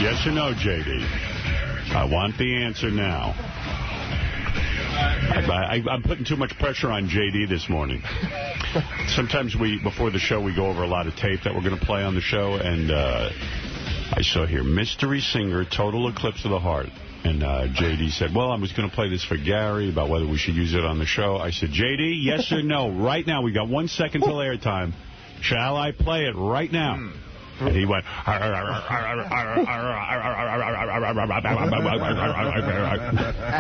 Yes or no, J.D.? I want the answer now. I'm putting too much pressure on J.D. this morning. Sometimes before the show, we go over a lot of tape that we're going to play on the show, and I saw here, Mystery Singer, Total Eclipse of the Heart. And J.D. said, well, I was going to play this for Gary about whether we should use it on the show. I said, J.D., yes or no? Right now, we got 1 second till airtime. Shall I play it right now? And he went, That's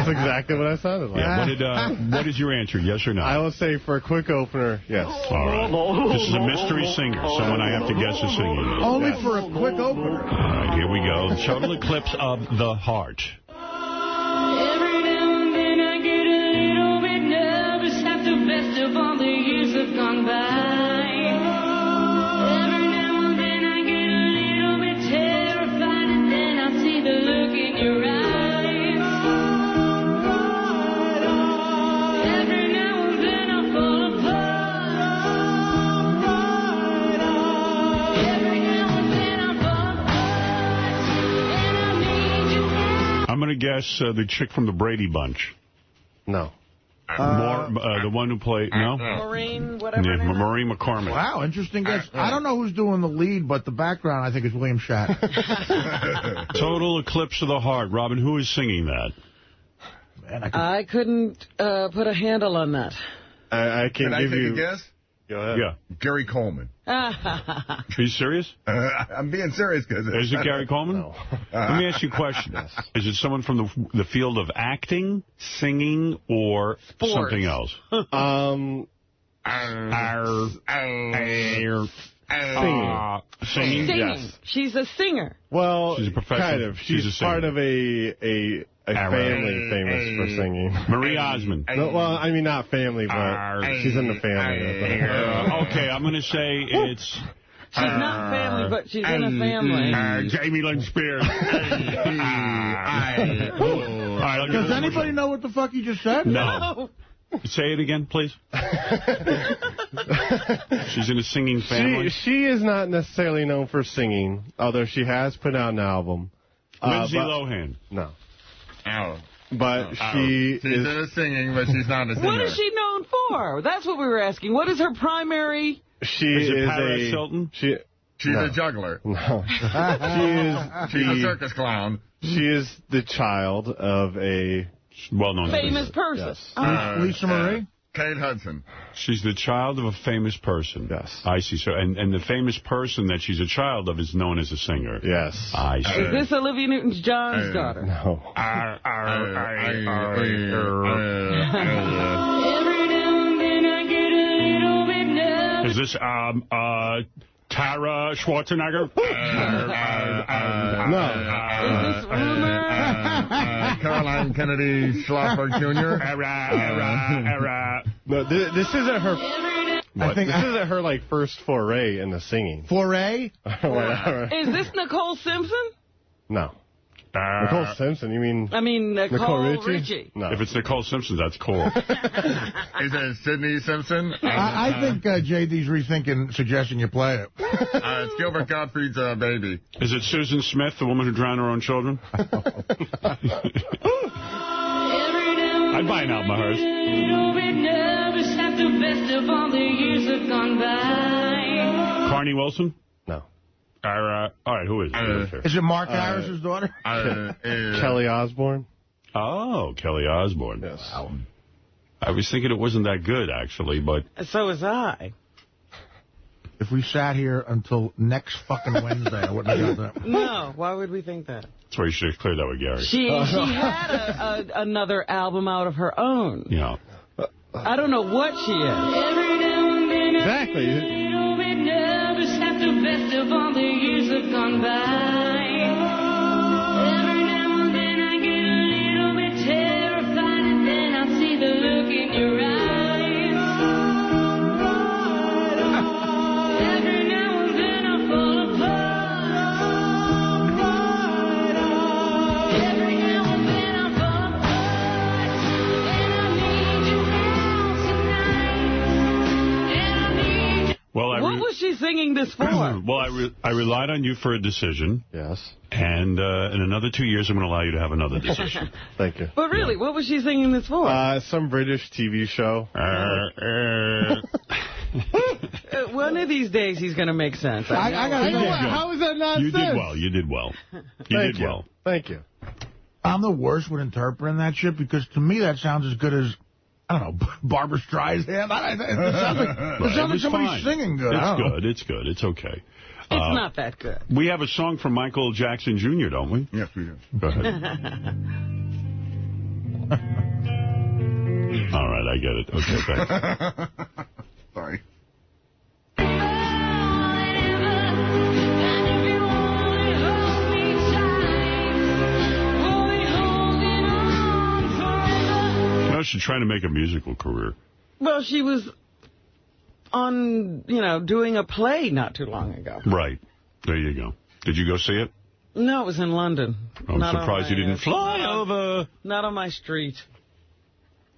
exactly what I sounded like. Yeah, what is your answer, yes or no? I will say for a quick opener, yes. All right. This is a Mystery Singer, someone I have to guess is singing it. Only for a quick opener. All right, here we go. Total Eclipse of the Heart. Every now and then I get a little bit nervous after best of all the years have gone by. I'm going to guess the chick from the Brady Bunch. No. The one who played, no? Maureen, whatever. Yeah, Maureen McCormick. Wow, interesting guess. I don't know who's doing the lead, but the background, I think, is William Shatner. Total Eclipse of the Heart. Robin, who is singing that? Man, I couldn't put a handle on that. I can give you... a guess? Go ahead. Yeah. Gary Coleman. Are you serious? I'm being serious. Is it Gary Coleman? No. Let me ask you a question. Is it someone from the field of acting, singing, or Sports. something else? Singing? Singing. Yes. She's a singer. Well, She's a professional. kind of. She's a singer. part of a family famous for singing. Marie Osmond. No, well, I mean, not family, but she's in the family. Okay, I'm going to say it's... She's not family, but she's in a family. Jamie Lynn Spears. Does anybody know what the fuck you just said? No. Say it again, please. She's in a singing family. She is not necessarily known for singing, although she has put out an album. Lindsay Lohan. No. Oh. But she's in a singing, but she's not a singer. What is she known for? That's what we were asking. What is her primary... Is it Paris Hilton? She's a juggler. No. She's a circus clown. She is the child of a well-known famous person. Yes. Lisa Marie? Kate Hudson. She's the child of a famous person. Yes. I see. So, and the famous person that she's a child of is known as a singer. Yes. I see. Is this Olivia Newton-John's daughter? No. Every now and then I get a little bit nervous. Is this Tara Schwarzenegger? No. Is this Rumor? Caroline Kennedy Schlossberg Jr. No, this isn't her. I think this isn't her first foray in the singing. Foray? Whatever. Is this Nicole Simpson? No. Nicole Simpson, you mean... I mean, Nicole Richie. No. If it's Nicole Simpson, that's cool. Is it Sidney Simpson? I think JD's rethinking, suggesting you play it. It's Gilbert Gottfried's baby. Is it Susan Smith, the woman who drowned her own children? I'd buy an album of hers. Carney Wilson? No. All right, who is it? Is it Mark Harris's daughter? Kelly Osbourne? Oh, Kelly Osbourne. Yes. Wow. I was thinking it wasn't that good, actually, but... So was I. If we sat here until next fucking Wednesday, I wouldn't have done that. No, why would we think that? That's why you should have cleared that with Gary. She had another album out of her own. Yeah. I don't know what she is. Exactly. Best of all the years have gone by. Every now and then I get a little bit terrified, and then I see the look in your eyes. Every now and then I fall apart. Every now and then I fall apart, and I need you now tonight. And I need you. Well, what was she saying? singing this for? Well, I relied on you for a decision. Yes. And in another 2 years, I'm going to allow you to have another decision. Thank you. But really, what was she singing this for? Some British TV show. One of these days, he's going to make sense. I gotta say, How is that nonsense? You did well. You did well. Thank you. Thank you. I'm the worst with interpreting that shit because to me that sounds as good as, I don't know, Barbra Streisand. It sounds like somebody singing good. It's good. It's okay. It's not that good. We have a song from Michael Jackson Jr., don't we? Yes, we do. Go ahead. All right, I get it. Okay, thanks. Sorry. She's trying to make a musical career. Well, she was on, doing a play not too long ago. Right. There you go. Did you go see it? No, it was in London. I'm surprised you didn't fly over. Not on my street.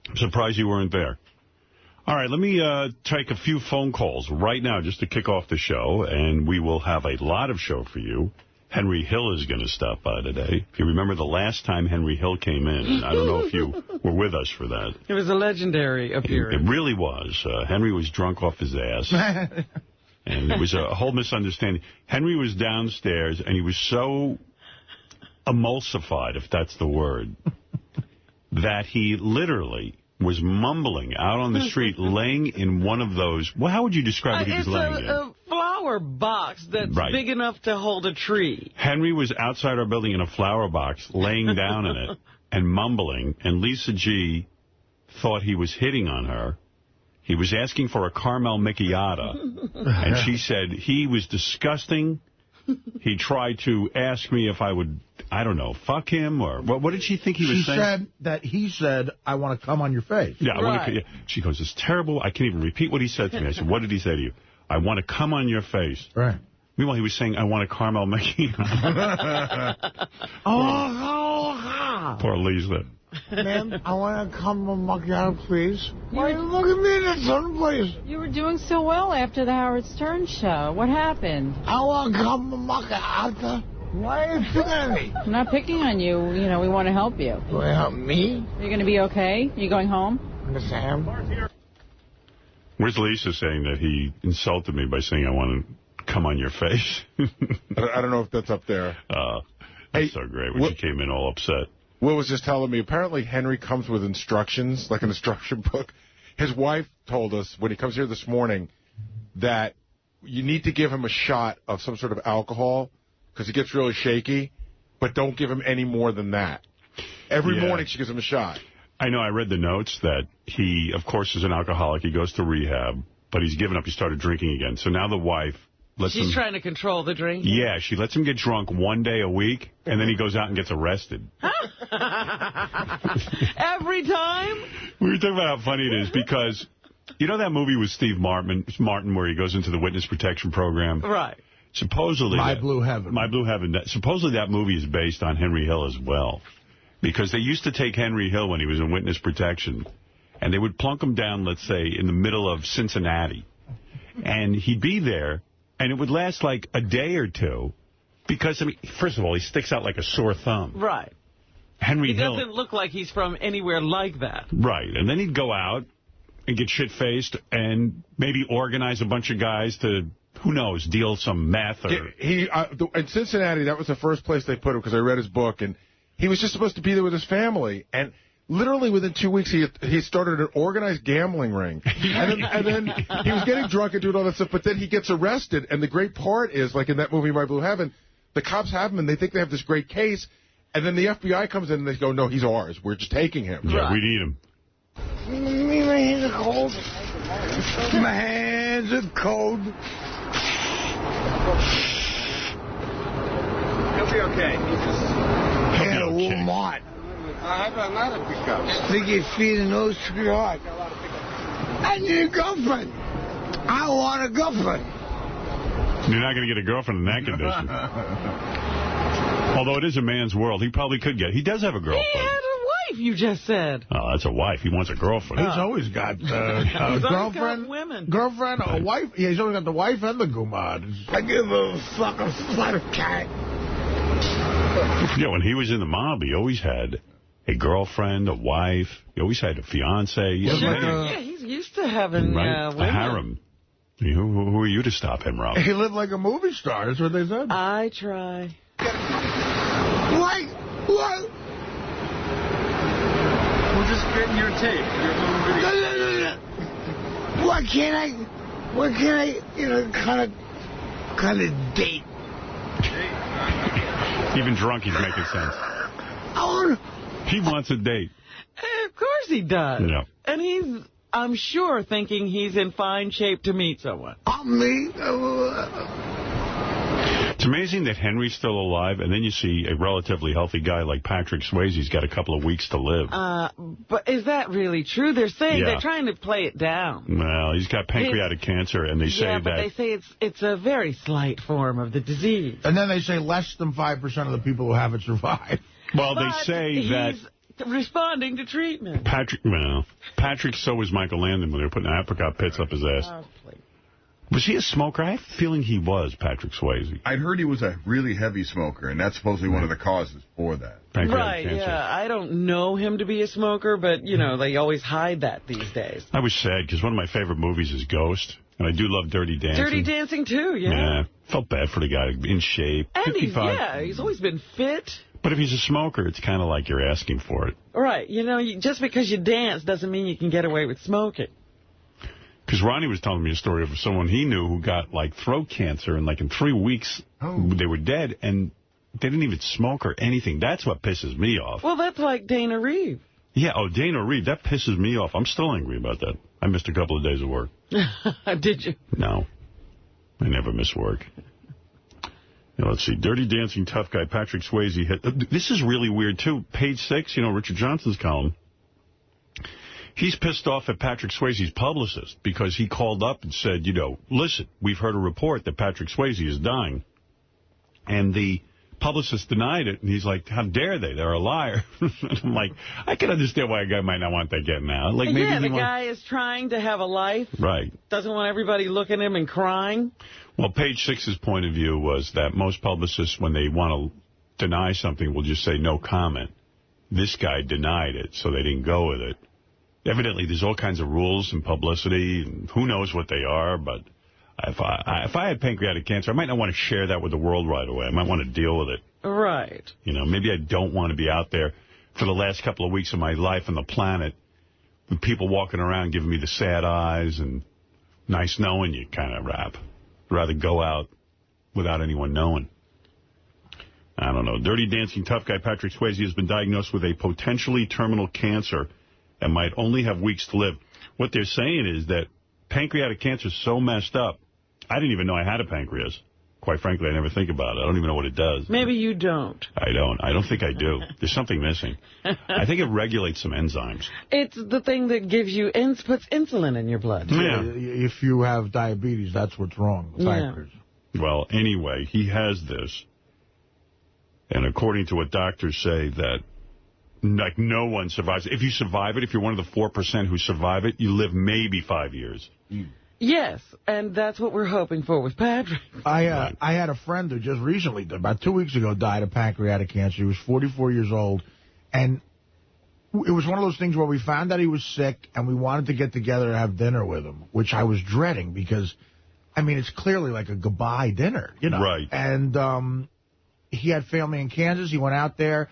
I'm surprised you weren't there. All right, let me take a few phone calls right now just to kick off the show, and we will have a lot of show for you. Henry Hill is going to stop by today. If you remember the last time Henry Hill came in, I don't know if you were with us for that. It was a legendary appearance. It really was. Henry was drunk off his ass. And it was a whole misunderstanding. Henry was downstairs, and he was so emulsified, if that's the word, that he literally was mumbling out on the street, laying in one of those. Well, how would you describe what he was laying in? It's a flower box that's big enough to hold a tree. Henry was outside our building in a flower box, laying down in it and mumbling, and Lisa G thought he was hitting on her. He was asking for a caramel macchiato, and she said he was disgusting. He tried to ask me if I would, I don't know, fuck him, or what did she think he was saying? She said that he said, I want to come on your face. Yeah, I want to. Yeah. She goes, it's terrible. I can't even repeat what he said to me. I said, what did he say to you? I want to come on your face. Right. Meanwhile, he was saying, I want a caramel macchiato. Poor Lisa. Ma'am, I want to come on macchiato, please. Why look at me in the sun, please? You were doing so well after the Howard Stern show. What happened? I want to come on macchiato. Why are you picking on me? I'm not picking on you. We want to help you. You want to help me? Are you going to be okay? Are you going home? Sam? Where's Lisa saying that he insulted me by saying I want to come on your face? I don't know if that's up there. That's so great when she came in all upset. Will was just telling me, apparently Henry comes with instructions, like an instruction book. His wife told us when he comes here this morning that you need to give him a shot of some sort of alcohol because he gets really shaky, but don't give him any more than that. Every morning she gives him a shot. I know. I read the notes that he, of course, is an alcoholic. He goes to rehab, but he's given up. He started drinking again. So now the wife lets him... She's trying to control the drink? Yeah, she lets him get drunk one day a week, and then he goes out and gets arrested. Every time? We were talking about how funny it is because, you know that movie with Steve Martin where he goes into the witness protection program? Right. Supposedly... My Blue Heaven. My Blue Heaven. Supposedly that movie is based on Henry Hill as well. Because they used to take Henry Hill when he was in witness protection, and they would plunk him down, let's say, in the middle of Cincinnati. And he'd be there, and it would last like a day or two. Because, I mean, first of all, he sticks out like a sore thumb. Right. Henry Hill. He doesn't look like he's from anywhere like that. Right. And then he'd go out and get shit-faced and maybe organize a bunch of guys to, who knows, deal some meth. Or... In Cincinnati, that was the first place they put him because I read his book, and he was just supposed to be there with his family. And literally within 2 weeks, he started an organized gambling ring. And then he was getting drunk and doing all that stuff, but then he gets arrested. And the great part is, like in that movie, My Blue Heaven, the cops have him, and they think they have this great case. And then the FBI comes in, and they go, no, he's ours. We're just taking him. Yeah, right. We need him. My hands are cold. My hands are cold. He'll be okay. And a Walmart. I have a lot of pickups. Sticky feet and nose to your heart. I need a girlfriend. I want a girlfriend. You're not going to get a girlfriend in that condition. Although it is a man's world, he probably could get. He does have a girlfriend. He had a you just said. Oh, that's a wife. He wants a girlfriend. He's always got a He's always girlfriend. got women. Girlfriend, a wife. Yeah, he's always got the wife and the gumad. I give a fuck a flat cat. Yeah, when he was in the mob, he always had a girlfriend, a wife. He always had a fiance. Yeah, he's used to having right? women. A harem. Who are you to stop him, Ralph? He lived like a movie star. That's what they said. I try. What? We're just getting your tape, your home video. No. Why can't I, kind of date? Even drunk, he's making sense. He wants a date. Of course he does. Yeah. And he's, I'm sure, thinking he's in fine shape to meet someone. It's amazing that Henry's still alive, and then you see a relatively healthy guy like Patrick Swayze's got a couple of weeks to live. But is that really true? They're saying Yeah. they're trying to play it down. Well, he's got pancreatic cancer, and they say Yeah, but that... they say it's a very slight form of the disease. And then they say less than 5% of the people who have it survive. Well, But they say that... he's responding to treatment. Patrick, so was Michael Landon when they were putting apricot pits up his ass. Oh, please. Was he a smoker? I have a feeling he was, Patrick Swayze. I'd heard he was a really heavy smoker, and that's supposedly one of the causes for that. Pancreatic Right, cancer. yeah. I don't know him to be a smoker, but, you know, they always hide that these days. I was sad because one of my favorite movies is Ghost, and I do love Dirty Dancing. Dirty Dancing, too, yeah. Yeah. Felt bad for the guy in shape. And 55. he's always been fit. But if he's a smoker, it's kind of like you're asking for it. Right. You know, just because you dance doesn't mean you can get away with smoking. Because Ronnie was telling me a story of someone he knew who got, like, throat cancer, and, like, in 3 weeks, they were dead, and they didn't even smoke or anything. That's what pisses me off. Well, that's like Dana Reeve. Yeah, Dana Reeve, that pisses me off. I'm still angry about that. I missed a couple of days of work. Did you? No. I never miss work. Now, let's see. Dirty Dancing tough guy Patrick Swayze hit. This is really weird, too. Page 6, Richard Johnson's column. He's pissed off at Patrick Swayze's publicist because he called up and said, listen, we've heard a report that Patrick Swayze is dying. And the publicist denied it, and he's like, how dare they? They're a liar. I'm like, I can understand why a guy might not want that getting out. Like, maybe the guy is trying to have a life. Right. Doesn't want everybody looking at him and crying. Well, page 6's point of view was that most publicists, when they want to deny something, will just say no comment. This guy denied it, so they didn't go with it. Evidently, there's all kinds of rules in publicity, and who knows what they are, but if I had pancreatic cancer, I might not want to share that with the world right away. I might want to deal with it. Right. Maybe I don't want to be out there for the last couple of weeks of my life on the planet with people walking around giving me the sad eyes and nice knowing you kind of rap. I'd rather go out without anyone knowing. I don't know. Dirty Dancing tough guy Patrick Swayze has been diagnosed with a potentially terminal cancer and might only have weeks to live. What they're saying is that pancreatic cancer is so messed up. I didn't even know I had a pancreas. Quite frankly, I never think about it. I don't even know what it does. Maybe you don't. I don't. I don't think I do. There's something missing. I think it regulates some enzymes. It's the thing that gives you, puts insulin in your blood. Yeah. If you have diabetes, that's what's wrong. Yeah. Well, anyway, he has this. And according to what doctors say, that like no one survives. If you survive it, if you're one of the 4% who survive it, you live maybe 5 years. Yes, and that's what we're hoping for with Patrick. I had a friend who just recently, about 2 weeks ago, died of pancreatic cancer. He was 44 years old, and it was one of those things where we found out he was sick, and we wanted to get together and have dinner with him, which I was dreading because, I mean, it's clearly like a goodbye dinner, Right. And he had family in Kansas. He went out there,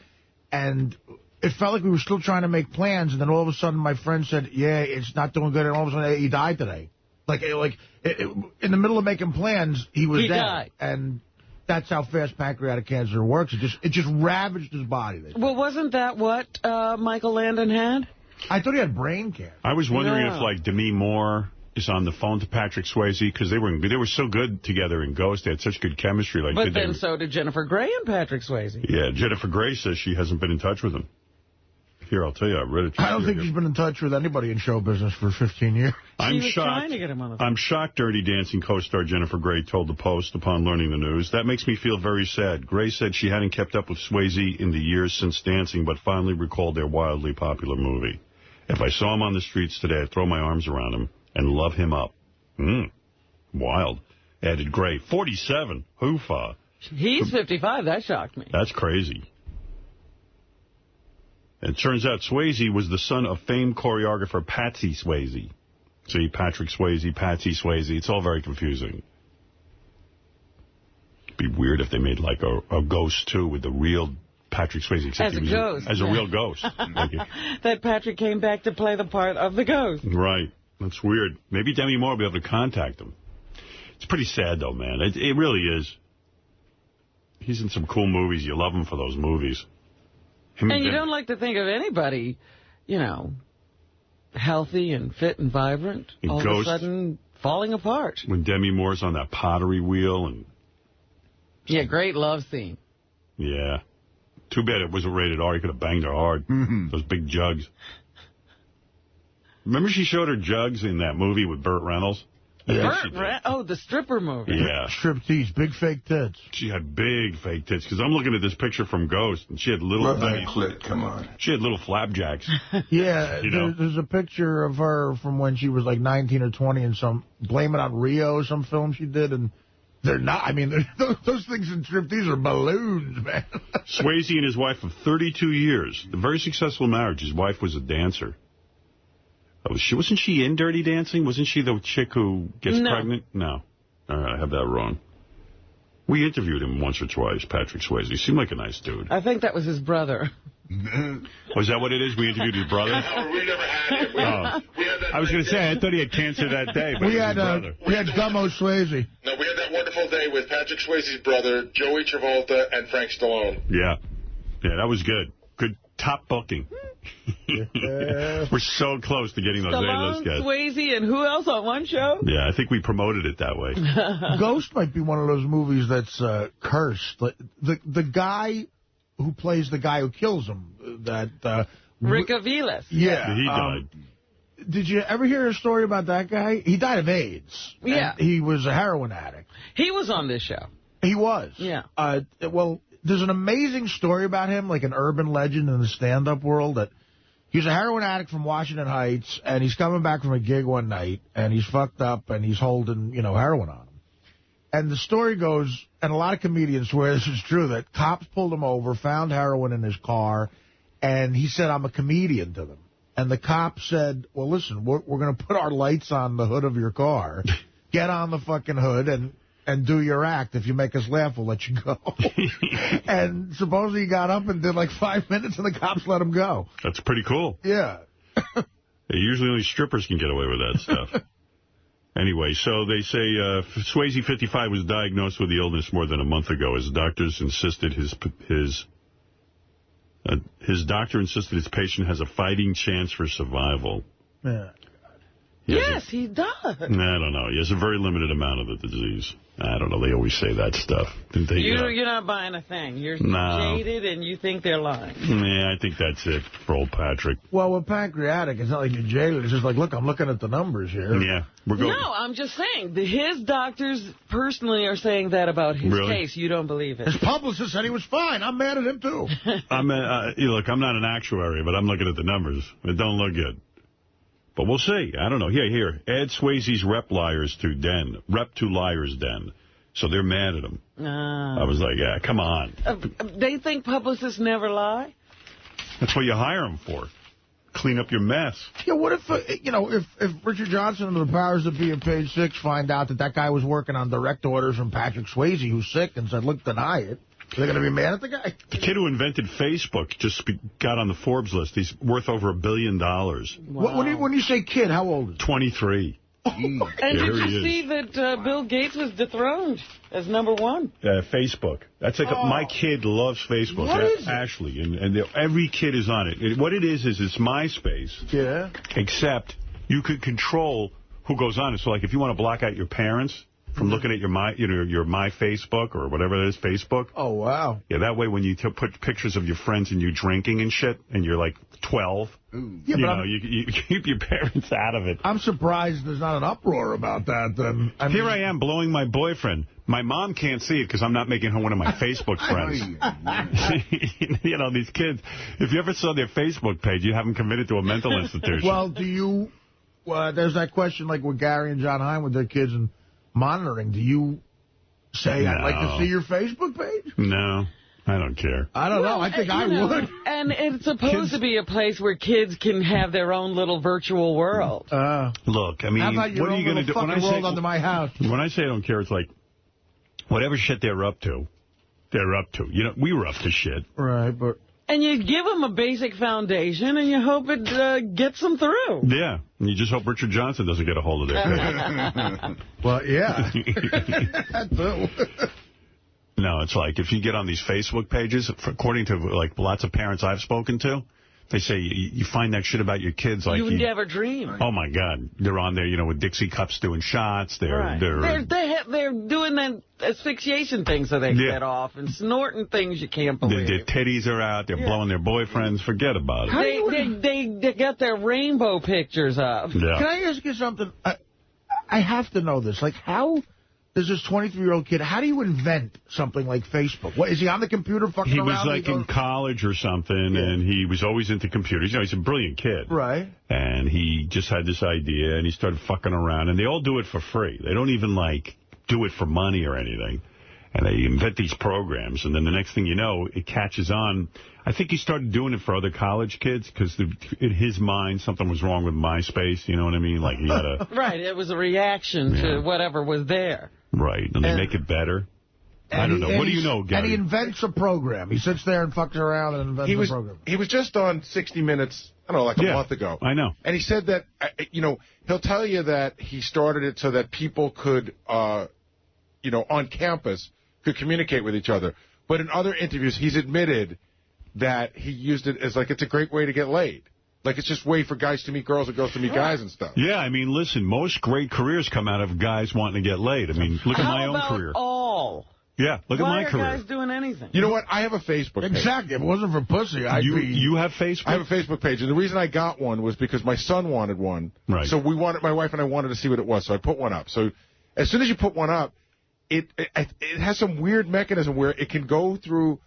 and it felt like we were still trying to make plans, and then all of a sudden my friend said, yeah, it's not doing good, and all of a sudden he died today. In the middle of making plans, he was dead. Died. And that's how fast pancreatic cancer works. It just ravaged his body. Well, wasn't that what Michael Landon had? I thought he had brain cancer. I was wondering if, like, Demi Moore is on the phone to Patrick Swayze, because they were so good together in Ghost. They had such good chemistry. Like, but then so did Jennifer Grey and Patrick Swayze. Yeah, Jennifer Grey says she hasn't been in touch with him. Here, I'll tell you, I read it. I don't think he's been in touch with anybody in show business for 15 years. I'm was shocked. trying to get him on the phone. I'm shocked Dirty Dancing co-star Jennifer Grey told the Post upon learning the news. That makes me feel very sad. Grey said she hadn't kept up with Swayze in the years since Dancing, but finally recalled their wildly popular movie. If I saw him on the streets today, I'd throw my arms around him and love him up. Wild. Added Grey. 47. Hoofa. He's 55. That shocked me. That's crazy. It turns out Swayze was the son of famed choreographer Patsy Swayze. See, Patrick Swayze, Patsy Swayze. It's all very confusing. It'd be weird if they made like a Ghost 2 with the real Patrick Swayze. As a ghost. As a real ghost. That Patrick came back to play the part of the ghost. Right. That's weird. Maybe Demi Moore will be able to contact him. It's pretty sad, though, man. It really is. He's in some cool movies. You love him for those movies. And you don't like to think of anybody, you know, healthy and fit and vibrant, and all Ghost, of a sudden falling apart. When Demi Moore's on that pottery wheel. And yeah, great love scene. Yeah. Too bad it wasn't rated R. He could have banged her hard. Those big jugs. Remember she showed her jugs in that movie with Burt Reynolds? Oh, the stripper movie. Yeah. Striptease, big fake tits. She had big fake tits, because I'm looking at this picture from Ghost, and she had little... Come on. She had little flapjacks. Yeah, there's a picture of her from when she was like 19 or 20 in some Blame It on Rio, some film she did, and they're not... I mean, those things in striptease are balloons, man. Swayze and his wife of 32 years. A very successful marriage. His wife was a dancer. Wasn't she in Dirty Dancing? Wasn't she the chick who gets pregnant? No. All right, I have that wrong. We interviewed him once or twice, Patrick Swayze. He seemed like a nice dude. I think that was his brother. Was that what it is? We interviewed his brother? No, we never had him. I was going to say, I thought he had cancer that day, but we had Gummo Swayze. No, we had that wonderful day with Patrick Swayze's brother, Joey Travolta, and Frank Stallone. Yeah. Yeah, that was good. Good top booking. We're so close to getting those A-list guys. Swayze, and who else on one show? Yeah, I think we promoted it that way. Ghost might be one of those movies that's cursed. The guy who plays the guy who kills him, Rick Aviles. Yeah. He died. Did you ever hear a story about that guy? He died of AIDS. Yeah. He was a heroin addict. He was on this show. He was. Yeah. Well, there's an amazing story about him, like an urban legend in the stand-up world, that he's a heroin addict from Washington Heights, and he's coming back from a gig one night, and he's fucked up, and he's holding, heroin on him. And the story goes, and a lot of comedians swear this is true, that cops pulled him over, found heroin in his car, and he said, "I'm a comedian" to them. And the cop said, "Well, listen, we're going to put our lights on the hood of your car. Get on the fucking hood and do your act. If you make us laugh, we'll let you go." And supposedly he got up and did like 5 minutes, and the cops let him go. That's pretty cool. Yeah. Usually only strippers can get away with that stuff. Anyway, so they say Swayze, 55, was diagnosed with the illness more than a month ago. His doctors insisted his doctor insisted his patient has a fighting chance for survival. Yeah. Yes, he does. I don't know. He has a very limited amount of the disease. I don't know. They always say that stuff. You're not buying a thing. You're jaded, and you think they're lying. Yeah, I think that's it for old Patrick. Well, with pancreatic, it's not like you're jaded. It's just like, look, I'm looking at the numbers here. Yeah. No, I'm just saying. His doctors personally are saying that about his case. You don't believe it. His publicist said he was fine. I'm mad at him, too. Look, I'm not an actuary, but I'm looking at the numbers. It don't look good. But we'll see. I don't know. Here. Add Swayze's rep to Liars Den. So they're mad at him. I was like, yeah, come on. They think publicists never lie? That's what you hire them for. Clean up your mess. Yeah, what if, if Richard Johnson and the powers that be at Page 6 find out that guy was working on direct orders from Patrick Swayze, who's sick, and said, look, deny it. They're going to be mad at the guy. The kid who invented Facebook just got on the Forbes list. He's worth over $1 billion. Wow. When you say kid, how old is he? 23. And did you see that Bill Gates was dethroned as #1? Facebook. That's like my kid loves Facebook. What is it? Ashley. And every kid is on it. What it is it's MySpace. Yeah. Except you could control who goes on it. So, like, if you want to block out your parents from looking at your My Facebook or whatever it is, Facebook. Oh, wow. Yeah, that way when you put pictures of your friends and you drinking and shit, and you're like 12, you keep your parents out of it. I'm surprised there's not an uproar about that. Then Here I am blowing my boyfriend. My mom can't see it because I'm not making her one of my Facebook friends. These kids, if you ever saw their Facebook page, you have them committed to a mental institution. Well, do you, there's that question like with Gary and John Hein with their kids and monitoring. Do you say, I'd like to see your Facebook page? No. I don't care. I don't know. I think I would. And it's supposed to be a place where kids can have their own little virtual world. Look, I mean, how about your what are you going to do? When I say under my house. When I say I don't care, it's like whatever shit they're up to, they're up to. We were up to shit. Right, but... And you give them a basic foundation, and you hope it gets them through. Yeah, and you just hope Richard Johnson doesn't get a hold of their page. Well, yeah. No, it's like if you get on these Facebook pages, according to like lots of parents I've spoken to, they say you find that shit about your kids like you never dream. Oh my God, they're on there, with Dixie cups doing shots. They're doing that asphyxiation thing so they get off and snorting things you can't believe. Their titties are out. They're blowing their boyfriends. Forget about it. They got their rainbow pictures up. Yeah. Can I ask you something? I have to know this. Like, how does this 23-year-old kid, how do you invent something like Facebook? What, is he on the computer fucking around? He was like in college or something, and he was always into computers. He's a brilliant kid. Right. And he just had this idea, and he started fucking around. And they all do it for free. They don't even, do it for money or anything. And they invent these programs, and then the next thing you know, it catches on. I think he started doing it for other college kids, because in his mind, something was wrong with MySpace, you know what I mean? Like, he had a... Right, it was a reaction to whatever was there. Right, and they make it better. I don't know. What do you know, Gary? And he invents a program. He sits there and fucks around and invents a program. He was just on 60 Minutes, I don't know, like a month ago. I know. And he said that, he'll tell you that he started it so that people could, on campus, could communicate with each other. But in other interviews, he's admitted that he used it as, it's a great way to get laid. Like, it's just a way for guys to meet girls and girls to meet guys and stuff. Yeah, I mean, listen, most great careers come out of guys wanting to get laid. I mean, look at my own career. All? Yeah, look at my career. Why are guys doing anything? You know what? I have a Facebook page. Exactly. If it wasn't for pussy, I'd be... You have Facebook? I have a Facebook page, and the reason I got one was because my son wanted one. Right. So my wife and I wanted to see what it was, so I put one up. So as soon as you put one up, it has some weird mechanism where it can go through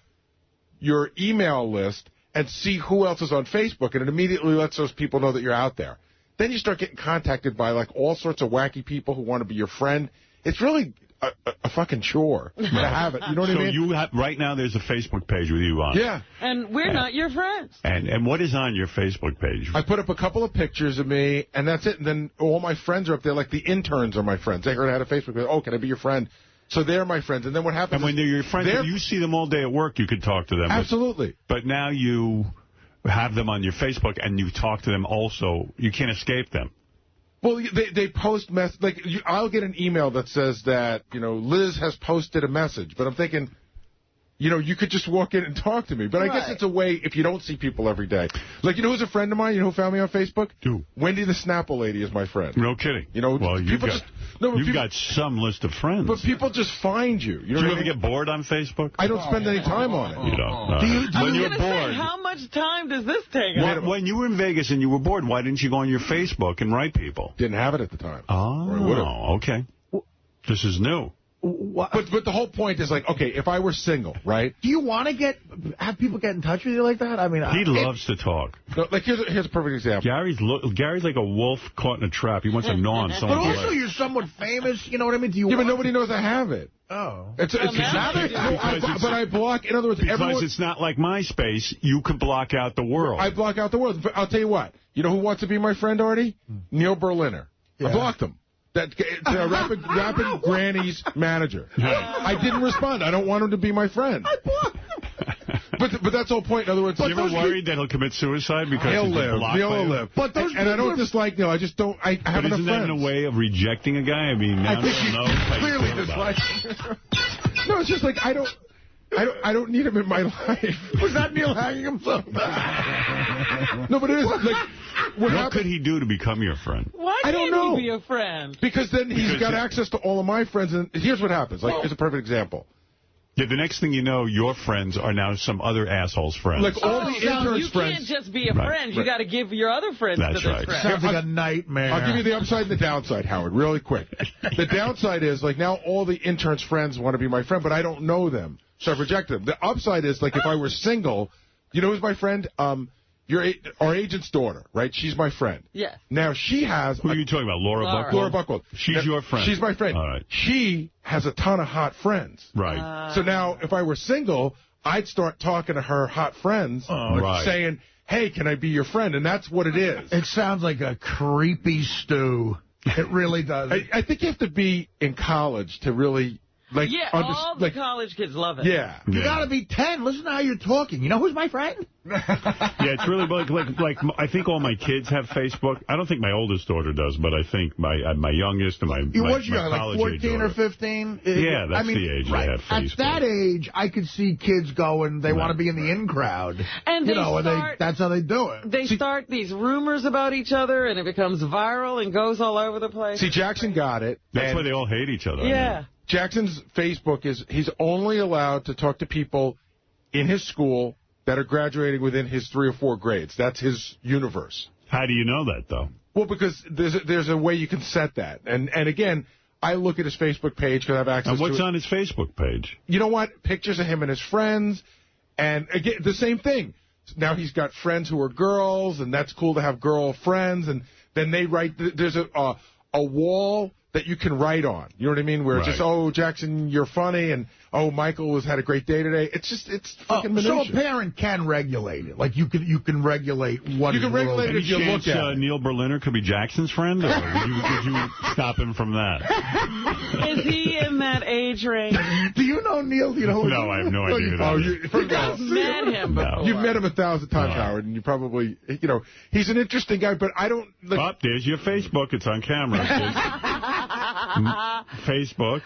your email list and see who else is on Facebook, and it immediately lets those people know that you're out there. Then you start getting contacted by, all sorts of wacky people who want to be your friend. It's really a fucking chore to have it. You know what I mean? So you have, right now there's a Facebook page with you on. Yeah. And we're not your friends. And what is on your Facebook page? I put up a couple of pictures of me, and that's it. And then all my friends are up there. Like, the interns are my friends. They heard I had a Facebook page. Oh, can I be your friend? So they're my friends. And then what happens And when they're your friends, you see them all day at work, you could talk to them. Absolutely. But now you have them on your Facebook, and you talk to them also. You can't escape them. Well, they post I'll get an email that says that, Liz has posted a message. But I'm thinking, you could just walk in and talk to me. But I guess it's a way if you don't see people every day. Like, who's a friend of mine? You know who found me on Facebook? Who? Wendy the Snapple lady is my friend. No kidding. Well, you've got some list of friends. But people just find you. Do you ever get bored on Facebook? I don't spend any time on it. You don't. When you're bored. How much time does this take? When you were in Vegas and you were bored, why didn't you go on your Facebook and write people? Didn't have it at the time. Oh, okay. This is new. But the whole point is okay, if I were single, right? Do you want to have people get in touch with you like that? I mean, he loves to talk. No, here's a perfect example. Gary's like a wolf caught in a trap. He wants to gnaw on someone's leg. But also, you're somewhat famous. You know what I mean? But nobody knows I have it. Oh. But I block. In other words, because it's not like MySpace. You can block out the world. I block out the world. I'll tell you what. You know who wants to be my friend, Artie? Neil Berliner. Yeah. I blocked him. That's Rapid Granny's manager. I didn't respond. I don't want him to be my friend. I blocked him. But that's the whole point. In other words, you ever worried that he'll commit suicide because he'll live? He'll live. But and I don't dislike Neil. I just don't. I have enough friends. Isn't that in a way of rejecting a guy? I mean, now Neil knows clearly dislike him. No, it's just I don't need him in my life. Was that Neil hanging himself? No, but it is What could he do to become your friend? Why I don't can't know. he be a friend? Because then he's got access to all of my friends. And here's what happens. Like, here's a perfect example. Yeah, the next thing you know, your friends are now some other asshole's friends. Like all the interns' you friends. can't just be a Right, friend. right. You got to give your other friends That's to this right. friend. Sounds like a nightmare. I'll give you the upside and the downside, Howard, really quick. The downside is, like, now all the interns' friends want to be my friend, but I don't know them, so I've rejected them. The upside is, like, if I were single, you know who's my friend? Our agent's daughter, right? She's my friend. Yes. Now, she has... Who are you talking about, Laura Buchwald? Laura Buchwald. She's your friend. She's my friend. All right. She has a ton of hot friends. Right. So now, if I were single, I'd start talking to her hot friends, right. saying, hey, can I be your friend? And that's what it is. It sounds like a creepy stew. It really does. I think you have to be in college to really... Like, Yeah, all the college kids love it. Yeah. You got to be 10. Listen to how you're talking. You know who's my friend? Yeah, it's really like I think all my kids have Facebook. I don't think my oldest daughter does, but I think my youngest and my What's young, like college 14 or 15? Yeah, that's the age they have Facebook. At that age, I could see kids going, they want to be in the in crowd. And that's how they do it. They start these rumors about each other, and it becomes viral and goes all over the place. See, Jackson got it. That's why they all hate each other. Yeah. Jackson's Facebook is he's only allowed to talk to people in his school that are graduating within his 3 or 4 grades. That's his universe. How do you know that, though? Well, because there's a way you can set that. And again, I look at his Facebook page because I have access to it. And what's on his Facebook page? You know what? Pictures of him and his friends. And again, the same thing. Now he's got friends who are girls, and that's cool to have girl friends. And then they write, there's a wall that you can write on. You know what I mean? Where it's just, oh, Jackson, you're funny, and, oh, Michael has had a great day today. It's just, it's fucking minutiae. So a parent can regulate it. Like, you can regulate what you can regulate it if you look at it. Neil Berliner could be Jackson's friend, or would you stop him from that? Is he in that age range? Do you know Neil? You know? No, I have no idea. I've met him before. You've met him 1,000 times, Howard, and you probably, you know, he's an interesting guy, but I don't... Like, there's your Facebook. It's on camera. Facebook.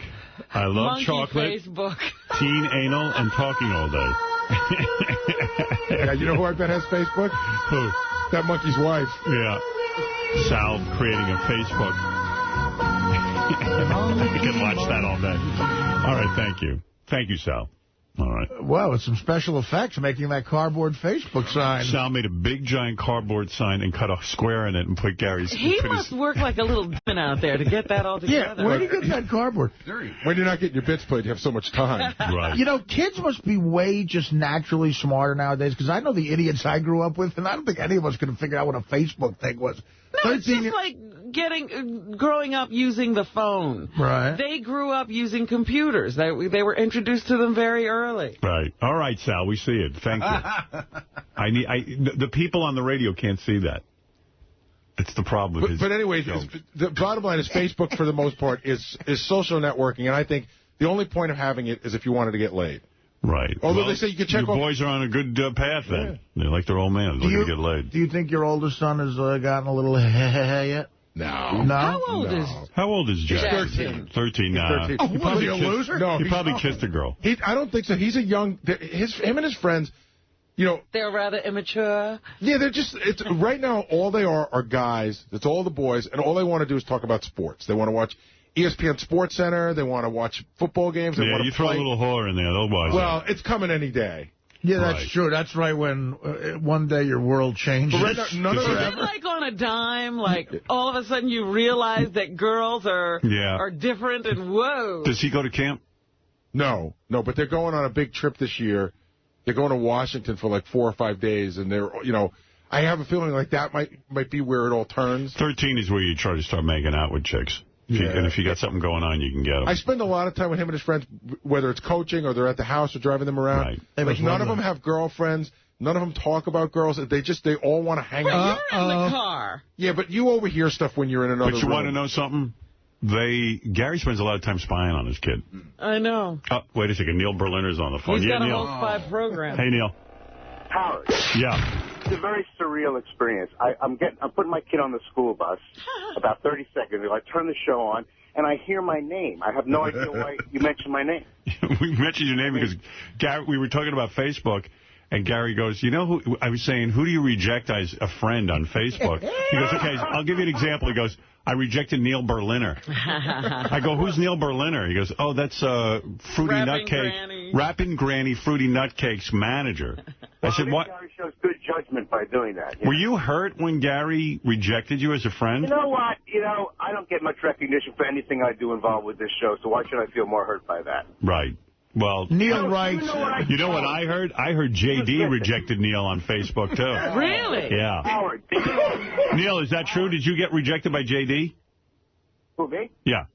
I love Monkey chocolate. Facebook. Teen anal and talking all day. Yeah, you know who I bet has Facebook? Who? That monkey's wife. Yeah. Sal creating a Facebook. I can watch that all day. All right, thank you. Thank you, Sal. All right. Well, with some special effects, making that cardboard Facebook sign. Sal made a big, giant cardboard sign and cut a square in it and put Gary's... He must work like a little demon out there to get that all together. Yeah, where do you get that cardboard? When you're not getting your bits played, you have so much time. Right. You know, kids must be way just naturally smarter nowadays, because I know the idiots I grew up with, and I don't think any of us could have figured out what a Facebook thing was. No, it's just like growing up using the phone. Right. They grew up using computers. They were introduced to them very early. Right. All right, Sal, we see it. Thank you. The people on the radio can't see that. It's the problem. But anyway, the bottom line is Facebook, for the most part, is social networking, and I think the only point of having it is if you wanted to get laid. Right. Although they say you can check your boys are on a good path then. Yeah. They're like their old man. They're going to get laid. Do you think your oldest son has gotten a little yet? No. No? How old is Jack? 13. 13 now. 13. Oh, was he a loser? No, he probably kissed a girl. I don't think so. He's a young... Him and his friends, you know... They're rather immature. Yeah, they're just... right now, all they are guys. It's all the boys, and all they want to do is talk about sports. They want to watch ESPN Sports Center. They want to watch football games. They want to throw a little whore in there. Otherwise, well, it's coming any day. Yeah, that's true. That's right when one day your world changes. But right now, none of them ever... like on a dime, like all of a sudden you realize that girls are different and whoa. Does he go to camp? No, but they're going on a big trip this year. They're going to Washington for like 4 or 5 days, and they're, you know, I have a feeling like that might be where it all turns. 13 is where you try to start making out with chicks. And if you got something going on, you can get them. I spend a lot of time with him and his friends, whether it's coaching or they're at the house or driving them around. Right. Like none of them have girlfriends. None of them talk about girls. They all want to hang out. You're in the car. Yeah, but you overhear stuff when you're in another room. But you want to know something? Gary spends a lot of time spying on his kid. I know. Oh, wait a second. Neil Berliner's on the phone. He's got a Neil. whole spy program. Hey, Neil. Howard. Yeah. It's a very surreal experience. I'm putting my kid on the school bus, about 30 seconds ago. I turn the show on, and I hear my name. I have no idea why you mentioned my name. We mentioned your name because Gary, we were talking about Facebook, And Gary goes, you know who, I was saying, who do you reject as a friend on Facebook? He goes, okay, I'll give you an example. He goes, I rejected Neil Berliner. I go, who's Neil Berliner? He goes, oh, that's Fruity Nutcake, Rapping Granny Fruity Nutcake's manager. I said, what? Gary shows good judgment by doing that. Were you hurt when Gary rejected you as a friend? You know what? I don't get much recognition for anything I do involved with this show, so why should I feel more hurt by that? Right. Well, Neil writes. You know what I heard? I heard J.D. rejected Neil on Facebook, too. Really? Yeah. Howard, Neil, is that true? Did you get rejected by J.D.? Who, me? Yeah.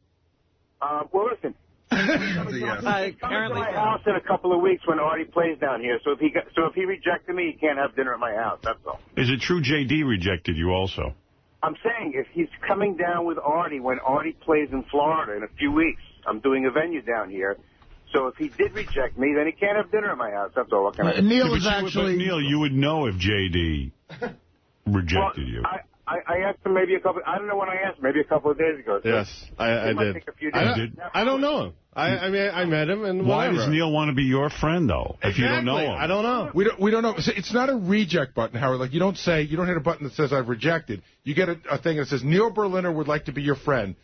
Well, listen. He's coming to my house in a couple of weeks when Artie plays down here. So if he rejected me, he can't have dinner at my house. That's all. Is it true J.D. rejected you also? I'm saying if he's coming down with Artie when Artie plays in Florida in a few weeks, I'm doing a venue down here. So if he did reject me, then he can't have dinner at my house. That's all. What can I do? Neil is actually... Neil, you would know if J.D. rejected you. I asked him maybe I don't know when I asked, maybe a couple of days ago. So yes, I did. Take a few days. I don't know him. I mean, I met him, and why whatever. does Neil want to be your friend, though, if you don't know him? I don't know. We don't know. It's not a reject button, Howard. Like, you don't hit a button that says I've rejected. You get a thing that says Neil Berliner would like to be your friend.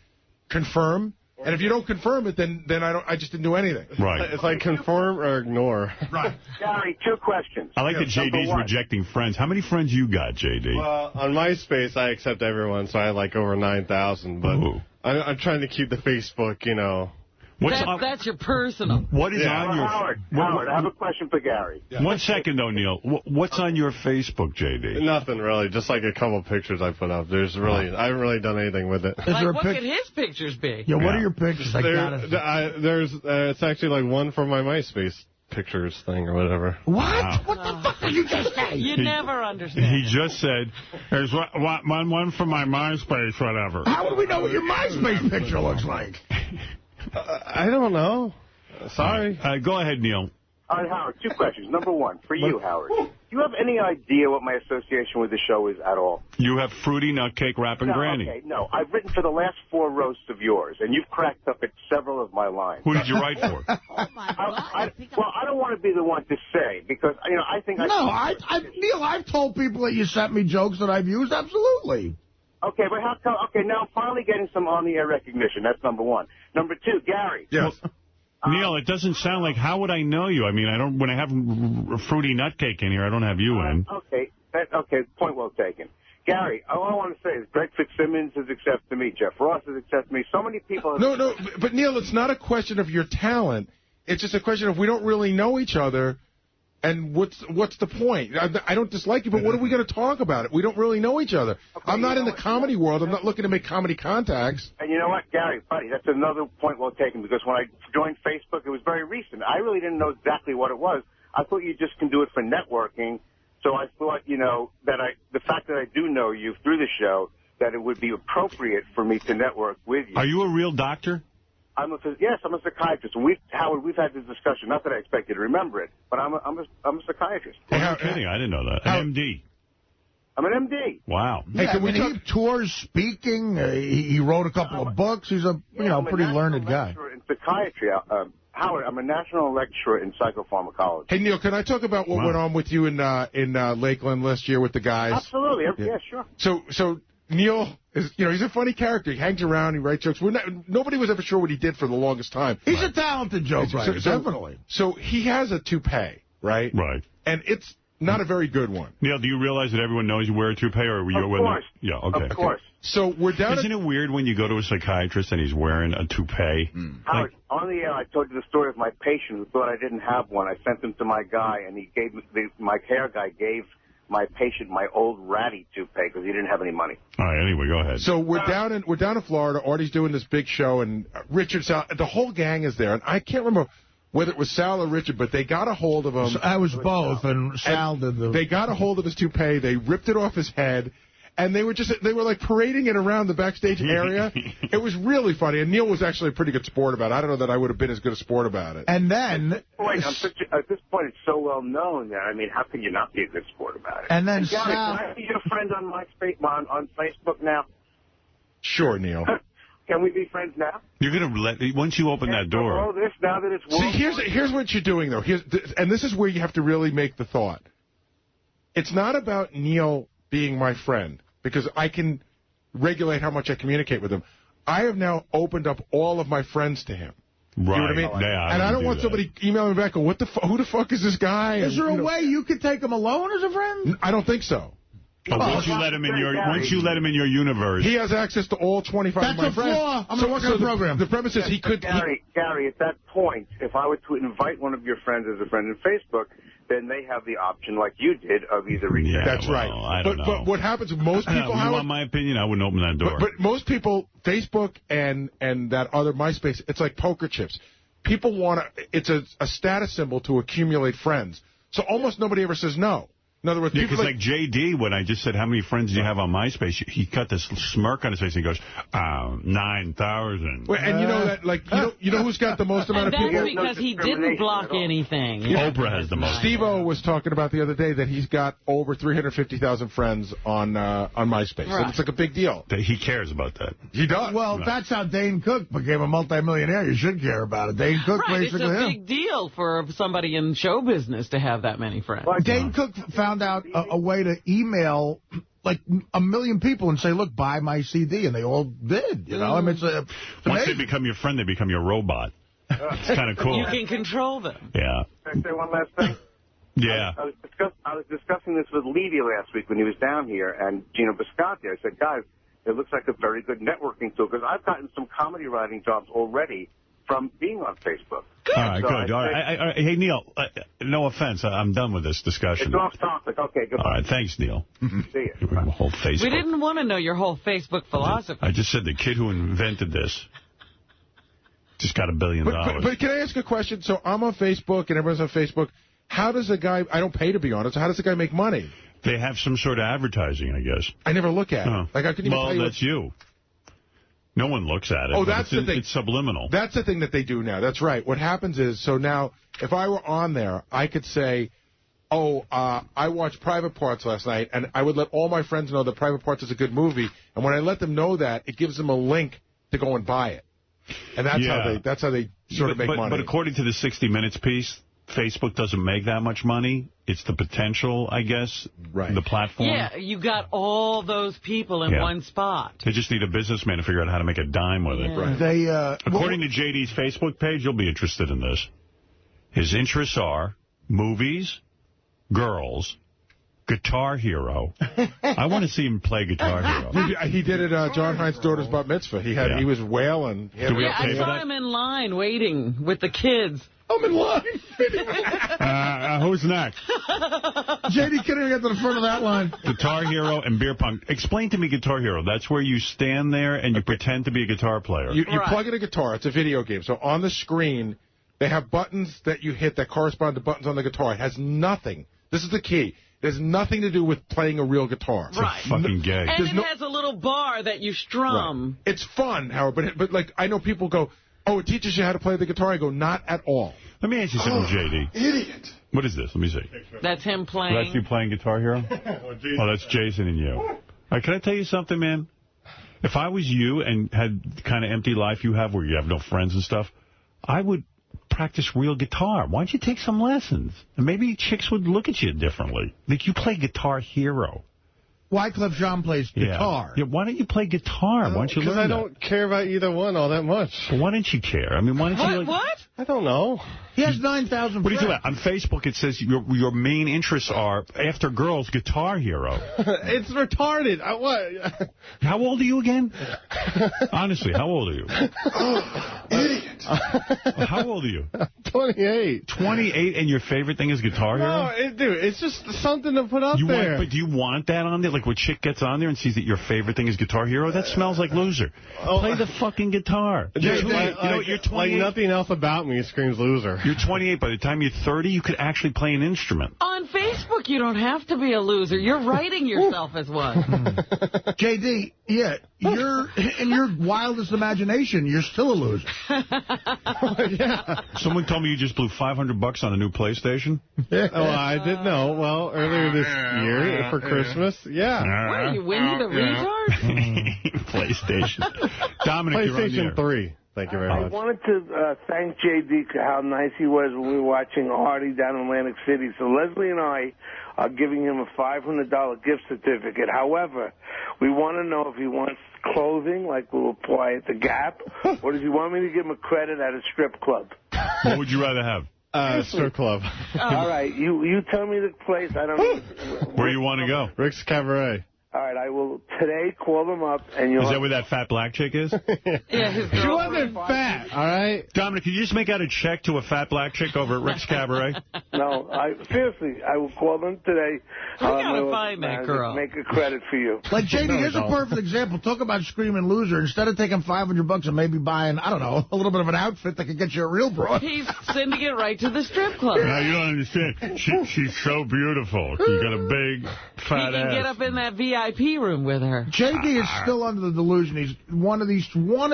Confirm. And if you don't confirm it, then I just didn't do anything. Right. It's like confirm or ignore. Right. Gary, two questions. I like that JD's rejecting friends. How many friends you got, JD? Well, on MySpace, I accept everyone, so I had like over 9,000. But I'm trying to keep the Facebook, That's your personal. What is on your... Howard, I have a question for Gary. Yeah. 1 second, though, Neil. What's on your Facebook, JD? Nothing, really. Just like a couple pictures I put up. I haven't really done anything with it. Like, what could his pictures be? Yeah, what are your pictures? It's actually like one from my MySpace pictures thing or whatever. What? Wow. What the fuck did you just say? You never understand. He just said, there's one from my MySpace, whatever. How do we know what your MySpace picture looks like? I don't know. Sorry. Go ahead, Neil. All right, Howard, two questions. Number one, for you, Howard. Do you have any idea what my association with the show is at all? You have Fruity Nutcake Rapping Granny. Okay, no. I've written for the last 4 roasts of yours, and you've cracked up at several of my lines. Who did you write for? Oh, my God. Well, I don't want to be the one to say, because, I think... Neil, I've told people that you sent me jokes that I've used, absolutely. Okay, but how come... Okay, now I'm finally getting some on-the-air recognition. That's number one. Number two, Gary. Yes. Neil, it doesn't sound like... How would I know you? I mean, I don't. When I have Fruity Nutcake in here, I don't have you in. Okay, point well taken. Gary, all I want to say is Greg Fitzsimmons has accepted me. Jeff Ross has accepted me. So many people have... No, but Neil, it's not a question of your talent. It's just a question of we don't really know each other. And what's the point? I don't dislike you, but what are we going to talk about it? We don't really know each other. Okay, I'm not in the comedy world. I'm not looking to make comedy contacts. And you know what, Gary, buddy, that's another point well taken, because when I joined Facebook, it was very recent. I really didn't know exactly what it was. I thought you just can do it for networking. So I thought, that the fact that I do know you through the show, that it would be appropriate for me to network with you. Are you a real doctor? Yes, I'm a psychiatrist. Howard, we've had this discussion. Not that I expect you to remember it, but I'm a psychiatrist. Oh, you're kidding. I didn't know that. An MD. I'm an MD. Wow. Hey, he tours speaking. He wrote a couple of books. He's a pretty learned guy. In psychiatry, Howard, I'm a national lecturer in psychopharmacology. Hey, Neil, can I talk about what went on with you in Lakeland last year with the guys? Absolutely. Yeah, sure. So Neil is, he's a funny character. He hangs around. He writes jokes. Nobody was ever sure what he did for the longest time. He's a talented joke writer, definitely. So he has a toupee, right? Right. And it's not a very good one. Neil, do you realize that everyone knows you wear a toupee? Or were you Of course. Yeah, okay. Of course. So we're down. Isn't it weird when you go to a psychiatrist and he's wearing a toupee? Howard, on the air, I told you the story of my patient who thought I didn't have one. I sent him to my guy, and he gave my hair guy gave my patient my old ratty toupee because he didn't have any money. All right, anyway, go ahead. So we're down in Florida. Artie's doing this big show, and Richard, Sal, the whole gang is there. And I can't remember whether it was Sal or Richard, but they got a hold of him. I was both, and Sal did the... They got a hold of his toupee. They ripped it off his head. And they were like parading it around the backstage area. It was really funny. And Neil was actually a pretty good sport about it. I don't know that I would have been as good a sport about it. And then... At this point, it's so well known that, how can you not be a good sport about it? And then Gary, can I be your friend on on Facebook now? Sure, Neil. Can we be friends now? You're going to once you open that door. Now that it's See, here's what you're doing, though. And this is where you have to really make the thought. it's not about Neil being my friend, because I can regulate how much I communicate with him. I have now opened up all of my friends to him. Right. You know what I mean? Yeah, and I don't want somebody emailing me back, go, who the fuck is this guy? Is there a way you could take him alone as a friend? I don't think so. But once you let him in your universe, he has access to all 25 of my friends. That's a flaw. I'm going to work on the program. The premise is he could... Gary, at that point, if I were to invite one of your friends as a friend on Facebook, then they have the option, like you did, of either reaching. Yeah, that's right. I don't know. But what happens, most people... you want my opinion? I wouldn't open that door. But most people, Facebook and that other MySpace, it's like poker chips. People want to... It's a status symbol to accumulate friends. So almost nobody ever says no. In other words, because like JD, when I just said, how many friends do you have on MySpace, he cut this smirk on his face and he goes, 9,000. And you know that, like, you know who's got the most amount of people? That's because he didn't block anything. Oprah has the most. Steve-O was talking about the other day that he's got over 350,000 friends on MySpace. Right. And it's like a big deal. He cares about that. He does. Well, that's how Dane Cook became a multimillionaire. You should care about it. Dane Cook basically... It's a big deal for somebody in show business to have that many friends. Well, Dane Cook found out a way to email like 1 million people and say, look, buy my CD, and they all did, you know? I mean, it's once they become your friend, they become your robot. It's kind of cool. You can control them. Yeah. Can I say one last thing? Yeah. I was discussing this with Levy last week when he was down here, and Gino Biscotti. I said, guys, it looks like a very good networking tool, because I've gotten some comedy writing jobs already from being on Facebook. All right, good. All right. Hey, Neil, no offense. I'm done with this discussion. It's off topic. Okay, goodbye. All right, thanks, Neil. See you. Whole Facebook. We didn't want to know your whole Facebook philosophy. I just said the kid who invented this just got $1 billion. But can I ask a question? So I'm on Facebook and everyone's on Facebook. How does a guy, I don't pay to be on it, so how does a guy make money? They have some sort of advertising, I guess. I never look at it. Like, I couldn't even tell you. Well, that's you. No one looks at it. Oh, that's the thing. It's subliminal. That's the thing that they do now. That's right. What happens is, so now, if I were on there, I could say, I watched Private Parts last night, and I would let all my friends know that Private Parts is a good movie. And when I let them know that, it gives them a link to go and buy it. And that's how they sort of make money. But according to the 60 Minutes piece, Facebook doesn't make that much money. It's the potential, I guess, the platform. Yeah, you got all those people in one spot. They just need a businessman to figure out how to make a dime with it. Right. According to JD's Facebook page, you'll be interested in this. His interests are movies, girls, Guitar Hero. I want to see him play Guitar Hero. He did it at John Hines' daughter's bat mitzvah. He was wailing. I saw him in line waiting with the kids. I'm in line. Who's next? JD couldn't even get to the front of that line. Guitar Hero and beer pong. Explain to me Guitar Hero. That's where you stand there and you pretend to be a guitar player. You plug in a guitar. It's a video game. So on the screen, they have buttons that you hit that correspond to buttons on the guitar. It has nothing. This is the key. It has nothing to do with playing a real guitar. Right. It's fucking gay. And it has a little bar that you strum. Right. It's fun, Howard, but like I know people go, oh, it teaches you how to play the guitar. I go, not at all. Let me ask you something, JD. Idiot. What is this? Let me see. That's him playing. That's you playing Guitar Hero? Oh, that's Jason and you. All right, can I tell you something, man? If I was you and had the kind of empty life you have where you have no friends and stuff, I would practice real guitar. Why don't you take some lessons? And maybe chicks would look at you differently. Like, you play Guitar Hero. Wyclef Jean plays guitar. Yeah, why don't you play guitar? Why don't you learn that? Because I don't care about either one all that much. But why don't you care? I mean, why don't you... What? I don't know. He has 9,000 What do you do? On Facebook, it says your main interests are, after girls, Guitar Hero. It's retarded. What? How old are you again? Honestly, how old are you? Idiot. How old are you? 28. 28, and your favorite thing is Guitar Hero? No, dude, it's just something to put up there. But do you want that on there? Like, when a chick gets on there and sees that your favorite thing is Guitar Hero? That smells like loser. Play the fucking guitar. Dude, you're 28. Like nothing else about me screams loser. You're 28. By the time you're 30, you could actually play an instrument. On Facebook, you don't have to be a loser. You're writing yourself as one. JD, you're in your wildest imagination, you're still a loser. Yeah. Someone told me you just blew $500 on a new PlayStation. Well, I didn't know. Well, earlier this year for Christmas, yeah. What are you, Winnie the Retard? PlayStation. Dominic, you're on the air. PlayStation 3. Thank you very I much. wanted to thank J.D. for how nice he was when we were watching Artie down in Atlantic City. So Leslie and I are giving him a $500 gift certificate. However, we want to know if he wants clothing, like we'll apply at the Gap, or does he want me to give him a credit at a strip club? What would you rather have? Strip club. All right, you tell me the place. I don't know. Where you want to go? Rick's Cabaret. All right, I will today call them up and you'll... Is that where that fat black chick is? Yeah, his She wasn't fat, all right? Dominic, can you just make out a check to a fat black chick over at Rick's Cabaret? No, seriously, I will call them today. We gotta find that girl. Make a credit for you. Like, J.D., here's a perfect example. Talk about screaming loser. Instead of taking $500 and maybe buying, I don't know, a little bit of an outfit that could get you a real broad. He's sending it right to the strip club. No, you don't understand. She's so beautiful. You got a big, fat He can ass. get up in that VIP room with her. J.D. is still under the delusion. He's one of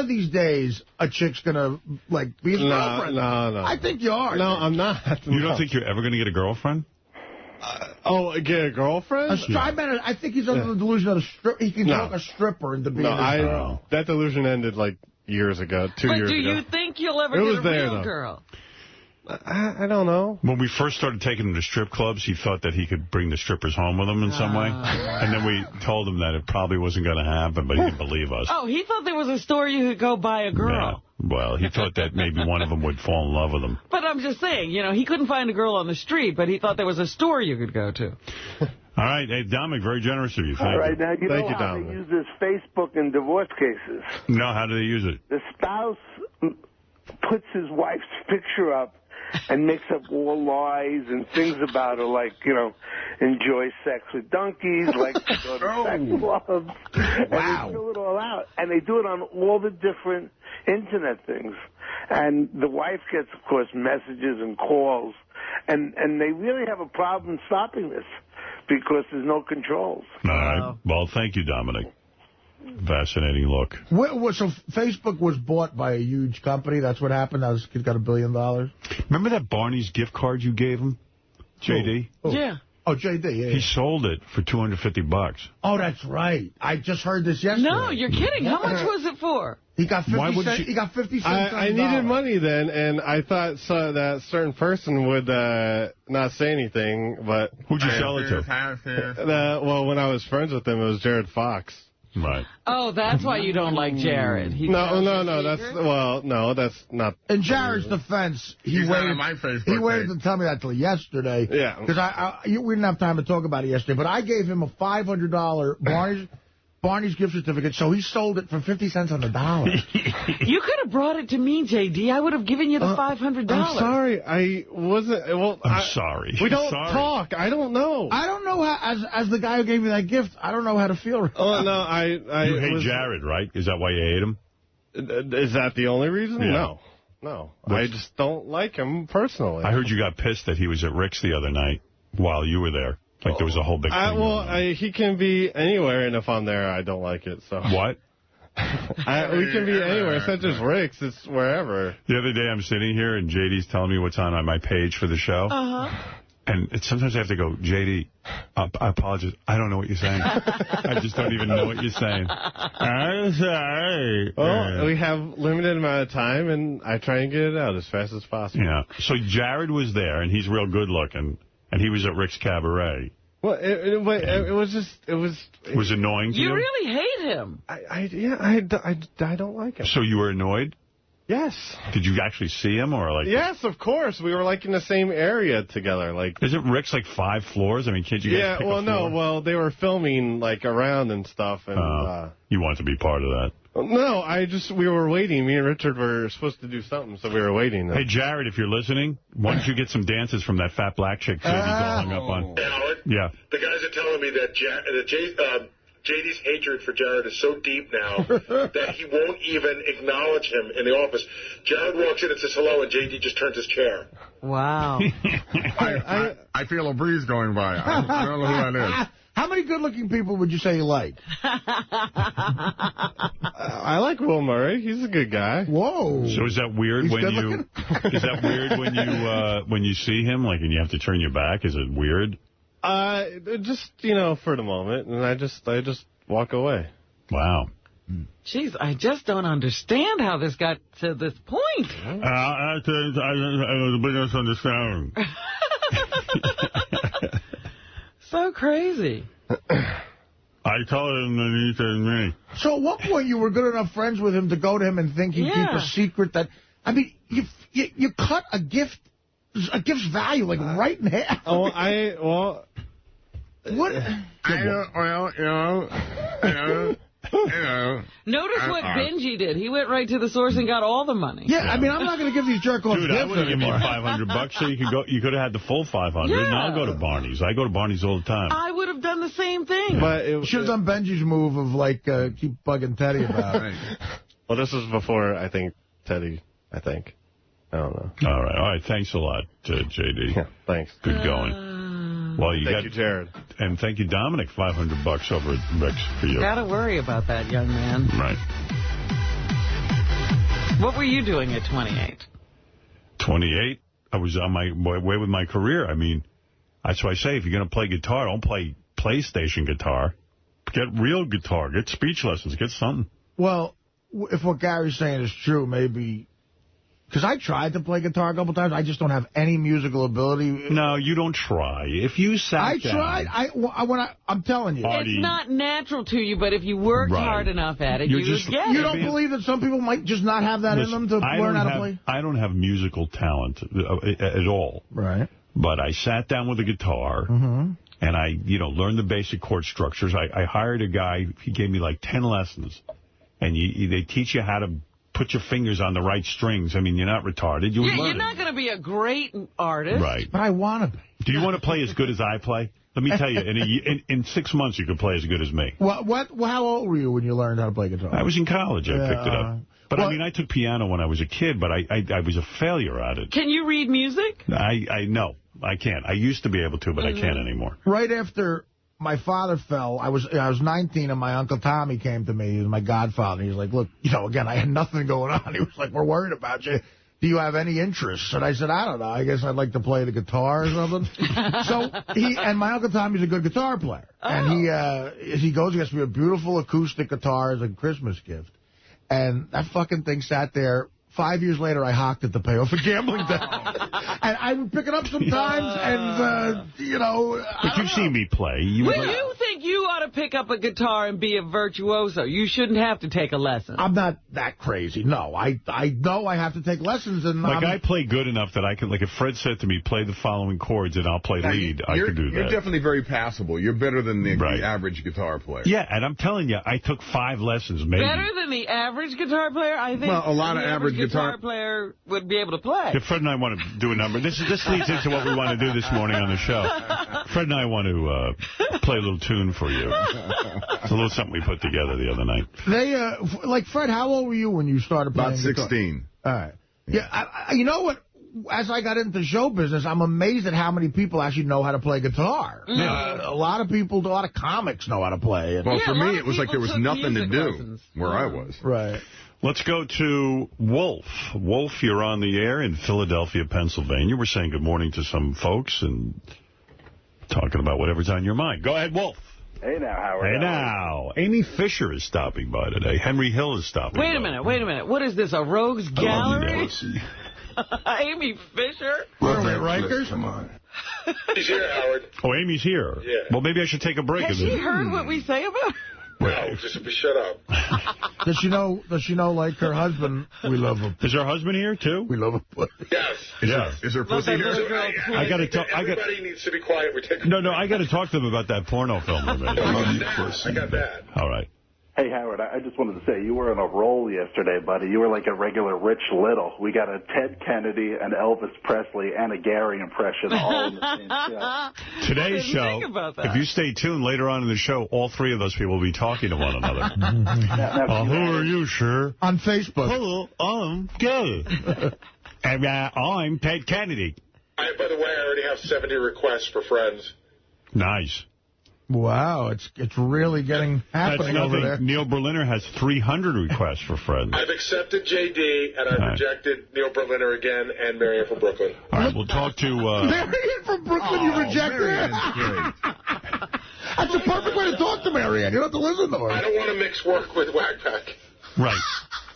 these days, a chick's gonna be his girlfriend. No. I think you are. No, I'm not. You don't think you're ever going to get a girlfriend? Get a girlfriend? I think he's under the delusion of he can talk a stripper into being his girl. That delusion ended like years ago, 2 years ago. But do you think you'll ever get a real girl? I don't know. When we first started taking him to strip clubs, he thought that he could bring the strippers home with him in some way. And then we told him that it probably wasn't going to happen, but he didn't believe us. Oh, he thought there was a store you could go buy a girl. Yeah. Well, he thought that maybe one of them would fall in love with him. But I'm just saying, he couldn't find a girl on the street, but he thought there was a store you could go to. All right. Hey, Dominic, very generous of you. Thank All right, you. now you know how they use this Facebook in divorce cases. No, how do they use it? The spouse puts his wife's picture up and makes up all lies and things about her, like, enjoy sex with donkeys, like to go to sex clubs. Wow. And they fill it all out. And they do it on all the different Internet things. And the wife gets, of course, messages and calls. And they really have a problem stopping this because there's no controls. All right. Well, thank you, Dominic. Fascinating look. So Facebook was bought by a huge company. That's what happened. Now this kid got $1 billion. Remember that Barney's gift card you gave him, J.D.? Oh. Yeah. Oh, J.D., yeah. He sold it for $250. Oh, that's right. I just heard this yesterday. No, you're kidding. How much was it for? He got 50 cents. He got 50 cents. I needed money then, and I thought that certain person would not say anything. But who'd you sell it to? Well, when I was friends with him, it was Jared Fox. Right. Oh, that's why you don't like Jared. No, that's not. In Jared's defense, he waited to tell me that till yesterday. Yeah. Because we didn't have time to talk about it yesterday, but I gave him a $500 Barney's gift certificate, so he sold it for 50 cents on the dollar. You could have brought it to me, J.D. I would have given you the $500. I'm sorry. I wasn't. Well, I'm sorry. We don't talk. I don't know. I don't know how, as the guy who gave me that gift, I don't know how to feel. Oh, no, you hate Jared, right? Is that why you hate him? Is that the only reason? Yeah. No. I just don't like him personally. I heard you got pissed that he was at Rick's the other night while you were there. Like there was a whole big thing. He can be anywhere, and if I'm there, I don't like it. So what? We can be anywhere. It's not just Rick's. It's wherever. The other day, I'm sitting here, and JD's telling me what's on my page for the show. And sometimes I have to go, JD, I apologize. I don't know what you're saying. I just don't even know what you're saying. I'm sorry. Well, we have limited amount of time, and I try and get it out as fast as possible. Yeah. So Jared was there, and he's real good looking. And he was at Rick's Cabaret. Well, it was just, it was annoying to you? You really hate him. I don't like him. So you were annoyed? Yes. Did you actually see him or like? Yes, of course. We were like in the same area together. Like, isn't Rick's like 5 floors? I mean, can't you guys pick a floor? no. Well, they were filming like around and stuff, and you wanted to be part of that. No, we were waiting. Me and Richard were supposed to do something, so we were waiting. Hey, Jared, if you're listening, why don't you get some dances from that fat black chick that he's all hung up on? Hey, Howard? Yeah. The guys are telling me that JD's hatred for Jared is so deep now that he won't even acknowledge him in the office. Jared walks in and says hello, and JD just turns his chair. Wow. I feel a breeze going by. I don't know who that is. How many good-looking people would you say you like? I like Will Murray. He's a good guy. Whoa. So is that weird when you see him, like, and you have to turn your back? Is it weird? Just, for the moment, and I just walk away. Wow. Jeez, I just don't understand how this got to this point. I think it was a big misunderstanding. So crazy. I told him that he said me. So at what point you were good enough friends with him to go to him and think he'd keep a secret that... I mean, you cut a gift's value, like, right in half. What? Notice what Benji did. He went right to the source and got all the money. Yeah, I mean, I'm not going to give these jerk-offs Dude, I would have given you $500 so you could have had the full 500. Yeah. And I'll go to Barney's. I go to Barney's all the time. I would have done the same thing. But should have done Benji's move of, like, keep bugging Teddy about it. Well, this was before, I think, Teddy, I don't know. All right. Thanks a lot, J.D. Yeah, thanks. Good going. Well, thank you, Jared. And thank you, Dominic, $500 over at Rex for you. Gotta worry about that, young man. Right. What were you doing at 28? 28? I was on my way with my career. I mean, that's why I say, if you're going to play guitar, don't play PlayStation guitar. Get real guitar. Get speech lessons. Get something. Well, if what Gary's saying is true, maybe... Because I tried to play guitar a couple times. I just don't have any musical ability. No, you don't try. If you sat down... I tried. I'm telling you. It's not natural to you, but if you worked hard enough at it, you would get it. You don't believe that some people might just not have that in them to learn how to play? I don't have musical talent at all. Right. But I sat down with a guitar, and I, learned the basic chord structures. I hired a guy. He gave me like 10 lessons. And they teach you how to put your fingers on the right strings. I mean, you're not retarded. You're not going to be a great artist. Right. But I want to be. Do you want to play as good as I play? Let me tell you, in 6 months, you can play as good as me. How old were you when you learned how to play guitar? I was in college. I picked it up. But, I mean, I took piano when I was a kid, but I was a failure at it. Can you read music? No, I can't. I used to be able to, but I can't anymore. Right after my father fell, I was 19, and my Uncle Tommy came to me. He was my godfather. He was like, look, again, I had nothing going on. He was like, we're worried about you. Do you have any interests? And I said, I don't know. I guess I'd like to play the guitar or something. So my Uncle Tommy's a good guitar player. Oh. And he gets me a beautiful acoustic guitar as a Christmas gift. And that fucking thing sat there. 5 years later, I hocked it to pay off a gambling debt. And I would pick it up sometimes, and, But you've seen me play. You think you ought to pick up a guitar and be a virtuoso? You shouldn't have to take a lesson. I'm not that crazy. No, I know I have to take lessons. And I play good enough that I can, like if Fred said to me, play the following chords and I'll play lead, I could do that. You're definitely very passable. You're better than the average guitar player. Yeah, and I'm telling you, I took 5 lessons, maybe. Better than the average guitar player? I think a lot of average guitar player would be able to play. Yeah, Fred and I want to do a number. This leads into what we want to do this morning on the show. Fred and I want to play a little tune for you. It's a little something we put together the other night. Like, Fred, how old were you when you started playing guitar? About 16. All right. Yeah, you know what? As I got into show business, I'm amazed at how many people actually know how to play guitar. Yeah. A lot of comics know how to play. Well, for me, it was like there was nothing to do where I was. Right. Let's go to Wolf. Wolf, you're on the air in Philadelphia, Pennsylvania. We're saying good morning to some folks and talking about whatever's on your mind. Go ahead, Wolf. Hey now, Howard. Hey now. Amy Fisher is stopping by today. Henry Hill is stopping by. Wait a minute. What is this, a rogues gallery? Amy Fisher? Rikers? Come on. She's here, Howard. Oh, Amy's here. Yeah. Well, maybe I should take a break. Has she heard what we say about her? No, just shut up. Does she know, like her husband, we love her. Is her husband here, too? We love her. Yes. Is her pussy here? I got to talk. Everybody needs to be quiet. We're taking. No, I got to talk to them about that porno film. I got that. All right. Hey, Howard, I just wanted to say you were on a roll yesterday, buddy. You were like a regular Rich Little. We got a Ted Kennedy, an Elvis Presley, and a Gary impression all in the same show. Today's show, if you stay tuned later on in the show, all 3 of those people will be talking to one another. Who are you, sir? On Facebook. Hello, I'm Gary. And I'm Ted Kennedy. By the way, I already have 70 requests for friends. Nice. Wow, it's really happening over there. Neil Berliner has 300 requests for friends. I've accepted J.D., and I've rejected Neil Berliner again and Marion from Brooklyn. All right, we'll talk to... Marion from Brooklyn, you rejected her? That's the perfect way to talk to Marianne. You don't have to listen to her. I don't want to mix work with Whack-Pack. Right.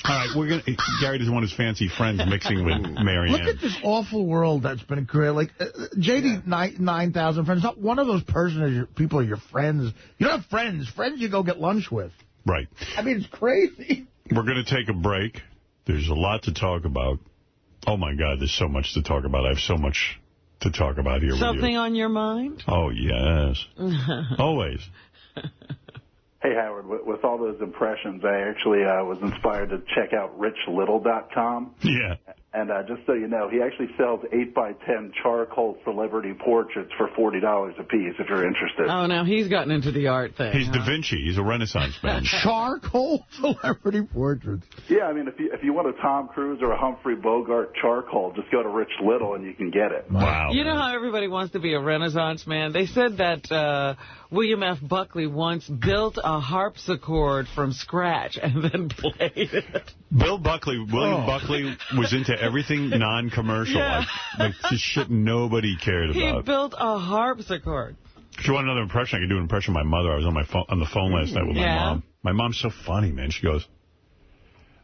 All right, Gary doesn't want his fancy friends mixing with Marianne. Look at this awful world that's been created. Like, JD, 9,000 friends. Not one of those people are your friends. You don't have friends. Friends you go get lunch with. Right. I mean, it's crazy. We're going to take a break. There's a lot to talk about. Oh, my God, there's so much to talk about. I have so much to talk about here with you. Something on your mind? Oh, yes. Always. Hey, Howard, with all those impressions, I actually was inspired to check out richlittle.com. Yeah. And just so you know, he actually sells 8x10 charcoal celebrity portraits for $40 a piece, if you're interested. Oh, now he's gotten into the art thing. He's Da Vinci. He's a Renaissance man. Charcoal celebrity portraits. Yeah, I mean, if you want a Tom Cruise or a Humphrey Bogart charcoal, just go to Rich Little and you can get it. Wow. You know how everybody wants to be a Renaissance man? They said that William F. Buckley once built a harpsichord from scratch and then played it. William Buckley was into everything non-commercial. Yeah. Like just shit nobody cared about. He built a harpsichord. If you want another impression, I could do an impression of my mother. I was on the phone last night with my mom. My mom's so funny, man. She goes,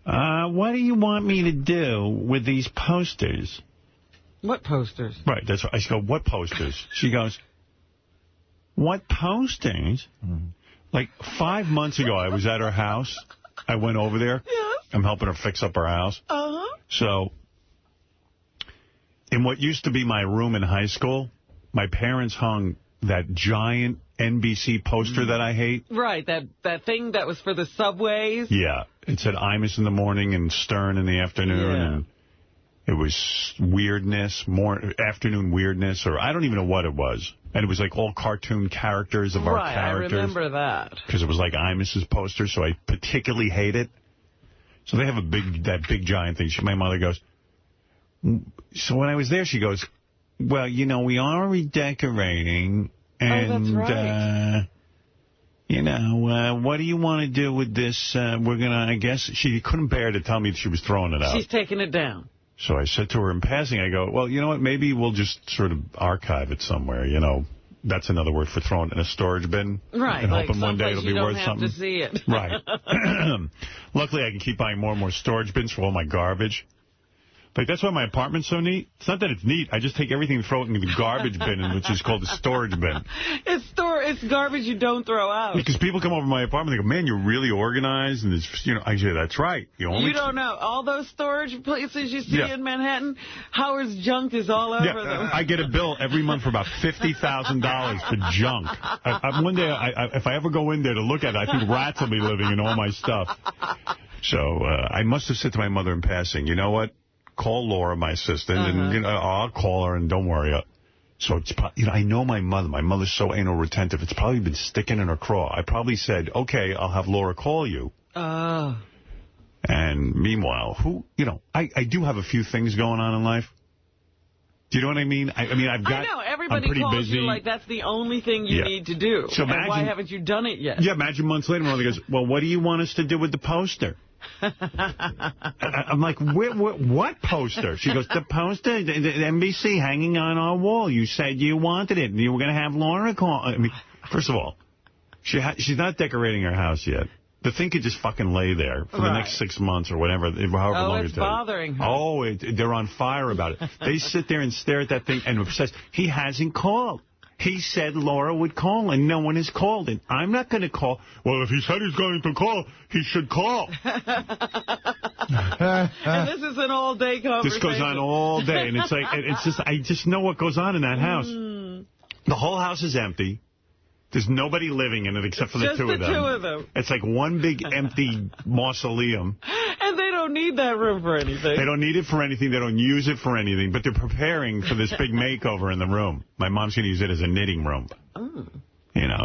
what do you want me to do with these posters? What posters? Right. That's what I go, what posters? She goes, what posters? Like 5 months ago, I was at her house. I went over there. Yes. I'm helping her fix up her house. Uh-huh. So, in what used to be my room in high school, my parents hung that giant NBC poster that I hate. Right, that thing that was for the subways. Yeah. It said Imus in the morning and Stern in the afternoon. Yeah. And it was weirdness, afternoon weirdness, or I don't even know what it was. And it was like all cartoon characters of our characters. Right, I remember that. Because it was like Imus's poster, so I particularly hate it. So they have that big giant thing. My mother goes, so when I was there, she goes, well, you know, we are redecorating. And, that's right. What do you want to do with this? We're going to, I guess, she couldn't bear to tell me she was throwing it out. She's taking it down. So I said to her in passing, I go, well, you know what, maybe we'll just sort of archive it somewhere, That's another word for throwing it in a storage bin. Right, and like hoping one day it'll be worth something. You don't have to see it. Right. Luckily, I can keep buying more and more storage bins for all my garbage. Like, that's why my apartment's so neat. It's not that it's neat. I just take everything and throw it in the garbage bin, which is called a storage bin. It's garbage you don't throw out. Because people come over to my apartment and they go, man, you're really organized. And it's, I say, that's right. You don't know. All those storage places you see in Manhattan, Howard's junk is all over them. I get a bill every month for about $50,000 for junk. One day, if I ever go in there to look at it, I think rats will be living in all my stuff. So I must have said to my mother in passing, you know what? Call Laura, my assistant, and I'll call her, and don't worry. So it's, I know my mother. My mother's so anal retentive. It's probably been sticking in her craw. I probably said, okay, I'll have Laura call you. And meanwhile, I do have a few things going on in life. Do you know what I mean? I know everybody calls busy. You like that's the only thing you need to do. So and why haven't you done it yet? Yeah, imagine months later, my mother goes, well, what do you want us to do with the poster? I'm like, what poster? She goes, the poster, the NBC hanging on our wall. You said you wanted it. You were going to have Laura call. I mean, first of all, she's not decorating her house yet. The thing could just fucking lay there for the next 6 months or whatever, however long it takes. It's bothering her. Oh, they're on fire about it. They sit there and stare at that thing and says, he hasn't called. He said Laura would call, and no one has called. And I'm not going to call. Well, if he said he's going to call, he should call. And this is an all-day conversation. This goes on all day, and it's like, I just know what goes on in that house. The whole house is empty. There's nobody living in it except for the two of them. Just the two of them. It's like one big empty mausoleum. And they don't need that room for anything. They don't need it for anything. They don't use it for anything. But they're preparing for this big makeover in the room. My mom's going to use it as a knitting room. Oh.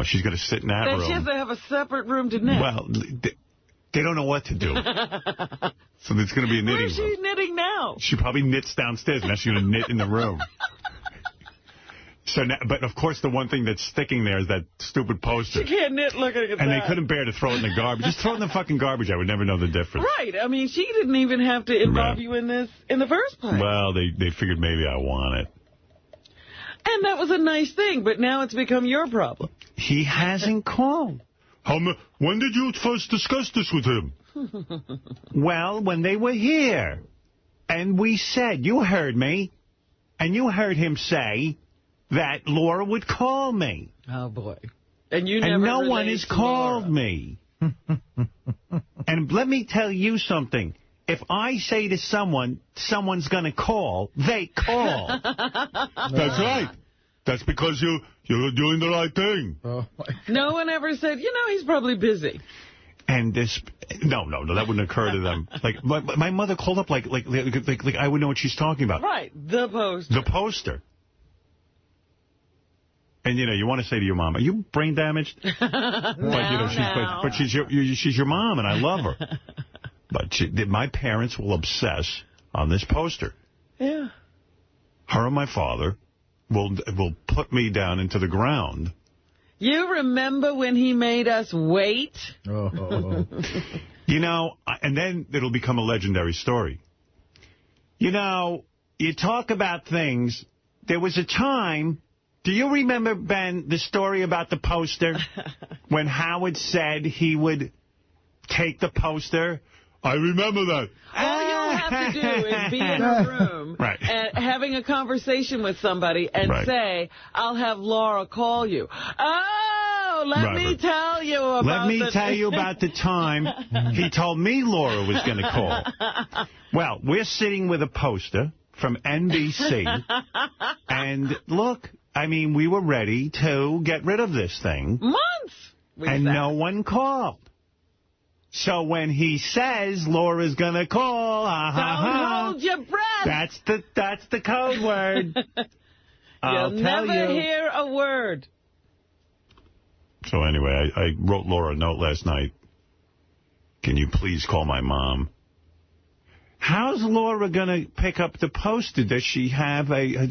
She's going to sit in that room. She has to have a separate room to knit. Well, they don't know what to do. So there's going to be a knitting room. Where's she knitting now? She probably knits downstairs, and now she's going to knit in the room. So, but of course, the one thing that's sticking there is that stupid poster. She can't knit looking at that. And they couldn't bear to throw it in the garbage. Just throw it in the fucking garbage. I would never know the difference. Right. I mean, she didn't even have to involve you in this in the first place. Well, they figured maybe I want it. And that was a nice thing, but now it's become your problem. He hasn't called. When did you first discuss this with him? Well, when they were here. And we said, you heard me, and you heard him say that Laura would call me. Oh, boy. And you never And no one has called Laura. me. And let me tell you something. If I say to someone, someone's going to call, they call. That's right. That's because you're doing the right thing. No one ever said, he's probably busy. And this, no, that wouldn't occur to them. Like my mother called up like I would know what she's talking about. Right, the poster. The poster. And you want to say to your mom, "Are you brain damaged?" But she's your mom, and I love her. But my parents will obsess on this poster. Yeah. Her and my father will put me down into the ground. You remember when he made us wait? And then it'll become a legendary story. You talk about things. There was a time, do you remember, Ben, the story about the poster? When Howard said he would take the poster? I remember that. All you'll have to do is be in a room and having a conversation with somebody and say, I'll have Laura call you. Oh, let me tell you about the time he told me Laura was going to call. Well, we're sitting with a poster from NBC. And look, we were ready to get rid of this thing. Months! And no one called. So when he says Laura's going to call, don't hold your breath. That's the code word. You'll never hear a word. So anyway, I wrote Laura a note last night. Can you please call my mom? How's Laura going to pick up the poster? Does she have a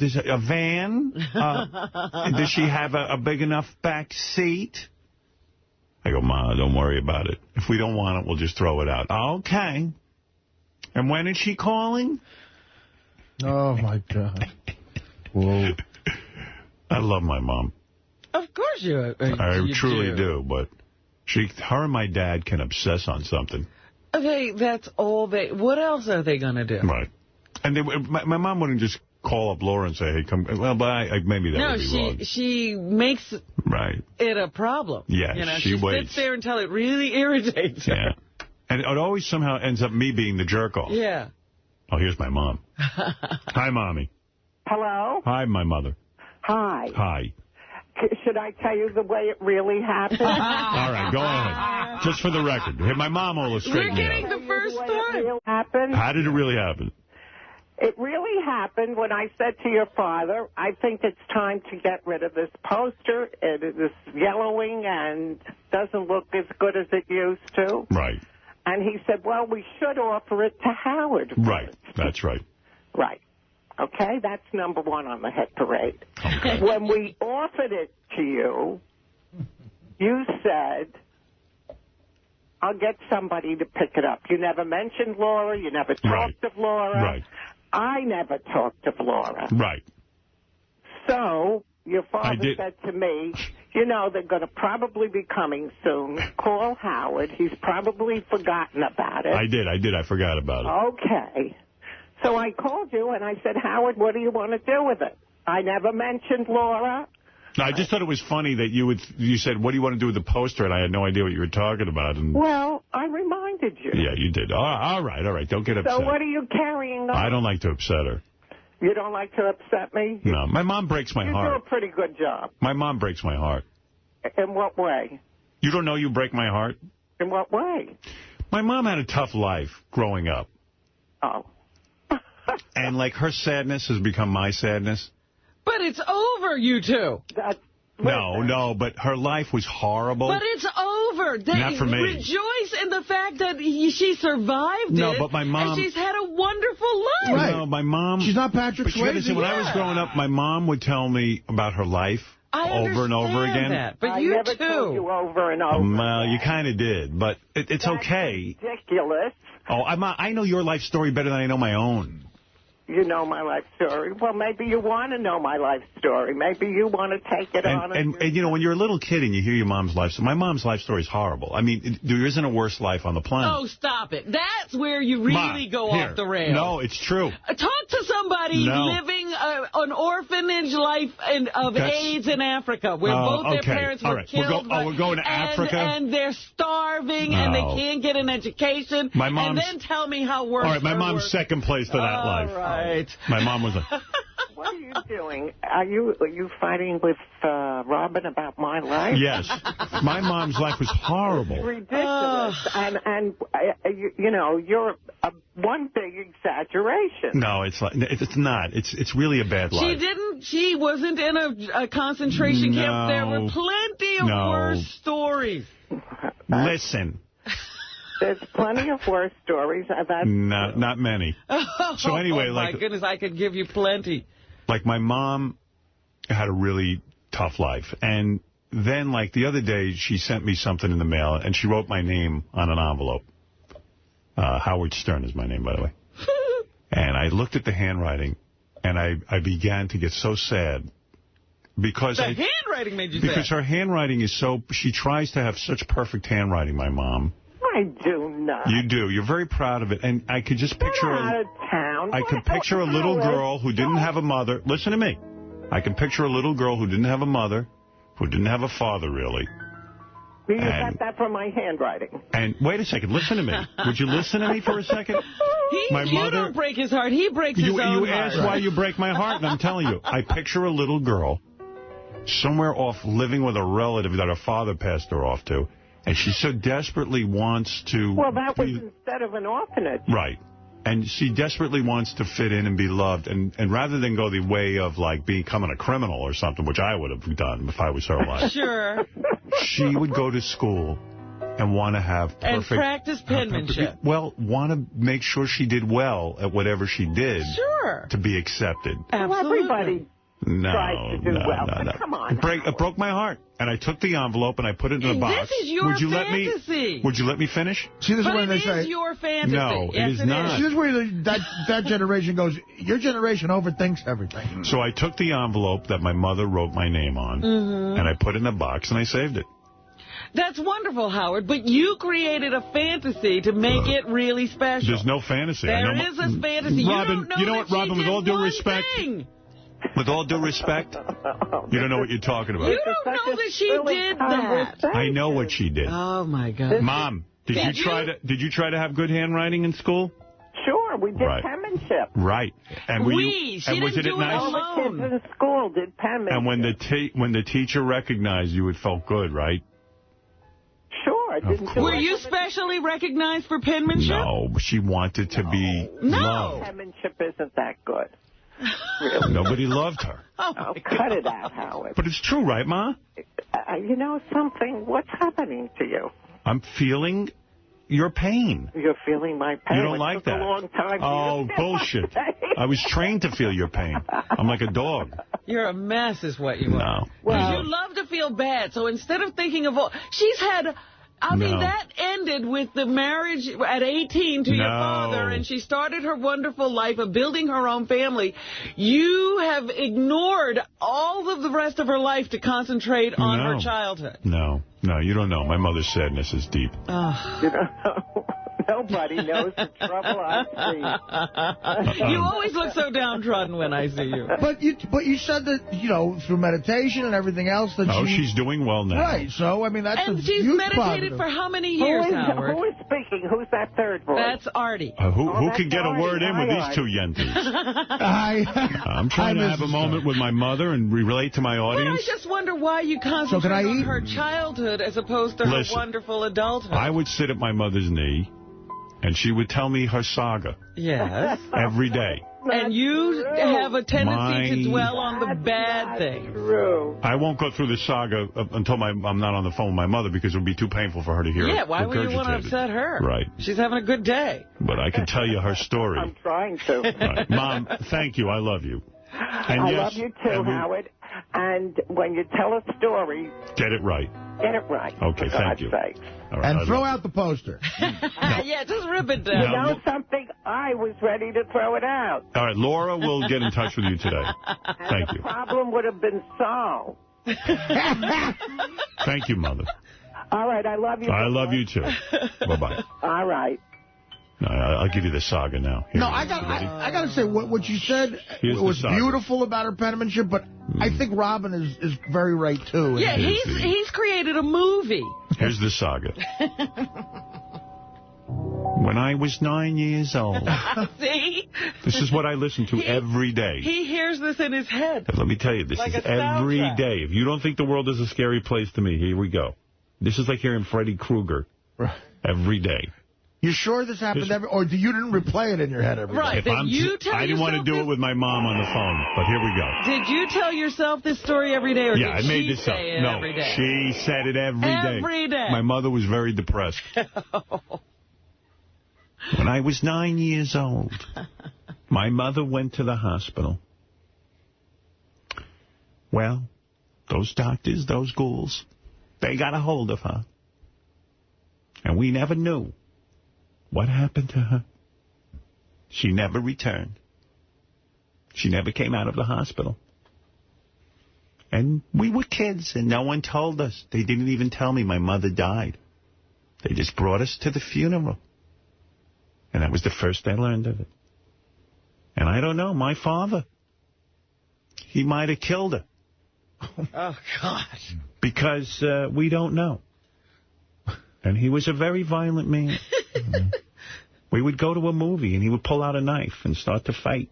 van? Does she have a big enough back seat? I go, Ma, don't worry about it. If we don't want it, we'll just throw it out. Okay. And when is she calling? Oh, my God. Whoa. I love my mom. Of course you truly do, but her and my dad can obsess on something. Okay, that's all what else are they going to do? Right. And my mom wouldn't just call up Laura and say, hey, come. Well, but maybe that would be wrong. She makes it a problem. Yeah, she waits. Sits there until it really irritates her. Yeah. And it always somehow ends up me being the jerk-off. Yeah. Oh, here's my mom. Hi, Mommy. Hello? Hi, my mother. Hi. Hi. Should I tell you the way it really happened? All right, go ahead. Just for the record. Hey, my mom will straighten me out. We're getting the first time. How did it really happen? It really happened when I said to your father, I think it's time to get rid of this poster. It is yellowing and doesn't look as good as it used to. Right. And he said, well, we should offer it to Howard. Right. That's right. Right. Okay, that's number one on the hit parade. Okay. When we offered it to you, you said, I'll get somebody to pick it up. You never mentioned Laura. You never talked of Laura. Right. I never talked of Laura. Right. So your father said to me, they're going to probably be coming soon. Call Howard. He's probably forgotten about it. I did. I forgot about it. Okay. So I called you and I said, Howard, what do you want to do with it? I never mentioned Laura. No, I just thought it was funny that you said, what do you want to do with the poster? And I had no idea what you were talking about. And well, I reminded you. Yeah, you did. All right. Don't get upset. So what are you carrying on? I don't like to upset her. You don't like to upset me? No, my mom breaks my heart. You do a pretty good job. My mom breaks my heart. In what way? You don't know you break my heart? In what way? My mom had a tough life growing up. Oh. And, her sadness has become my sadness. But it's over, you two. No, but her life was horrible. But it's over. Not for me. Rejoice in the fact that she survived it. No, but my mom... And she's had a wonderful life. Right. No, my mom... She's not Patrick Swayze. When I was growing up, my mom would tell me about her life over and over again. That, but I never told you over and over. Well, you kind of did, but it's okay. Ridiculous. Oh, I know your life story better than I know my own. you know my life story. Well, maybe you want to know my life story. Maybe you want to take it on. And you know, when you're a little kid and you hear your mom's life story, my mom's life story is horrible. I mean, there isn't a worse life on the planet. Oh, stop it. That's where you really go off the rails. No, it's true. Talk to somebody living an orphanage life of AIDS in Africa, where both their parents were killed. We're going to Africa? And they're starving, and they can't get an education. And then tell me how worse. All right, my mom's second place to that life. All right. My mom was like... What are you doing? Are you fighting with Robin about my life? Yes. My mom's life was horrible. Ridiculous. And you know, you're one big exaggeration. No, it's not. It's really a bad life. She wasn't in a concentration camp. There were plenty of worse stories. Listen. There's plenty of worse stories. Not many. So anyway, my goodness, I could give you plenty. Like, my mom had a really tough life. And then, like, the other day, she sent me something in the mail, and she wrote my name on an envelope. Howard Stern is my name, by the way. And I looked at the handwriting, and I began to get so sad. Because the handwriting made you sad? Because her handwriting is so... She tries to have such perfect handwriting, my mom. I do not. You do. You're very proud of it. And I could just picture... out of town. I could picture a little girl who didn't have a mother. Listen to me. I can picture a little girl who didn't have a mother, who didn't have a father, really. You got that from my handwriting. And wait a second. Listen to me. Would you listen to me for a second? You don't break his heart. He breaks his own heart. You asked why you break my heart, and I'm telling you. I picture a little girl somewhere off living with a relative that her father passed her off to. And she so desperately wants to... Well, that was instead of an orphanage. Right. And she desperately wants to fit in and be loved. And rather than go the way of, like, becoming a criminal or something, which I would have done if I was her wife. Sure. She would go to school and want to have perfect... And practice penmanship. Well, want to make sure she did well at whatever she did. Sure. To be accepted. Absolutely. Everybody tries to do well. No. Come on. It broke my heart. And I took the envelope and I put it in a box. This is your fantasy. Would you let me finish? See, this is when they say... It is your fantasy. No, yes, it is not. See, this is where that generation goes, your generation overthinks everything. So I took the envelope that my mother wrote my name on, and I put it in a box, and I saved it. That's wonderful, Howard, but you created a fantasy to make it really special. There's no fantasy. There is a fantasy. Robin, you know what, Robin, with all due respect... With all due respect, you don't know what you're talking about. You don't know that she did that. I know what she did. Oh, my God. Mom, did you try to have good handwriting in school? Sure, we did penmanship. Right. And she didn't do it nice? All the kids in school did penmanship. And when the teacher recognized you, it felt good, right? Sure, I didn't do it. Were you specially recognized for penmanship? No, she wanted to be loved. Penmanship isn't that good. Really? Nobody loved her. Oh, cut it out, Howard. But it's true, right, Ma? You know something? What's happening to you? I'm feeling your pain. You're feeling my pain. You don't like that. A long time. Oh, bullshit. I was trained to feel your pain. I'm like a dog. You're a mess is what you are. No. Well, you love to feel bad. So instead of thinking of... She's had... I mean, that ended with the marriage at 18 to your father, and she started her wonderful life of building her own family. You have ignored all of the rest of her life to concentrate on her childhood. No, you don't know. My mother's sadness is deep. You don't know. Nobody knows the trouble I see. You always look so downtrodden when I see you. But you said that, you know, through meditation and everything else that she's doing well now. Right, so, I mean, that's and she's meditated for how many years, Howard? Who is speaking? Who's that third voice? That's Artie. Who can get a word in with these two yenties? I'm trying to have a moment with my mother and relate to my audience. But I just wonder why you concentrate on her childhood as opposed to her wonderful adulthood. I would sit at my mother's knee, and she would tell me her saga. Yes. Every day. And you have a tendency to dwell on the bad things. I won't go through the saga until I'm not on the phone with my mother because it would be too painful for her to hear. Yeah, why would you want to upset her? Right. She's having a good day. But I can tell you her story. I'm trying to. Right. Mom, thank you. I love you. And I love you too, Howard. And when you tell a story... Get it right. Get it right. Okay, thank you. Sakes. All right, and throw out the poster. Yeah, just rip it down. You know something? I was ready to throw it out. All right, Laura will get in touch with you today. Thank you. The problem would have been solved. Thank you, Mother. All right, I love you. I love you, too. Bye-bye. All right. No, I'll give you the saga now. Here No, I got to say, what you said was beautiful about her penmanship, but I think Robin is very right, too. Yeah, he's created a movie. Here's the saga. When I was 9 years old. See? This is what I listen to every day. He hears this in his head. Let me tell you, this like is every day. If you don't think the world is a scary place to me, here we go. This is like hearing Freddy Krueger every day. You sure this happened or you didn't replay it in your head every day? Right. I didn't want to do it with my mom on the phone, but here we go. Did you tell yourself this story every day, or yeah, did I made she this say up. it No, every day? she said it every day. Every day. My mother was very depressed. When I was 9 years old, my mother went to the hospital. Well, those doctors, those ghouls, they got a hold of her. And we never knew what happened to her. She never returned. She never came out of the hospital. And we were kids, and no one told us. They didn't even tell me my mother died. They just brought us to the funeral. And that was the first I learned of it. And I don't know, my father, he might have killed her. Oh, God. Because we don't know. And he was a very violent man. We would go to a movie, and he would pull out a knife and start to fight.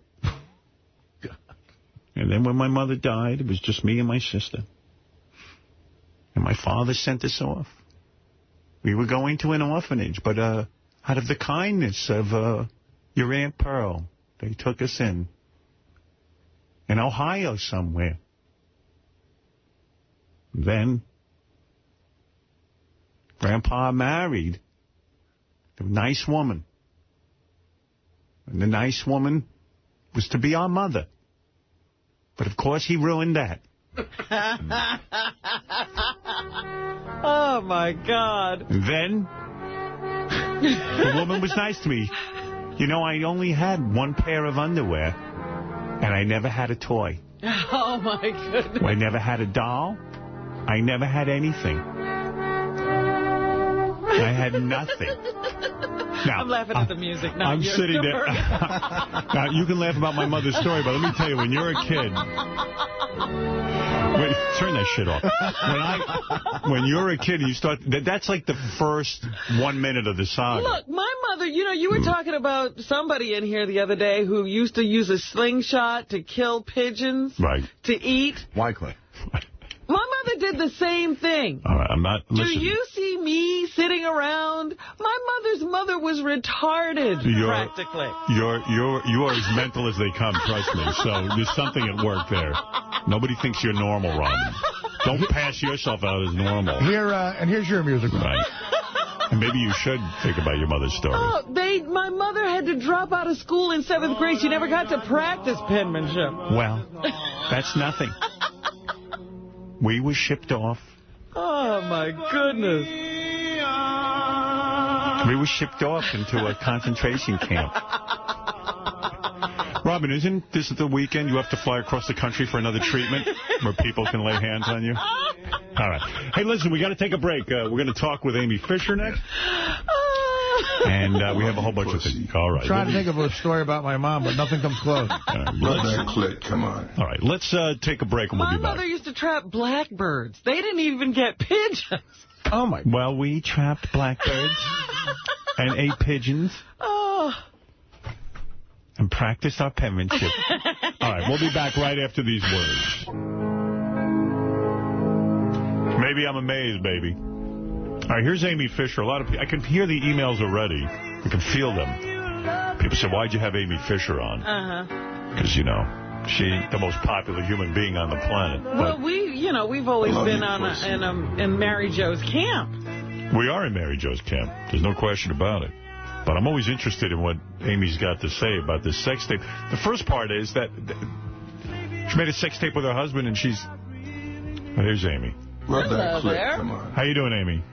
And then when my mother died, it was just me and my sister. And my father sent us off. We were going to an orphanage, but out of the kindness of your Aunt Pearl, they took us in Ohio somewhere. Then Grandpa married a nice woman. And the nice woman was to be our mother. But, of course, he ruined that. Oh, my God. And then the woman was nice to me. You know, I only had one pair of underwear, and I never had a toy. Oh, my goodness. I never had a doll. I never had anything. I had nothing. Now, I'm laughing at the music. Now I'm sitting there. Now, you can laugh about my mother's story, but let me tell you, when you're a kid... Wait, turn that shit off. When you're a kid, you start... That's like the first 1 minute of the saga. Look, my mother, you were talking about somebody in here the other day who used to use a slingshot to kill pigeons to eat. Wycliffe. My mother did the same thing. All right, I'm not listening. Do you see me sitting around? My mother's mother was retarded, practically. You're as mental as they come, trust me. So there's something at work there. Nobody thinks you're normal, Robin. Don't pass yourself out as normal. And here's your music. Right. And maybe you should think about your mother's story. Oh, my mother had to drop out of school in 7th grade. She never got to practice penmanship. Well, that's nothing. We were shipped off. Oh, my goodness. We were shipped off into a concentration camp. Robin, isn't this the weekend you have to fly across the country for another treatment where people can lay hands on you? All right. Hey, listen, we got to take a break. We're going to talk with Amy Fisher next. And we have a whole bunch of things. All right. I'm trying to think of a story about my mom, but nothing comes close. Let that click. Come on. All right. Let's take a break and we'll be back. My mother used to trap blackbirds. They didn't even get pigeons. Oh, my. Well, we trapped blackbirds and ate pigeons. Oh. And practiced our penmanship. All right. We'll be back right after these words. Maybe I'm amazed, baby. All right, here's Amy Fisher. A lot of people, I can hear the emails already. I can feel them. People say, why'd you have Amy Fisher on? Because, she's the most popular human being on the planet. Well, we've always been in Mary Jo's camp. We are in Mary Jo's camp. There's no question about it. But I'm always interested in what Amy's got to say about this sex tape. The first part is that she made a sex tape with her husband, and she's... Well, here's Amy. Love that clip. There. Come on. How you doing, Amy?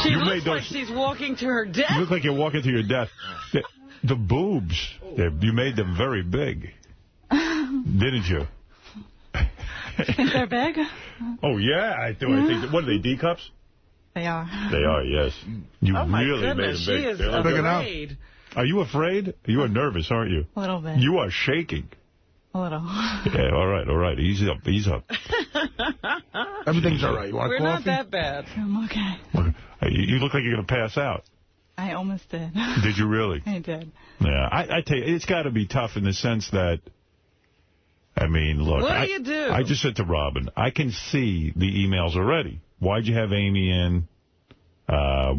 She You looks made like those- she's walking to her death. You look like you're walking to your death. The boobs, you made them very big, didn't you? Think they're big? Oh, yeah, I do. I think. What are they, D cups? They are. They are, yes. You Oh, my really goodness, made them big. she is They look good. afraid. Are you afraid? You are nervous, aren't you? A little bit. You are shaking. A little. Yeah, all right. Easy up, ease up. Everything's all right. You want We're coffee? not that bad. I'm okay. You look like you're going to pass out. I almost did. Did you really? I did. Yeah, I tell you, it's got to be tough in the sense that, I mean, look. What do you do? I just said to Robin, I can see the emails already. Why'd you have Amy in?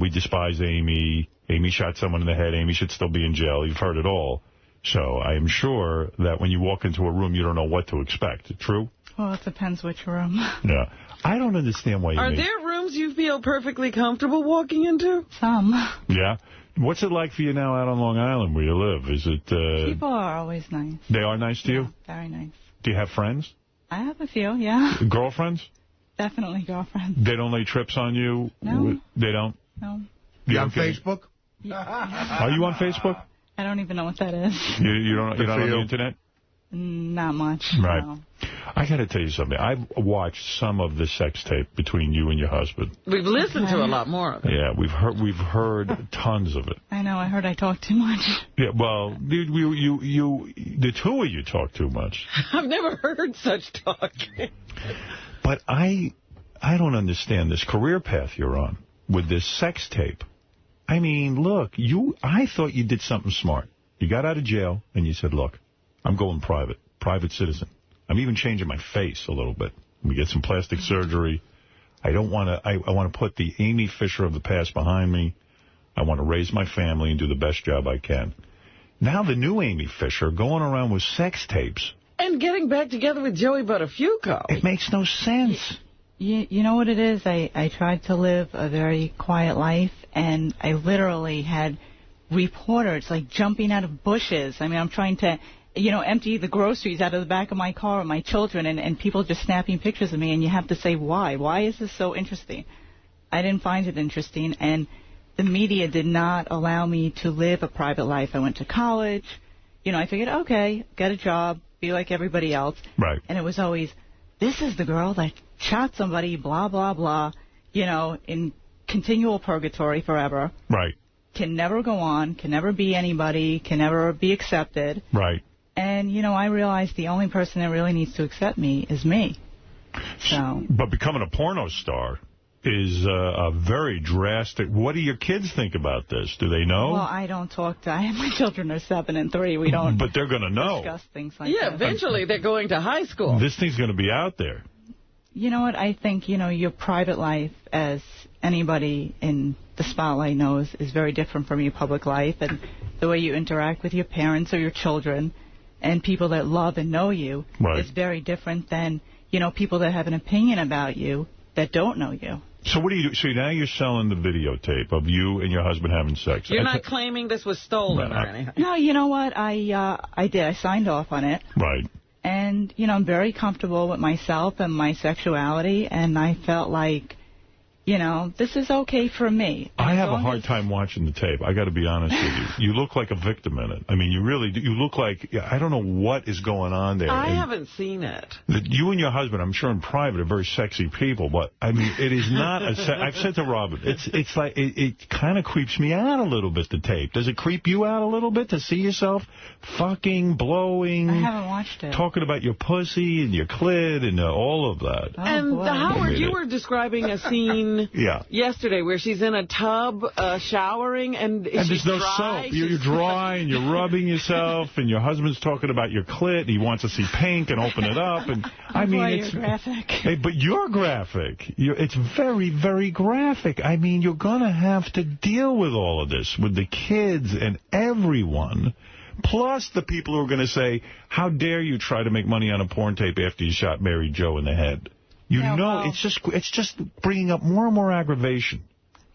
We despise Amy. Amy shot someone in the head. Amy should still be in jail. You've heard it all. So I am sure that when you walk into a room, you don't know what to expect. True? Well, it depends which room. Yeah. I don't understand why you Are made... there rooms you feel perfectly comfortable walking into? Some. Yeah? What's it like for you now out on Long Island where you live? Is it... People are always nice. They are nice to you? Very nice. Do you have friends? I have a few, yeah. Girlfriends? Definitely girlfriends. They don't lay trips on you? No. They don't? No. You on Facebook? Are you on Facebook? I don't even know what that is. You're not on the internet? Not much. Right. No. I got to tell you something. I've watched some of the sex tape between you and your husband. We've listened to a lot more of it. Yeah, we've heard tons of it. I know. I heard I talk too much. Yeah, well, you the two of you talk too much. I've never heard such talking. But I don't understand this career path you're on with this sex tape. I mean, look, I thought you did something smart. You got out of jail and you said, look, I'm going private citizen. I'm even changing my face a little bit. Let me get some plastic surgery. I want to put the Amy Fisher of the past behind me. I want to raise my family and do the best job I can. Now the new Amy Fisher going around with sex tapes. And getting back together with Joey Buttafuoco. It makes no sense. You know what it is? I tried to live a very quiet life, and I literally had reporters, like, jumping out of bushes. I mean, I'm trying to, empty the groceries out of the back of my car with my children, and people just snapping pictures of me, and you have to say, why? Why is this so interesting? I didn't find it interesting, and the media did not allow me to live a private life. I went to college. I figured, okay, get a job, be like everybody else. Right. And it was always, this is the girl that shot somebody, blah, blah, blah, in continual purgatory forever. Right. Can never go on, can never be anybody, can never be accepted. Right. And, I realized the only person that really needs to accept me is me. So. But becoming a porno star is a very drastic... What do your kids think about this? Do they know? Well, I don't talk to... my children are 7 and 3. We don't... But they're going to know. Discuss things like Yeah, that. eventually they're going to high school. This thing's going to be out there. You know what? I think, your private life, as anybody in the spotlight knows, is very different from your public life. And the way you interact with your parents or your children and people that love and know you is very different than, people that have an opinion about you that don't know you. So what do you do? So now you're selling the videotape of you and your husband having sex. You're not claiming this was stolen or anything. No, you know what? I did. I signed off on it. Right. And, I'm very comfortable with myself and my sexuality, and I felt like, this is okay for me. I have a hard time watching the tape. I got to be honest with you. You look like a victim in it. I mean, you really do. You look like, I don't know what is going on there. I haven't seen it. You and your husband, I'm sure in private, are very sexy people, but, I mean, it is not I've said to Robin, it's like, it kind of creeps me out a little bit, the tape. Does it creep you out a little bit to see yourself fucking, blowing? I haven't watched it. Talking about your pussy and your clit and all of that. Oh, and boy. Howard, you were describing a scene yesterday where she's in a tub showering and she's there's no dry. soap. You're dry and you're rubbing yourself and your husband's talking about your clit. He wants to see pink and open it up. And I mean, boy, it's you're graphic. Hey, but you're graphic. It's very, very graphic. I mean, you're going to have to deal with all of this with the kids and everyone. Plus the people who are going to say, how dare you try to make money on a porn tape after you shot Mary Jo in the head? It's just bringing up more and more aggravation.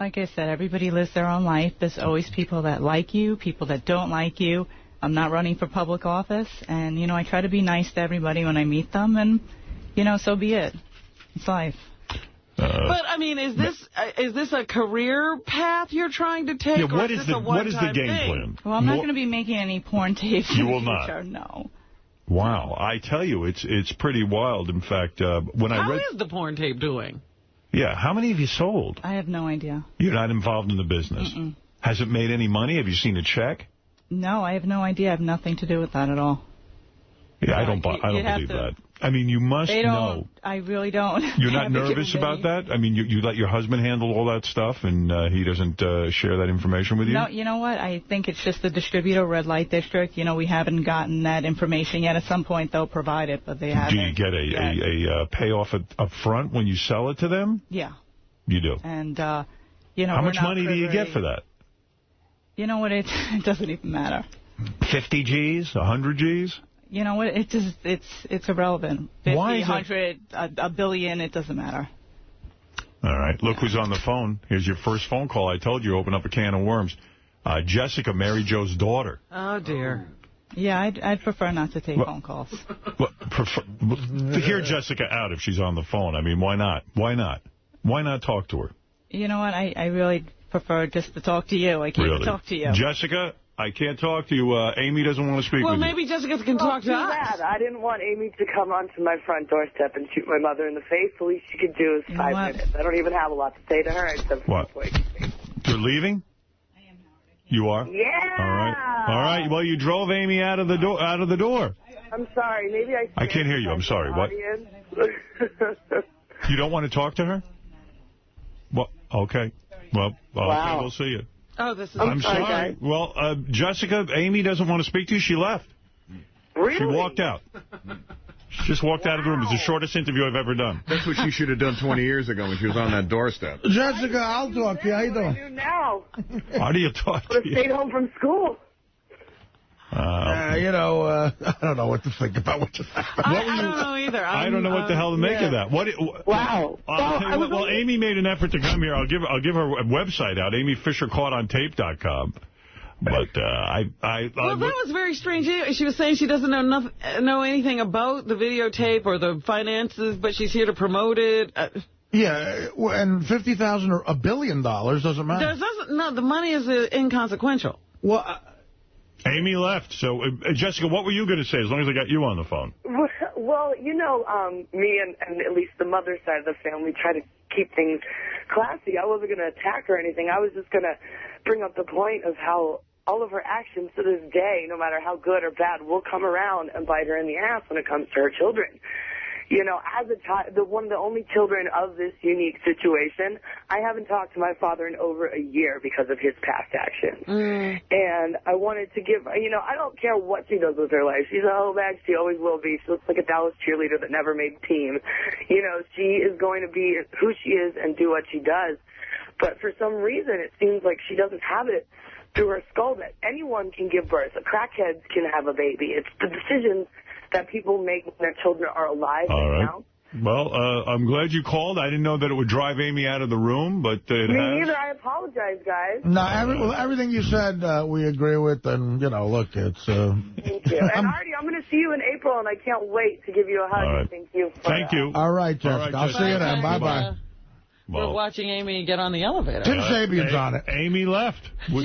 Like I said, everybody lives their own life. There's always people that like you, people that don't like you. I'm not running for public office, and, I try to be nice to everybody when I meet them, and, so be it. It's life. But, I mean, is this a career path you're trying to take? Yeah, or what is is this the a what is the one-time game thing? plan? Well, I'm not going to be making any porn tapes You in will the not. future, no. Wow, I tell you, it's pretty wild. In fact, when I read... How is the porn tape doing? Yeah, how many have you sold? I have no idea. You're not involved in the business. Mm-mm. Has it made any money? Have you seen a check? No, I have no idea. I have nothing to do with that at all. Yeah, I don't believe that. I mean, you must know. I really don't. You're not nervous about that? I mean, you let your husband handle all that stuff, and he doesn't share that information with you? No, you know what? I think it's just the distributor, red light district. We haven't gotten that information yet. At some point, they'll provide it, but they haven't. Do you get a payoff up front when you sell it to them? Yeah. You do? And, How much money do you get for that? You know what? It doesn't even matter. 50 G's? 100 G's? You know what? It's irrelevant. 50, Why is 100, a billion, it doesn't matter. All right. Look who's on the phone. Here's your first phone call. I told you, open up a can of worms. Jessica, Mary Jo's daughter. Oh, dear. Yeah, I'd prefer not to take phone calls. Hear Jessica out if she's on the phone. I mean, why not? Why not? Why not talk to her? You know what? I really prefer just to talk to you. I can't talk to you. Jessica, I can't talk to you. Amy doesn't want to speak with you. Well, maybe Jessica can talk to us. Bad. I didn't want Amy to come onto my front doorstep and shoot my mother in the face. The least she could do is 5 minutes. I don't even have a lot to say to her except for what? You're leaving? I am, Howard. You are? Yeah. All right. Well, you drove Amy out of the door. I'm sorry. Maybe I can't hear you. I'm sorry. What? You don't want to talk to her? Well, okay. Well, wow. Okay, we'll see you. Oh, this is... I'm sorry. Well, Jessica, Amy doesn't want to speak to you. She left. Really? She walked out. She just walked out of the room. It's the shortest interview I've ever done. That's what she should have done 20 years ago when she was on that doorstep. Jessica, I'll talk to you. How you doing? What do I do now? How do you talk to I you? stayed home from school. I don't know what to think about what I don't know either. I don't know what the hell to make of that. Wow. Well, Amy made an effort to come here. I'll give her website out, AmyFisherCaughtOnTape.com. But well, that was very strange. She was saying she doesn't know anything about the videotape or the finances, but she's here to promote it. Yeah, and $50,000 or $1 billion doesn't matter. No, the money is inconsequential. Well, Amy left. So, Jessica, what were you going to say as long as I got you on the phone? Well, me and at least the mother side of the family try to keep things classy. I wasn't going to attack her or anything. I was just going to bring up the point of how all of her actions to this day, no matter how good or bad, will come around and bite her in the ass when it comes to her children. As a child, one of the only children of this unique situation, I haven't talked to my father in over a year because of his past actions. And I wanted to give, I don't care what she does with her life. She's a hoe bag. She always will be. She looks like a Dallas cheerleader that never made the team. She is going to be who she is and do what she does. But for some reason, it seems like she doesn't have it through her skull that anyone can give birth. Crackheads can have a baby. It's the decisions that people make when their children are alive. All right. Now. Well, I'm glad you called. I didn't know that it would drive Amy out of the room, but it Me has. neither. I apologize, guys. No, everything you said we agree with, and, look, it's... Thank you. And Artie, I'm going to see you in April, and I can't wait to give you a hug. All right. Thank you. Thank you. All right, Jessica. I'll see you then. Bye-bye. We're watching Amy get on the elevator. Tim Sabian's on it. Amy left.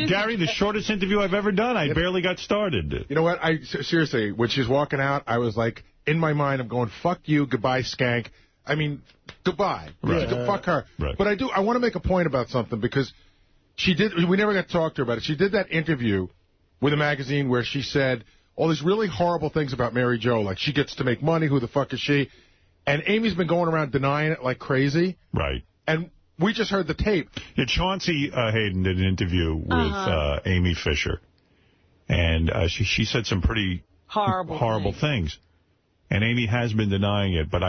Gary, the shortest interview I've ever done. I barely got started. You know what? Seriously, when she's walking out, I was like, in my mind, I'm going, fuck you, goodbye, skank. I mean, goodbye. Right. Fuck her. Right. But I want to make a point about something because we never got to talk to her about it. She did that interview with a magazine where she said all these really horrible things about Mary Jo, like she gets to make money, who the fuck is she? And Amy's been going around denying it like crazy. Right. And we just heard the tape. Yeah, Chauncey Hayden did an interview with Amy Fisher. And she said some pretty horrible things. And Amy has been denying it, but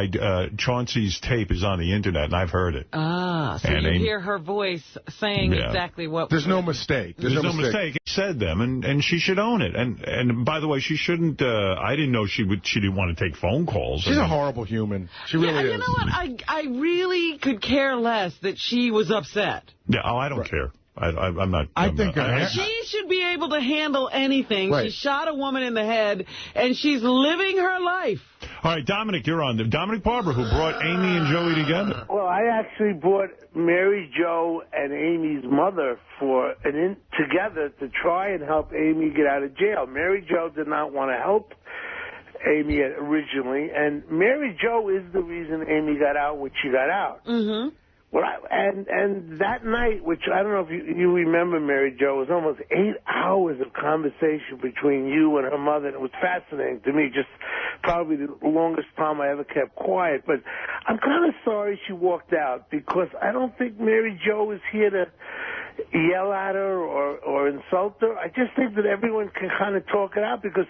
Chauncey's tape is on the Internet, and I've heard it. So you hear her voice saying exactly what... There's no mistake. There's no mistake. He said them, and she should own it. And by the way, she shouldn't... I didn't know she didn't want to take phone calls. She's a horrible human. She really is. You know what? I really could care less that she was upset. Yeah, I don't care. I'm not... She should be able to handle anything. Right. She shot a woman in the head, and she's living her life. All right, Dominic, you're on. Dominic Barber, who brought Amy and Joey together. Well, I actually brought Mary Jo and Amy's mother together to try and help Amy get out of jail. Mary Jo did not want to help Amy originally, and Mary Jo is the reason Amy got out when she got out. Mm-hmm. Well, and that night, which I don't know if you remember, Mary Jo, it was almost 8 hours of conversation between you and her mother. And it was fascinating to me, just probably the longest time I ever kept quiet. But I'm kind of sorry she walked out, because I don't think Mary Jo is here to yell at her or insult her. I just think that everyone can kind of talk it out, because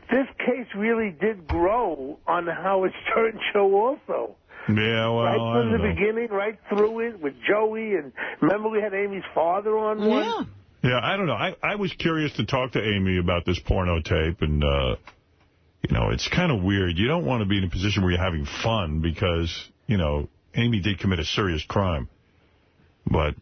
this case really did grow on the Howard Stern show also. Yeah, well, right from the beginning, right through it with Joey, and remember we had Amy's father on one? Yeah, I don't know. I was curious to talk to Amy about this porno tape, and, you know, it's kind of weird. You don't want to be in a position where you're having fun because, you know, Amy did commit a serious crime. But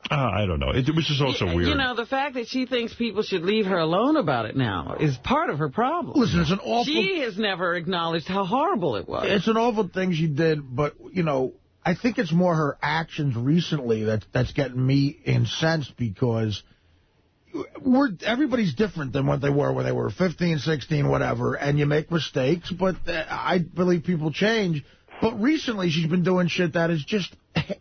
I don't know. It was just also weird. You know, the fact that she thinks people should leave her alone about it now is part of her problem. Listen, it's an awful... She has never acknowledged how horrible it was. It's an awful thing she did, but, you know, I think it's more her actions recently that's getting me incensed, because everybody's different than what they were when they were 15, 16, whatever, and you make mistakes, but I believe people change. But recently she's been doing shit that is just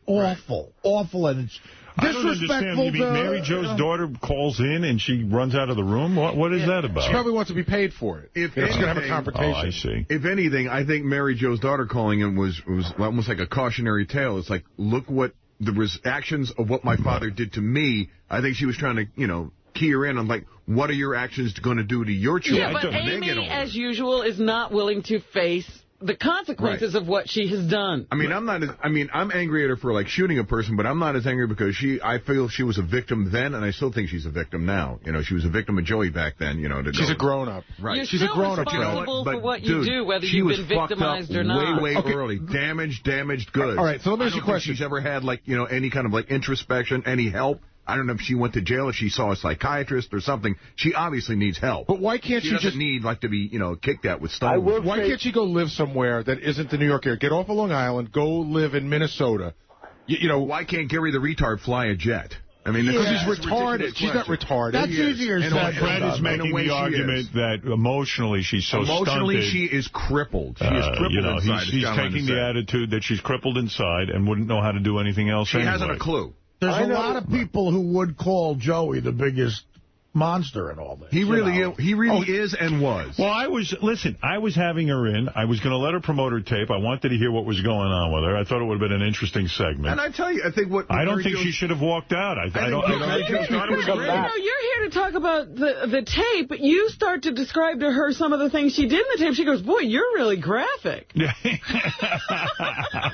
awful, and it's... I don't understand. You mean Mary Jo's daughter calls in and she runs out of the room? What is that about? She probably wants to be paid for it. If she's going to have a confrontation. Oh, I see. If anything, I think Mary Jo's daughter calling in was almost like a cautionary tale. It's like, look what the actions of what my father did to me. I think she was trying to, you know, key her in on, like, what are your actions going to do to your children? Yeah, but Amy, as usual, is not willing to face the consequences of what she has done. I mean, I'm angry at her for, like, shooting a person, but I'm not as angry because I feel she was a victim then, and I still think she's a victim now. You know, she was a victim of Joey back then, you know. She's a grown-up. Right. You're she's a grown-up. You're responsible for what you dude, do, whether you've been victimized or not. Way early. Damaged goods. All right, so let me ask you a question. I don't think she's ever had, like, you know, any kind of, like, introspection, any help. I don't know if she went to jail, if she saw a psychiatrist or something. She obviously needs help. But why can't she just need, like, to be, you know, kicked at with stones? Why can't she go live somewhere that isn't the New York area? Get off of Long Island, go live in Minnesota. You know, why can't Gary the retard fly a jet? I mean, because he's retarded. She's not retarded. That's easier said. And Fred is making the argument that emotionally she's so emotionally stunted. she is crippled. She is crippled you know, inside. He's taking the attitude that she's crippled inside and wouldn't know how to do anything else She anyway. hasn't a clue. There's a lot of people who would call Joey the biggest monster in all this. He really is and was. Well, I was having her in. I was going to let her promote her tape. I wanted to hear what was going on with her. I thought it would have been an interesting segment. And I tell you, I think I don't think she should have walked out. I don't you're here to talk about the tape. You start to describe to her some of the things she did in the tape. She goes, boy, you're really graphic. And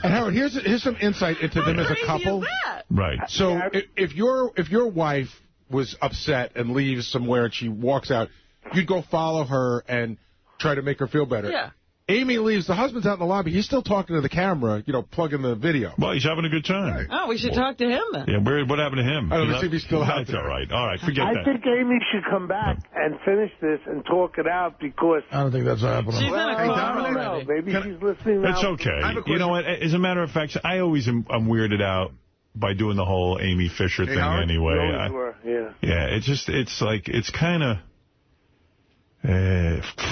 Howard, here's some insight into them as a couple. Is that? Right. So if your wife was upset and leaves somewhere and she walks out, you'd go follow her and try to make her feel better. Yeah. Amy leaves. The husband's out in the lobby. He's still talking to the camera, you know, plugging the video. Well, he's having a good time. Right. Oh, we should talk to him then. Yeah, what happened to him? I don't know if he's still out there. That's all right. All right, forget that. I think Amy should come back and finish this and talk it out, because... I don't think that's happening. She's in a car already. Maybe she's listening now. It's okay. You know what? As a matter of fact, I always am weirded out by doing the whole Amy Fisher thing anyway. Yeah, it's kind of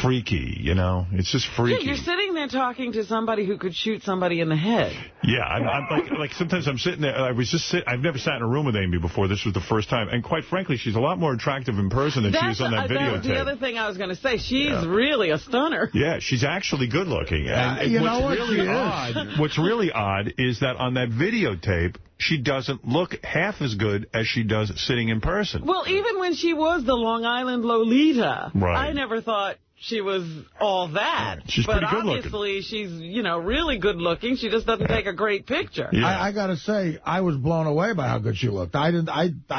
freaky, you know? It's just freaky. Yeah, you're sitting there talking to somebody who could shoot somebody in the head. Yeah, I'm like sometimes I'm sitting there. I've never sat in a room with Amy before. This was the first time. And quite frankly, she's a lot more attractive in person than she is on that videotape. That's the other thing I was going to say. She's really a stunner. Yeah, she's actually good looking. And what's really odd is that on that videotape, she doesn't look half as good as she does sitting in person. Well, even when she was the Long Island Lolita, I never thought she was all that. She's pretty good looking. But obviously, she's, you know, really good looking. She just doesn't take a great picture. Yeah. I got to say, I was blown away by how good she looked. I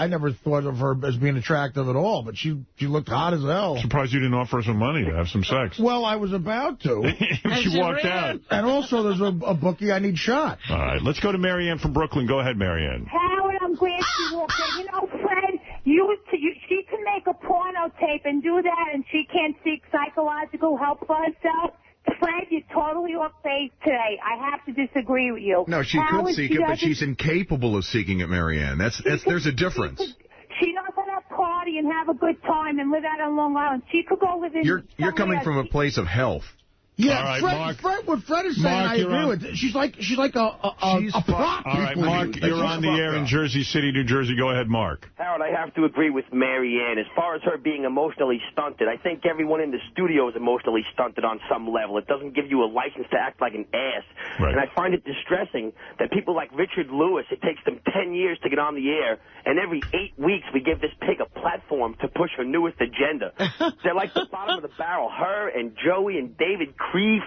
never thought of her as being attractive at all, but she looked hot as hell. Surprised you didn't offer her some money to have some sex. Well, I was about to. she walked out. And also, there's a bookie I need shot. All right, let's go to Marianne from Brooklyn. Go ahead, Marianne. Howard, I'm glad she walked in. You know, Fred, she can make a porno tape and do that, and she can't seek psychological help for herself. Fred, you're totally off base today. I have to disagree with you. No, she Howard, could seek it, but she's incapable of seeking it, Marianne. There's a difference. She knows how to party and have a good time and live out on Long Island. She could go live in... You're coming from a place of health. Yeah, all right, Fred, what Fred is saying, I agree with. She's like a prop. All right, Mark, you're on the air in Jersey City, New Jersey. Go ahead, Mark. Howard, I have to agree with Marianne. As far as her being emotionally stunted, I think everyone in the studio is emotionally stunted on some level. It doesn't give you a license to act like an ass. Right. And I find it distressing that people like Richard Lewis, it takes them 10 years to get on the air, and every 8 weeks we give this pig a platform to push her newest agenda. They're like the bottom of the barrel. Her and Joey and David Kreef,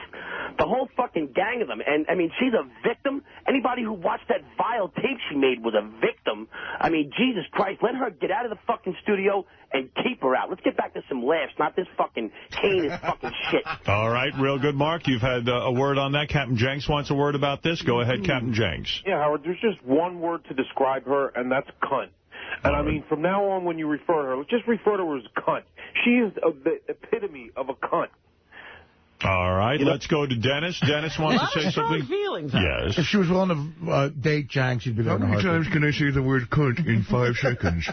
the whole fucking gang of them. And, I mean, she's a victim. Anybody who watched that vile tape she made was a victim. I mean, Jesus Christ, let her get out of the fucking studio and keep her out. Let's get back to some laughs, not this fucking heinous fucking shit. All right, real good, Mark. You've had a word on that. Captain Jenks wants a word about this. Go ahead, Captain Jenks. Yeah, Howard, there's just one word to describe her, and that's cunt. And, I mean, from now on, when you refer to her, just refer to her as cunt. She is the epitome of a cunt. All right, let's go to Dennis. Dennis wants to say something. Feelings, yes. If she was willing to date Jank, she'd be there. How many times can I say the word cunt in 5 seconds?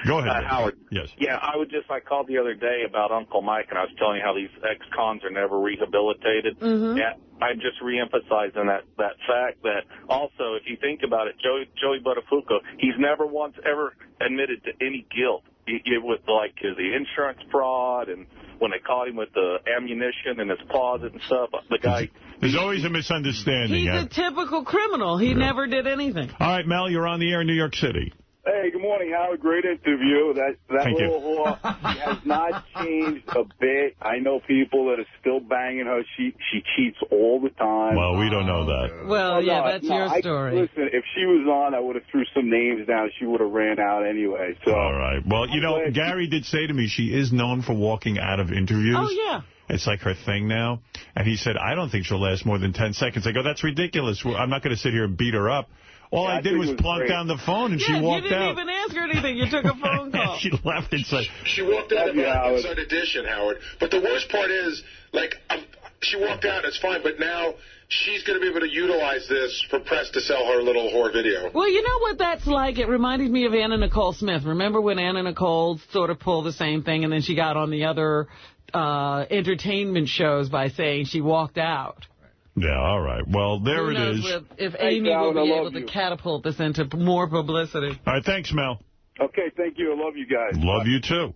Go ahead, Howard. Yes. Yeah, I called the other day about Uncle Mike, and I was telling you how these ex-cons are never rehabilitated. Mm-hmm. Yeah, I'm just reemphasizing that fact that also, if you think about it, Joey Buttafuoco, he's never once ever admitted to any guilt. With like the insurance fraud and when they caught him with the ammunition in his closet and stuff, the guy... There's always a misunderstanding. He's a typical criminal. He never did anything. All right, Mel, you're on the air in New York City. Hey, good morning, Howard. Great interview. That Thank little whore has not changed a bit. I know people that are still banging her. She cheats all the time. Well, we don't know that. Well, yeah, that's your story. Listen, if she was on, I would have threw some names down. She would have ran out anyway. So. All right. Well, you know, Gary did say to me she is known for walking out of interviews. Oh, yeah. It's like her thing now. And he said, I don't think she'll last more than 10 seconds. I go, that's ridiculous. I'm not going to sit here and beat her up. All I did was plunk down the phone, and she walked out. You didn't even ask her anything. You took a phone call. She left and said... She walked out of an Inside Edition, Howard. But the worst part is, like, she walked out, it's fine, but now she's going to be able to utilize this for press to sell her little whore video. Well, you know what that's like? It reminded me of Anna Nicole Smith. Remember when Anna Nicole sort of pulled the same thing, and then she got on the other entertainment shows by saying she walked out? Yeah, all right. Well, there it is. If Amy will be able to catapult this into more publicity. All right, thanks, Mel. Okay, thank you. I love you guys. Love you, too.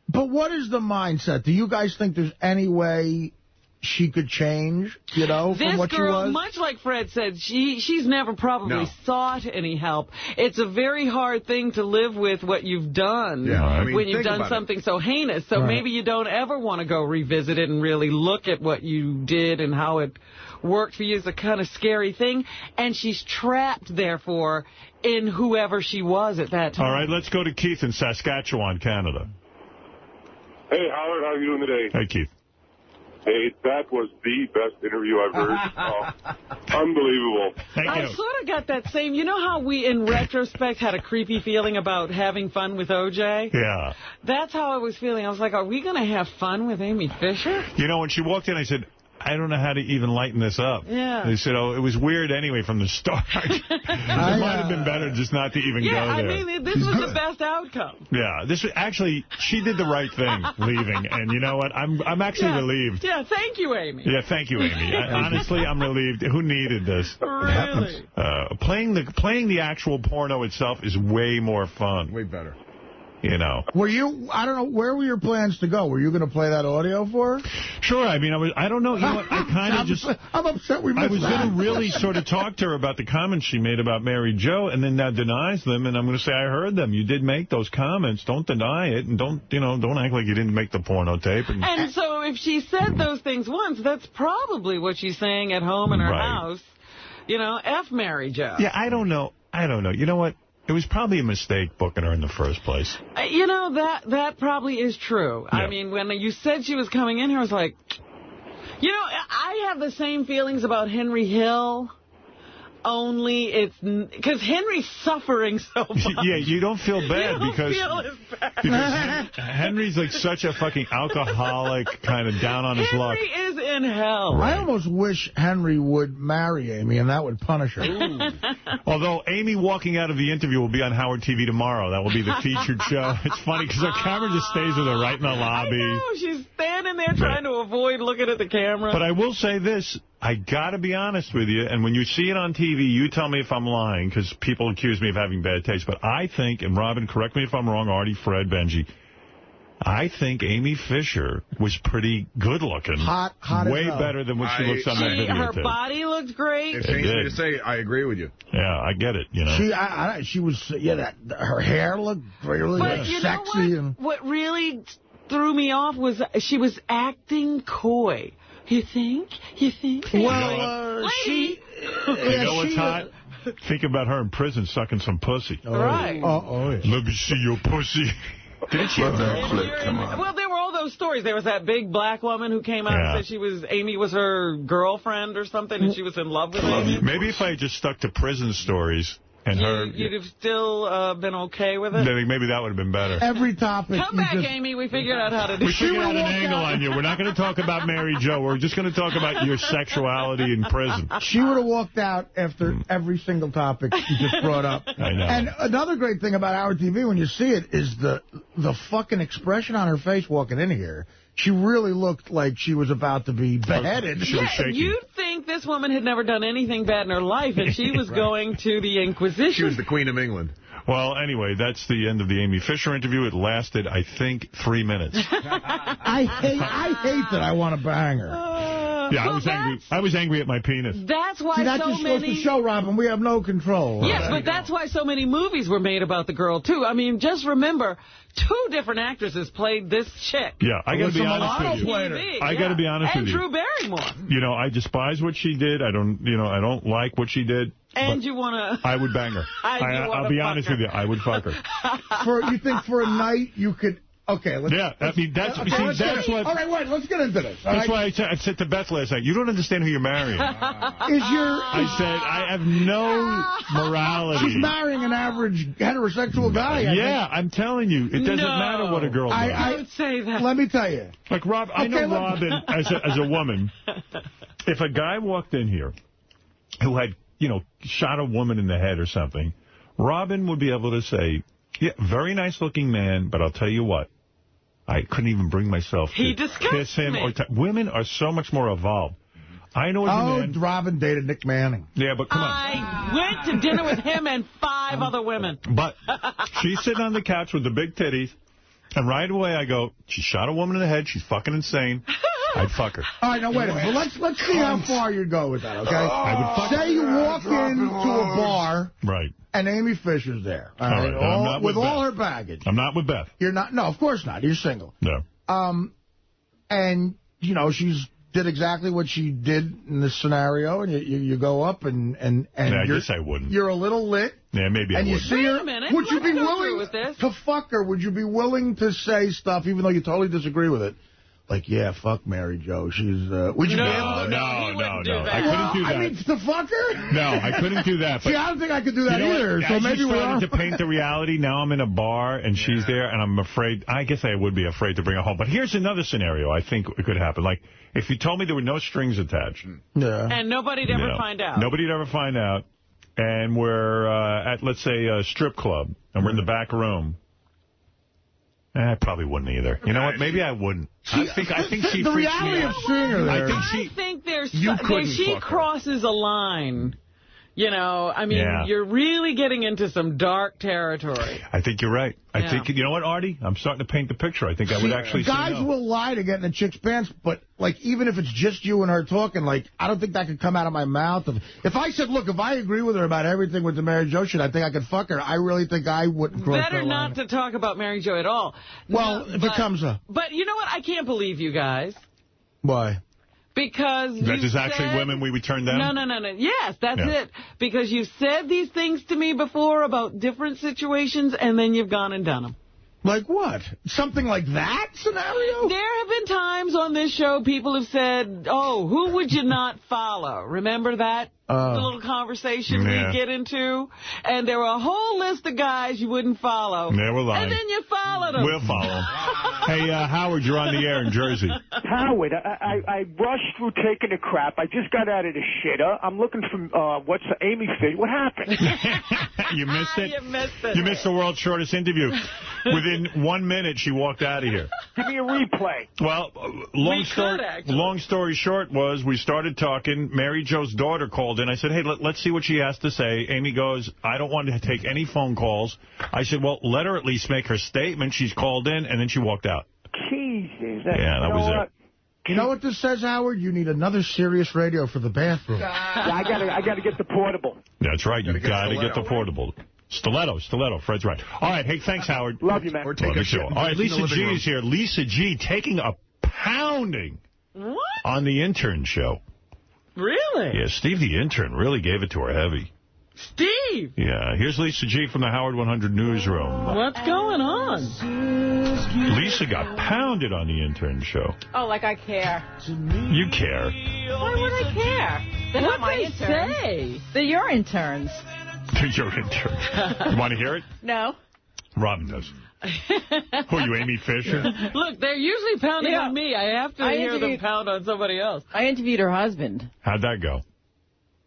But what is the mindset? Do you guys think there's any way she could change, you know, from what she was? This girl, much like Fred said, she's never probably sought any help. It's a very hard thing to live with what you've done when you've done something so heinous. So maybe you don't ever want to go revisit it and really look at what you did and how it worked for you. Is a kind of scary thing. And she's trapped, therefore, in whoever she was at that time. All right, let's go to Keith in Saskatchewan, Canada. Hey, Howard, how are you doing today? Hey, Keith. Hey, that was the best interview I've heard. Unbelievable. I sort of got that same, you know how we, in retrospect, had a creepy feeling about having fun with O.J.? Yeah. That's how I was feeling. I was like, are we going to have fun with Amy Fisher? You know, when she walked in, I said, I don't know how to even lighten this up. Yeah. They said, oh, it was weird anyway from the start. It might have been better just not to even go there. I mean, this was the best outcome. Yeah, this was actually, she did the right thing leaving. And you know what? I'm actually relieved. Yeah, thank you, Amy. Yeah, thank you, Amy. Honestly, I'm relieved. Who needed this? Really? Playing the actual porno itself is way more fun. Way better. You know. Were you, I don't know, where were your plans to go? Were you going to play that audio for her? Sure. I mean, I don't know. You know what? I kind of just... I'm upset we missed I was going to really sort of talk to her about the comments she made about Mary Jo, and then now denies them, and I'm going to say, I heard them. You did make those comments. Don't deny it, and don't act like you didn't make the porno tape. And so if she said those things once, that's probably what she's saying at home in her house. You know, F Mary Jo. Yeah, I don't know. You know what? It was probably a mistake booking her in the first place. You know, that probably is true. Yeah. I mean, when you said she was coming in here, I was like, you know, I have the same feelings about Henry Hill. only it's because Henry's suffering so much. Yeah, you don't feel bad because Henry's like such a fucking alcoholic, kind of down on his luck. Henry is in hell. Right. I almost wish Henry would marry Amy, and that would punish her. Although Amy walking out of the interview will be on Howard TV tomorrow. That will be the featured show. It's funny because her camera just stays with her right in the lobby. I know, she's standing there trying to avoid looking at the camera. But I will say this. I got to be honest with you, and when you see it on TV, you tell me if I'm lying, because people accuse me of having bad taste. But I think, and Robin, correct me if I'm wrong, Artie, Fred, Benji, I think Amy Fisher was pretty good-looking. Hot way better than what she looks on that video. Her body looked great. It pains me to say, I agree with you. Yeah, I get it, you know. She was, her hair looked really sexy. And what really threw me off was she was acting coy. You think? Well, you know what's hot? Think about her in prison sucking some pussy. Right. Let me see your pussy. Didn't she have that clip? Come on. Well, there were all those stories. There was that big black woman who came out and said Amy was her girlfriend or something, and she was in love with Amy. Maybe if I had just stuck to prison stories and you'd have still been okay with it? Maybe that would have been better. Every topic. Come back, Amy. We figured out how to do it. We figured out an angle on you. We're not going to talk about Mary Jo. We're just going to talk about your sexuality in prison. She would have walked out after every single topic you just brought up. I know. And another great thing about Howard TV, when you see it, is the fucking expression on her face walking in here. She really looked like she was about to be beheaded. She was shaking. You'd think this woman had never done anything bad in her life, and she was going to the Inquisition. She was the Queen of England. Well, anyway, that's the end of the Amy Fisher interview. It lasted, I think, 3 minutes. I hate that I want to bang her. Yeah, I was angry at my penis. That's why that just goes to show, Robin, we have no control. Yes, but that's why so many movies were made about the girl, too. I mean, just remember, 2 different actresses played this chick. Yeah, I got to be honest with you. I got to be honest with you. And Drew Barrymore. You know, I despise what she did. I don't like what she did. And you want to... I would bang her. I'll be honest with you. I would fuck her. You think for a night you could... Okay, let's... Yeah, I mean, that's what... All right, wait, let's get into this. That's why I said to Beth last night, you don't understand who you're marrying. I said, I have no morality. She's marrying an average heterosexual guy. Yeah, I'm telling you. It doesn't matter what a girl does. I would say that. Let me tell you. Like, Rob, I know Robin, as a woman, if a guy walked in here who had, shot a woman in the head or something, Robin would be able to say, yeah, very nice-looking man, but I'll tell you what, I couldn't even bring myself to kiss him. Women are so much more evolved. I know as a man... Robin dated Nick Manning. Yeah, but come on. I went to dinner with him and 5 other women. But she's sitting on the couch with the big titties, and right away I go, she shot a woman in the head, she's fucking insane. I'd fuck her. All right, now wait a minute. Well, let's see how far you go with that, okay? I would fuck her. Say you walk into a bar... Right. And Amy Fisher's there. All right. With all her baggage. I'm not with Beth. You're not? No, of course not. You're single. No. And, she's did exactly what she did in this scenario, and you go up and I guess I wouldn't. You're a little lit. Yeah, maybe I would. And you see her. Would you be willing to fuck her? Would you be willing to say stuff, even though you totally disagree with it? Like, yeah, fuck Mary Jo. She's, would you be able to? No. I couldn't do that. I mean, to fuck her? No, I couldn't do that. But see, I don't think I could do that either. So maybe we're starting to paint the reality. Now I'm in a bar, and she's there, and I'm afraid. I guess I would be afraid to bring her home. But here's another scenario I think it could happen. Like, if you told me there were no strings attached. Yeah. And nobody'd ever find out. Nobody'd ever find out. And we're at, let's say, a strip club, and we're in the back room. I probably wouldn't either. You know what? Maybe I wouldn't. I think she freaks me out. The reality of seeing her there. I think she crosses a line. I mean, you're really getting into some dark territory. I think you're right. I think, you know what, Artie? I'm starting to paint the picture. I think I would actually say no. Guys will lie to get in a chick's pants, but, even if it's just you and her talking, I don't think that could come out of my mouth. If I said, look, if I agree with her about everything with the Mary Jo shit, I think I could fuck her. I really think I wouldn't cross Better not to talk about Mary Jo at all. Well, if it comes up. But you know what? I can't believe you guys. Why? Because there's actually women we would turn down? No. Yes, that's it. Because you've said these things to me before about different situations, and then you've gone and done them. Like what? Something like that scenario? There have been times on this show people have said, oh, who would you not follow? Remember that? the little conversation we get into, and there were a whole list of guys you wouldn't follow. Never lying. And then you followed them. We'll follow them. Hey, Howard, you're on the air in Jersey. Howard, I rushed through taking a crap. I just got out of the shitter. I'm looking for, Amy Fish. What happened? You missed it? You missed it. You missed the world's shortest interview. Within 1 minute, she walked out of here. Give me a replay. Well, long story short was we started talking. Mary Jo's daughter called in. I said, hey, let's see what she has to say. Amy goes, I don't want to take any phone calls. I said, well, let her at least make her statement. She's called in, and then she walked out. Jesus. Yeah, that was it. You know what this says, Howard? You need another Sirius radio for the bathroom. Yeah, I gotta get the portable. That's right. You got to get the portable. Stiletto. Fred's right. All right. Hey, thanks, Howard. Love you, man. Or take a shit. All right, Lisa G is here. Lisa G taking a pounding on the intern show. Really? Yeah, Steve the intern really gave it to her heavy. Steve! Yeah, here's Lisa G from the Howard 100 newsroom. What's going on? Lisa got pounded on the intern show. Oh, like I care. You care. Why would I care? They're not my interns. Say? They're your interns. They're your intern. You want to hear it? No. Robin does. Who are you, Amy Fisher? Look, they're usually pounding on me. I have to hear them pound on somebody else. I interviewed her husband. How'd that go?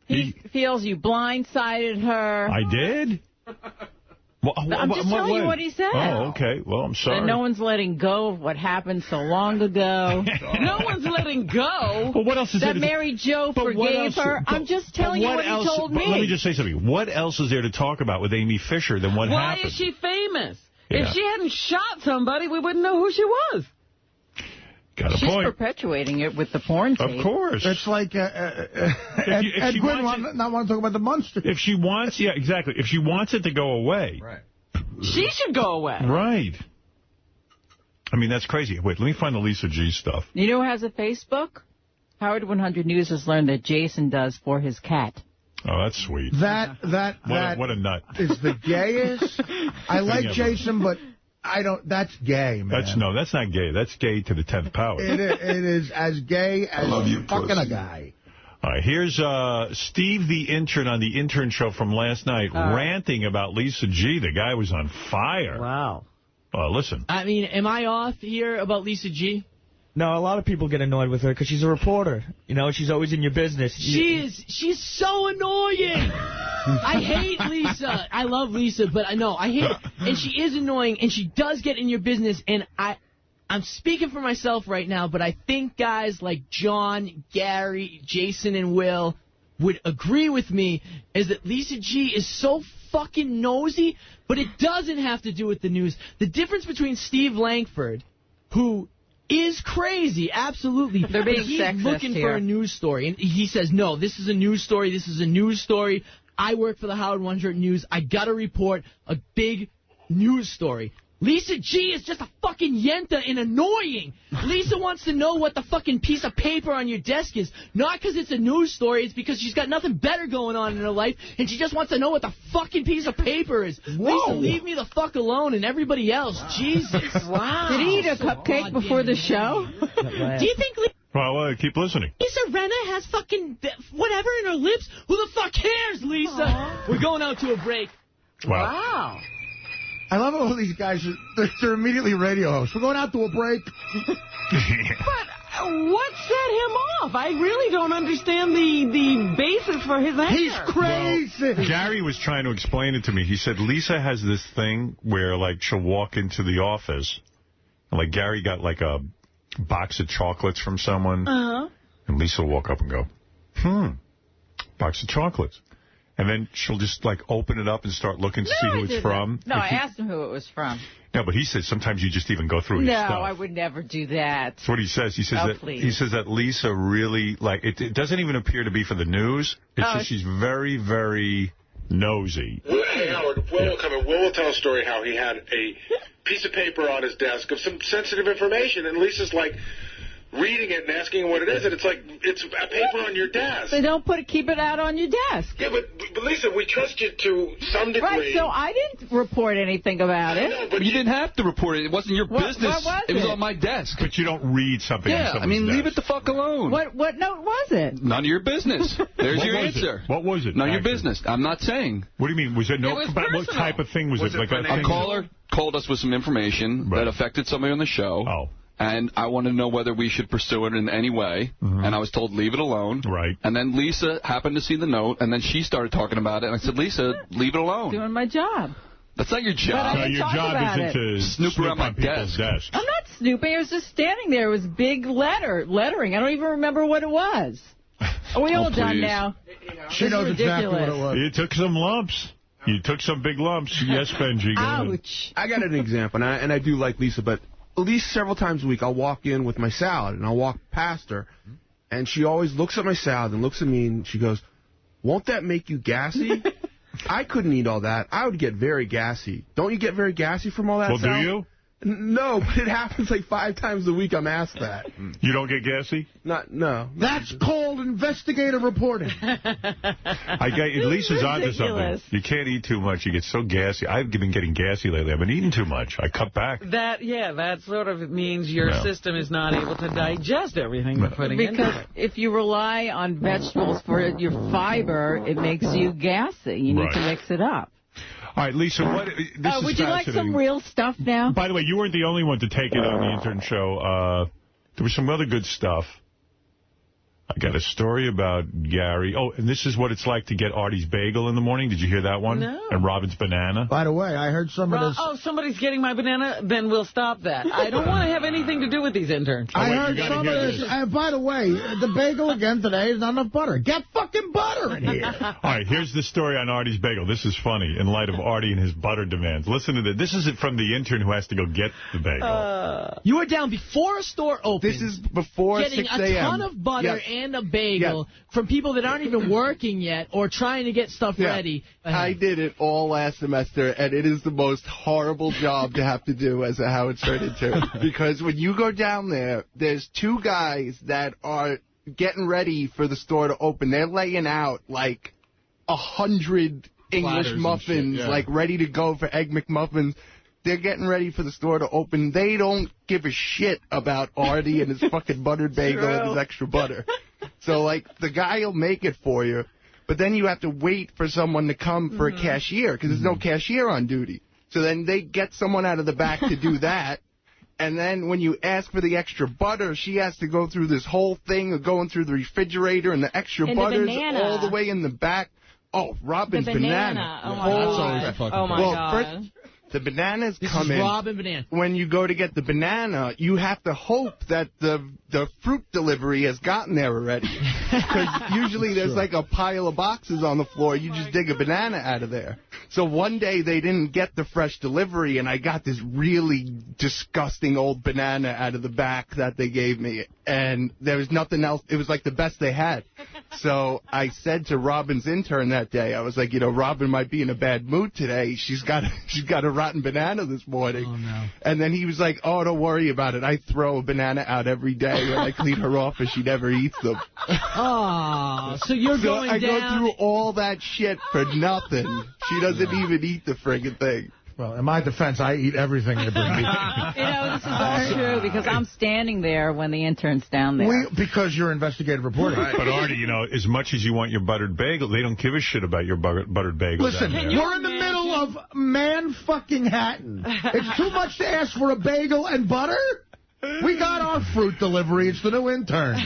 He feels you blindsided her. I did? I'm just telling you what he said. Oh, okay. Well, I'm sorry. That no one's letting go of what happened so long ago. No one's letting go. Well, what else is that Mary Jo forgave her. I'm just telling you what he told me. Let me just say something. What else is there to talk about with Amy Fisher than what happened? Why is she famous? Yeah. If she hadn't shot somebody, we wouldn't know who she was. Got a She's point. perpetuating it with the porn tape. Of course. It's like Ed Gwynn not want to talk about the monster. If she wants, yeah, exactly. If she wants it to go away. Right. She should go away. Right. I mean, that's crazy. Wait, let me find the Lisa G stuff. You know who has a Facebook? Howard 100 News has learned that Jason does for his cat. Oh, that's sweet. That what a nut. Is the gayest. I like Jason, but I don't. That's gay, man. That's not gay. That's gay to the 10th power. It is as gay as fucking a guy. All right, here's Steve the intern on the intern show from last night ranting about Lisa G. The guy was on fire. Wow. Listen. I mean, am I off here about Lisa G? No, a lot of people get annoyed with her because she's a reporter. You know, she's always in your business. She's so annoying. I hate Lisa. I love Lisa, but I hate her. And she is annoying, and she does get in your business, and I'm speaking for myself right now, but I think guys like John, Gary, Jason, and Will would agree with me is that Lisa G is so fucking nosy, but it doesn't have to do with the news. The difference between Steve Langford, who is crazy, absolutely. They're being he's sexist looking here. for a news story, and he says, no, this is a news story, this is a news story. I work for the Howard 100 News. I got to report a big news story. Lisa G is just a fucking yenta and annoying. Lisa wants to know what the fucking piece of paper on your desk is. Not because it's a news story. It's because she's got nothing better going on in her life, and she just wants to know what the fucking piece of paper is. Whoa. Lisa, leave me the fuck alone and everybody else. Wow. Jesus. Wow. Did he eat a cupcake before the show? Do you think Well, keep listening. Lisa Rinna has fucking whatever in her lips? Who the fuck cares, Lisa? Aww. We're going out to a break. Wow. I love all these guys. They're immediately radio hosts. We're going out to a break. But what set him off? I really don't understand the basis for his anger. He's crazy. Well, Gary was trying to explain it to me. He said Lisa has this thing where, like, she'll walk into the office, and, like, Gary got, like, a box of chocolates from someone, and Lisa will walk up and go, box of chocolates. And then she'll just, like, open it up and start looking to see who it's from. No, I asked him who it was from. No, but he said sometimes you just even go through his stuff. No, I would never do that. That's what he says. He says that Lisa really, like, it doesn't even appear to be for the news. It's just she's very, very nosy. Hey, Howard, Will will come in. Will tell a story how he had a piece of paper on his desk of some sensitive information, and Lisa's like reading it and asking what it is, and it's like, it's a paper on your desk. They don't keep it out on your desk. Yeah, but Lisa, we trust you to some degree. Right, so I didn't report anything about it. No, but you didn't have to report it. It wasn't your business. What was it was on my desk. But you don't read something on someone's I mean, desk. leave it the fuck alone. What note was it? None of your business. There's your answer. What was it? None of your business. I'm not saying. What do you mean? Was it no? It was what type of thing was it? Like a caller called us with some information that affected somebody on the show. Oh. And I wanted to know whether we should pursue it in any way. And I was told, leave it alone. Right. And then Lisa happened to see the note, and then she started talking about it. And I said, Lisa, leave it alone. Doing my job. That's not your But job. I didn't your talk job about isn't to snoop around my people's desks. I'm not snooping. I was just standing there. It was big lettering. I don't even remember what it was. Are we all done now? She knows exactly what it was. You took some lumps. You took some big lumps. Yes, Benji. Go ahead. Ouch. I got an example, and I do like Lisa, but at least several times a week I'll walk in with my salad, and I'll walk past her, and she always looks at my salad and looks at me, and she goes, "Won't that make you gassy?" I couldn't eat all that. I would get very gassy. Don't you get very gassy from all that Well, salad? do you? No, but it happens like 5 times a week I'm asked that. You don't get gassy? No. That's called investigative reporting. Lisa's onto something. You can't eat too much. You get so gassy. I've been getting gassy lately. I've been eating too much. I cut back. That sort of means your system is not able to digest everything you're putting into Because it. if you rely on vegetables for your fiber, it makes you gassy. You need to mix it up. All right, Lisa, this is would you like fascinating. some real stuff now? By the way, you weren't the only one to take it on the intern show. There was some other good stuff. I got a story about Gary. Oh, and this is what it's like to get Artie's bagel in the morning. Did you hear that one? No. And Robin's banana. By the way, I heard some of this. Oh, somebody's getting my banana? Then we'll stop that. I don't want to have anything to do with these interns. I heard some of this. By the way, the bagel again today is not enough butter. Get fucking butter in here. All right, here's the story on Artie's bagel. This is funny in light of Artie and his butter demands. Listen to this. This is it from the intern who has to go get the bagel. You were down before a store opened. This is before 6 a.m. Getting a ton of butter and a bagel from people that aren't even working yet or trying to get stuff ready. I did it all last semester, and it is the most horrible job to have to do as a Howard Stern intern. Because when you go down there, there's 2 guys that are getting ready for the store to open. They're laying out like 100 English muffins, like ready to go for Egg McMuffins. They're getting ready for the store to open. They don't give a shit about Artie and his fucking buttered bagel and his extra butter. So, like, the guy will make it for you, but then you have to wait for someone to come for a cashier because there's no cashier on duty. So then they get someone out of the back to do that. And then when you ask for the extra butter, she has to go through this whole thing of going through the refrigerator and the extra butters all the way in the back. Oh, Robin's banana. Oh, my God. Oh, my God. First, the bananas This come is in. Robin Banana. When you go to get the banana, you have to hope that the fruit delivery has gotten there already. Because usually there's like a pile of boxes on the floor. You just dig a banana out of there. So one day they didn't get the fresh delivery, and I got this really disgusting old banana out of the back that they gave me. And there was nothing else. It was like the best they had. So I said to Robin's intern that day, I was like, Robin might be in a bad mood today. She's got a rotten banana this morning. Oh, no. And then he was like, oh, don't worry about it. I throw a banana out every day when I clean her off and she never eats them. Oh, so you're going I down. go through all that shit for nothing. She doesn't even eat the friggin' thing. Well, in my defense, I eat everything they bring me. This is all true because I'm standing there when the intern's down there. Because you're investigative reporting. Right. But, Artie, as much as you want your buttered bagel, they don't give a shit about your buttered bagel. Listen, we're in the middle of Man-fucking-Hatton. It's too much to ask for a bagel and butter? We got our fruit delivery. It's the new interns.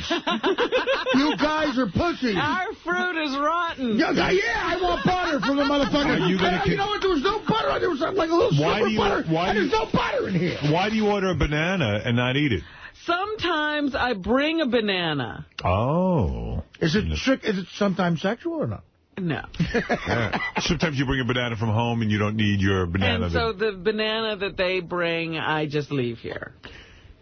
You guys are pussies. Our fruit is rotten. Yeah, I want butter from the motherfucker. You know what? There was no butter. There was like a little strip of butter. There's no butter in here. Why do you order a banana and not eat it? Sometimes I bring a banana. Oh. Is it sometimes sexual or not? No. Yeah. Sometimes you bring a banana from home and you don't need your banana. And so the banana that they bring, I just leave here.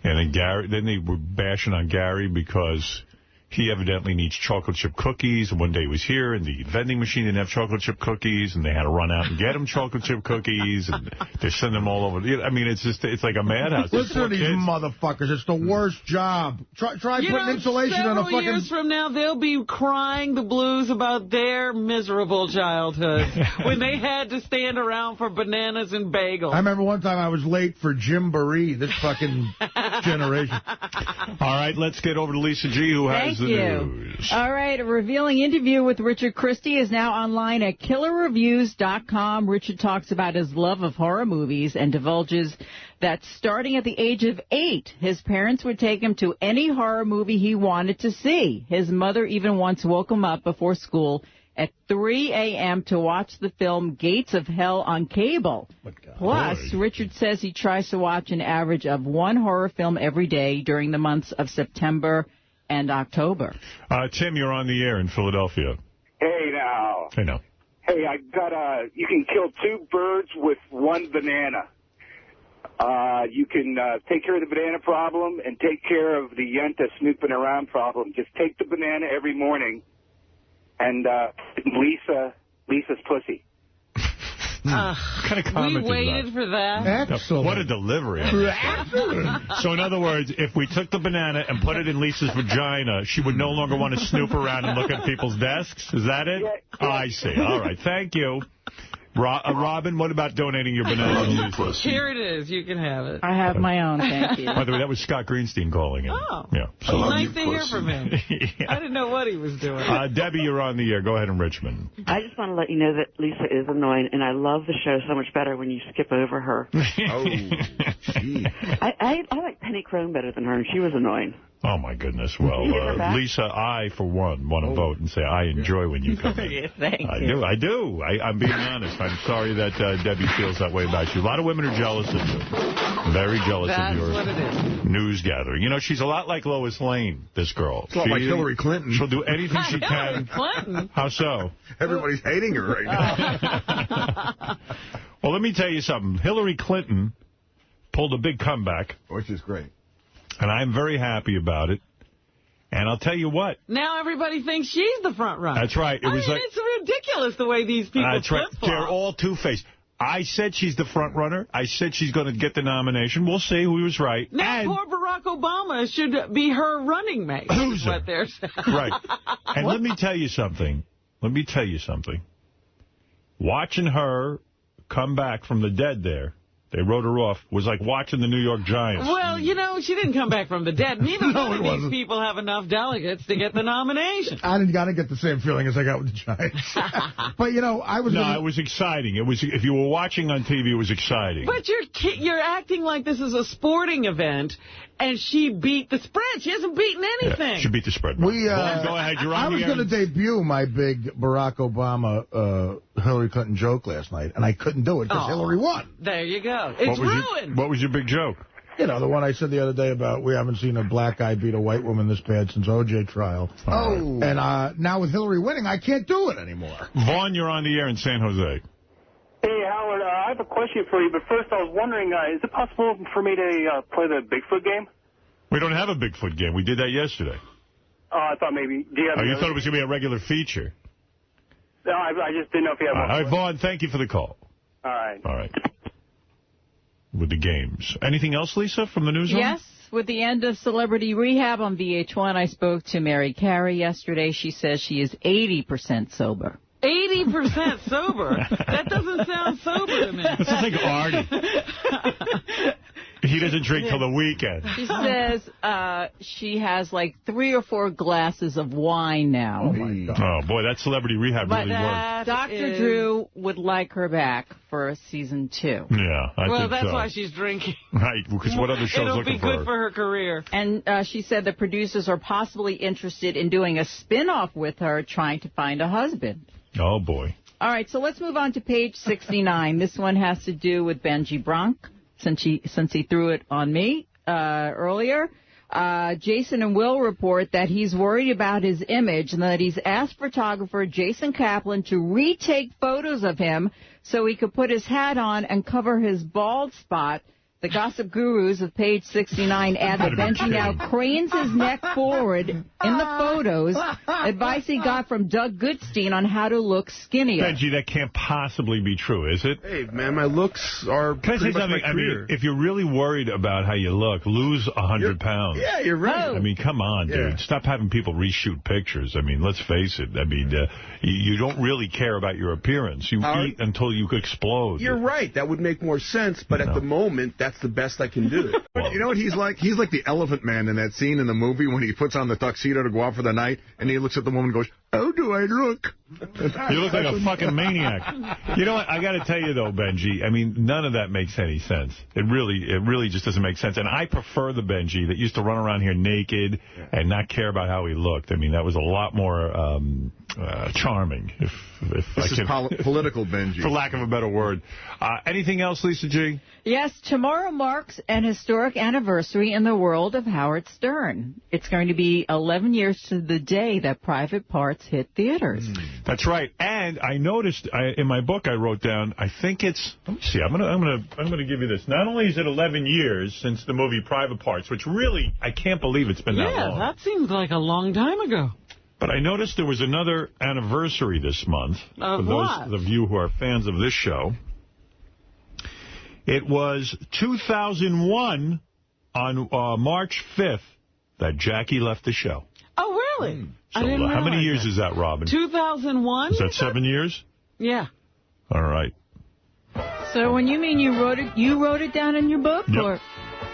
And then they were bashing on Gary because he evidently needs chocolate chip cookies. And one day he was here, and the vending machine didn't have chocolate chip cookies, and they had to run out and get him chocolate chip cookies, and they send them all over. I mean, it's like a madhouse. Listen to these motherfuckers. It's the worst job. Try putting insulation on a fucking... Several years from now, they'll be crying the blues about their miserable childhood when they had to stand around for bananas and bagels. I remember one time I was late for Jim Barry, this fucking generation. All right, let's get over to Lisa G., who has the news. All right, a revealing interview with Richard Christie is now online at killerreviews.com. Richard talks about his love of horror movies and divulges that starting at the age of 8, his parents would take him to any horror movie he wanted to see. His mother even once woke him up before school at 3 a.m. to watch the film Gates of Hell on cable. Plus, Richard says he tries to watch an average of one horror film every day during the months of September and October. Tim, you're on the air in Philadelphia. Hey, now. Hey, now. Hey, I got you can kill 2 birds with 1 banana. You can take care of the banana problem and take care of the Yenta snooping around problem. Just take the banana every morning and Lisa's pussy. What kind of comment we waited for that. Excellent. What a delivery. So, in other words, if we took the banana and put it in Lisa's vagina, she would no longer want to snoop around and look at people's desks? Is that it? Oh, I see. All right. Thank you. Robin, what about donating your banana to Lisa? Here it is. You can have it. I have my own, thank you. By the way, that was Scott Greenstein calling in. Oh. Yeah. So nice to hear from him. I didn't know what he was doing. Debbie, you're on the air. Go ahead in Richmond. I just want to let you know that Lisa is annoying, and I love the show so much better when you skip over her. I like Penny Crone better than her, and she was annoying. Oh, my goodness. Well, Lisa, I, for one, want to vote and say I enjoy when you come in. Thank you. I do. I'm being honest. I'm sorry that Debbie feels that way about you. A lot of women are jealous of you. Very jealous of your news gathering. You know, she's a lot like Lois Lane, this girl. It's a lot like Hillary Clinton. She'll do anything she can. Clinton? How so? Everybody's hating her right now. Well, let me tell you something. Hillary Clinton pulled a big comeback. Which is great. And I'm very happy about it. And I'll tell you what. Now everybody thinks she's the front runner. That's right. It's ridiculous the way these people flip-flop. They're all two-faced. I said she's the front runner. I said she's going to get the nomination. We'll see who was right. Now poor Barack Obama should be her running mate. Who's what they're saying. Right. And let me tell you something. Watching her come back from the dead there, they wrote her off, was like watching the New York Giants. Well, you know, she didn't come back from the dead. Neither one of these people have enough delegates to get the nomination. I didn't get the same feeling as I got with the Giants. But, you know, I was... No, it was exciting. It was. If you were watching on TV, it was exciting. But you're acting like this is a sporting event, and she beat the spread. She hasn't beaten anything. Yeah, she beat the spread. Go ahead. You're on I was going to debut my big Barack Obama, Hillary Clinton joke last night, and I couldn't do it because Hillary won. There you go. It's ruined. What was your big joke? You know, the one I said the other day about we haven't seen a black guy beat a white woman this bad since O.J. trial. Oh. And now with Hillary winning, I can't do it anymore. Vaughn, you're on the air in San Jose. Hey, Howard, I have a question for you, but first I was wondering, is it possible for me to play the Bigfoot game? We don't have a Bigfoot game. We did that yesterday. Oh, I thought maybe. Do you have you thought it was going to be a regular feature? No, I just didn't know if you had one. All right, Vaughn, thank you for the call. All right. With the games. Anything else, Lisa, from the newsroom? Yes. With the end of Celebrity Rehab on VH1, I spoke to Mary Carey yesterday. She says she is 80% sober. 80% sober? That doesn't sound sober to me. That sounds like Artie. He doesn't drink till the weekend. She says she has like 3 or 4 glasses of wine now. Oh, my God. Oh, boy, that Celebrity Rehab really worked. Dr. Drew would like her back for season 2. Yeah, I think so. Well, that's why she's drinking. Right, because what other show's looking for her? It'll be good for her career. And she said the producers are possibly interested in doing a spin-off with her, trying to find a husband. Oh, boy. All right, so let's move on to page 69. This one has to do with Benji Bronk, since he threw it on me earlier. Jason and Will report that he's worried about his image and that he's asked photographer Jason Kaplan to retake photos of him so he could put his hat on and cover his bald spot The gossip gurus of page 69 add that Benji now cranes his neck forward in the photos, advice he got from Doug Goodstein on how to look skinnier. Benji, that can't possibly be true, is it? Hey, man, my looks are pretty much my career. I mean, if you're really worried about how you look, lose 100 pounds. Yeah, you're right. I mean, come on, dude. Stop having people reshoot pictures. I mean, let's face it. I mean, you don't really care about your appearance. You eat until you explode. You're right. That would make more sense, but at the moment, that's the best I can do. You know what he's like? He's like the Elephant Man in that scene in the movie when he puts on the tuxedo to go out for the night, and he looks at the woman and goes, how do I look? You look like a fucking maniac. You know what? I got to tell you, though, Benji, I mean, none of that makes any sense. It really just doesn't make sense. And I prefer the Benji that used to run around here naked and not care about how he looked. I mean, that was a lot more charming, if this is political Benji. For lack of a better word. Anything else, Lisa G? Yes, tomorrow marks an historic anniversary in the world of Howard Stern. It's going to be 11 years to the day that Private Parts hit theaters. That's right. And I noticed in my book I wrote down, I think it's, let me see, I'm gonna give you this. Not only is it 11 years since the movie Private Parts, which really, I can't believe it's been that long. Yeah, that seems like a long time ago. But I noticed there was another anniversary this month. Of for what? those of you who are fans of this show. It was 2001 on March 5th that Jackie left the show. Oh, really? So how many years is that, Robin? 2001? Is that 7 years? Yeah. All right. So when you mean you wrote it down in your book? Yep. Or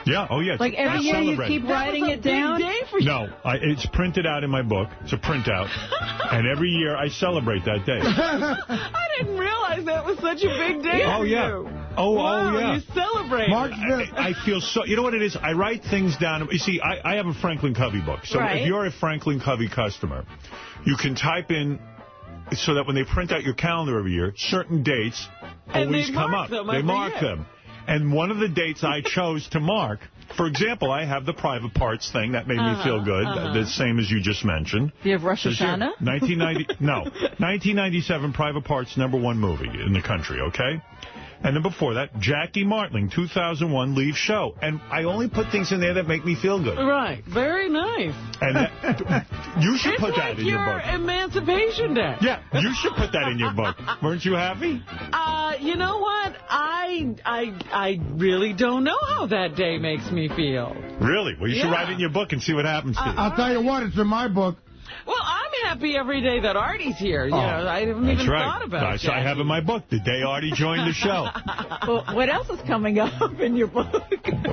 yeah, oh yeah. like every year you keep writing it down? No, it's printed out in my book. It's a printout. And every year I celebrate that day. I didn't realize that was such a big day for you. Oh, wow, yeah. You celebrate. I feel so, you know what it is? I write things down. You see, I have a Franklin Covey book. So if you're a Franklin Covey customer, you can type in, so that when they print out your calendar every year, certain dates always come up. They mark them. And one of the dates I chose to mark, for example, I have the Private Parts thing. That made me feel good. The same as you just mentioned. Do you have Rosh Hashanah? 1997 Private Parts #1 movie in the country, okay? And then before that, Jackie Martling, 2001, leaves show. And I only put things in there that make me feel good. Right. Very nice. And you should put that in your book. It's like your Emancipation Day. Yeah, you should put that in your book. Weren't you happy? You know what? I really don't know how that day makes me feel. Really? Well, you should write it in your book and see what happens to you. I'll tell you what, it's in my book. Well, I'm happy every day that Artie's here. You know, I haven't even thought about it. I have in my book the day Artie joined the show. Well, what else is coming up in your book?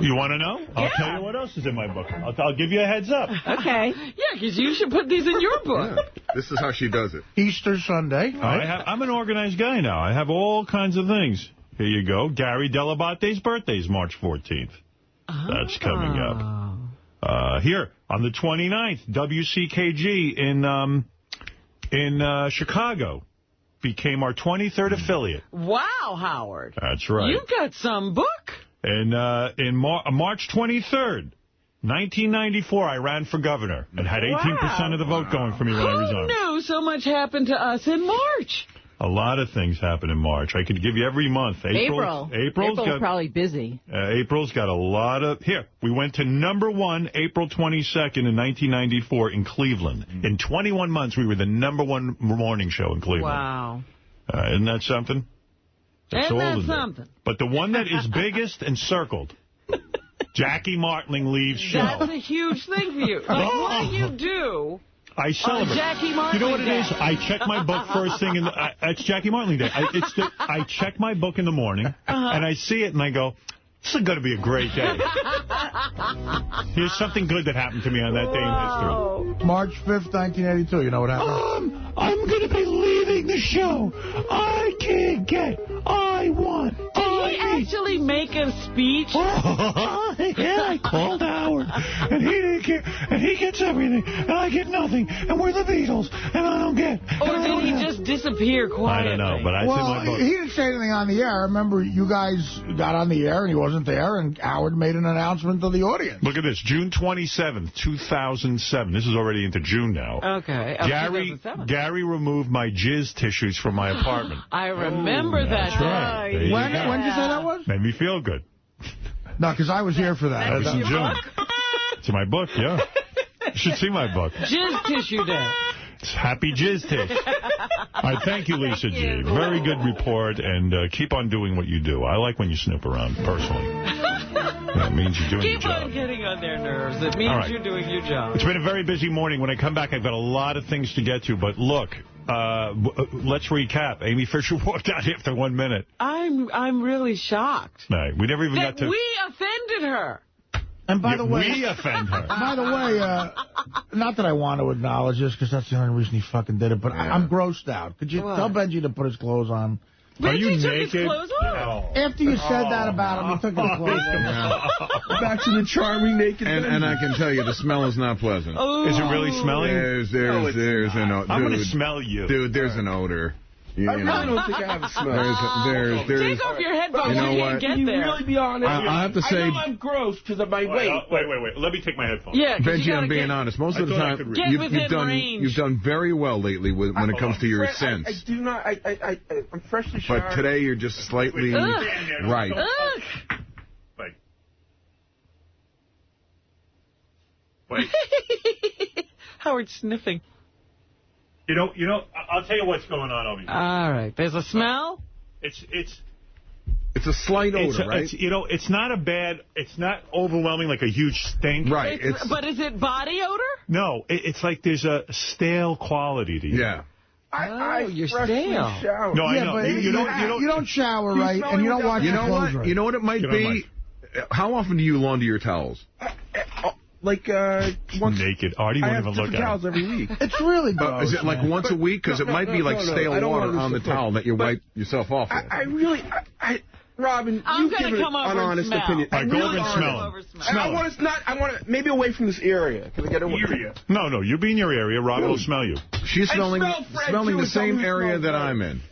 You want to know? I'll tell you what else is in my book. I'll give you a heads up. Okay. Yeah, because you should put these in your book. Yeah. This is how she does it. Easter Sunday. Right? I'm an organized guy now. I have all kinds of things. Here you go. Gary Dell'Abate's birthday is March 14th. That's coming up. Here, on the 29th, WCKG in Chicago became our 23rd affiliate. Wow, Howard. That's right. You got some book. And March 23rd, 1994, I ran for governor and had 18% of the vote going for me when I resigned. Who knew so much happened to us in March? A lot of things happen in March. I could give you every month. April's probably busy. April's got a lot of... Here, we went to #1 April 22nd in 1994 in Cleveland. In 21 months, we were the #1 morning show in Cleveland. Wow. Isn't that something? Isn't that something? But the one that is biggest and circled, Jackie Martling leaves show. That's a huge thing for you. Like, what do you do... I celebrate. Jackie Martling you know what it Day. is? I check my book first thing in the... it's Jackie Martling Day. I check my book in the morning, and I see it, and I go, this is going to be a great day. Here's something good that happened to me on that day in history. March 5th, 1982. You know what happened? I'm going to be leaving the show. I can't get... I want... Did he actually make a speech? Yeah, I called Howard, and he didn't care, and he gets everything, and I get nothing, and we're the Beatles, and I don't get... Or did he just disappear quietly? I don't know, but I see my book. He didn't say anything on the air. I remember you guys got on the air, and he wasn't there, and Howard made an announcement to the audience. Look at this, June 27th, 2007. This is already into June now. Okay. Gary removed my jizz tissues from my apartment. I remember that. That's right. When did you say that was? Made me feel good. No, because I was here for that. That was in June. It's in my book, yeah. You should see my book. Jizz Tissue Day. It's Happy Jizz Tish. I thank you, Lisa G. Very good report, and keep on doing what you do. I like when you snoop around, personally. That means you're doing your job. Keep on getting on their nerves. It means you're doing your job. It's been a very busy morning. When I come back, I've got a lot of things to get to. But look, let's recap. Amy Fisher walked out after 1 minute. I'm really shocked. Right. We never even got to... We offended her. And by the way... We offend her. By the way, not that I want to acknowledge this, because that's the only reason he fucking did it, but I'm grossed out. Could you tell Benji to put his clothes on? Are you took naked? His clothes off? After you said that about him, he took his clothes off. Back to the charming naked and I can tell you, the smell is not pleasant. Oh. Is it really smelling? There's an odor. I'm going to smell you. Dude, there's an odor. I really don't think I have a smell. Take off your headphones. You know what? Can you really be honest? I have to say... I know I'm gross because of my weight. Wait. Let me take my headphones. Yeah, Benji, I'm being honest. Most of the time, you've done very well lately when it comes to your sense. I do not. I'm freshly showered. But today you're just slightly right. Wait. Howard's sniffing. You know, I'll tell you what's going on over here. All right. There's a smell? It's a slight odor, right? It's not a bad, it's not overwhelming like a huge stink. Right. But is it body odor? No, it's like there's a stale quality to you. Yeah. You're stale. Showered. No, I know. But you don't shower right, and you don't wash your clothes right. You know what it might be? How often do you launder your towels? Once naked. Artie won't even look at towels every week. It's really gross. Is it like once a week? Because it might be like stale water on the towel that you wipe yourself off with. I really, Robin, you give an honest opinion. All right, go over and smell them. I want to maybe away from this area. Can I get away? No, you be in your area. Robin will smell you. She's smelling the same area that I'm in.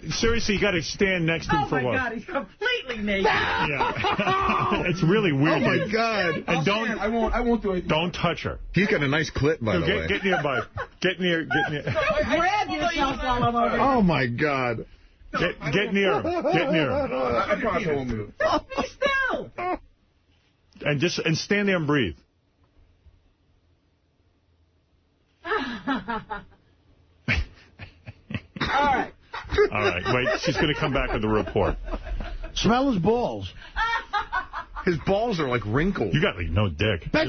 Seriously, you got to stand next to him for what? Oh, my God, he's completely naked. Yeah. It's really weird. Oh, my God. And I won't do it. Don't touch her. He's got a nice clit, by the way. Get nearby. Get near. Grab yourself while I'm over. Oh, my God. Get near him. Get near him. I promise I won't move. Be still. And stand there and breathe. All right. All right, wait, she's going to come back with a report. Smell his balls. His balls are like wrinkled. You got like no dick. When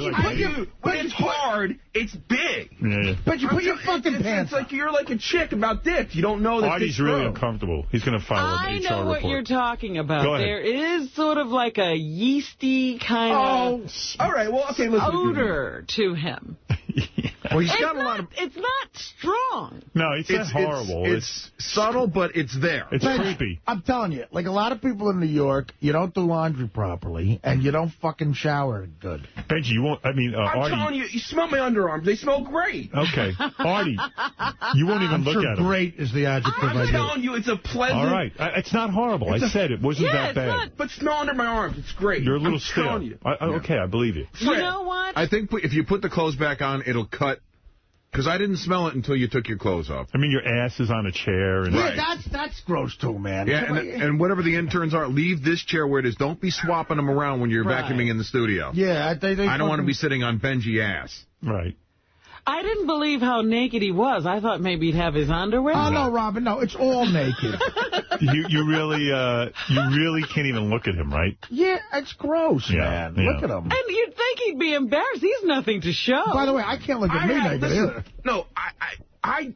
it's hard, it's big. Yeah. But you put your fucking pants. It's like you're like a chick about dick. You don't know that. Artie's really uncomfortable. He's going to file an HR report. I know what you're talking about. Go ahead. There is sort of like a yeasty kind of all right. Well, okay. odor to him. Well, he's got a lot of... It's not strong. No, it's not horrible. It's subtle, but it's there. It's creepy. I'm telling you, like a lot of people in New York, you don't do laundry properly, and you don't fucking shower good. Benji, you won't... I mean, I'm Artie... telling you, you smell my underarms. They smell great. Okay. Artie, you won't even look at them. Great is the adjective I I'm do. telling you, it's a pleasant... All right. It's not horrible. I said it wasn't that bad. Not, but smell under my arms. It's great. You're a little I'm telling stale. you. Okay, I believe you. You know what? I think if you put the clothes back on, it'll cut... Because I didn't smell it until you took your clothes off. I mean, your ass is on a chair. And Yeah, that's gross, too, man. Yeah, and whatever the interns are, leave this chair where it is. Don't be swapping them around when you're vacuuming in the studio. Yeah, I don't want to be sitting on Benji ass. Right. I didn't believe how naked he was. I thought maybe he'd have his underwear. Oh, no, Robin, no, it's all naked. you really can't even look at him, right? Yeah, it's gross, man. Yeah. Look at him. And you'd think he'd be embarrassed. He's nothing to show. By the way, I can't look at me naked either. No, I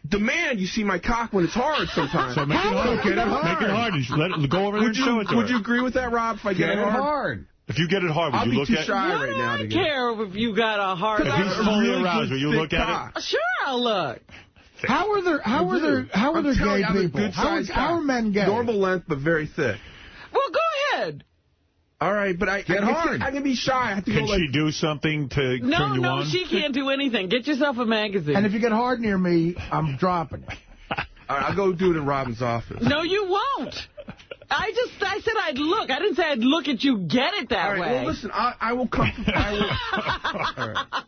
demand you see my cock when it's hard sometimes. So make it hard. Make it hard. Let it go over there and show it to her. Would you agree with that, Rob, if I get it hard? If you get it hard, would you look at it? I'll be too shy right now. I don't care if you got a hard... If he's fully aroused, will you look at it? Sure, I'll look. How are there gay people? How are men gay? Normal length, but very thick. Well, go ahead. All right, but I can be shy. I have to Can she do something to turn you on? No, she can't do anything. Get yourself a magazine. And if you get hard near me, I'm dropping it. All right, I'll go do it in Robin's office. No, you won't. I said I'd look. I didn't say I'd look at you get it that way. Well, listen, I will come.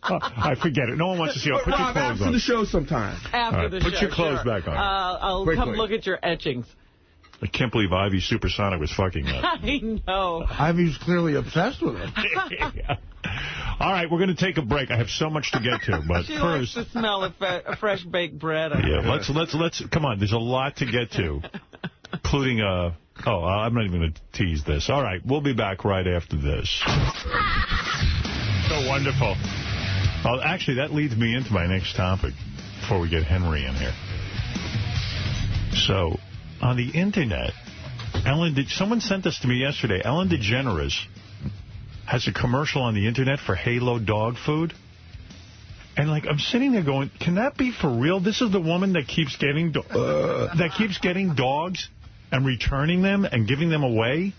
I forget it. No one wants to see you. Put Rob, your clothes after on. the show sometime. After the show, Put your clothes back on. I'll come look at your etchings. I can't believe Ivy Supersonic was fucking that. I know. Ivy's clearly obsessed with it. Yeah. All right, we're going to take a break. I have so much to get to, but she first... likes the smell of fresh baked bread. Yeah, let's come on. There's a lot to get to, including I'm not even going to tease this. All right, we'll be back right after this. So wonderful. Well, actually, that leads me into my next topic before we get Henry in here. So, on the Internet, someone sent this to me yesterday. Ellen DeGeneres has a commercial on the Internet for Halo dog food. And, like, I'm sitting there going, can that be for real? This is the woman that keeps getting dogs and returning them and giving them away?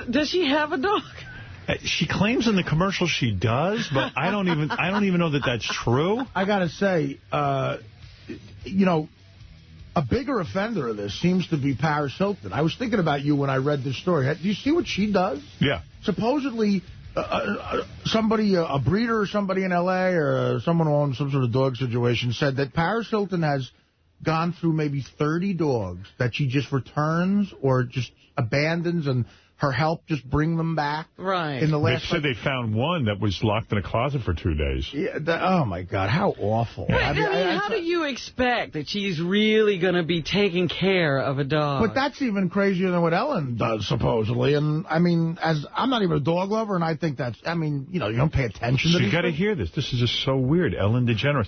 Does she have a dog? She claims in the commercial she does, but I don't even know that that's true. I got to say, you know, a bigger offender of this seems to be Paris Hilton. I was thinking about you when I read this story. Do you see what she does? Yeah. Supposedly, somebody, a breeder or somebody in L.A. or someone who owns some sort of dog situation said that Paris Hilton has gone through maybe 30 dogs that she just returns or just abandons, and her help just bring them back. Right. In the last, they said they found one that was locked in a closet for 2 days. Yeah. Oh, my God. How awful. I mean, how do you expect that she's really going to be taking care of a dog? But that's even crazier than what Ellen does, supposedly. And, I mean, I'm not even a dog lover, and I think that's, I mean, you know, you don't pay attention to these. You got to hear this. This is just so weird. Ellen DeGeneres.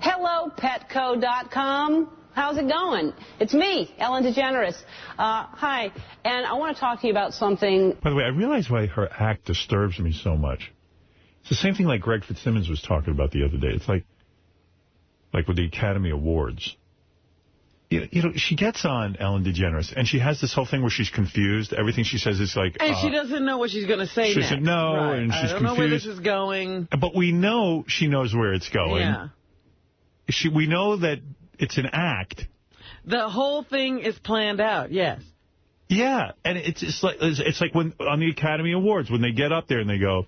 Hello, Petco.com. How's it going? It's me, Ellen DeGeneres. Hi, and I want to talk to you about something. By the way, I realize why her act disturbs me so much. It's the same thing like Greg Fitzsimmons was talking about the other day. It's like with the Academy Awards. You know, she gets on Ellen DeGeneres, and she has this whole thing where she's confused. Everything she says is like... And she doesn't know what she's going to say next. She said no, right. and she's confused. I don't know where this is going. But we know she knows where it's going. Yeah. We know that it's an act. The whole thing is planned out, yes. Yeah, and it's like when on the Academy Awards, when they get up there and they go,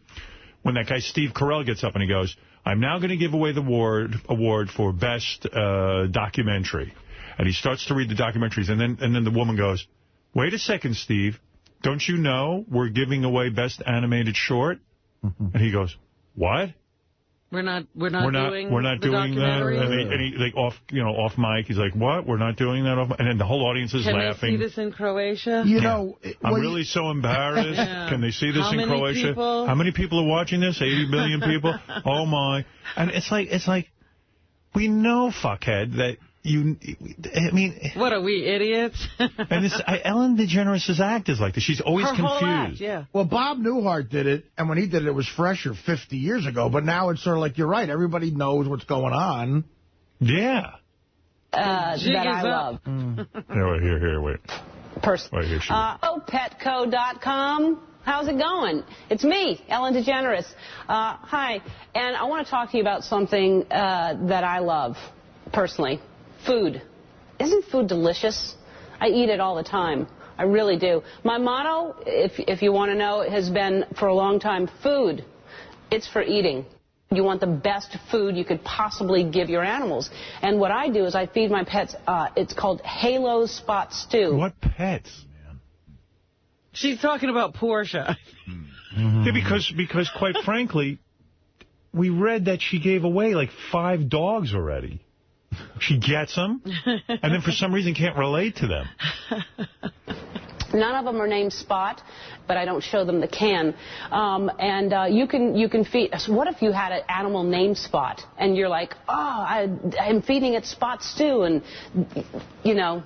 when that guy Steve Carell gets up and he goes, I'm now going to give away the award for best documentary. And he starts to read the documentaries, and then the woman goes, wait a second, Steve, don't you know we're giving away best animated short? And he goes, what? We're not doing that. And he like off mic, he's like, what? We're not doing that off mic? And then the whole audience is laughing. Can they see this in Croatia? You know, I'm really so embarrassed. Yeah. Can they see this in Croatia? People? How many people are watching this? 80 million people? Oh my. And it's like we know, fuckhead, that I mean, what are we, idiots? And this Ellen DeGeneres' act is like this. She's always Her confused. whole act, yeah. Well, Bob Newhart did it, and when he did it, it was fresher 50 years ago. But now it's sort of like, you're right, everybody knows what's going on. Yeah. That I love. Here, wait. Wait, here she is. Petco.com. How's it going? It's me, Ellen DeGeneres. Hi, and I want to talk to you about something that I love, personally. Food. Isn't food delicious? I eat it all the time. I really do. My motto, if you want to know, has been for a long time, food. It's for eating. You want the best food you could possibly give your animals. And what I do is I feed my pets, it's called Halo Spot Stew. What pets, man? She's talking about Portia. Yeah, because quite frankly, we read that she gave away like 5 dogs already. She gets them, and then for some reason can't relate to them. None of them are named Spot, but I don't show them the can. You can feed. So what if you had an animal named Spot, and you're like, oh, I'm feeding it Spot Stew, and you know,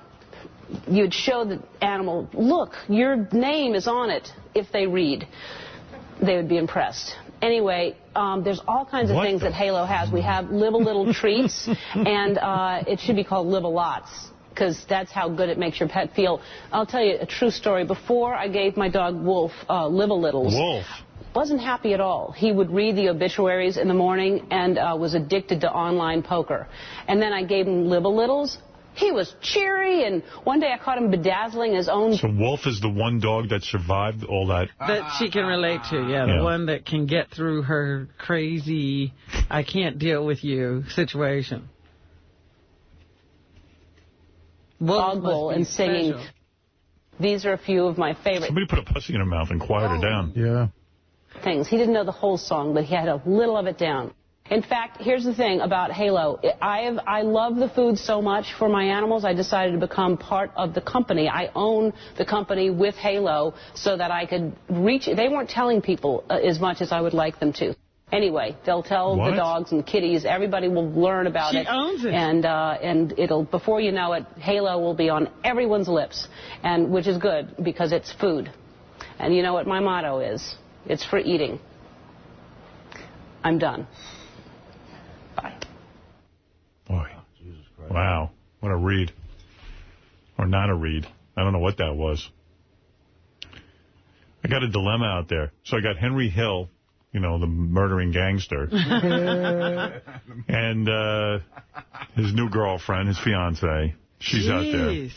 you'd show the animal, look, your name is on it. If they read, they would be impressed. Anyway, there's all kinds of things that Halo has. We have Live-A-Little treats, and it should be called Live-A-Lots, because that's how good it makes your pet feel. I'll tell you a true story. Before I gave my dog Wolf Live-A-Littles, Wolf wasn't happy at all. He would read the obituaries in the morning and was addicted to online poker. And then I gave him Live-A-Littles. He was cheery, and one day I caught him bedazzling his own... So Wolf is the one dog that survived all that? That she can relate to, yeah. The one that can get through her crazy, I can't deal with you situation. Bowl and singing. Special. These are a few of my favorite. Somebody put a pussy in her mouth and quiet her down. Yeah. Things. He didn't know the whole song, but he had a little of it down. In fact, here's the thing about Halo. I love the food so much for my animals, I decided to become part of the company. I own the company with Halo so that I could reach. They weren't telling people as much as I would like them to. Anyway, they'll tell the dogs and kitties. Everybody will learn about it. She owns it. And it'll, before you know it, Halo will be on everyone's lips, and which is good because it's food. And you know what my motto is? It's for eating. I'm done. Bye. Boy. Wow. What a read. Or not a read. I don't know what that was. I got a dilemma out there. So I got Henry Hill, you know, the murdering gangster, and his new girlfriend, his fiancée. She's out there.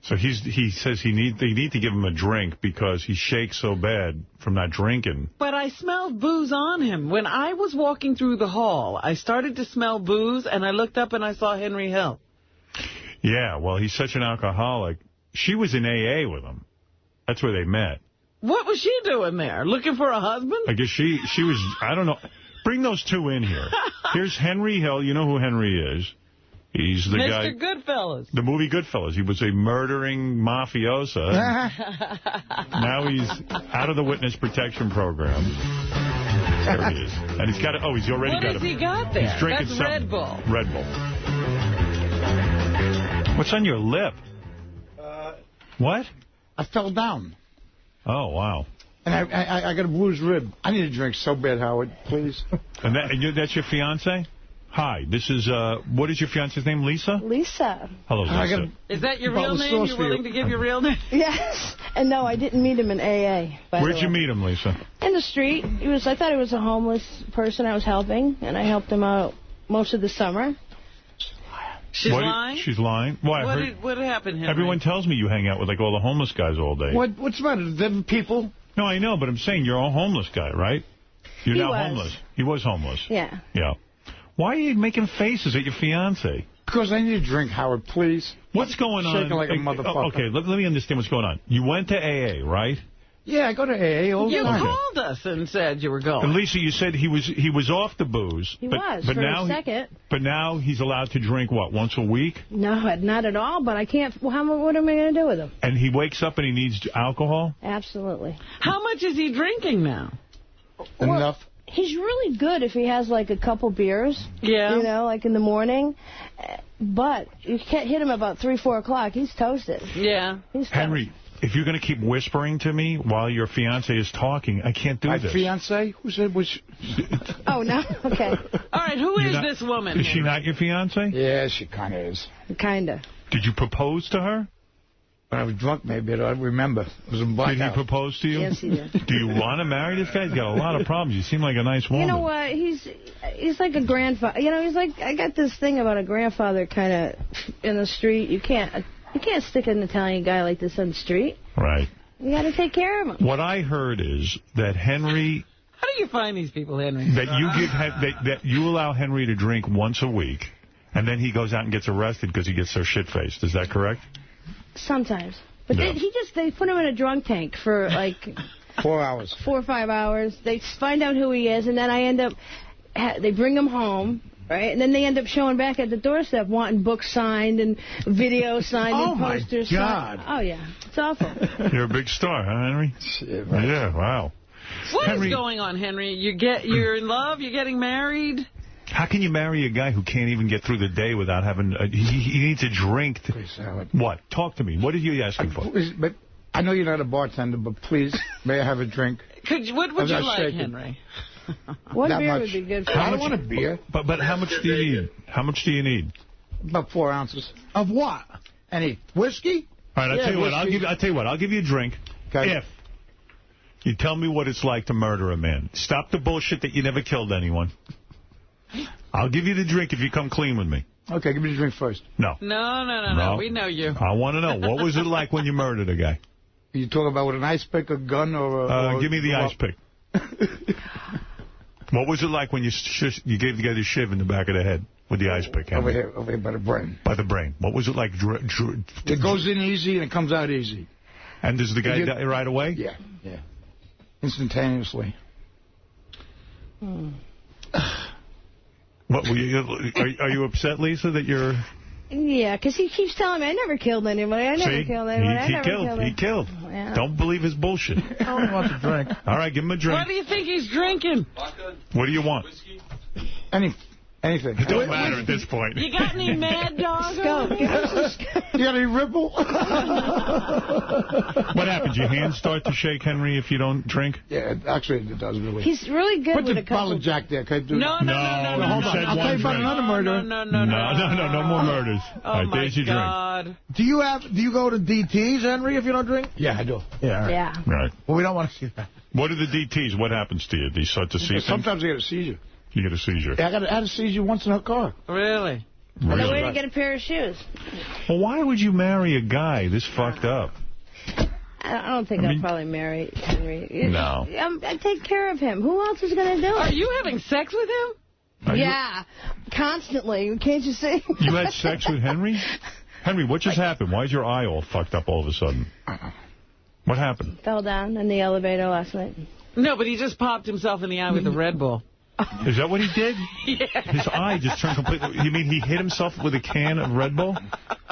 So he says they need to give him a drink because he shakes so bad from not drinking. But I smelled booze on him. When I was walking through the hall, I started to smell booze, and I looked up and I saw Henry Hill. Yeah, well, he's such an alcoholic. She was in AA with him. That's where they met. What was she doing there? Looking for a husband? I guess she was, I don't know. Bring those two in here. Here's Henry Hill. You know who Henry is. He's the guy. Mr. Goodfellas. The movie Goodfellas. He was a murdering mafiosa. Now he's out of the witness protection program. There he is. And he's got, he's already got What has he got there? He's drinking That's something. Red Bull. Red Bull. What's on your lip? What? I fell down. Oh, wow. And I got a bruised rib. I need a drink so bad, Howard, please. And that's your fiancé? Hi, this is, what is your fiancé's name, Lisa? Lisa. Hello, Lisa. Is that your real name? You're willing to give your real name? Yes. And no, I didn't meet him in AA. Where'd you meet him, Lisa? In the street. I thought he was a homeless person I was helping, and I helped him out most of the summer. She's lying? She's lying? Why? What happened, Henry? Everyone tells me you hang out with, like, all the homeless guys all day. What's the matter? Them people? No, I know, but I'm saying you're a homeless guy, right? You're now homeless. He was homeless. Yeah. Yeah. Why are you making faces at your fiancé? Because I need a drink, Howard, please. What's going on? Shaking like a motherfucker. Okay, let me understand what's going on. You went to AA, right? Yeah, I go to AA all the time. You called us and said you were going. And Lisa, you said he was off the booze. He was for a second. But now he's allowed to drink, what, once a week? No, not at all, but I can't. What am I going to do with him? And he wakes up and he needs alcohol? Absolutely. How much is he drinking now? Enough. He's really good if he has, like, a couple beers. Yeah. You know, like in the morning. But you can't hit him about 3, 4 o'clock. He's toasted. Yeah. He's Henry, if you're going to keep whispering to me while your fiancé is talking, I can't do this. My fiancé? Who said which? Oh, no? Okay. All right, who is this woman? Is she not your fiancé? Yeah, she kind of is. Kind of. Did you propose to her? When I was drunk, maybe. I don't remember. It was in blackout. Did he propose to you? Yes, he did. Do you want to marry this guy? He's got a lot of problems. You seem like a nice woman. You know what? He's like a grandfather. You know, he's like, I got this thing about a grandfather kind of in the street. You can't stick an Italian guy like this on the street. Right. You got to take care of him. What I heard is that Henry... How do you find these people, Henry? That you allow Henry to drink once a week, and then he goes out and gets arrested because he gets so shit-faced. Is that correct? Sometimes. But Yeah. they put him in a drunk tank for, like... 4 hours. 4 or 5 hours. They find out who he is, and then I end up... They bring him home, right? And then they end up showing back at the doorstep wanting books signed and video signed and posters signed. Oh, my God. Oh, yeah. It's awful. You're a big star, huh, Henry? Shit, right. Yeah, wow. What is going on, Henry? You're in love? You're getting married? How can you marry a guy who can't even get through the day without having... he needs a drink. What? Talk to me. What are you asking for? But I know you're not a bartender, but please, may I have a drink? What would you like, Henry? One That beer much. would be good for I you. don't want a beer. But how much do you need? How much do you need? About 4 ounces. Of what? Any whiskey? All right, Yeah, I'll tell you what. whiskey. I'll give you a drink if you tell me what it's like to murder a man. Stop the bullshit that you never killed anyone. I'll give you the drink if you come clean with me. Okay, give me the drink first. No. No. We know you. I want to know. What was it like when you murdered a guy? You talking about with an ice pick, a gun, or give me the ice pick. What was it like when you gave the guy the shiv in the back of the head? with the ice pick, Henry? Over here by the brain. By the brain. What was it like? It goes in easy and it comes out easy. And does the guy die right away? Yeah. Instantaneously. What, are you upset, Lisa, that you're... Yeah, because he keeps telling me, I never killed anybody. I never killed anybody. He killed. Yeah. Don't believe his bullshit. He wants a drink. All right, give him a drink. What do you think he's drinking? What do you want? Anything. It don't matter at this point. You got any Mad Dog? You got any Ripple? What happens? Your hands start to shake, Henry, if you don't drink? Yeah, actually it does really. He's really good Put with the a couple. bottle of Jack there. Can I do No. hold on. I'll tell you about another murder. No more murders. Oh, all right, my there's your God. drink. Do you go to DTs, Henry, if you don't drink? Yeah, I do. Yeah. Yeah. Right. Well, we don't want to see that. What are the DTs? What happens to you? Do you start to see things? Sometimes I get a seizure. You get a seizure. Yeah, I had a seizure once in a car. Really? On the way to get a pair of shoes. Well, why would you marry a guy this fucked up? I don't think I'll probably marry Henry. No. I take care of him. Who else is going to do it? Are you having sex with him? Yeah, constantly. Can't you see? You had sex with Henry? Henry, what just happened? Why is your eye all fucked up all of a sudden? What happened? Fell down in the elevator last night. No, but he just popped himself in the eye with the Red Bull. Is that what he did? Yeah. His eye just turned completely... You mean he hit himself with a can of Red Bull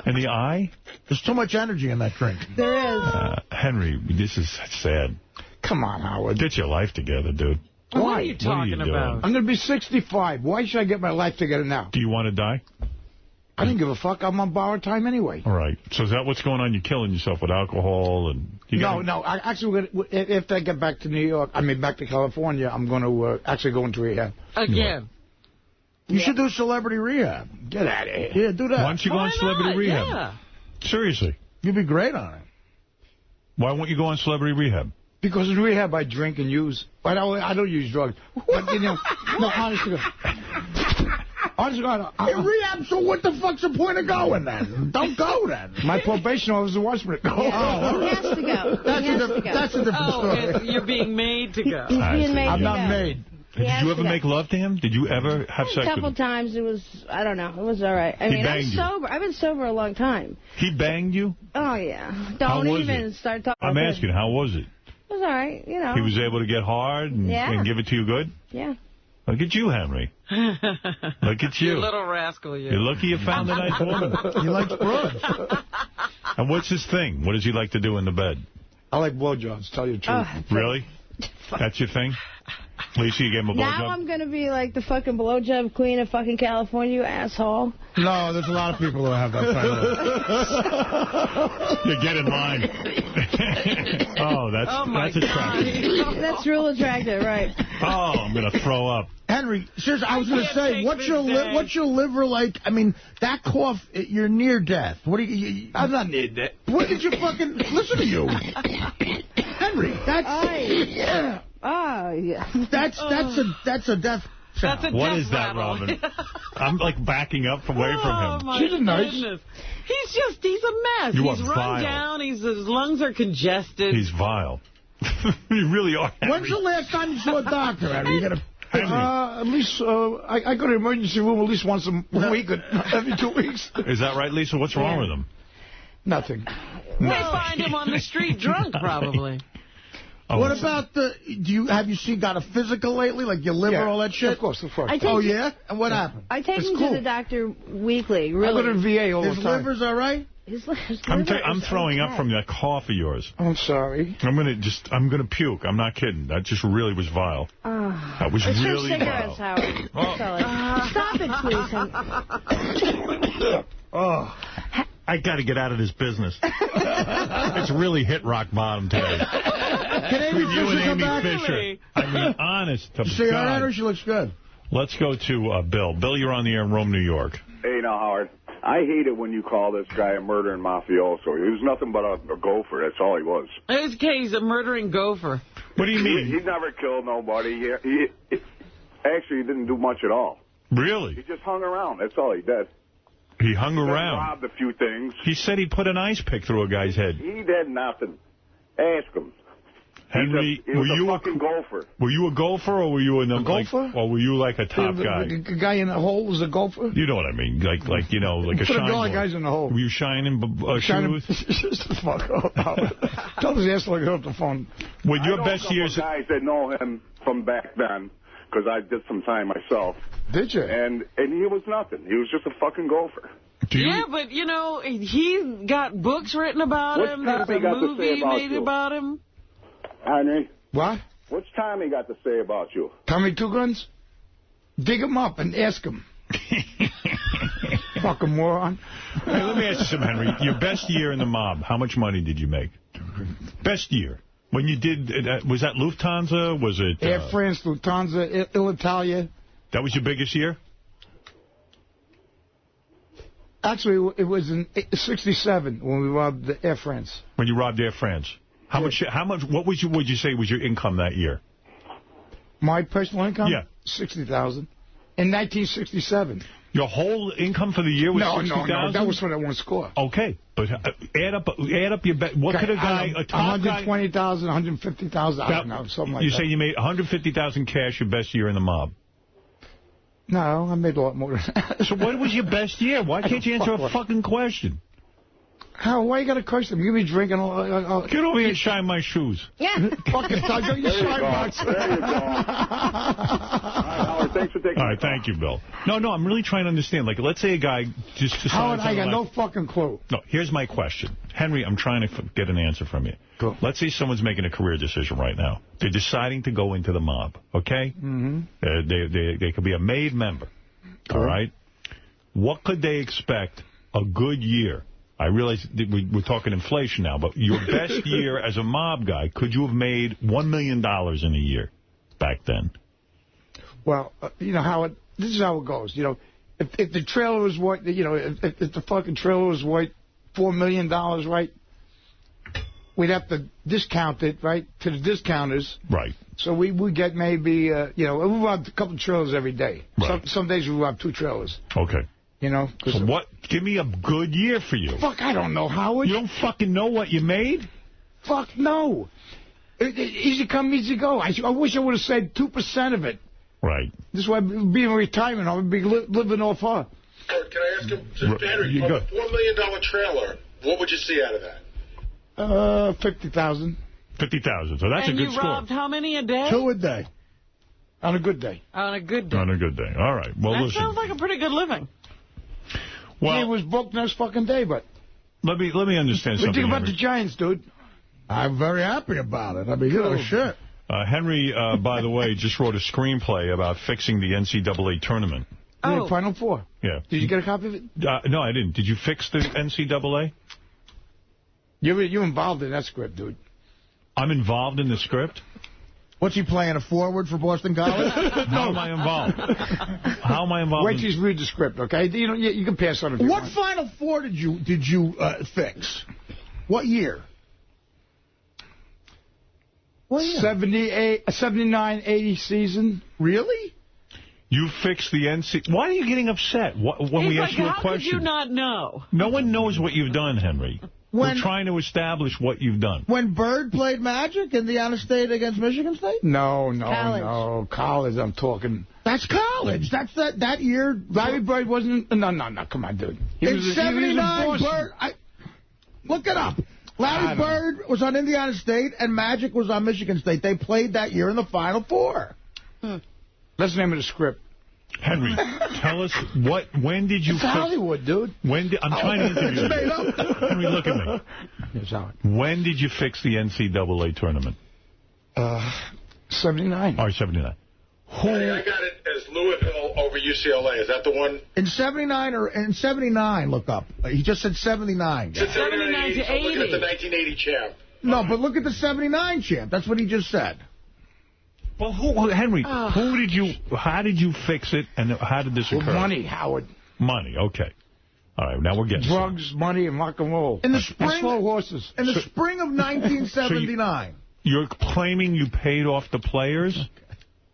in the eye? There's too much energy in that drink. There is. Henry, this is sad. Come on, Howard. Get your life together, dude. Why? What are you talking about? I'm going to be 65. Why should I get my life together now? Do you want to die? I didn't give a fuck. I'm on borrowed time anyway. All right. So is that what's going on? You're killing yourself with alcohol? And No. Actually, if I get back to New York, back to California, I'm going to actually go into rehab. Again. You should do celebrity rehab. Get out of here. Yeah, do that. Why don't you go on celebrity rehab? Yeah. Seriously. You'd be great on it. Why won't you go on celebrity rehab? Because in rehab, I drink and use. But I don't use drugs. But, no, honestly. In rehab, so what the fuck's the point of going then? Don't go then. My probation officer wants me to go. He has to go. That's a different story. You're being made to go. He's being made I'm to not go. made. Did you ever make love to him? Did you ever have sex with him? A couple times. It was, I don't know. It was all right. I mean, I'm sober. I've been sober a long time. He banged you? Oh, yeah. How Don't was even it? start talking I'm about asking, how was it? It was all right, you know. He was able to get hard and give it to you good? Yeah. Look at you, Henry. Look at you. You little rascal, you. You're lucky you found a nice woman. He likes broad. And what's his thing? What does he like to do in the bed? I like blowjobs, tell you the truth. Really? That's your thing? Lisa, you gave him a blowjob? Now I'm going to be like the fucking blowjob queen of fucking California, you asshole. No, there's a lot of people who have that title. You get in line. That's attractive. That's real attractive, right. Oh, I'm going to throw up. Henry, seriously, I was going to say, what's your liver like? I mean, that cough, you're near death. What do you... I'm not near death. What did you fucking... Listen to you. Henry, that's... Oh, yeah. That's a death sound. What is that, Robin? I'm like backing up away from him. She's nice. He's a mess. You He's are run vile. down. His lungs are congested. He's vile. You really are, Henry. When's the last time you saw a doctor, Henry? You gotta... At least, I go to the emergency room at least once a week, every 2 weeks. Is that right, Lisa? What's wrong with him? Nothing. They find him on the street drunk, probably. What about have you got a physical lately, like your liver, all that shit? Of course. Yeah? And what happened? I take him to the doctor weekly, really. I go to the VA all the time. His liver's all right? I'm throwing up from that cough of yours. I'm sorry. I'm gonna puke. I'm not kidding. That just really was vile. That was really vile. Howard. Stop it, please. I got to get out of this business. It's really hit rock bottom today. Can Amy With you Fisher and come Amy back? Fisher. I mean, honest to See her God. at her? She looks good. Let's go to Bill. Bill, you're on the air in Rome, New York. Hey, now, Howard. I hate it when you call this guy a murdering mafioso. He was nothing but a gopher. That's all he was. He's a murdering gopher. What do you mean? He never killed nobody. Actually, he didn't do much at all. Really? He just hung around. That's all he did. He hung around. Robbed a few things. He said he put an ice pick through a guy's head. He did nothing. Ask him. Henry, He was a fucking golfer. Were you a golfer, or were you a golfer? Or were you like a top guy? The guy in the hole was a golfer? You know what I mean. Like you know, like a shine. Put a guys in the hole. Were you shining shoes? Shut the fuck up. Tell his ass to get off the phone. With your best years... I know a couple guys that know him from back then, because I did some time myself. Did you? And he was nothing. He was just a fucking golfer. Yeah, but, you know, he's got books written about him. There's a movie made about him. Henry? What? What's Tommy got to say about you? Tommy Two Guns? Dig him up and ask him. Fucking moron. Hey, let me ask you something, Henry. Your best year in the mob, how much money did you make? Best year. When you did, was that Lufthansa? Was it... Air France, Lufthansa, Alitalia. That was your biggest year? Actually, it was in '67 when we robbed the Air France. When you robbed Air France. How much? What would you say was your income that year? My personal income? Yeah. $60,000. In 1967. Your whole income for the year was $60,000? No, that was for that one score. Okay, but add up your bet. What could a guy, a top guy... $120,000, $150,000, I don't know, something like that. You say you made $150,000 cash your best year in the mob? No, I made a lot more than that. So what was your best year? Why can't you answer a fucking question? How? Why you got to question me? You be drinking all... Get over here and shine my shoes. Yeah. Fucking time. Don't you shine box. There you go. All right, Howard, thanks for taking All right, thank you, Bill. No, I'm really trying to understand. Like, let's say a guy just decides... Howard, I got no fucking clue. No, here's my question. Henry, I'm trying to get an answer from you. Cool. Let's say someone's making a career decision right now. They're deciding to go into the mob, okay? Mm-hmm. They could be a made member, all right? What could they expect a good year? I realize that we're talking inflation now, but your best year as a mob guy, could you have made $1 million in a year back then? Well, you know, Howard, this is how it goes. You know, if the trailer was worth, you know, if the fucking trailer was worth $4 million, right, we'd have to discount it, right, to the discounters. Right. So we get maybe, you know, we rob a couple trailers every day. Right. Some days we rob 2 trailers. Okay. You know? So what? Give me a good year for you. Fuck, I don't know, Howard. You don't fucking know what you made? Fuck, no. Easy come, easy go. I wish I would have said 2% of it. Right. This is why being in retirement, I would be living off her. Can I ask him, Henry, from a $4 million trailer, what would you see out of that? $50,000. $50,000. So that's a good score. And you robbed how many a day? 2 a day. On a good day. On a good day. On a good day. All right. Well, that listen. sounds like a pretty good living. Well, it was booked next fucking day, but... Let me understand something. What do you think about the Giants, dude? I'm very happy about it. I mean, you know, shit. Henry, by the way, just wrote a screenplay about fixing the NCAA tournament. Yeah, Final Four. Yeah. Did you get a copy of it? No, I didn't. Did you fix the NCAA? You're involved in that script, dude. I'm involved in the script? What's he playing, a forward for Boston College? How am I involved? How am I involved? Wait till you read the script, okay? You know, you can pass on it if you want. What Final Four did you fix? What year? What year? 79-80 season. Really? You fixed the NCAA. Why are you getting upset when we ask you a question? How could you not know? No one knows what you've done, Henry. We're trying to establish what you've done. When Bird played Magic, Indiana State against Michigan State? No. College, I'm talking. That's college. That's that year. Larry Bird wasn't. No. Come on, dude. In 79, Bird. Look it up. Larry Bird was on Indiana State, and Magic was on Michigan State. They played that year in the Final Four. That's the name of the script. Henry, tell us when did you... It's Hollywood, dude. I'm trying to interview you. Made up. Henry, look at me. Yes, Howard. When did you fix the NCAA tournament? 79. Oh, 79. I got it as Louisville over UCLA. Is that the one? In 79, look up. He just said 79. It's 79 to 80. So I'm looking at the 1980 champ. No, but look at the 79 champ. That's what he just said. Well, Henry, how did you fix it, and how did this occur? Money, Howard. Money, okay. All right, now we're getting drugs, money, and rock and roll. In the spring, and slow horses. In the spring of 1979. You're claiming you paid off the players?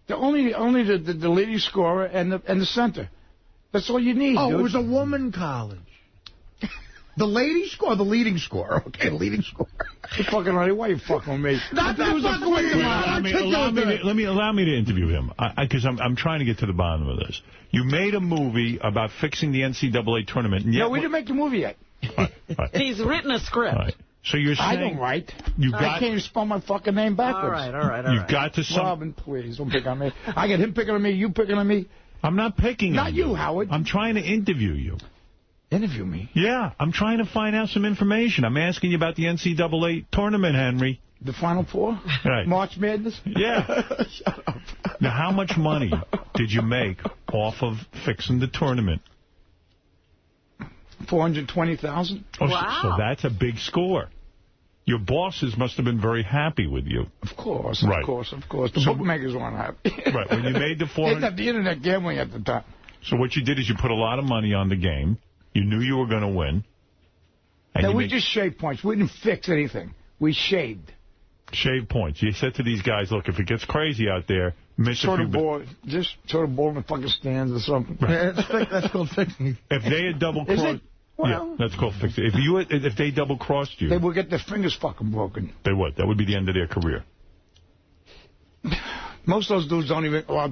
Only the leading scorer and the center. That's all you need, dude. It was a woman college. The lady score or the leading score? Okay, leading score. You're fucking right. Why are you fucking with me? Not that fucking with you, man. Allow me to interview him, because I'm trying to get to the bottom of this. You made a movie about fixing the NCAA tournament. And yet, no, we didn't make the movie yet. Right. He's written a script. Right. So you're saying... I don't write. I can't even spell my fucking name backwards. All right. You've got to... Robin, please, don't pick on me. I get him picking on me, you picking on me. I'm not picking on you. Not you, Howard. I'm trying to interview you. Interview me? Yeah, I'm trying to find out some information. I'm asking you about the NCAA tournament, Henry. The Final Four? Right. March Madness? Yeah. Shut up. Now, how much money did you make off of fixing the tournament? $420,000. Oh, wow. So that's a big score. Your bosses must have been very happy with you. Of course, right. of course. The bookmakers weren't happy. Right, when you made the 400... They didn't have the internet gambling at the time. So what you did is you put a lot of money on the game. You knew you were going to win. And we just shaved points. We didn't fix anything. We shaved. Shave points. You said to these guys, look, if it gets crazy out there, miss a few... Just throw the ball in the fucking stands or something. Right. That's called fixing. If they had double-crossed... Well, yeah, that's called fixing. If they double-crossed you... They would get their fingers fucking broken. They would. That would be the end of their career. Most of those dudes don't even... Well,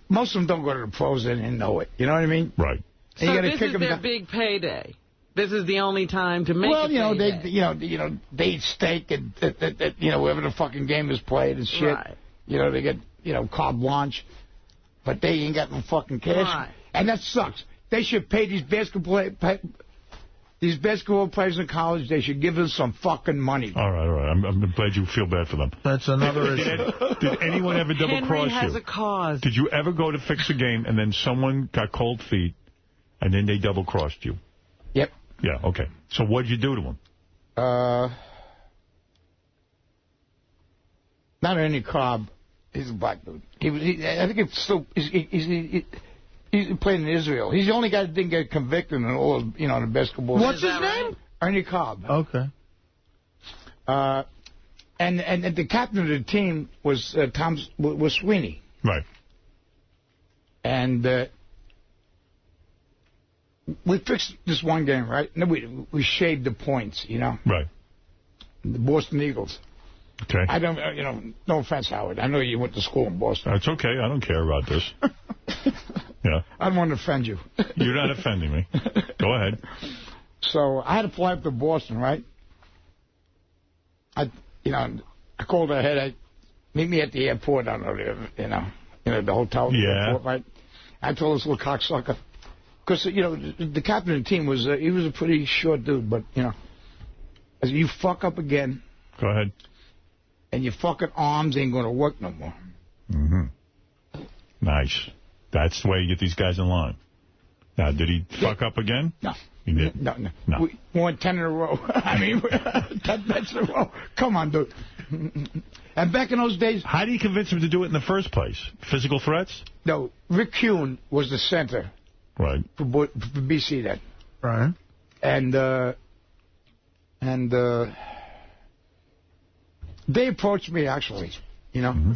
most of them don't go to the pros and know it. You know what I mean? Right. So this is their big payday. This is the only time to make well, a payday. they eat steak and wherever the fucking game is played and shit. Right. They get carte blanche, but they ain't got no fucking cash, right. And that sucks. They should pay these basketball players in college. They should give them some fucking money. All right. I'm glad you feel bad for them. That's another issue. Did anyone ever double-cross you? Henry has a cause. Did you ever go to fix a game and then someone got cold feet and then they double-crossed you? Yep. Yeah, okay. So what'd you do to him? Not Ernie Cobb. He's a black dude. I think it's still... He played in Israel. He's the only guy that didn't get convicted in all of, the basketball. What's his name? Ernie Cobb. Okay. And the captain of the team was was Sweeney. Right. And we fixed this one game, right? And then we shaved the points, Right. The Boston Eagles. Okay. I don't, no offense, Howard. I know you went to school in Boston. That's okay. I don't care about this. Yeah. I don't want to offend you. You're not offending me. Go ahead. So I had to fly up to Boston, right? I called ahead. Meet me at the airport. I don't know, the hotel. Yeah. Airport, right? I told this little cocksucker, because the captain of the team was he was a pretty short dude, but I said, you fuck up again. Go ahead. And your fucking arms ain't going to work no more. Mm-hmm. Nice. That's the way you get these guys in line. Now, did he fuck up again? No. He did? No. We won 10 in a row. 10 bets in a row. Come on, dude. And back in those days... How do you convince him to do it in the first place? Physical threats? No. Rick Kuhn was the center. Right. For BC then. Right. And they approached me, actually, Mm-hmm.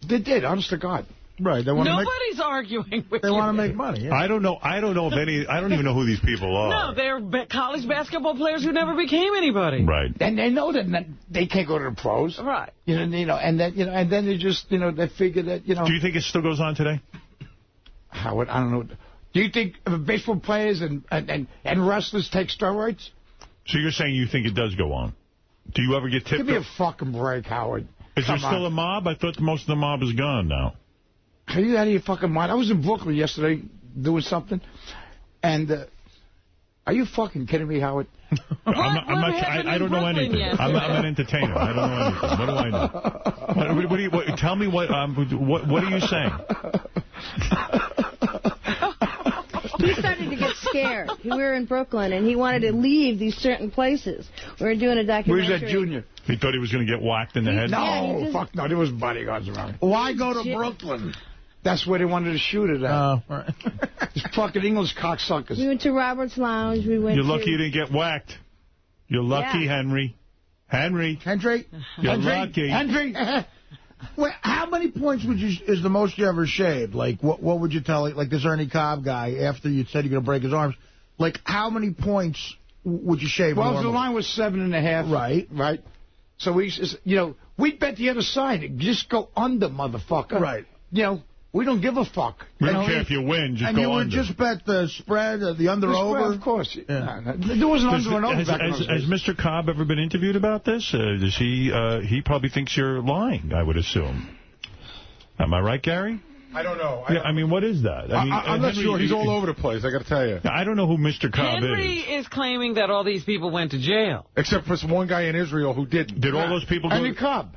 They did, honest to God. Right. Nobody's arguing with you. They want to make money. Yeah. I don't know if any... I don't even know who these people are. No, they're college basketball players who never became anybody. Right. And they know that they can't go to the pros. Right. And then they just, they figure that, Do you think it still goes on today? Howard, I don't know. Do you think baseball players and wrestlers take steroids? So you're saying you think it does go on? Do you ever get tipped? Give me a fucking break, Howard. Is there still a mob? I thought most of the mob is gone now. Are you out of your fucking mind? I was in Brooklyn yesterday doing something, and are you fucking kidding me, Howard? I don't know anything. I'm an entertainer. I don't know anything. What do I know? Tell me what are you saying? He started to get scared. We were in Brooklyn, and he wanted to leave these certain places. We were doing a documentary. Where's that Junior? He thought he was going to get whacked in the head? No, fuck no. There was bodyguards around. Why go to Brooklyn? That's where they wanted to shoot it at. Oh, right. These fucking English cocksuckers. We went to Robert's Lounge. You're lucky you didn't get whacked. You're lucky, yeah. Henry. You're lucky. Wait, how many points is the most you ever shaved? Like, what would you tell, like this Ernie Cobb guy, after you said you're going to break his arms, like, how many points would you shave? Well, normally? the line was 7.5. Right. So we bet the other side. Just go under, motherfucker. Right. We don't give a fuck. We don't care if you win, just go under. And you would just bet the spread, the under-over? Of course. Yeah. There wasn't under and over back in those days. Has Mr. Cobb ever been interviewed about this? Does he probably thinks you're lying, I would assume. Am I right, Gary? I don't know. I mean, what is that? I'm not sure. He's all over the place, I got to tell you. I don't know who Mr. Cobb Henry is claiming that all these people went to jail. Except for some one guy in Israel who didn't. Did all those people go Henry Cobb.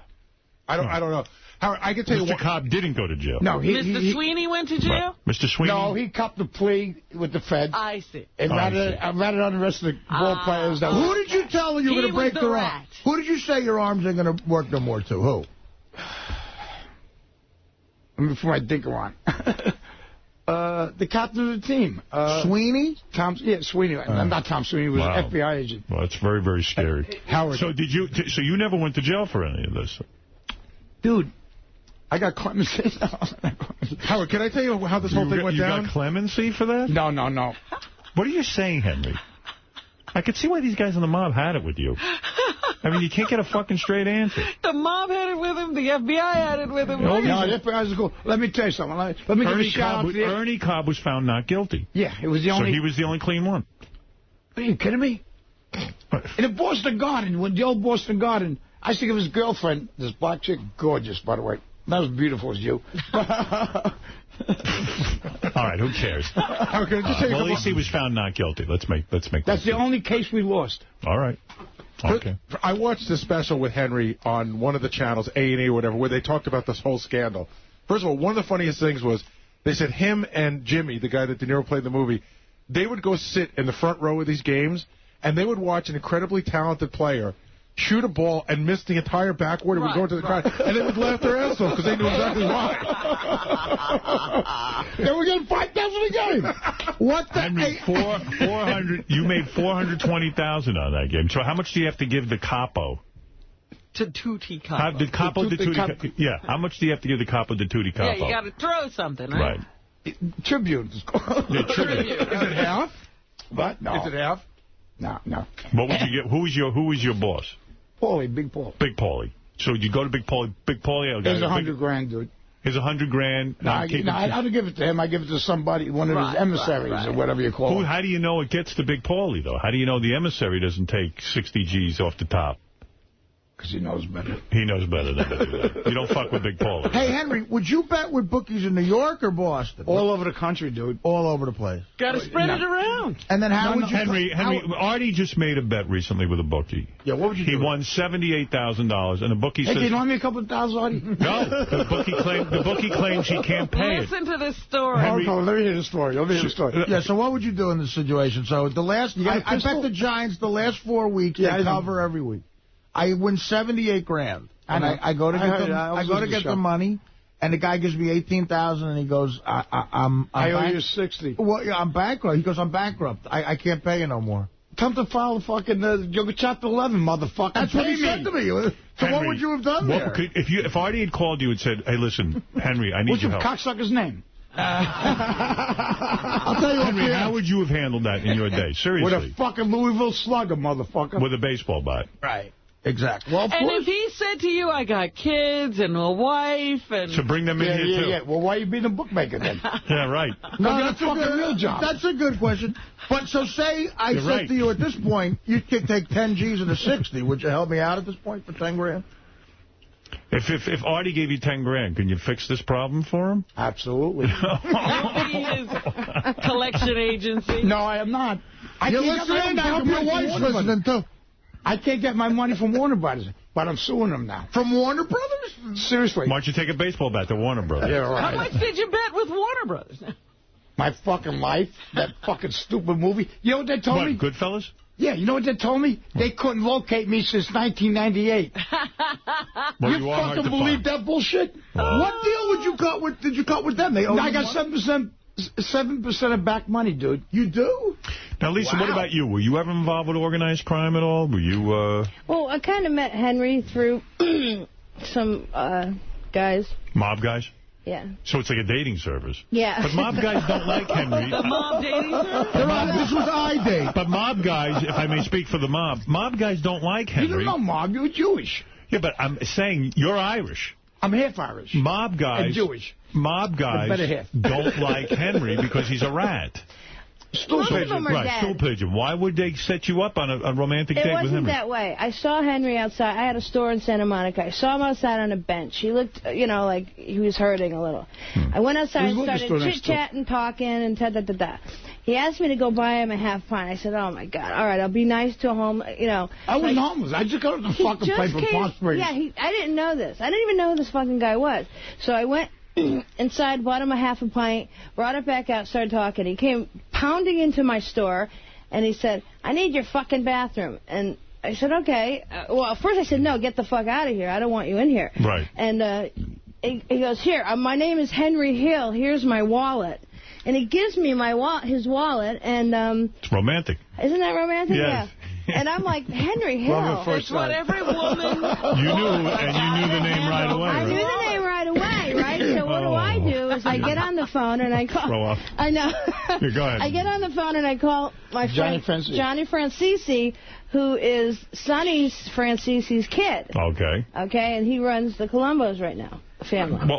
I don't know. Howard, I can tell you Mr. Cobb didn't go to jail. No, Mr. Sweeney went to jail? Right. Mr. Sweeney? No, he copped the plea with the Fed. I see. And ratted on the rest of the ball players. Who did you tell you were going to break their arm? Who did you say your arms ain't going to work no more to? Who? Before I think on. The captain of the team. Sweeney? Sweeney. Not Tom Sweeney. He was an FBI agent. Well, that's very, very scary. Howard. So you never went to jail for any of this? Dude, I got clemency. Howard, can I tell you how this whole thing went down? You got clemency for that? No. What are you saying, Henry? I could see why these guys in the mob had it with you. I mean, you can't get a fucking straight answer. The mob had it with him. The FBI had it with him. No, the FBI was cool. Let me tell you something. Let me give you a shout out to Ernie Cobb was found not guilty. Yeah, it was the only... So he was the only clean one. Are you kidding me? In the Boston Garden, when the old Boston Garden, I used to give his girlfriend, this black chick, gorgeous, by the way. Not as beautiful as you. All right, who cares? Okay, well, at least he was found not guilty. Let's make That's the only case we lost. All right. Okay. I watched a special with Henry on one of the channels, A&E or whatever, where they talked about this whole scandal. First of all, one of the funniest things was they said him and Jimmy, the guy that De Niro played in the movie, they would go sit in the front row of these games, and they would watch an incredibly talented player shoot a ball and miss the entire backward and would go into the crowd, and they would laugh their ass off because they knew exactly why. They were getting $5,000 a game. What the? Henry, 400. You made $420,000 on that game. So how much do you have to give the capo? To Tutti Capo. The capo de Tutti. Yeah. How much do you have to give the capo de Tutti Capo? Yeah, you got to throw something, right? Tribute. Yeah, tribute. Is it half? What? No. Is it half? No. What would you get? Who was your boss? Paulie, Big Paul. Big Paulie. So you go to Big Paulie. Big Paulie. There's $100,000, dude. Here's $100,000. No, I don't give it to him. I give it to somebody, one of his emissaries or whatever you call it. How do you know it gets to Big Paulie, though? How do you know the emissary doesn't take 60 G's off the top? Because he knows better. He knows better than to do that. You don't fuck with Big Paulie. Hey, Henry, would you bet with bookies in New York or Boston? All over the country, dude. All over the place. Got to spread it around. And then how would you... Henry, Artie just made a bet recently with a bookie. Yeah, what would you do? He won $78,000, and the bookie says... Hey, can you loan me a couple of $1,000, Artie? No, the bookie claims he can't pay it. Listen to this story. Henry, let me hear the story. Yeah, so what would you do in this situation? So the last... I bet the Giants the last 4 weeks, they cover every week. I win $78,000, and I go to get the money, and the guy gives me $18,000, and he goes, I owe you $60,000. Well, yeah, I'm bankrupt. He goes, I'm bankrupt. I can't pay you no more. Come to file the fucking Chapter 11, motherfucker. That's what he said to me. So Henry, what would you have done there? If Artie had called you and said, hey, listen, Henry, I need your help. What's your cocksucker's name? I'll tell you, Henry, how would you have handled that in your day? Seriously. With a fucking Louisville Slugger, motherfucker. With a baseball bat. Right. Exactly. Well, and if he said to you, I got kids and a wife and... So bring them in here, too. Yeah. Well, why you being a bookmaker, then? Yeah, right. No, that's a fucking real job. That's a good question. But so say I said to you at this point, you could take 10 G's and a 60. Would you help me out at this point for $10,000? If Artie gave you $10,000, can you fix this problem for him? Absolutely. You'll be his collection agency. No, I am not. You're listening. I hope your wife's listening, too. I can't get my money from Warner Brothers, but I'm suing them now. From Warner Brothers? Seriously. Why don't you take a baseball bat to Warner Brothers? Yeah, right. How much did you bet with Warner Brothers? My fucking life, that fucking stupid movie. You know what they told me? Goodfellas? Yeah, you know what they told me? They couldn't locate me since 1998. Well, you fucking believe that bullshit? What deal did you cut with them? I got 7% of back money, dude. You do? Now, Lisa, what about you? Were you ever involved with organized crime at all? Were you... Well, I kind of met Henry through some guys. Mob guys? Yeah. So it's like a dating service. Yeah. But mob guys don't like Henry. The mob dating service? This was iDate. But mob guys, if I may speak for the mob guys don't like Henry. You don't know mob, you're Jewish. Yeah, but I'm saying you're Irish. I'm half Irish. Mob guys. And Jewish. Mob guys don't like Henry because he's a rat. Most of them are right, dead. stool pigeon. Why would they set you up on a romantic date with Henry? It wasn't that way. I saw Henry outside. I had a store in Santa Monica. I saw him outside on a bench. He looked, like he was hurting a little. I went outside and started chit-chatting, talking, and da-da-da-da. He asked me to go buy him a half pint. I said, oh, my God. All right, I'll be nice to a homeless, I wasn't homeless. I just got to fucking play for Palm Springs. Yeah, I didn't know this. I didn't even know who this fucking guy was. So I went inside, bought him a half a pint, brought it back out, started talking. He came pounding into my store, and he said, I need your fucking bathroom. And I said, okay. Well, first I said, no, get the fuck out of here. I don't want you in here. Right. And he goes, here, my name is Henry Hill. Here's my wallet. And he gives me his wallet, and... it's romantic. Isn't that romantic? Yes. Yeah. And I'm like, Henry Hill. It's what every woman... You knew the name right away, I knew the name right away, right? So what do I do is I get on the phone and I call... Throw up. I know. Here, go ahead. I get on the phone and I call my friend Johnny Francisi, who is Sonny Francisi's kid. Okay. Okay, and he runs the Columbos right now. Family. Whoa,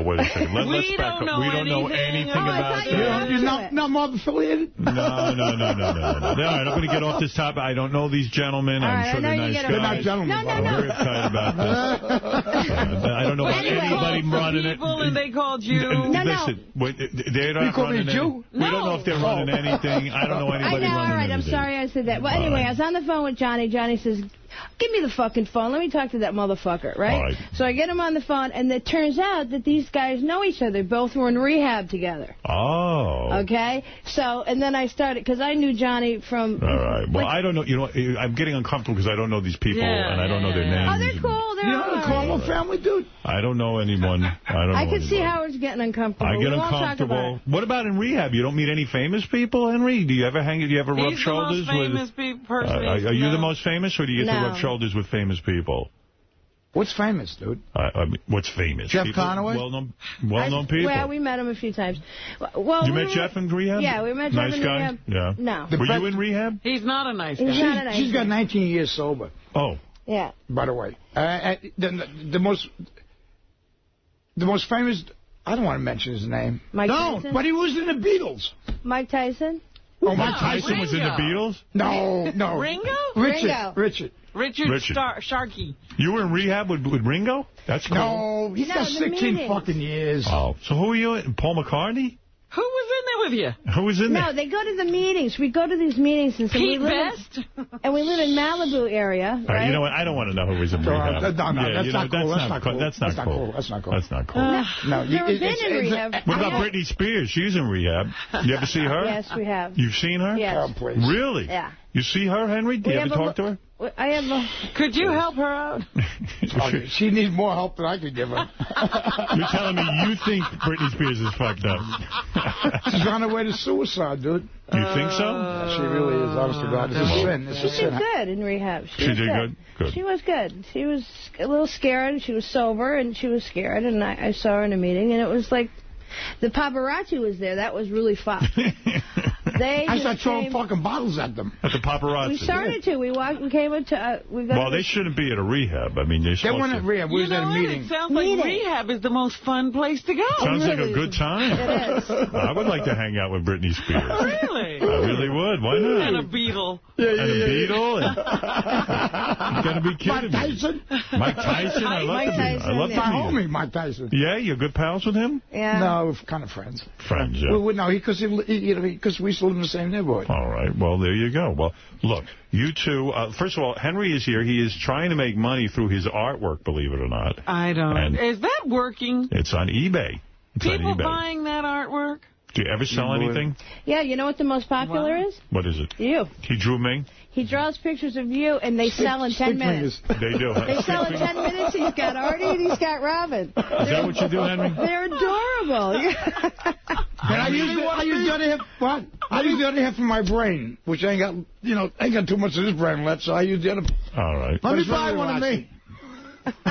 wait a second. Let's back up. We don't know anything about that. You're not mob affiliated? No. All right, I'm going to get off this topic. I don't know these gentlemen. I'm sure they're nice guys. They're not gentlemen. I'm very excited about this. I don't know about anybody running it. And they called you. Listen, they're not running Jew? We don't know if they're running anything. I don't know anybody running anything. All right, I'm sorry I said that. Well, anyway, I was on the phone with Johnny. Johnny says, give me the fucking phone. Let me talk to that motherfucker, right? All right. So I get him on the phone, and it turns out that these guys know each other. Both were in rehab together. Oh. Okay? So, and then I started, because I knew Johnny from... All right. Well, I don't know. I'm getting uncomfortable because I don't know these people, and I don't know their names. Oh, they're cool. They're all right. Call family, dude. I don't know anyone. I can see Howard's getting uncomfortable. I get uncomfortable. What about in rehab? You don't meet any famous people, Henry? Do you ever rub shoulders with... He's the most famous person. Are you the most famous, or do you get to rub shoulders with famous people? What's famous, dude? What's famous? Jeff Conaway? Well-known people. Well, we met him a few times. Well, you met Jeff in rehab? Yeah, we met Jeff in rehab. Yeah. No. Were you in rehab? He's not a nice guy. He's not a nice guy. She's got 19 years sober. Oh. Yeah. By the way. The most famous... I don't want to mention his name. Mike Tyson? But he was in the Beatles. Mike Tyson? Oh, Mike Tyson was in the Beatles? No. Ringo? Richard Sharkey. You were in rehab with Ringo? That's cool. No, he's got 16 fucking years. Oh, so who are you? Paul McCartney? Who was in there with you? Who was in there? No, they go to the meetings. We go to these meetings. And so Pete Best? And we live in Malibu area, right? You know what? I don't want to know who was in rehab. That's not cool. That's not cool. No, never been in rehab. What about Britney Spears? She's in rehab. You ever see her? Yes, we have. You've seen her? Yes. Really? Yeah. You see her, Henry? Do you ever talk to her? I have a... Could you help her out? She needs more help than I could give her. You're telling me you think Britney Spears is fucked up? She's on her way to suicide, dude. You think so? Yeah, she really is. Honest to God. It's a sin. She did good in rehab. She did good? Good. She was good. She was a little scared. She was sober, and she was scared. And I saw her in a meeting, and it was like... The paparazzi was there. That was really fun. I started throwing fucking bottles at them. At the paparazzi? We started to. We came into... well, they shouldn't be at a rehab. I mean, they weren't at rehab. We was at a meeting. It sounds like rehab is the most fun place to go. Sounds like a good time. It is. I would like to hang out with Britney Spears. Really? I really would. Why not? And a Beatle. And a Beatle. You're going to be kidding Mike Tyson? Mike Tyson? I love the Beatles. I love the My Beatles. homie, Mike Tyson. Yeah? You're good pals with him? Yeah. No, we're kind of friends. Friends, yeah. No, because we used to live in the same neighborhood. All right. Well, there you go. Well, look, you two, first of all, Henry is here. He is trying to make money through his artwork, believe it or not. I don't. Is that working? It's on eBay. People buying that artwork? Do you ever sell anything? Yeah, you know what the most popular is? What is it? You. He drew me? He draws pictures of you, and they sell in 10 minutes. They do. They sell in 10 minutes. He's got Artie, and he's got Robin. Is that what you do, Henry? They're adorable. And I use the other half. What? I use the other half of my brain, which I ain't got too much of this brain left, so I use the other. All right. Let me buy one of me.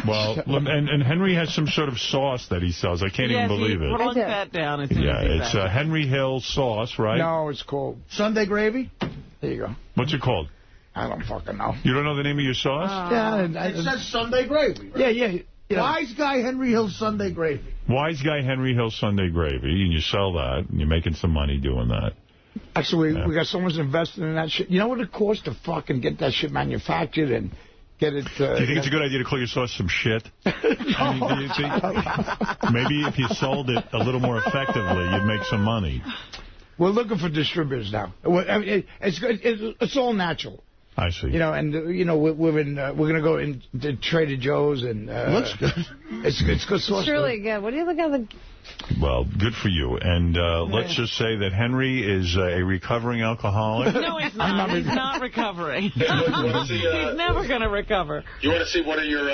Well, and Henry has some sort of sauce that he sells. I can't even believe it. Plunk that down as soon as he it's Henry Hill sauce, right? No, it's called Sunday Gravy. There you go. What's it called? I don't fucking know. You don't know the name of your sauce? It says Sunday Gravy. Right? Yeah. Wise Guy Henry Hill Sunday Gravy. Wise Guy Henry Hill Sunday Gravy, and you sell that, and you're making some money doing that. Actually, we got someone's invested in that shit. You know what it costs to fucking get that shit manufactured and get it... Do you think it's a good idea to call your sauce some shit? I mean, do you think maybe if you sold it a little more effectively, you'd make some money? We're looking for distributors now. I mean, it's all natural. I see. You know, and we're going to go into Trader Joe's and looks good. It's good sauce. It's really good. What do you look at the? Well, good for you. And let's just say that Henry is a recovering alcoholic. No, he's not. He's not recovering. He's never going to recover. You want to see one of your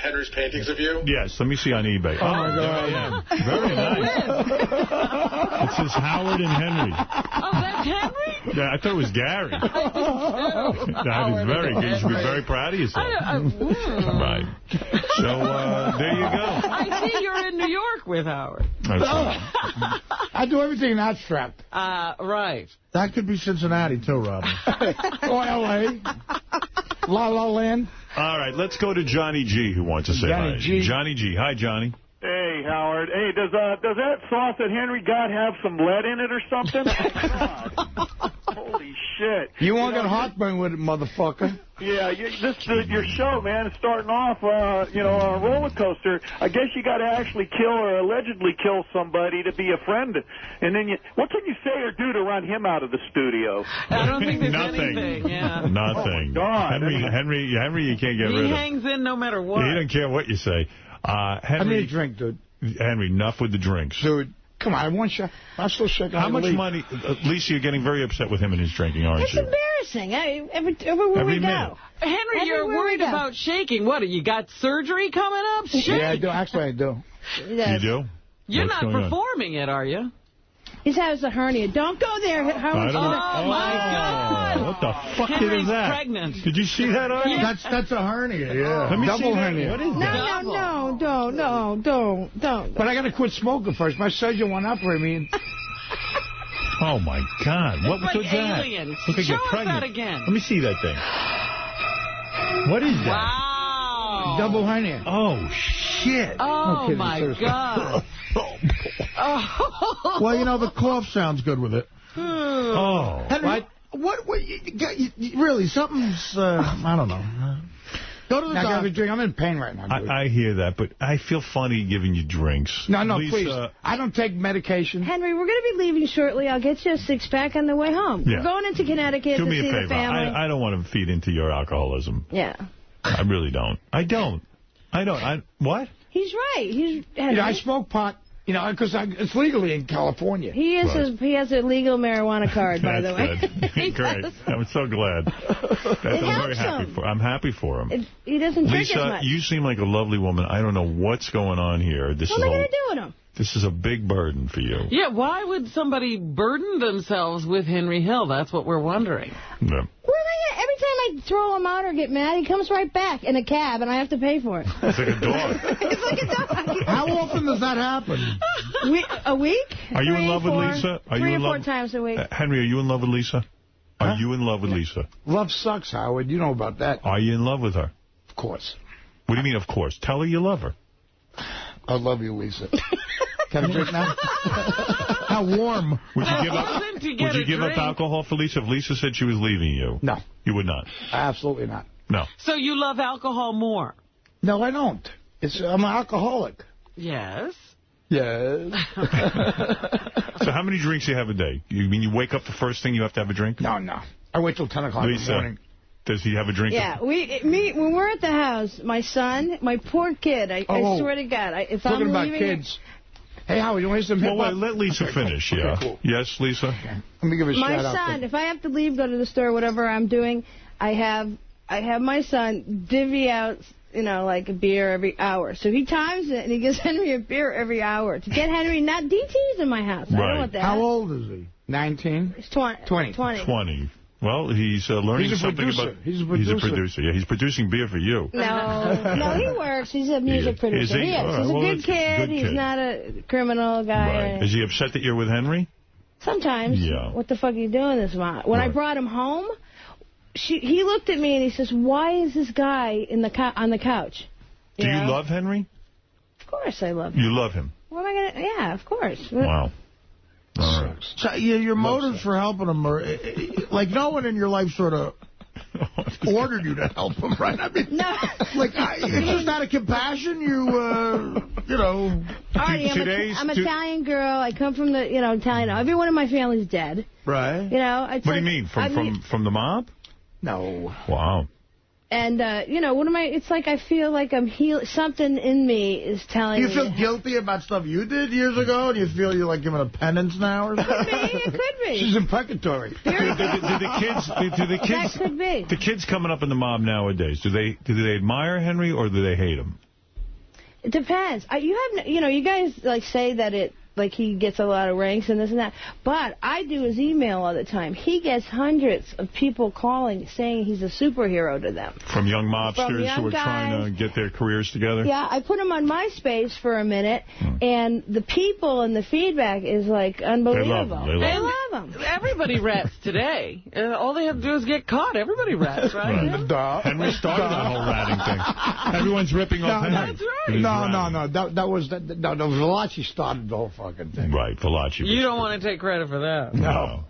Henry's paintings of you? Yes, let me see on eBay. Oh, my God. Very nice. It says Howard and Henry. Oh, that's Henry? Yeah, I thought it was Gary. That is very good. You should be very proud of yourself. Right. So, there you go. I see you're in New York with Howard. I do everything in abstract. Right. That could be Cincinnati, too, Robin. Or L.A. La La Land. All right, let's go to Johnny G, who wants to say hi. Johnny G. Hi, Johnny. Hey, Howard. Hey, does that sauce that Henry got have some lead in it or something? God. Holy shit. You won't get heartburn with it, motherfucker. Yeah, your show, man, is starting off, on a roller coaster. I guess you got to actually kill or allegedly kill somebody to be a friend. And then what can you say or do to run him out of the studio? I don't think there's Nothing. anything. Yeah. Nothing. Oh, God. Henry, you can't get rid of. He hangs in no matter what. He doesn't care what you say. Henry, I need a drink, dude. Henry, enough with the drinks. Dude, come on, I want you. I'm still shaking. How much money? Lisa, you're getting very upset with him and his drinking, aren't you? It's embarrassing. Everywhere we go. Henry, you're worried about shaking. What, you got surgery coming up? Shake. Yeah, I do. Actually, I do. You do? You're What's not performing it, are you? He has a hernia. Don't go there. Oh, my God. What the fuck Henry's is that? pregnant. Did you see that? That's a hernia, yeah. Let me Double see hernia. What is that? No, don't. But I got to quit smoking first. My surgeon won't operate me. Oh, my God. What was like that? aliens. Look like Show you're us pregnant. that again. Let me see that thing. What is that? Wow. Double hernia. Oh, shit. Oh, my God. Oh. Well, the cough sounds good with it. Oh. Henry, what really, something's, I don't know. Go to the doctor. Drink. I'm in pain right now, dude. I hear that, but I feel funny giving you drinks. No, Lisa, please. I don't take medication. Henry, we're going to be leaving shortly. I'll get you a six-pack on the way home. Yeah. We're going into Connecticut do to me see a favor. the family. I don't want to feed into your alcoholism. Yeah. I really don't. I don't. What? He's right. Henry. I smoke pot. Because it's legally in California. He has a legal marijuana card, by the way. Good. Great. I'm so glad. I'm happy for him. He doesn't drink as much. Lisa, you seem like a lovely woman. I don't know what's going on here. What am I going to do with him? This is a big burden for you. Yeah, why would somebody burden themselves with Henry Hill? That's what we're wondering. Yeah. Every time I throw him out or get mad, he comes right back in a cab, and I have to pay for it. It's like a dog. It's like a dog. How often does that happen? A week? Are you in love with Lisa? Three or four times a week. Henry, are you in love with Lisa? Are you in love with Lisa? Love sucks, Howard. You know about that. Are you in love with her? Of course. What do you mean, of course? Tell her you love her. I love you, Lisa. Can I drink now? How warm. Would you give up alcohol for Lisa if Lisa said she was leaving you? No. You would not? Absolutely not. No. So you love alcohol more? No, I don't. I'm an alcoholic. Yes. Yes. So how many drinks do you have a day? You mean you wake up the first thing you have to have a drink? No. I wait till 10 o'clock in the morning. Does he have a drink? Yeah, when we're at the house, my son, my poor kid, I swear to God, if I'm talking about leaving kids. Hey, Howard, you want some hip-hop? Well, let Lisa finish, yeah. Okay, cool. Yes, Lisa? Okay. Let me give a shout out. My son, if I have to leave, go to the store, whatever I'm doing, I have my son divvy out, like a beer every hour. So he times it, and he gives Henry a beer every hour to get Henry not DTs in my house. Right. I don't want that. How old is he? 19. He's 20. 20. Well, he's learning something about... He's a producer. He's a producer. Yeah, he's producing beer for you. No, he works. He's a music producer. He is. He's a good kid. He's not a criminal guy. Right. Is he upset that you're with Henry? Sometimes. Yeah. What the fuck are you doing this month? When I brought him home, he looked at me and he says, "Why is this guy on the couch?" Do you love Henry? Of course I love him. You love him? What am I gonna? Yeah, of course. Wow. All right. So your motives for helping him are, like, no one in your life sort of ordered you to help him, right? I mean, no. Like, it's just out of compassion. You know. Artie, I'm an Italian girl. I come from the, Italian. Everyone in my family's dead. Right. What do you mean? From the mob? No. Wow. And, it's like I feel like I'm something in me is telling me. Do you feel guilty about stuff you did years ago? Do you feel you're like giving a penance now or something? It could be. She's in purgatory. Do the kids coming up in the mob nowadays, do they admire Henry or do they hate him? It depends. You guys like say that he gets a lot of ranks and this and that. But I do his email all the time. He gets hundreds of people calling saying he's a superhero to them. From young mobsters who are trying to get their careers together? Yeah, I put him on MySpace for a minute, and the people and the feedback is, like, unbelievable. They love him. Everybody rats today. All they have to do is get caught. Everybody rats, right? Henry started that whole ratting thing. Everyone's ripping off Henry. That's right. No. That was Valachi started the whole fucking thing. Right, Valachi. You don't want to take credit for that. No.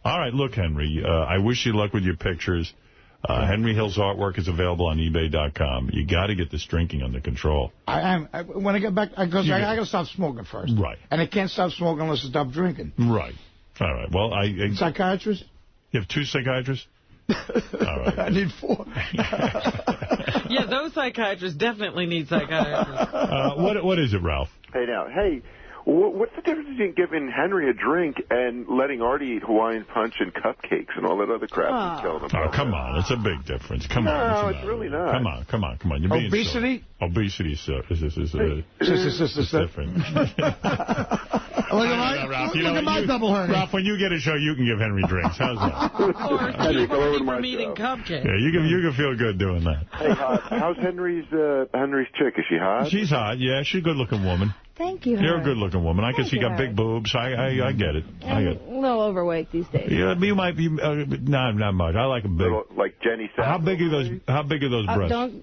All right, look, Henry, I wish you luck with your pictures. Henry Hill's artwork is available on eBay.com. You got to get this drinking under control. I am. When I get back, I got to stop smoking first. Right. And I can't stop smoking unless I stop drinking. Right. All right. Well, Psychiatrist? You have 2 psychiatrists? All right. I need 4. Yeah, those psychiatrists definitely need psychiatrists. What is it, Ralph? Hey, now. Hey. What's the difference between giving Henry a drink and letting Artie eat Hawaiian Punch and cupcakes and all that other crap he's telling him about? Oh, come on. It's a big difference. Come on. No, it's really not. Come on. You're being obesity? Obesity is different. Look at my double hernia. Ralph, when you get a show, you can give Henry drinks. How's that? Or keep Artie from eating cupcakes. Yeah, you can feel good doing that. Hey, how's Henry's chick? Is she hot? She's hot, yeah. She's a good-looking woman. Thank you, You're a good-looking woman. I can see you got big boobs. I get it. I'm a little overweight these days. Yeah, you might be. Not much. I like them big. Like Jenny said. How big are those breasts?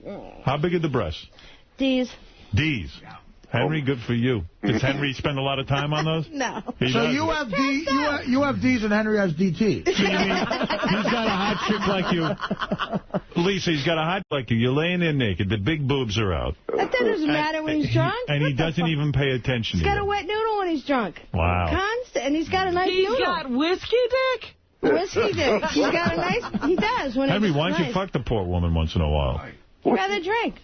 How big are the breasts? D's. Henry, good for you. Does Henry spend a lot of time on those? No. So you have D's and Henry has DT. So you mean he's got a hot chick like you? Lisa, he's got a hot like you. You're laying there naked. The big boobs are out. That doesn't matter when he's drunk. And he doesn't even pay attention to you. He's got a wet noodle when he's drunk. Wow. Constant. And he's got a nice noodle. He's got whiskey dick? Whiskey dick. He's got a nice... He does. Henry, why don't you fuck the poor woman once in a while? Rather drink.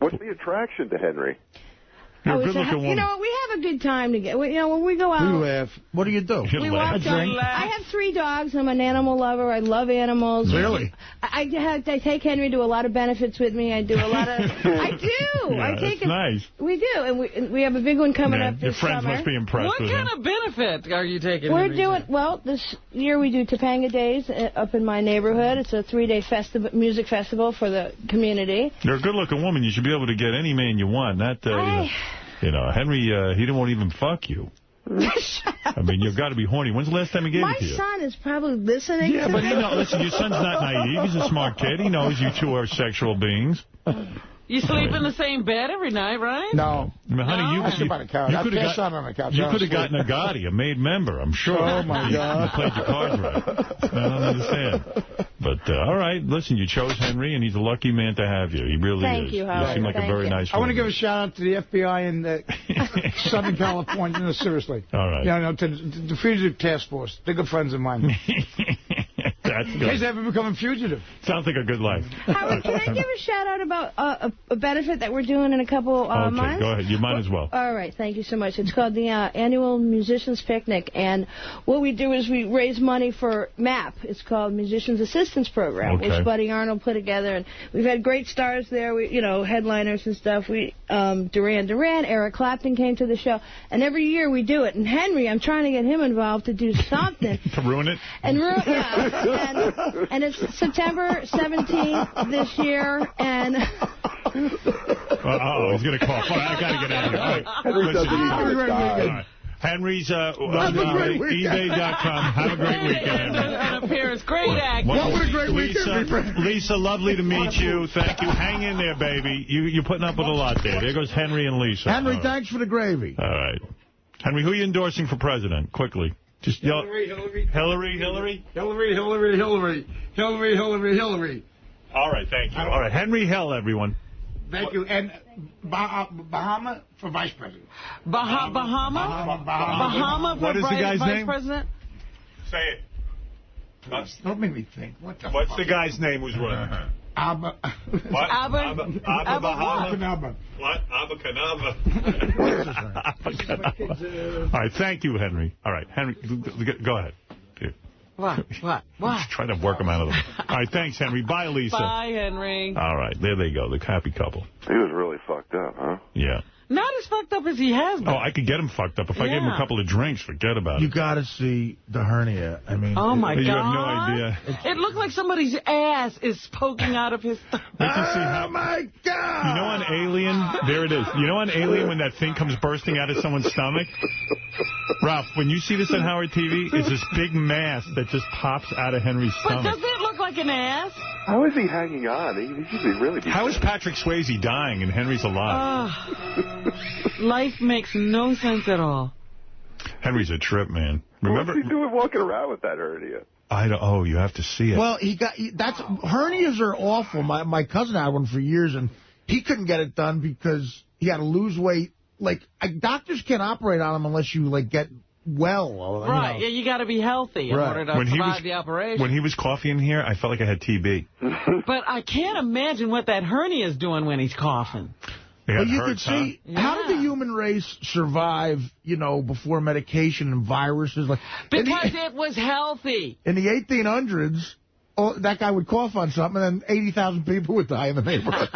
What's the attraction to Henry? You're a good-looking woman. You know, we have a good time together. When we go out... We laugh. What do you do? We walk down. I have 3 dogs. I'm an animal lover. I love animals. Really? I take Henry to a lot of benefits with me. I do a lot of... I do. Yeah, I take that's nice. We do. And we have a big one coming up this summer. Your friends must be impressed with him. What kind of benefit are you taking? We're doing... Well, this year we do Topanga Days up in my neighborhood. It's a 3-day music festival for the community. You're a good-looking woman. You should be able to get any man you want. Henry, he won't even fuck you. I mean, you've got to be horny. When's the last time he gave it to you? My son is probably listening to but listen, your son's not naive. He's a smart kid. He knows you 2 are sexual beings. You sleep in the same bed every night, right? No. I mean, honey, I sleep on the couch. I could have gotten a Gotti, a made member, I'm sure. Oh, my God. You played your cards right. I don't understand. But, all right, listen, you chose Henry, and he's a lucky man to have you. He really is. Thank you, Howard. You seem like a very nice I want to give a shout-out to the FBI in Southern California. No, seriously. All right. To the Fugitive Task Force. They're good friends of mine. That's In good. case I ever become a fugitive. Sounds like a good life. Howard, can I give a shout-out about a benefit that we're doing in a couple months? Okay, go ahead. You might as well. All right, thank you so much. It's called the Annual Musicians Picnic, and what we do is we raise money for MAP. It's called Musicians Assistance Program, Okay. which Buddy Arnold put together, and we've had great stars there, headliners and stuff. Duran Duran, Eric Clapton came to the show, and every year we do it. And Henry, I'm trying to get him involved to do something. To ruin it? And it's September 17th this year, and... he's going to cough. All right, I got to get out of here. All right. Henry doesn't Listen, need all to right. die. Henry's eBay.com. Have a great weekend, Henry. An appearance. Great act. What a great weekend, Lisa, lovely to meet you. Thank you. Hang in there, baby. You're putting up with a lot there. There goes Henry and Lisa. Henry, thanks for the gravy. All right. Henry, who are you endorsing for president? Quickly. Just yell. Hillary. All right, thank you. All right, Henry Hill, everyone. Thank you. And Bahama for vice president. Bahama for What is the guy's vice name? president? Say it. Don't make me think. What's the guy's name who's running? Abba. What? Abba Bahama? What? Abba Canava. All right, thank you, Henry. All right, Henry, go ahead. What? Just trying to work him out of them. All right, thanks, Henry. Bye, Lisa. Bye, Henry. All right, there they go, the happy couple. He was really fucked up, huh? Yeah. Not as fucked up as he has been. Oh, I could get him fucked up. If I gave him a couple of drinks, forget about You it. got to see the hernia. I mean, oh, my God. You have no idea. It looked like somebody's ass is poking out of his stomach. Oh, my God. You know on Alien? There it is. You know on Alien when that thing comes bursting out of someone's stomach? Ralph, when you see this on Howard TV, it's this big mass that just pops out of Henry's But stomach. doesn't it look like an ass? How is he hanging on? He should be really... How is Patrick Swayze dying and Henry's alive? Life makes no sense at all. Henry's a trip, man. Remember? What's he doing walking around with that hernia? Oh, you have to see it. Well, hernias are awful. My cousin had one for years, and he couldn't get it done because he had to lose weight. Doctors can't operate on him unless you, get well. Right, yeah, you got to be healthy in order to survive the operation. When he was coughing in here, I felt like I had TB. But I can't imagine what that hernia is doing when he's coughing. But you could see, how did the human race survive, before medication and viruses? Because it was healthy. In the 1800s, that guy would cough on something, and then 80,000 people would die in the neighborhood.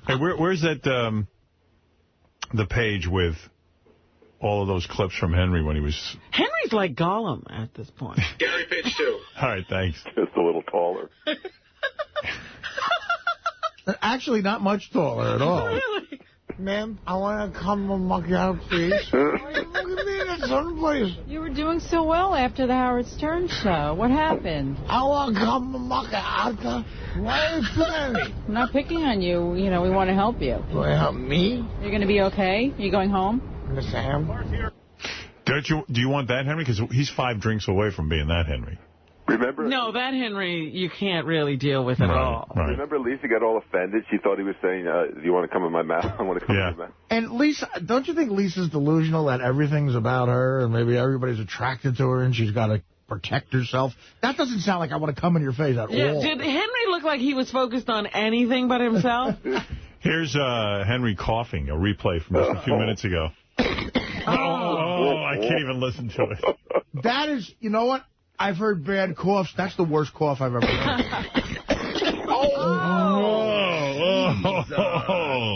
Hey, where's that, the page with all of those clips from Henry when he was... Henry's like Gollum at this point. Gary, page 2. All right, thanks. Just a little taller. Actually, not much taller at all. Really? Ma'am, I want to come and mock you out, please. Why are you looking at me in someplace? You were doing so well after the Howard Stern show. What happened? I want to come and mock you out. Why are you playing me? I'm not picking on you. We want to help you. You want to help me? You're going to be okay? You going home? Yes, I am. Do you want that Henry? Because he's 5 drinks away from being that Henry. Remember? No, that Henry you can't really deal with at all. Right. Remember Lisa got all offended? She thought he was saying, do you want to come in my mouth? I want to come in my mouth. And Lisa, don't you think Lisa's delusional that everything's about her and maybe everybody's attracted to her and she's got to protect herself? That doesn't sound like I want to come in your face at all. Did Henry look like he was focused on anything but himself? Here's Henry coughing, a replay from just a few minutes ago. I can't even listen to it. That is, you know what? I've heard bad coughs. That's the worst cough I've ever heard.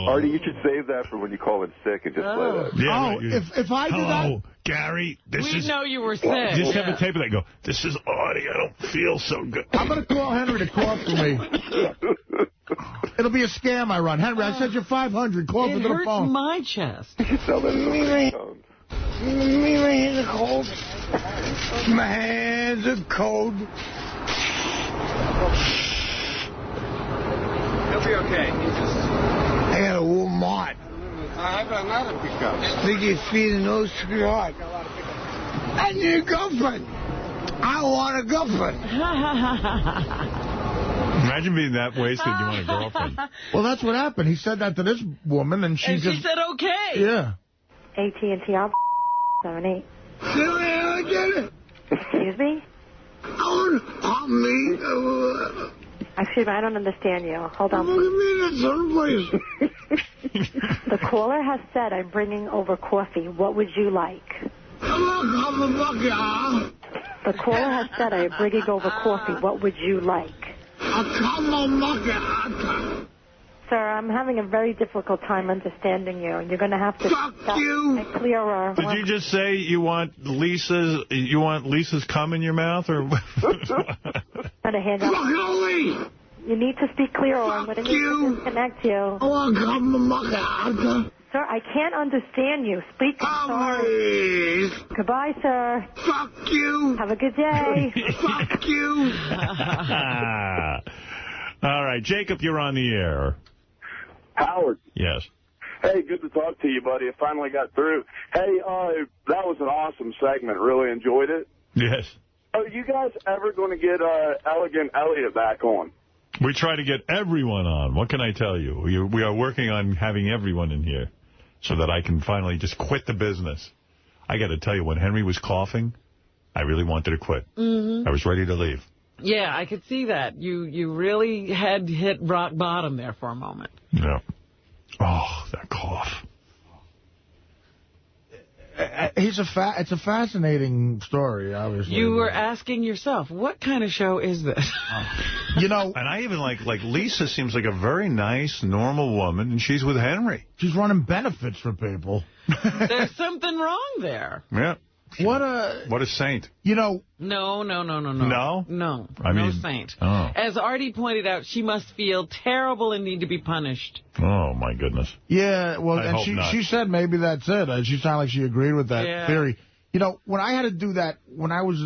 Artie, you should save that for when you call in sick and just play that. Yeah, if I do that... Gary, we know you were sick. Just have a tape of that and go, this is Artie, I don't feel so good. I'm going to call Henry to cough for me. It'll be a scam I run. Henry, I sent you 500. Call into the phone. It hurts my chest. You can sell them My hands are cold. My hands are cold. He'll be okay. I got a Walmart. I have another pickup. Sticky feet and nose to your heart. I need a girlfriend. I want a girlfriend. Imagine being that wasted you want a girlfriend. Well, that's what happened. He said that to this woman, and she she said okay. Yeah. AT&T, I'll 78. I get it. Excuse me? I want me. Excuse me, I don't understand you. Hold on. The caller has said I'm bringing over coffee. What would you like? The caller has said I'm bringing over coffee. What would you like? Sir, I'm having a very difficult time understanding you. You're going to have to get clearer. Did you just say you want Lisa's cum in your mouth, or? Trying to hang up. You need to speak clearer. I'm going to need to disconnect you. Sir, I can't understand you. Speak. Sorry. Goodbye, sir. Fuck you. Have a good day. Fuck you. All right, Jacob, you're on the air. Howard. Yes. Hey, good to talk to you, buddy. I finally got through. Hey, that was an awesome segment. Really enjoyed it. Yes. Are you guys ever going to get Elegant Elliot back on? We try to get everyone on. What can I tell you? We are working on having everyone in here so that I can finally just quit the business. I got to tell you, when Henry was coughing, I really wanted to quit. I was ready to leave. Yeah, I could see that. You really had hit rock bottom there for a moment. Yeah. Oh, that cough. It's a fascinating story, obviously. You were asking yourself, what kind of show is this? You know, and I even like Lisa seems like a very nice, normal woman, and she's with Henry. She's running benefits for people. There's something wrong there. Yeah. What a saint. You know. No. No? No. I mean, no saint. Oh. As Artie pointed out, she must feel terrible and need to be punished. Oh, my goodness. Yeah, well, I and hope not. she said maybe that's it. She sounded like she agreed with that theory. You know, when I had to do that, when I was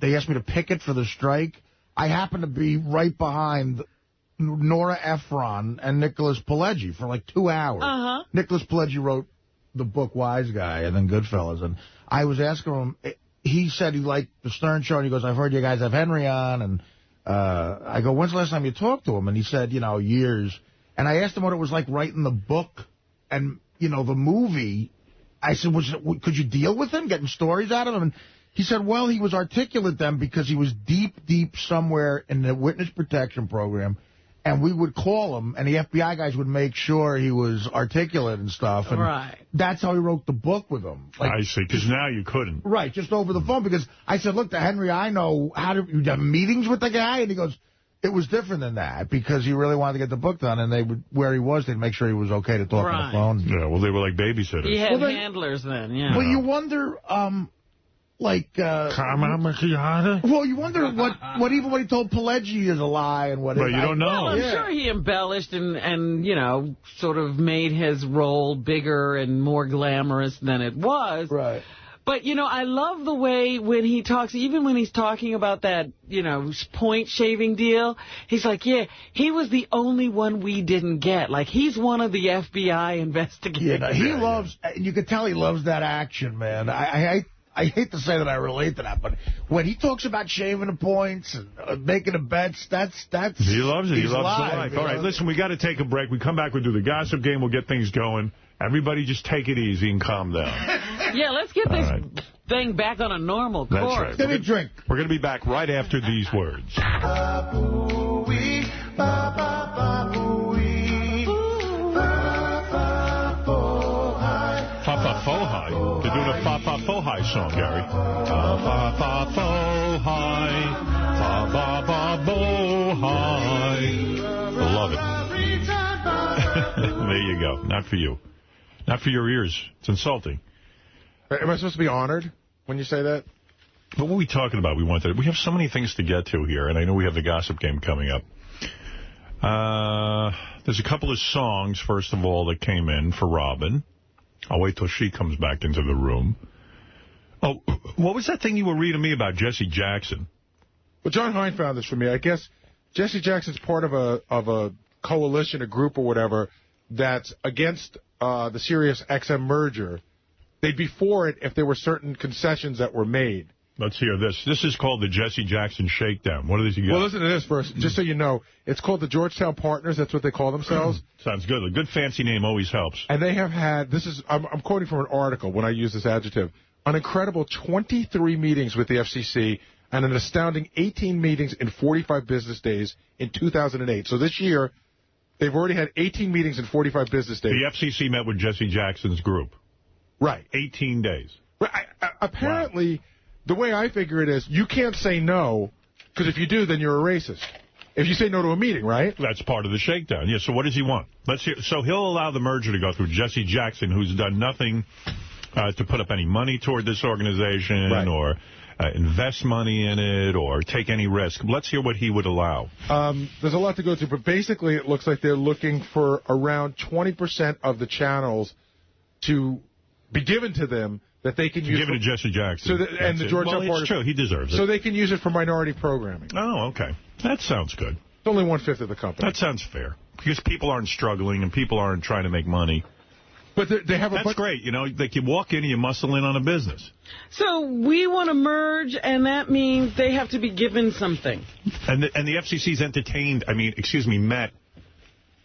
they asked me to picket for the strike, I happened to be right behind Nora Ephron and Nicholas Pileggi for like 2 hours. Nicholas Pileggi wrote the book Wise Guy and then Goodfellas, and I was asking him, he said he liked the Stern Show, and he goes, I've heard you guys have Henry on, and I go, when's the last time you talked to him? And he said, years. And I asked him what it was like writing the book and, the movie. I said, could you deal with him, getting stories out of him? And he said, well, he was articulate then because he was deep, deep somewhere in the witness protection program. And we would call him, and the FBI guys would make sure he was articulate and stuff. And that's how he wrote the book with him. I see, because now you couldn't. Right, just over the phone. Because I said, look, to Henry, I know you have meetings with the guy? And he goes, it was different than that, because he really wanted to get the book done, and they would, where he was, they'd make sure he was okay to talk on the phone. Yeah, well, they were like babysitters. He had handlers then, yeah. Well, you wonder... well, you wonder what even what he told Pileggi is a lie and what. But you don't know. Well, I'm sure he embellished and sort of made his role bigger and more glamorous than it was. Right. But, I love the way when he talks, even when he's talking about that, point shaving deal, he's like, yeah, he was the only one we didn't get. Like, he's one of the FBI investigators. Yeah, he loves, you can tell he loves that action, man. I hate to say that I relate to that, but when he talks about shaving the points and making the bets, that's... He loves it. He loves live, the life. All right, listen, we got to take a break. We come back, we'll do the gossip game, we'll get things going. Everybody just take it easy and calm down. Yeah, let's get this thing back on a normal course. That's right. Give me a drink. We're going to be back right after these words. Fa-fa-fo-hi. They're doing a fa-fa-fo-hi song, Gary. Fa-fa-fo-hi. Fa-ba-ba-bo-hi. Love it. There you go. Not for you. Not for your ears. It's insulting. Am I supposed to be honored when you say that? What were we talking about? We have so many things to get to here, and I know we have the gossip game coming up. There's a couple of songs, first of all, that came in for Robin. I'll wait till she comes back into the room. Oh, what was that thing you were reading me about Jesse Jackson? Well, John Hein found this for me. I guess Jesse Jackson's part of a coalition, a group or whatever, that's against the Sirius XM merger. They'd be for it if there were certain concessions that were made. Let's hear this. This is called the Jesse Jackson Shakedown. What is he got? Well, listen to this first, just so you know. It's called the Georgetown Partners. That's what they call themselves. Sounds good. A good fancy name always helps. And they have had, I'm quoting from an article when I use this adjective, an incredible 23 meetings with the FCC. and an astounding 18 meetings in 45 business days in 2008. So this year, they've already had 18 meetings in 45 business days. The FCC met with Jesse Jackson's group. Right. 18 days. Right. Apparently, the way I figure it is, you can't say no, because if you do, then you're a racist. If you say no to a meeting, right? That's part of the shakedown. Yeah, so what does he want? Let's hear. So he'll allow the merger to go through Jesse Jackson, who's done nothing to put up any money toward this organization or invest money in it or take any risk. Let's hear what he would allow. There's a lot to go through, but basically it looks like they're looking for around 20% of the channels to be given to them that they can use. Give it to Jesse Jackson. So and the Georgetown Well, part it's true. He deserves it. So they can use it for minority programming. Oh, okay. That sounds good. It's only 1/5 of the company. That sounds fair. Because people aren't struggling and people aren't trying to make money. But they have That's great. You know, like you walk in and you muscle in on a business. So we want to merge, and that means they have to be given something. And the FCC's met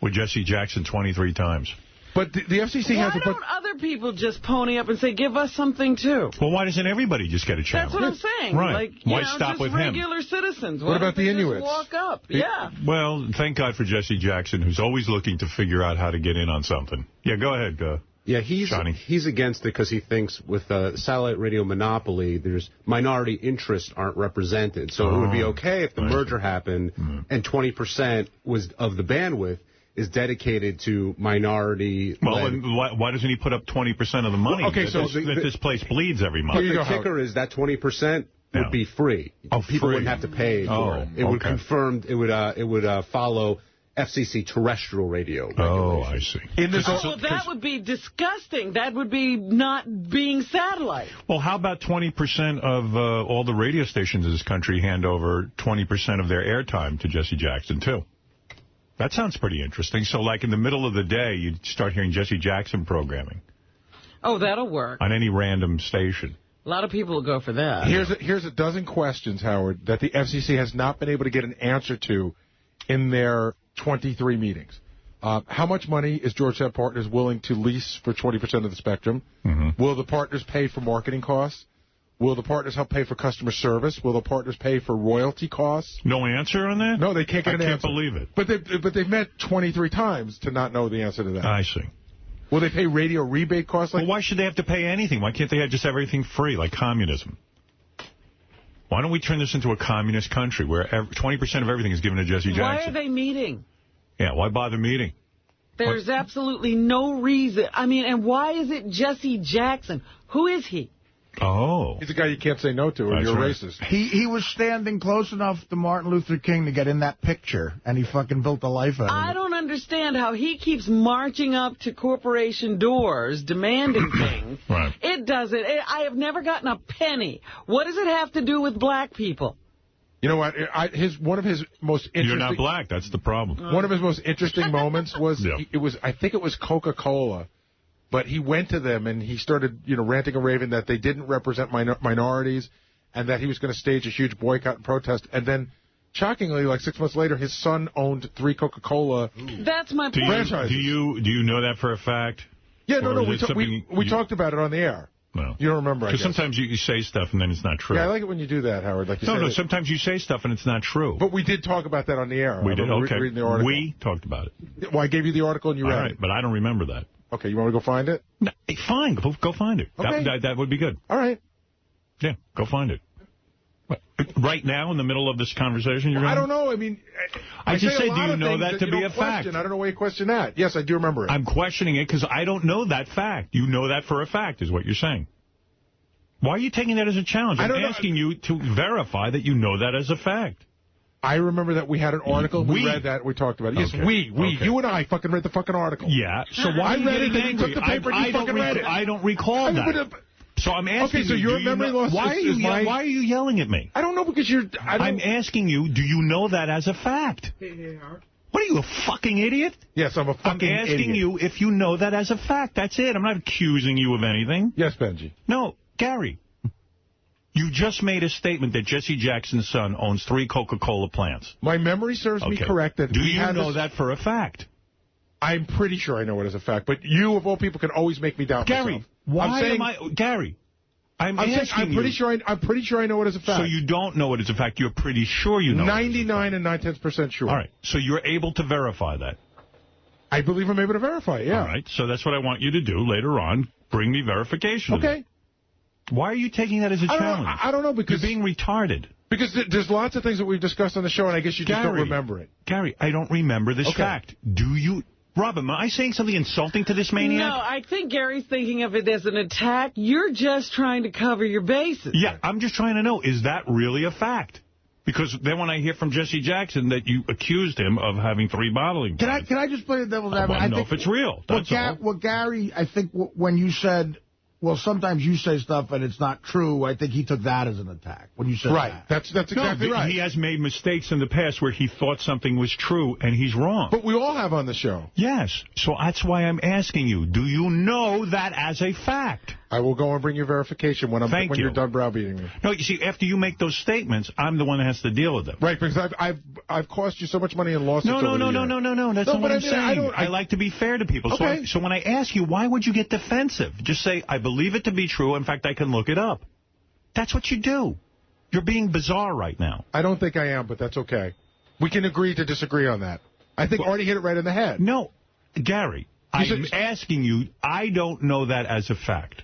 with Jesse Jackson 23 times. But the FCC has Why don't other people just pony up and say, give us something, too? Well, why doesn't everybody just get a channel? That's what I'm saying. Right. Like, Why just stop with him? regular citizens. What about the Inuits? Walk up. Yeah. Well, thank God for Jesse Jackson, who's always looking to figure out how to get in on something. Yeah, go ahead, Yeah, he's against it because he thinks with the satellite radio monopoly, there's minority interests aren't represented. So it would be okay if the merger happened and 20% of the bandwidth is dedicated to minority. Well, and why doesn't he put up 20% of the money that this place bleeds every month? The kicker is that 20% would be free. People wouldn't have to pay for it. It would confirm. It would follow FCC terrestrial radio regulations. Oh, I see. Well, that would be disgusting. That would be not being satellite. Well, how about 20% of all the radio stations in this country hand over 20% of their airtime to Jesse Jackson, too? That sounds pretty interesting. So, like, in the middle of the day, you'd start hearing Jesse Jackson programming. Oh, that'll work. On any random station. A lot of people will go for that. Here's a dozen questions, Howard, that the FCC has not been able to get an answer to in their 23 meetings. How much money is Georgetown Partners willing to lease for 20% of the spectrum? Will the partners pay for marketing costs? Will the partners help pay for customer service? Will the partners pay for royalty costs? No answer on that? No, they can't get an answer. I can't believe it. But they've met 23 times to not know the answer to that. I see. Will they pay radio rebate costs? Well, why should they have to pay anything? Why can't they have just everything free, like communism? Why don't we turn this into a communist country where 20% of everything is given to Jesse Jackson? Why are they meeting? Yeah, why bother meeting? There's absolutely no reason. I mean, and why is it Jesse Jackson? Who is he? Oh. He's a guy you can't say no to, or you're racist. He was standing close enough to Martin Luther King to get in that picture, and he fucking built a life out of it. I don't understand how he keeps marching up to corporation doors, demanding things. Right. It doesn't. I have never gotten a penny. What does it have to do with black people? You know what? One of his most interesting... You're not black. That's the problem. One of his most interesting moments was, I think it was Coca-Cola. But he went to them and he started, ranting and raving that they didn't represent minorities and that he was going to stage a huge boycott and protest. And then, shockingly, like 6 months later, his son owned 3 Coca-Cola That's my point. franchises. Do you know that for a fact? Yeah, no. We talked about it on the air. No. You don't remember, I guess. Because sometimes you say stuff and then it's not true. Yeah, I like it when you do that, Howard. Like you No, sometimes you say stuff and it's not true. But we did talk about that on the air. We did, okay. Reading the article. We talked about it. Well, I gave you the article and you read it. All right, but I don't remember that. Okay, you want to go find it? No, fine, go find it. Okay. That would be good. All right. Yeah, go find it. What, right now, in the middle of this conversation, you're going I don't know. I mean, I just say, do you know that to be a fact? I don't know why you question that. Yes, I do remember it. I'm questioning it because I don't know that fact. You know that for a fact, is what you're saying. Why are you taking that as a challenge? I'm asking you to verify that you know that as a fact. I remember that we had an article. We read that. We talked about it. Yes, okay. we. Okay. You and I fucking read the fucking article. Yeah. So why I read it, and you took the paper and you fucking read it. I don't recall that. So I'm asking so your memory loss why are you yelling at me? I don't know, because I'm asking you, do you know that as a fact? What are you, a fucking idiot? Yes, I'm a fucking idiot. I'm asking you if you know that as a fact. That's it. I'm not accusing you of anything. Yes, Benji. No, Gary. You just made a statement that Jesse Jackson's son owns 3 Coca-Cola plants. My memory serves me correct. That do you know that for a fact? I'm pretty sure I know it as a fact, but you, of all people, can always make me doubt Gary, myself. Gary, I'm pretty sure I know it as a fact. So you don't know it as a fact. You're pretty sure you know 99 and 9/10% sure. All right. So you're able to verify that. I believe I'm able to verify it, yeah. All right. So that's what I want you to do later on. Bring me verification. Okay. Why are you taking that as a challenge? I don't know, because... You're being retarded. Because there's lots of things that we've discussed on the show, and I guess you just don't remember it. Gary, I don't remember this fact. Do you... Robin, am I saying something insulting to this maniac? No, I think Gary's thinking of it as an attack. You're just trying to cover your bases. Yeah, I'm just trying to know, is that really a fact? Because then when I hear from Jesse Jackson that you accused him of having 3 bottling points, Can I just play the devil's advocate? I want to know if it's real. That's all. What Gary, I think when you said... Well, sometimes you say stuff and it's not true. I think he took that as an attack when you said that. That's exactly right. He has made mistakes in the past where he thought something was true and he's wrong. But we all have on the show. Yes. So that's why I'm asking you, do you know that as a fact? I will go and bring you verification when you're done browbeating me. No, you see, after you make those statements, I'm the one that has to deal with them. Right, because I've cost you so much money in lawsuits. No. That's not what I'm saying. I like to be fair to people. Okay. So when I ask you, why would you get defensive? Just say, I believe it to be true. In fact, I can look it up. That's what you do. You're being bizarre right now. I don't think I am, but that's okay. We can agree to disagree on that. I think Artie hit it right in the head. No, Gary, I'm asking you, I don't know that as a fact.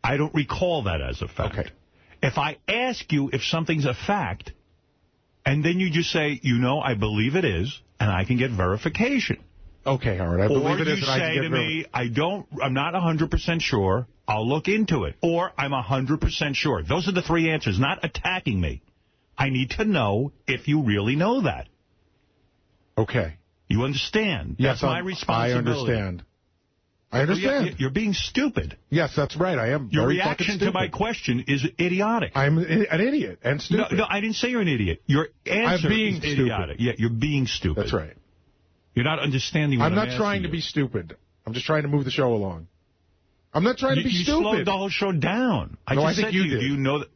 I don't recall that as a fact. Okay. If I ask you if something's a fact, and then you just say, I believe it is, and I can get verification. Okay, Howard, I believe it is, and I can get verification. Or you say to me, I'm not 100% sure, I'll look into it. Or I'm 100% sure. Those are the 3 answers, not attacking me. I need to know if you really know that. Okay. You understand? Yes, that's my responsibility. I understand. You're being stupid. Yes, that's right. I am. Your reaction to my question is idiotic. I'm an idiot and stupid. No, I didn't say you're an idiot. Your answer is idiotic. Yeah, you're being stupid. That's right. You're not understanding what I'm not trying to be stupid. I'm just trying to move the show along. I'm not trying to be stupid. You slowed the whole show down. I think you did. Do you know that?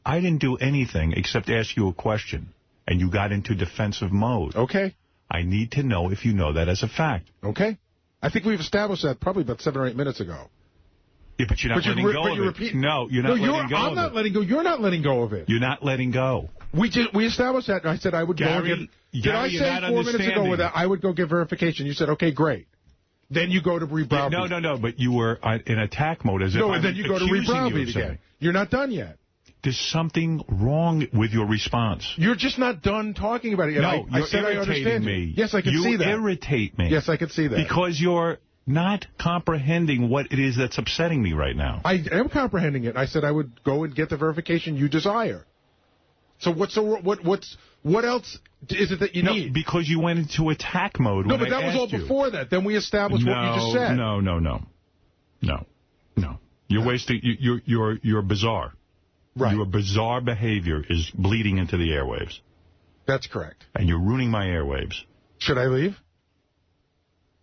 I didn't do anything except ask you a question, and you got into defensive mode. Okay. I need to know if you know that as a fact. Okay. I think we've established that probably about 7 or 8 minutes ago. Yeah, but you're not letting go of it. No, you're not letting go of it. I'm not letting go. You're not letting go of it. You're not letting go. We established that, and I said I would go and get... Did I say 4 minutes ago that I would go get verification? You said, okay, great. Then you go to rebrowbeat. No, but you were in attack mode as if and then you go to rebrowbeat again. You're not done yet. There's something wrong with your response. You're just not done talking about it yet. No, you're irritating me. Yes, I can see that. You irritate me. Yes, I can see that. Because you're not comprehending what it is that's upsetting me right now. I am comprehending it. I said I would go and get the verification you desire. So what else is it that you need? Because you went into attack mode. No, but that was all before that. Then we established what you just said. No. You're wasting. You're bizarre. Right. Your bizarre behavior is bleeding into the airwaves. That's correct. And you're ruining my airwaves. Should I leave?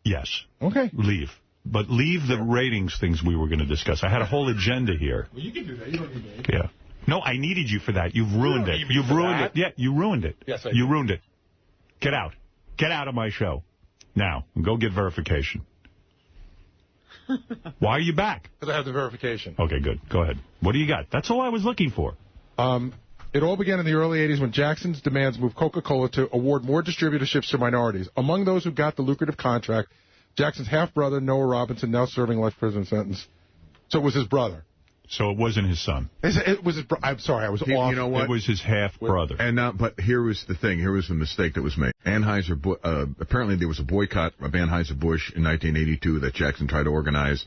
Yes. Okay. Leave. But leave the ratings things we were going to discuss. I had a whole agenda here. Well, you can do that. You don't need me. Yeah. No, I needed you for that. You've ruined it. You've ruined it. Yeah, you ruined it. Yes, I did. You ruined it. Get out. Get out of my show. Now, and go get verification. Why are you back? Because I have the verification. Okay, good. Go ahead. What do you got? That's all I was looking for. It all began in the early 80s when Jackson's demands moved Coca-Cola to award more distributorships to minorities. Among those who got the lucrative contract, Jackson's half-brother, Noah Robinson, now serving life prison sentence. So it was his brother. So it wasn't his son. It was his I'm sorry, I was off. You know what? It was his half-brother. But here was the thing. Here was the mistake that was made. Apparently there was a boycott of Anheuser-Busch in 1982 that Jackson tried to organize.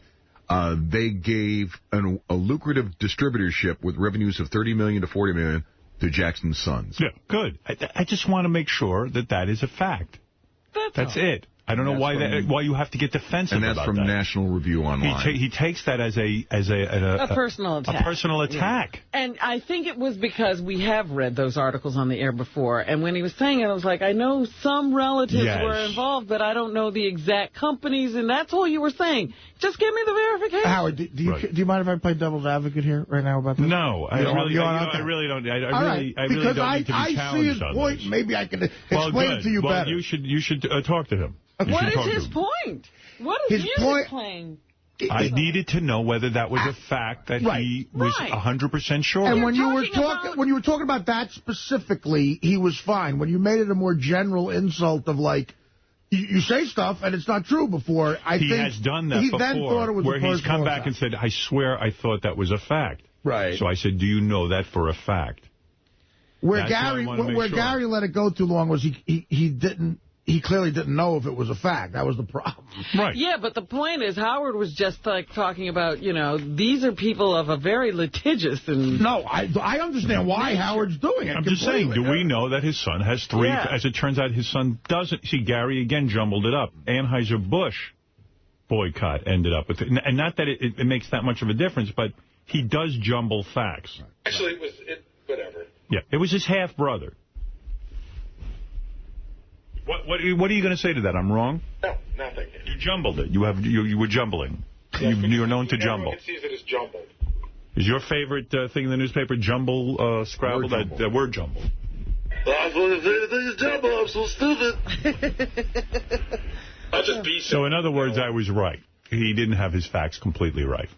They gave a lucrative distributorship with revenues of $30 million to $40 million to Jackson's sons. Yeah, good. I just want to make sure that is a fact. That's it. I don't know why you have to get defensive about that. And that's from National Review Online. He takes that as a personal attack. A personal attack. Yeah. And I think it was because we have read those articles on the air before. And when he was saying it, I was like, I know some relatives were involved, but I don't know the exact companies. And that's all you were saying. Just give me the verification. Howard, do you mind if I play devil's advocate here right now about this? No, I really don't. I really don't need to be challenged on this. I see his point. Maybe I can explain it to you better. You should talk to him. What is his point? What is music playing? I needed to know whether that was a fact that he was 100% sure. And when you were talking about that specifically, he was fine. When you made it a more general insult of like, you say stuff and it's not true before. He has done that before, then thought it was where he's come back and said, I swear I thought that was a fact. Right. So I said, do you know that for a fact? Where Gary let it go too long was he clearly didn't know if it was a fact. That was the problem. Right. Yeah, but the point is, Howard was just like talking about, these are people of a very litigious and... No, I understand why Howard's doing it. I'm just saying, do we know that his son has 3? Yeah. As it turns out, his son doesn't. See, Gary again jumbled it up. Anheuser-Busch boycott ended up with it. And not that it makes that much of a difference, but he does jumble facts. Actually, whatever. Yeah, it was his half-brother. What are you going to say to that? I'm wrong? No, nothing. You jumbled it. You were jumbling. You're known to jumble. Everyone sees it as jumbled. Is your favorite thing in the newspaper jumble, Scrabble? That word jumble. Everything is jumble. I'm so stupid. I'll just be so in other words, I was right. He didn't have his facts completely right.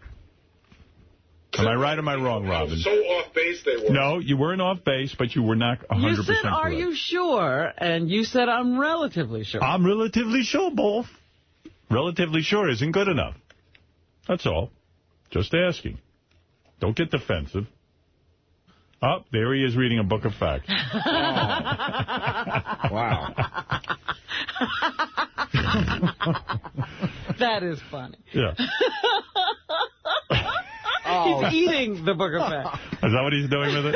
Am I right or am I wrong, Robin? So off base they were. No, you weren't off base, but you were not 100% You said, are correct. you sure? And you said, I'm relatively sure. I'm relatively sure, both. Relatively sure isn't good enough. That's all. Just asking. Don't get defensive. Oh, there he is reading a book of facts. Oh. Wow. That is funny. Yeah. He's eating the book of facts. Is that what he's doing with it?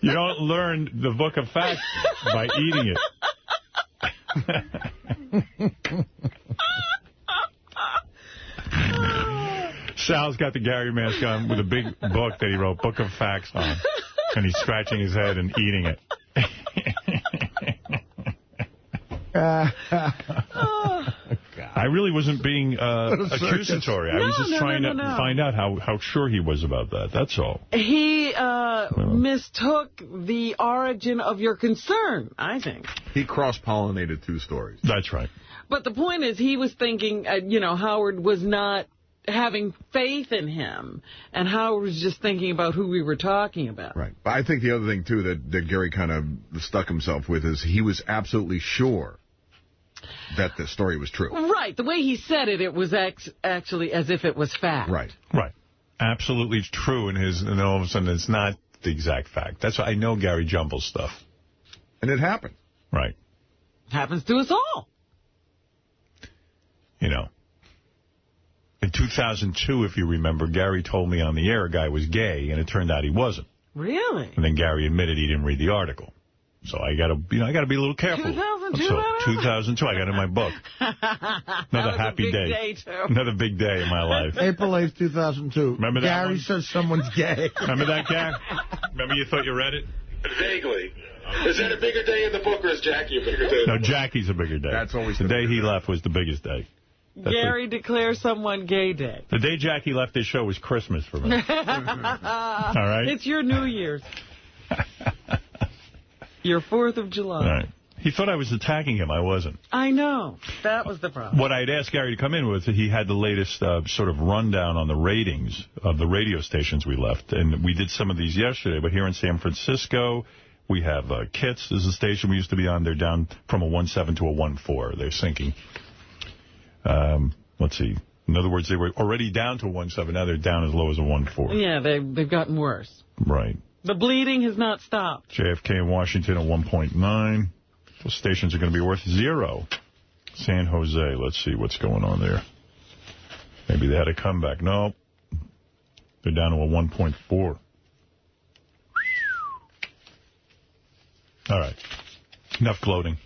You don't learn the book of facts by eating it. Sal's got the Gary mask on with a big book that he wrote, Book of Facts on. And he's scratching his head and eating it. I really wasn't being accusatory. I was just trying to find out how sure he was about that. That's all. He mistook the origin of your concern, I think. He cross-pollinated 2 stories. That's right. But the point is, he was thinking, Howard was not having faith in him, and Howard was just thinking about who we were talking about. Right. But I think the other thing, too, that Gary kind of stuck himself with is he was absolutely sure that the story was true. Right. The way he said it, it was actually as if it was fact. Right. Right. Absolutely true, and all of a sudden it's not the exact fact. That's why I know Gary jumbles stuff. And it happened. Right. Happens to us all. In 2002, if you remember, Gary told me on the air a guy was gay, and it turned out he wasn't. Really? And then Gary admitted he didn't read the article. So I got to be a little careful. 2002? 2002, I got it in my book. Another happy day. Another big day in my life. April 8th, 2002. Remember that Gary says someone's gay. Remember that, Gary? Remember you thought you read it? Vaguely. Is that a bigger day in the book, or is Jackie a bigger day? No, Jackie's a bigger day. That's always the day he left was the biggest day. Gary declares someone gay day. The day Jackie left this show was Christmas for me. All right? It's your New Year's. Your 4th of July. All right. He thought I was attacking him. I wasn't. I know. That was the problem. What I'd asked Gary to come in with, he had the latest sort of rundown on the ratings of the radio stations we left. And we did some of these yesterday. But here in San Francisco, we have Kits is a station we used to be on. They're down from a 1.7 to a 1.4. They're sinking. Let's see. In other words, they were already down to a 1.7. Now they're down as low as a 1.4. Yeah, they've gotten worse. Right. The bleeding has not stopped. JFK in Washington at 1.9. Those stations are going to be worth 0. San Jose, let's see what's going on there. Maybe they had a comeback. No. They're down to a 1.4. All right. Enough gloating.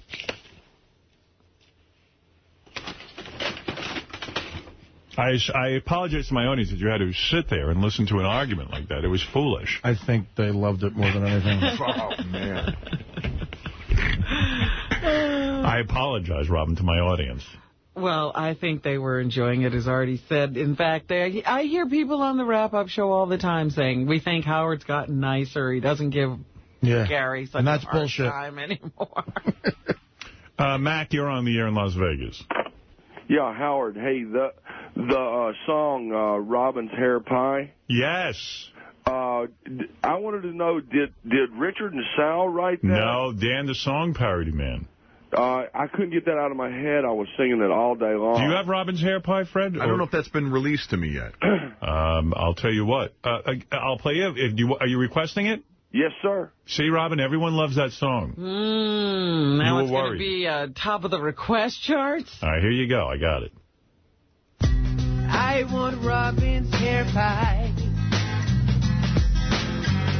I apologize to my audience that you had to sit there and listen to an argument like that. It was foolish. I think they loved it more than anything. Oh, man. I apologize, Robin, to my audience. Well, I think they were enjoying it, as Artie said. In fact, I hear people on the wrap-up show all the time saying, we think Howard's gotten nicer. He doesn't give Gary such a hard time anymore. Mac, you're on the air in Las Vegas. Yeah, Howard, hey, the the song Robin's Hair Pie? Yes. I wanted to know, did Richard and Sal write that? No, Dan the Song Parody Man. I couldn't get that out of my head. I was singing it all day long. Do you have Robin's Hair Pie, Fred? I don't know if that's been released to me yet. I'll tell you what. I'll play it. Are you requesting it? Yes, sir. See, Robin, everyone loves that song. Now it's going to be top of the request charts? All right, here you go. I got it. I want Robin's hair pie.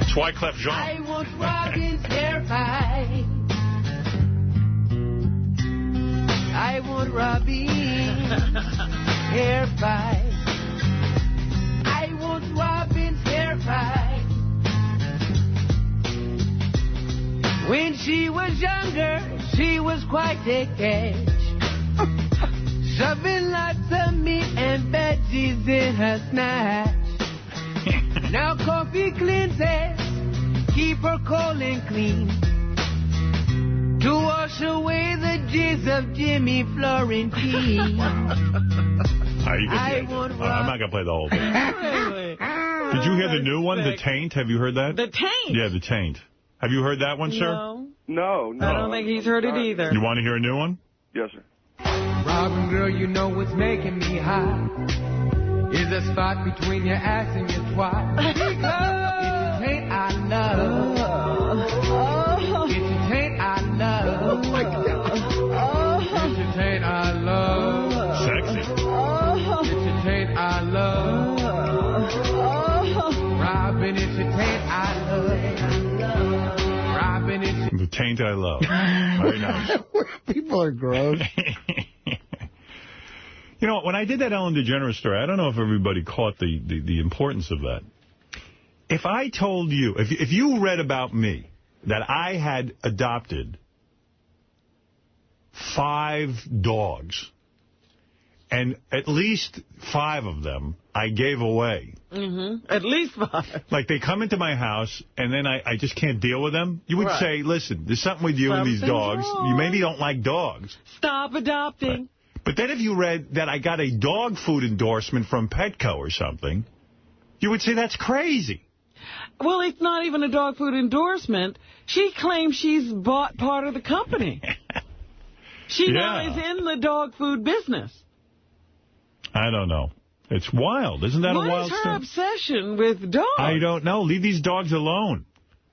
It's Wyclef Jean. I want Robin's hair pie. I want Robin's hair pie. I want Robin's hair pie. When she was younger, she was quite a catch. Shoving lots of meat and veggies in her snatch. Now coffee cleanses, keep her cold and clean. To wash away the jizz of Jimmy Florentine. I'm not going to play the whole thing. Really? Did you hear the new one, The Taint? Have you heard that? The Taint? Yeah, The Taint. Have you heard that one, sir? No. I don't think he's heard it either. You want to hear a new one? Yes, sir. Robin, girl, you know what's making me high is a spot between your ass and your twat. It's a taint I love. It's a taint I love. Oh, my God. It's a taint I love. Sexy. It's a taint I love. Robin, it's a taint I love. Robin, it's The Taint I love. Very nice. People are gross. You know, when I did that Ellen DeGeneres story, I don't know if everybody caught the importance of that. If I told you, if you read about me, that I had adopted 5 dogs, and at least 5 of them I gave away. At least 5. Like, they come into my house, and then I just can't deal with them. You would say, listen, there's something with you and these dogs. Wrong. You maybe don't like dogs. Stop adopting. Right. But then if you read that I got a dog food endorsement from Petco or something, you would say that's crazy. Well, it's not even a dog food endorsement. She claims she's bought part of the company. She now is in the dog food business. I don't know. It's wild. Isn't that a wild What is her story? obsession with dogs? I don't know. Leave these dogs alone.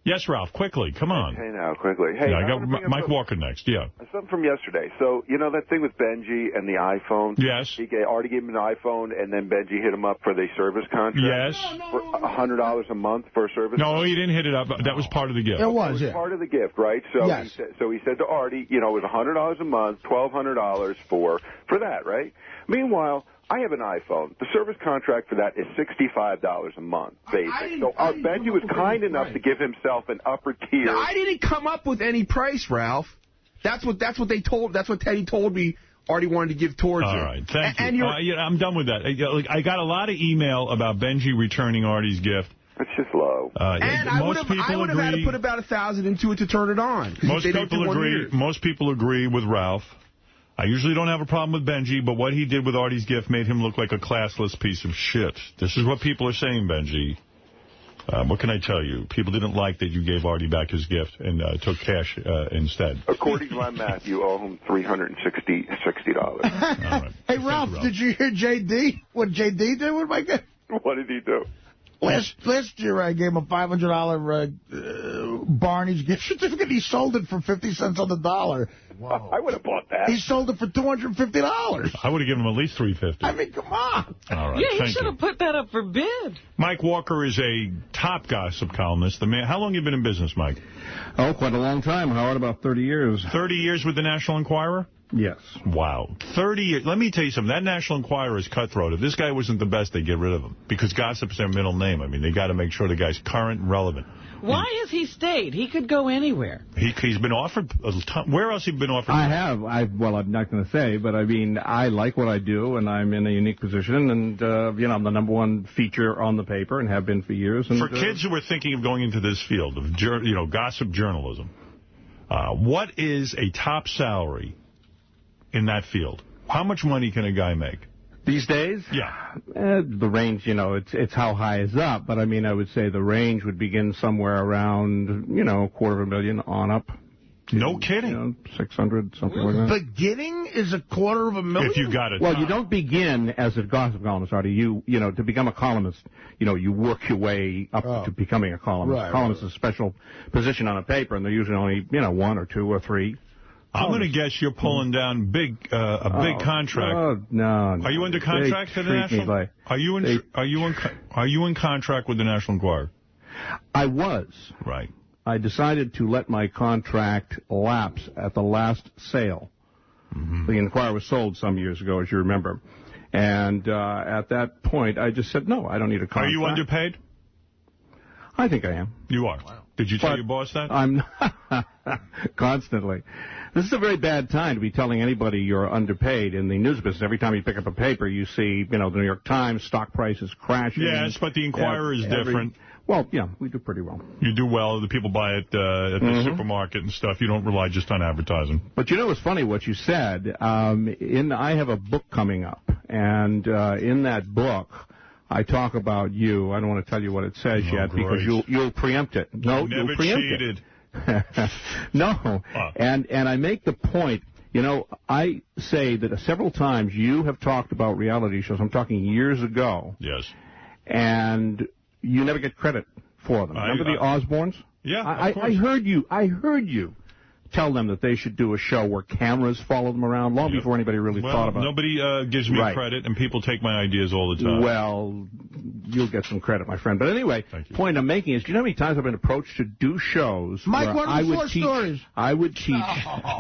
Yes, Ralph, quickly. Come on. Hey, now, quickly. Hey, I got Mike Walker next. Yeah. Something from yesterday. So, you know that thing with Benji and the iPhone? Yes. Artie gave him an iPhone, and then Benji hit him up for the service contract? Yes. For $100 a month for a service No, he didn't hit it up. That was part of the gift. It was part of the gift, right? So, Yes. he said to Artie, you know, it was $100 a month, $1,200 for that, right? Meanwhile, I have an iPhone. The service contract for that is $65 a month, basic. So Benji was kind enough to give himself an upper tier. No, I didn't come up with any price, Ralph. That's what they told. That's what Teddy told me. Artie wanted to give towards it. All right, thank And you. I'm done with that. I got a lot of email about Benji returning Artie's gift. That's just low. And I would have had to put about $1,000 into it to turn it on. Most people agree. Most people agree with Ralph. I usually don't have a problem with Benji, but what he did with Artie's gift made him look like a classless piece of shit. This is what people are saying, Benji. What can I tell you? People didn't like that you gave Artie back his gift and took cash instead. According to my math, you owe him $360. Right. Hey, Ralph, did you hear J.D.? What J.D. did with my gift? What did he do? Last year, I gave him a $500 Barney's gift certificate. He sold it for 50 cents on the dollar. Wow. I would have bought that. He sold it for $250. I would have given him at least $350. I mean, come on. All right, Yeah, he thank should you. have put that up for bid. Mike Walker is a top gossip columnist. The man. How long have you been in business, Mike? Oh, quite a long time, Howard, about 30 years. 30 years with the National Enquirer? Yes. Wow. 30 years. Let me tell you something. That National Enquirer is cutthroat. If this guy wasn't the best, they'd get rid of him. Because gossip's their middle name. I mean, they got to make sure the guy's current and relevant. Why has he stayed? He could go anywhere. He's been offered a ton. Where else have you been offered? I have. Well, I'm not going to say, but I mean, I like what I do, and I'm in a unique position, and, you know, I'm the #1 feature on the paper and have been for years. And, For kids who are thinking of going into this field of, gossip journalism, what is a top salary in that field? How much money can a guy make? These days? Yeah. The range, it's how high is up. But, I mean, I would say the range would begin somewhere around, $250,000 on up. No kidding. 600, something like that. Beginning is $250,000? If you got it. Well, you don't begin as a gossip columnist, Artie. To become a columnist, you work your way up to becoming a columnist. Right, columnist is a special position on a paper, and they're usually only, 1 or 2 or 3. I'm going to guess you're pulling down a big contract. Oh, no. Are you under contract to the National? Are you in contract with the National Enquirer? I was. Right. I decided to let my contract lapse at the last sale. Mm-hmm. The Enquirer was sold some years ago, as you remember. And at that point, I just said, no, I don't need a contract. Are you underpaid? I think I am. You are? Wow. Did you tell your boss that? I'm constantly. This is a very bad time to be telling anybody you're underpaid in the news business. Every time you pick up a paper, you see, the New York Times, stock prices crashing. Yes, but the Enquirer is different. Well, yeah, we do pretty well. You do well. The people buy it at the supermarket and stuff. You don't rely just on advertising. But it's funny what you said. I have a book coming up, and in that book, I talk about you. I don't want to tell you what it says yet because you'll preempt it. No, you'll preempt cheated. It. No, and I make the point. I say that several times you have talked about reality shows. I'm talking years ago. Yes. And you never get credit for them. Remember the Osbournes? Yeah, I heard you tell them that they should do a show where cameras follow them around long before anybody really thought about it. Nobody gives me credit, and people take my ideas all the time. Well, you'll get some credit, my friend. But anyway, point I'm making is, do you know how many times I've been approached to do shows Mike, where I would teach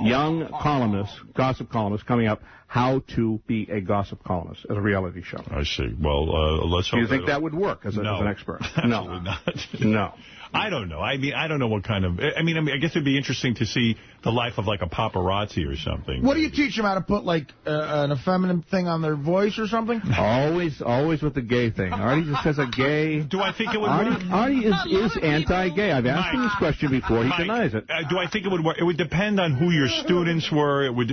young columnists, gossip columnists coming up, how to be a gossip columnist as a reality show. I see. Well, let's hope. Do you think that would work as an expert? No. Not. No. I don't know. I mean, I don't know what kind of... I guess it'd be interesting to see the life of, like, a paparazzi or something. What do you teach them? How to put, like, an effeminate thing on their voice or something? Always with the gay thing. Artie just has a gay... Do I think it would work? Artie is anti-gay. I've asked him this question before. He denies it. Do I think it would work? It would depend on who your students were. It would,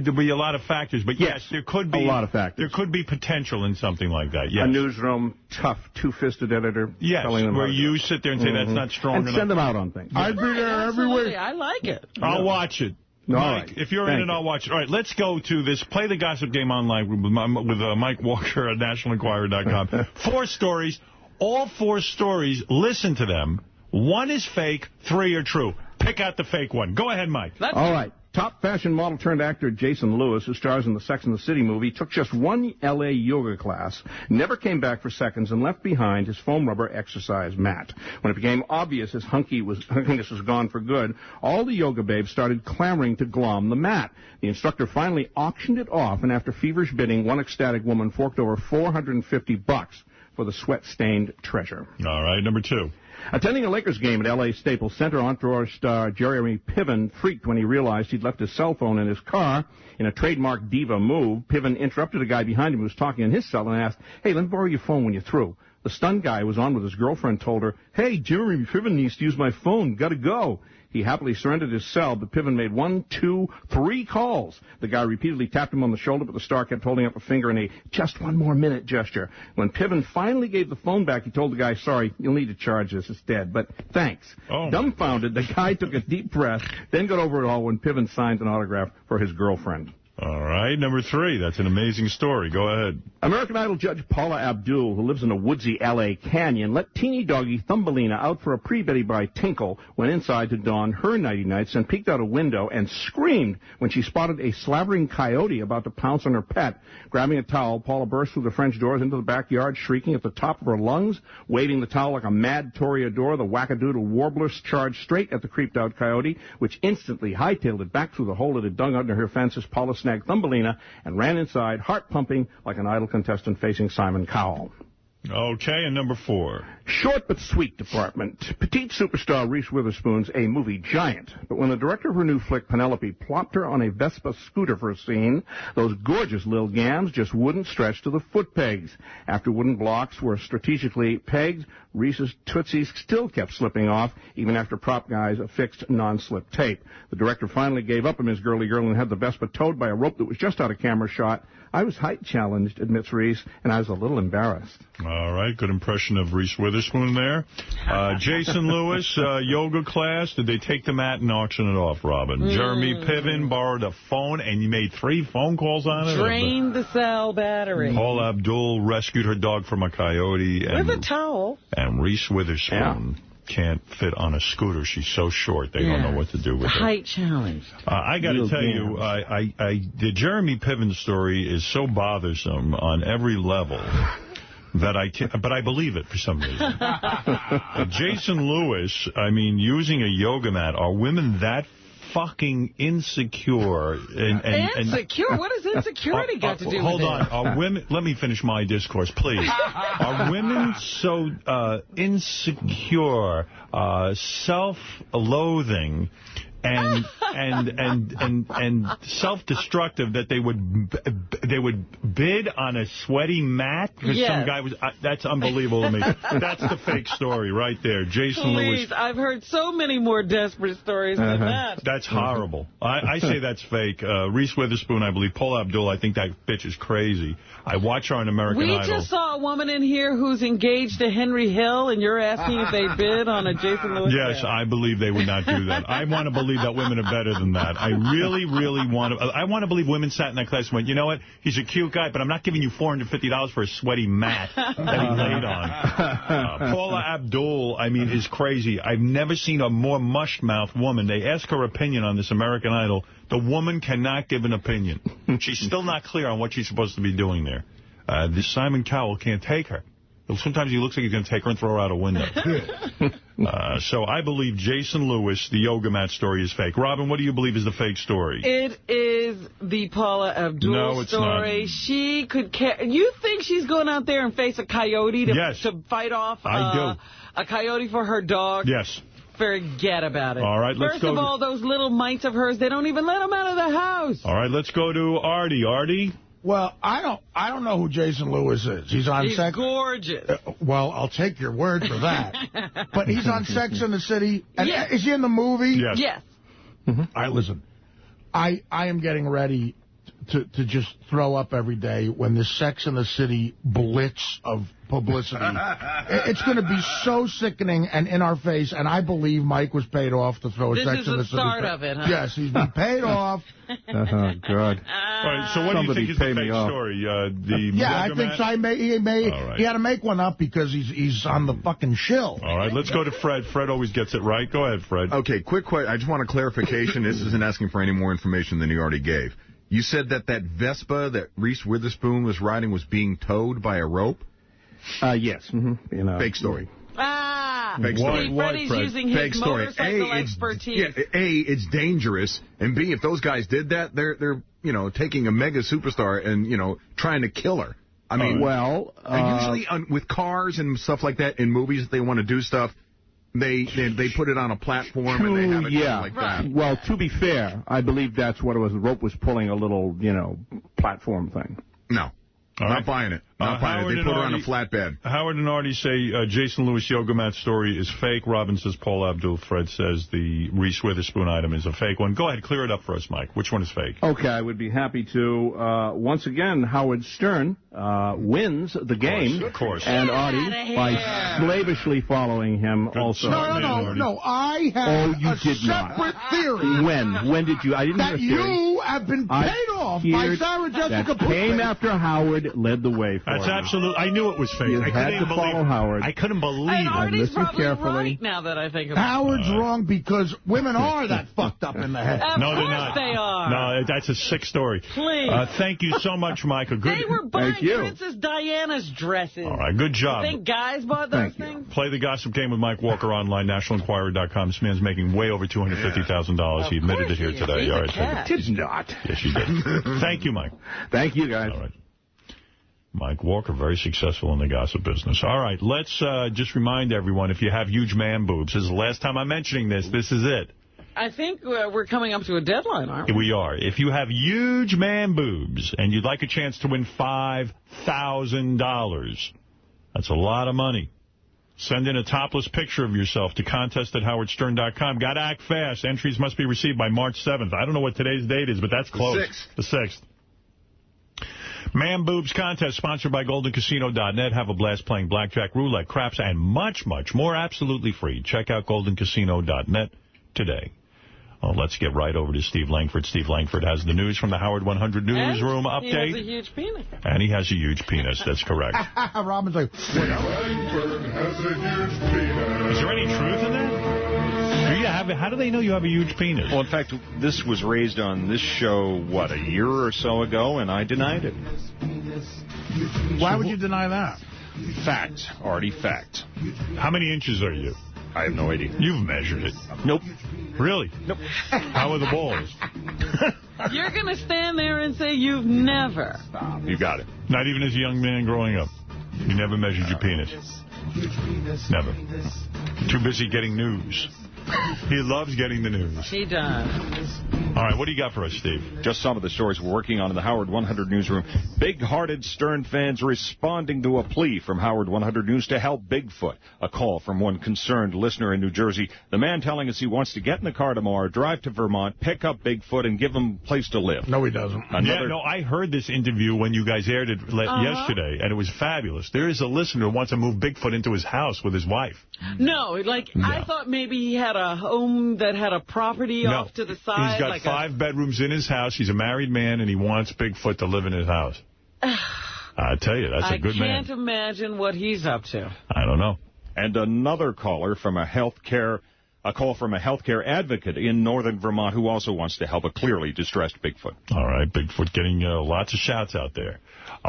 there'd be a lot of factors. But yes, there could be... A lot of factors. There could be potential in something like that, yes. A newsroom, tough, two-fisted editor. Yes, where you sit there and say, that's not strong enough. And send them out on things. I'd be there every week. I like it. I'll watch it. Mike, if you're in it, I'll watch it. All right, let's go to this Play the Gossip Game online with Mike Walker at NationalEnquirer.com. 4 stories. All 4 stories, listen to them. 1 is fake, 3 are true. Pick out the fake one. Go ahead, Mike. All right. Top fashion model turned actor Jason Lewis, who stars in the Sex and the City movie, took just 1 L.A. yoga class, never came back for seconds, and left behind his foam rubber exercise mat. When it became obvious his hunkiness was gone for good, all the yoga babes started clamoring to glom the mat. The instructor finally auctioned it off, and after feverish bidding, one ecstatic woman forked over $450 for the sweat-stained treasure. All right, number 2. Attending a Lakers game at L.A. Staples Center, Entourage star Jeremy Piven freaked when he realized he'd left his cell phone in his car. In a trademark diva move, Piven interrupted a guy behind him who was talking on his cell and asked, "Hey, let me borrow your phone when you're through." The stunned guy who was on with his girlfriend told her, "Hey, Jeremy Piven needs to use my phone. Gotta go." He happily surrendered his cell, but Piven made 1, 2, 3 calls. The guy repeatedly tapped him on the shoulder, but the star kept holding up a finger in a just 1 more minute gesture. When Piven finally gave the phone back, he told the guy, "Sorry, you'll need to charge this. It's dead, but thanks." Dumbfounded, the guy took a deep breath, then got over it all when Piven signed an autograph for his girlfriend. All right, number 3. That's an amazing story. Go ahead. American Idol judge Paula Abdul, who lives in a woodsy L.A. canyon, let teeny doggy Thumbelina out for a pre-beddy by Tinkle, went inside to don her nighty-nights and peeked out a window and screamed when she spotted a slavering coyote about to pounce on her pet. Grabbing a towel, Paula burst through the French doors into the backyard, shrieking at the top of her lungs. Waving the towel like a mad toreador, the wackadoodle warbler charged straight at the creeped-out coyote, which instantly hightailed it back through the hole it had dug under her fence as Paula snagged Thumbelina and ran inside, heart pumping like an Idol contestant facing Simon Cowell. Okay, and number 4. Short but sweet department. Petite superstar Reese Witherspoon's a movie giant. But when the director of her new flick, Penelope, plopped her on a Vespa scooter for a scene, those gorgeous little gams just wouldn't stretch to the foot pegs. After wooden blocks were strategically pegged, Reese's tootsies still kept slipping off, even after prop guys affixed non-slip tape. The director finally gave up on Ms. Girly Girl and had the Vespa towed by a rope that was just out of camera shot. I was height challenged, admits Reese, and I was a little embarrassed. All right, good impression of Reese Witherspoon there. Jason Lewis, yoga class. Did they take the mat and auction it off, Robin? Jeremy Piven borrowed a phone, and you made 3 phone calls on it? Drained the cell battery. Paula Abdul rescued her dog from a coyote. With a towel. And Reese Witherspoon can't fit on a scooter. She's so short, they don't know what to do with her. Height challenge. I got to tell you, the Jeremy Piven story is so bothersome on every level that but I believe it for some reason. Jason Lewis, I mean, using a yoga mat, are women that fucking insecure? Insecure? What has insecurity got to do with it? Hold on. Are women? Let me finish my discourse, please. Are women so insecure, self-loathing, and self-destructive that they would bid on a sweaty mat because some guy was? That's unbelievable to me. That's the fake story right there. Jason Lewis. Please, I've heard so many more desperate stories than that. That's horrible. I say that's fake. Reese Witherspoon, I believe. Paula Abdul, I think that bitch is crazy. I watch her on American Idol. We just saw a woman in here who's engaged to Henry Hill, and you're asking if they bid on a Jason Lewis? Yes, I believe they would not do that. I want to believe that women are better than that. I really, really want to. I want to believe women sat in that class and went, you know what? He's a cute guy, but I'm not giving you $450 for a sweaty mat that he laid on. Paula Abdul, I mean, is crazy. I've never seen a more mush-mouthed woman. They ask her opinion on this American Idol. The woman cannot give an opinion. She's still not clear on what she's supposed to be doing there. This Simon Cowell can't take her. Sometimes he looks like he's going to take her and throw her out a window. So I believe Jason Lewis, the yoga mat story, is fake. Robin, what do you believe is the fake story? It is the Paula Abdul story. Not. She could You think she's going out there and face a coyote to fight off a coyote for her dog? Yes. Forget about it. All right, let's First of all, those little mites of hers, they don't even let them out of the house. All right, let's go to Artie. Artie? Well, I don't know who Jason Lewis is. He's on He's gorgeous. Well, I'll take your word for that. But he's on Sex and the City. And is he in the movie? Yes. All right, listen. I am getting ready to just throw up every day when the Sex and the City blitz of publicity. It's going to be so sickening and in our face, and I believe Mike was paid off to throw a Sex and the City. This is the start of it, huh? Yes, he's been paid off. Oh, God. All right, so what do you think is the fake story? I think so. He had to make one up because he's on the fucking shill. All right, let's go to Fred. Fred always gets it right. Go ahead, Fred. Okay, quick question. I just want a clarification. This isn't asking for any more information than he already gave. You said that Vespa that Reese Witherspoon was riding was being towed by a rope? Yes. Fake story. Fake story. Freddie's using his motorcycle expertise. It's dangerous, and B, if those guys did that, they're taking a mega superstar and trying to kill her. I mean, usually with cars and stuff like that in movies, if they want to do stuff, they put it on a platform and they have it like that. Well, to be fair, I believe that's what it was. The rope was pulling a little, platform thing. No. Not buying it. Not buying it. They put her on a flatbed. Howard and Artie say Jason Lewis yoga mat story is fake. Robin says Paula Abdul. Fred says the Reese Witherspoon item is a fake one. Go ahead, clear it up for us, Mike. Which one is fake? Okay, I would be happy to. Once again, Howard Stern wins the game. Of course. And Artie, by slavishly following him also. No. I have a separate theory. When did you? I didn't hear a theory. That you have been paid off by Sarah Jessica Parker. Came after Howard led the way for That's absolute. I knew it was fake. You had to follow Howard. I couldn't believe and it. Artie's probably carefully. right now that I think about it. Howard's wrong because women are that fucked up in the head. No, they're not. They are. No, that's a sick story. Please. Thank you so much, Michael. Good. They were buying Princess Diana's dresses. All right, good job. You think guys bought those things? Play the gossip game with Mike Walker online, nationalenquirer.com. This man's making way over $250,000. He admitted it here today. All right, did not. Yes, you did. Thank you, Mike. Thank you, guys. All right. Mike Walker, very successful in the gossip business. All right, let's just remind everyone, if you have huge man boobs, this is the last time I'm mentioning this. This is it. I think we're coming up to a deadline, aren't we? We are. If you have huge man boobs and you'd like a chance to win $5,000, that's a lot of money. Send in a topless picture of yourself to contest@howardstern.com. Got to act fast. Entries must be received by March 7th. I don't know what today's date is, but that's close. The 6th. Man Boobs Contest, sponsored by GoldenCasino.net. Have a blast playing blackjack, roulette, craps, and much, much more absolutely free. Check out GoldenCasino.net today. Well, let's get right over to Steve Langford. Steve Langford has the news from the Howard 100 Newsroom update. He has a huge penis. And he has a huge penis. That's correct. Robin's like, Langford has a huge penis. Is there any truth in that? How do they know you have a huge penis? Well, in fact, this was raised on this show, a year or so ago, and I denied it. Why would you deny that? Fact, Artie, fact. How many inches are you? I have no idea. You've measured it. Nope. Really? Nope. How are the balls? You're going to stand there and say you've never. You got it. Not even as a young man growing up. You never measured your penis. Never. Too busy getting news. He loves getting the news. He does. All right, what do you got for us, Steve? Just some of the stories we're working on in the Howard 100 Newsroom. Big-hearted Stern fans responding to a plea from Howard 100 News to help Bigfoot. A call from one concerned listener in New Jersey. The man telling us he wants to get in the car tomorrow, drive to Vermont, pick up Bigfoot, and give him a place to live. No, he doesn't. I heard this interview when you guys aired it yesterday, and it was fabulous. There is a listener who wants to move Bigfoot into his house with his wife. No, I thought maybe he had a home that had a property off to the side. He's got 5 bedrooms in his house. He's a married man, and he wants Bigfoot to live in his house. I tell you, that's a good man. I can't imagine what he's up to. I don't know. And another caller from a call from a healthcare advocate in northern Vermont who also wants to help a clearly distressed Bigfoot. All right, Bigfoot getting lots of shouts out there.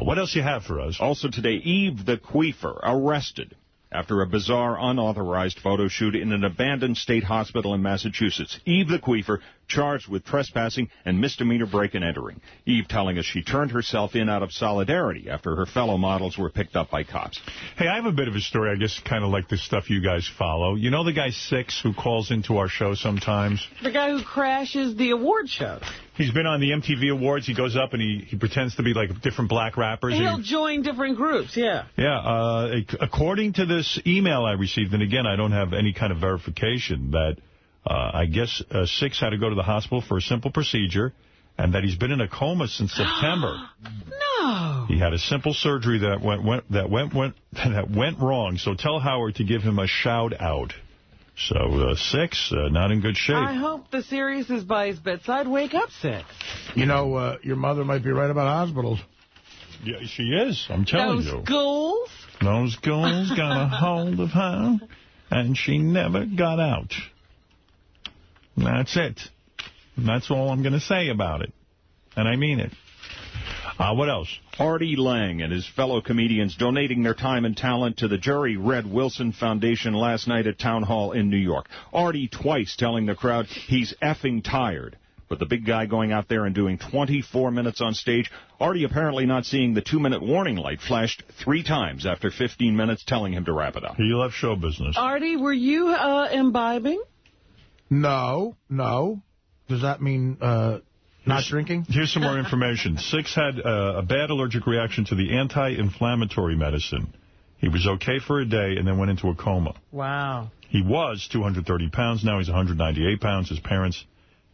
What else you have for us? Also today, Eve the Queefer arrested after a bizarre, unauthorized photo shoot in an abandoned state hospital in Massachusetts. Eve the Queefer charged with trespassing and misdemeanor break and entering. Eve telling us she turned herself in out of solidarity after her fellow models were picked up by cops. Hey, I have a bit of a story, I guess, kind of like the stuff you guys follow. You know the guy Six who calls into our show sometimes? The guy who crashes the award show. He's been on the MTV Awards. He goes up and he pretends to be like different black rappers. He'll join different groups, yeah. Yeah, according to this email I received, and again, I don't have any kind of verification, that I guess Six had to go to the hospital for a simple procedure, and that he's been in a coma since September. No. He had a simple surgery that went wrong. So tell Howard to give him a shout out. So Six, not in good shape. I hope the Sirius is by his bedside. Wake up, Six. You know, your mother might be right about hospitals. Yeah, she is. I'm telling you. Those ghouls? Those ghouls got a hold of her, and she never got out. That's it. And that's all I'm going to say about it. And I mean it. What else? Artie Lang and his fellow comedians donating their time and talent to the Jerry Red Wilson Foundation last night at Town Hall in New York. Artie twice telling the crowd he's effing tired. But the big guy going out there and doing 24 minutes on stage, Artie apparently not seeing the 2-minute warning light flashed 3 times after 15 minutes telling him to wrap it up. He left show business. Artie, were you imbibing? No. Does that mean not drinking? Here's some more information. Six had a bad allergic reaction to the anti-inflammatory medicine. He was okay for a day and then went into a coma. Wow. He was 230 pounds. Now he's 198 pounds. His parents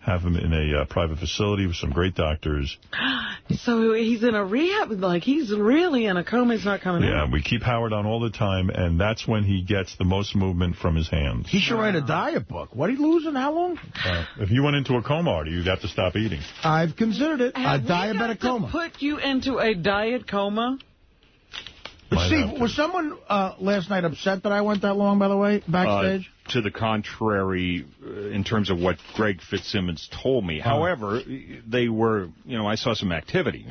have him in a private facility with some great doctors. So he's in a rehab, like he's really in a coma, he's not coming out. Yeah, we keep Howard on all the time, and that's when he gets the most movement from his hands. He should write a diet book. What, he losing? How long? If you went into a coma, Artie, you'd have to stop eating. I've considered it. Have a diabetic coma. Put you into a diet coma? Steve, was someone last night upset that I went that long, by the way, backstage? To the contrary, in terms of what Greg Fitzsimmons told me. However, they were, I saw some activity.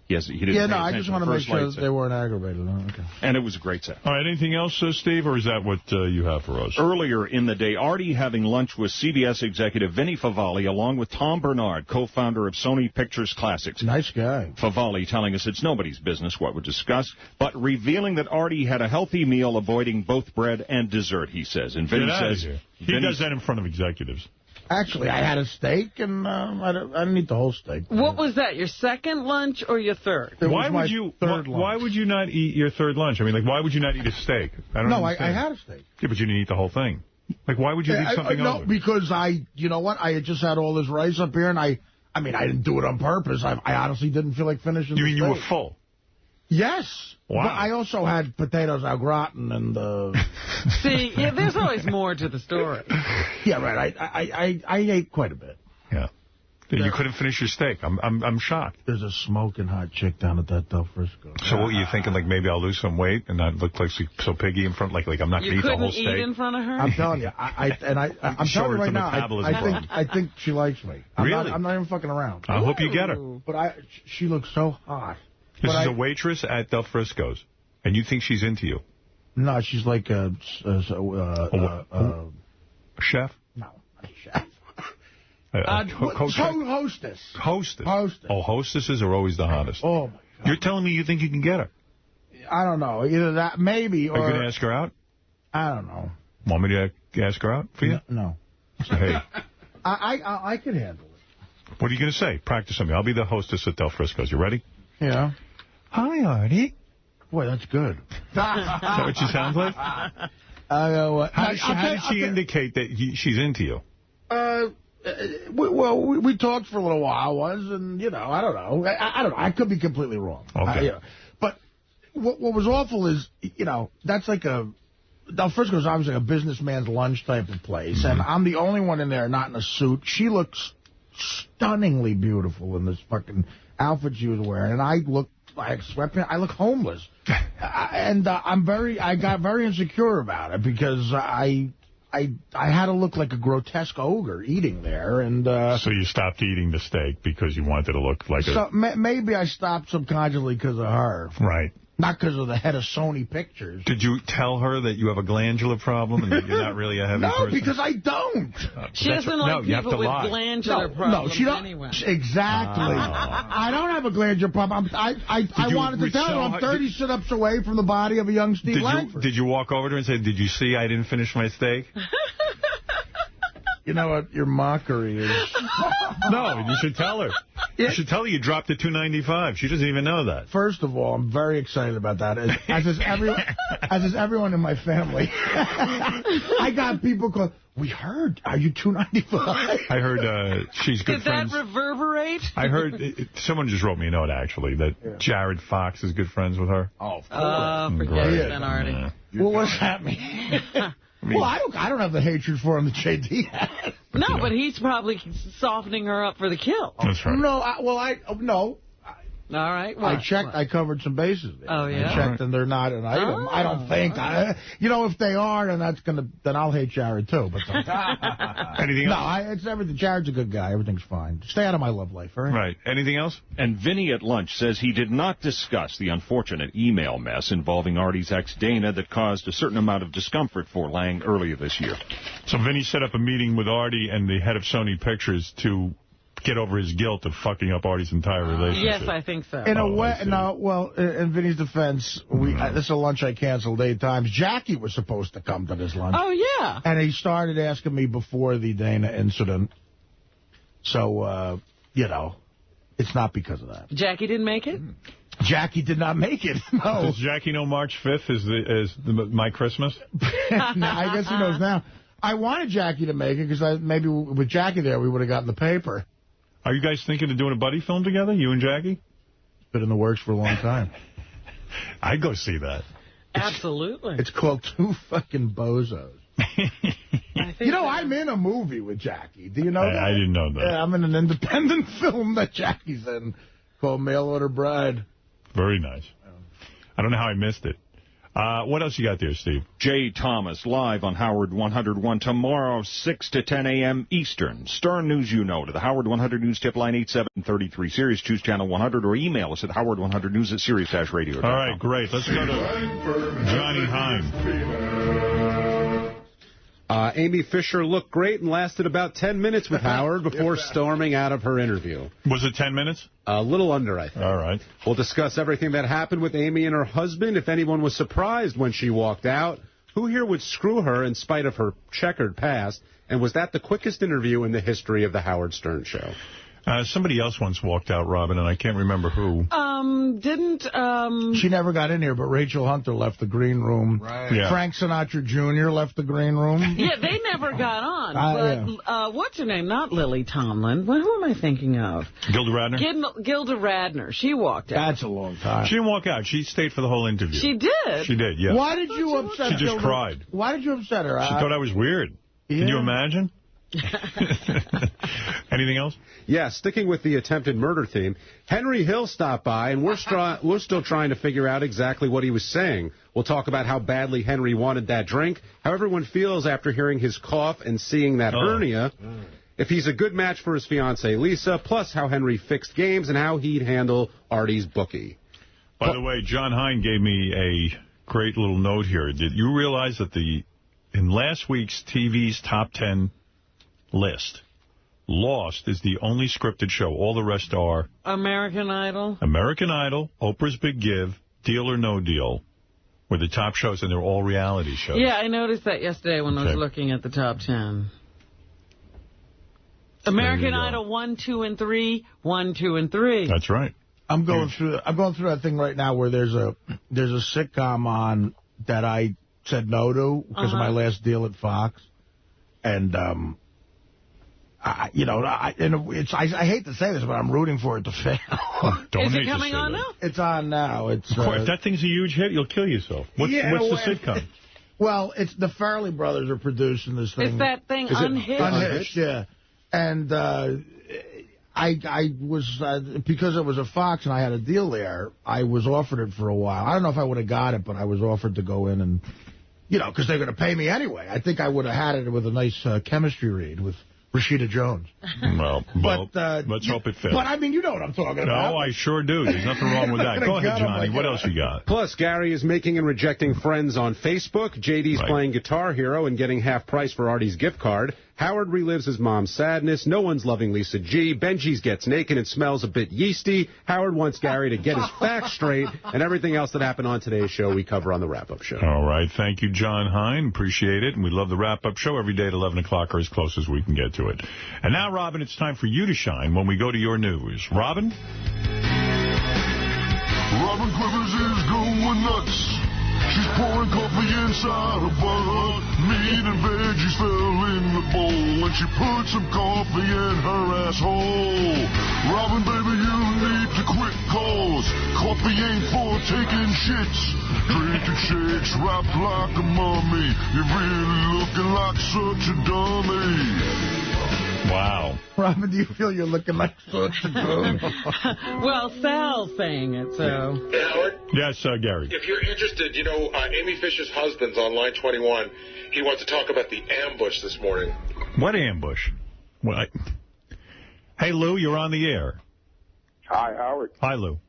He didn't Yeah, no, pay I attention just to want the to make first sure light that set. they weren't aggravated. Oh, okay. And it was a great set. All right, anything else, Steve, or is that what you have for us? Earlier in the day, Artie having lunch with CBS executive Vinny Favale, along with Tom Bernard, co-founder of Sony Pictures Classics. Nice guy. Favale telling us it's nobody's business what we discuss, but revealing that Artie had a healthy meal, avoiding both bread and dessert, he says. And Vinny Get out of says... here. He does that in front of executives. Actually, I had a steak, and I didn't eat the whole steak. What was that, your second lunch or your third? Why would you not eat your third lunch? I mean, like, why would you not eat a steak? I had a steak. Yeah, but you didn't eat the whole thing. Like, why would you leave something over? No, because you know what? I had just had all this rice up here, and I mean, I didn't do it on purpose. I honestly didn't feel like finishing You the mean steak. you were full? Yes. Wow. But I also had potatoes au gratin and... See, yeah, there's always more to the story. Yeah, right. I ate quite a bit. Yeah. You couldn't finish your steak. I'm shocked. There's a smoking hot chick down at that Del Frisco. So what were you thinking? Like, maybe I'll lose some weight and not look like so piggy in front? Like I'm not going to eat the whole steak? You couldn't eat in front of her? I'm telling you. I'm telling you right now, I think she likes me. Really? I'm not even fucking around. I hope you get her. But she looks so hot. This is a waitress at Del Frisco's, and you think she's into you? No, she's like a chef? No, not a chef. Hostess. Hostess. Oh, hostesses are always the hottest. Oh, my God. You're telling me you think you can get her? I don't know. Either that, maybe, or... Are you going to ask her out? I don't know. Want me to ask her out for you? No. So, hey. I can handle it. What are you going to say? Practice something. I'll be the hostess at Del Frisco's. You ready? Yeah. Hi, Artie. Boy, that's good. Is that what she sounds like? How did she indicate that she's into you? We talked for a little while once, and, I don't know. I don't know. I could be completely wrong. Okay. But what was awful is, that's like Del Frisco's obviously a businessman's lunch type of place, and I'm the only one in there not in a suit. She looks stunningly beautiful in this fucking outfit she was wearing, and I look like sweatpants. I look homeless. And I got very insecure about it because I had to look like a grotesque ogre eating there, and so you stopped eating the steak because you wanted to look like maybe I stopped subconsciously because of her. Right. Not because of the head of Sony Pictures. Did you tell her that you have a glandular problem and that you're not really a heavy person? No, because I don't. She doesn't like people with glandular problems she don't, anyway. Exactly. I don't have a glandular problem. I wanted to tell her I'm 30 sit-ups away from the body of a young Steve Langford. Did you walk over to her and say, did you see I didn't finish my steak? You know what? Your mockery is... No, you should tell her. You should tell her you dropped to $2.95. She doesn't even know that. First of all, I'm very excited about that. As is everyone in my family. I got people calling, we heard, are you $2.95? I heard she's good friends. Did that reverberate? I heard, someone just wrote me a note, actually, that Jared Fox is good friends with her. Oh, of course. Forget it then, Artie. Yeah. Well, what's that mean? Well, I don't have the hatred for him that JD had. No, but he's probably softening her up for the kill. That's right. No. All right. I checked. I covered some bases there. Oh, yeah? I checked, and they're not an item. I don't think. If they are, then I'll hate Jared, too. But anything else? No, it's everything. Jared's a good guy. Everything's fine. Stay out of my love life, all right? Right. Anything else? And Vinny at lunch says he did not discuss the unfortunate email mess involving Artie's ex, Dana, that caused a certain amount of discomfort for Lang earlier this year. So Vinny set up a meeting with Artie and the head of Sony Pictures to get over his guilt of fucking up Artie's entire relationship. Yes, I think so. In a way, no, well, in Vinny's defense, this is a lunch I canceled 8 times. Jackie was supposed to come to this lunch. Oh, yeah. And he started asking me before the Dana incident. So, it's not because of that. Jackie didn't make it? Jackie did not make it, no. Does Jackie know March 5th is my Christmas? I guess he knows now. I wanted Jackie to make it because maybe with Jackie there, we would have gotten the paper. Are you guys thinking of doing a buddy film together, you and Jackie? It's been in the works for a long time. I'd go see that. Absolutely. It's called Two Fucking Bozos. I'm in a movie with Jackie. Do you know that? I didn't know that. Yeah, I'm in an independent film that Jackie's in called Mail Order Bride. Very nice. I don't know how I missed it. What else you got there, Steve? Jay Thomas, live on Howard 101 tomorrow, 6 to 10 a.m. Eastern. Stern News You Know to the Howard 100 News tip line 8733 Sirius. Choose channel 100 or email us at howard100news@sirius-radio.com. All right, great. Let's go to Johnny Heim. Amy Fisher looked great and lasted about 10 minutes with Howard before storming out of her interview. Was it 10 minutes? A little under, I think. All right. We'll discuss everything that happened with Amy and her husband. If anyone was surprised when she walked out, who here would screw her in spite of her checkered past? And was that the quickest interview in the history of the Howard Stern Show? Somebody else once walked out, Robin, and I can't remember who. She never got in here, but Rachel Hunter left the green room. Right. Yeah. Frank Sinatra Jr. left the green room. Yeah, they never got on. But what's her name? Not Lily Tomlin. Who am I thinking of? Gilda Radner? Gilda Radner. She walked out. That's a long time. She didn't walk out. She stayed for the whole interview. She did? She did, yeah. Why did you upset her? She just cried. Why did you upset her? She thought I was weird. Yeah. Can you imagine? Anything else? Yeah, sticking with the attempted murder theme, Henry Hill stopped by, and we're still trying to figure out exactly what he was saying. We'll talk about how badly Henry wanted that drink, how everyone feels after hearing his cough and seeing that hernia, if he's a good match for his fiancée Lisa, plus how Henry fixed games and how he'd handle Artie's bookie. By the way, John Hein gave me a great little note here. Did you realize that in last week's TV's Top 10 list, Lost is the only scripted show. All the rest are American Idol, Oprah's Big Give, Deal or No Deal, were the top shows, and they're all reality shows. Yeah, I noticed that yesterday when I was looking at the Top 10. American Idol 1, 2, and 3, 1, 2, and 3. That's right. I'm going through that thing right now where there's a sitcom on that I said no to because of my last deal at Fox, and I hate to say this, but I'm rooting for it to fail. Is it coming on now? It's on now. If that thing's a huge hit, you'll kill yourself. What's the sitcom? Well, it's the Farrelly brothers are producing this thing. Is that thing Unhitched? Unhitched, yeah. And I was, because it was a Fox and I had a deal there, I was offered it for a while. I don't know if I would have got it, but I was offered to go in and, because they're going to pay me anyway. I think I would have had it with a nice chemistry read with Rashida Jones. Well, let's hope it fits. But, I mean, you know what I'm talking about. No, I sure do. There's nothing wrong with that. Go ahead, Johnny. What else you got? Plus, Gary is making and rejecting friends on Facebook. JD's playing Guitar Hero and getting half price for Artie's gift card. Howard relives his mom's sadness. No one's loving Lisa G. Benji's gets naked and smells a bit yeasty. Howard wants Gary to get his facts straight. And everything else that happened on today's show we cover on the wrap-up show. All right. Thank you, John Hein. Appreciate it. And we love the wrap-up show every day at 11 o'clock or as close as we can get to it. And now, Robin, it's time for you to shine when we go to your news. Robin? Robin Quivers is going nuts. She's pouring coffee inside a bud. Meat and veggies fell in the bowl, and she put some coffee in her asshole. Robin, baby, you need to quit, cause coffee ain't for taking shits. Drinking shakes wrapped like a mummy. You're really looking like such a dummy. Wow. Robin, do you feel you're looking like such a dummy? Well, Sal's saying it, so. Hey, Howard? Yes, Gary. If you're interested, Amy Fisher's husband's on line 21. He wants to talk about the ambush this morning. What ambush? What? Hey, Lou, you're on the air. Hi, Howard. Hi, Lou.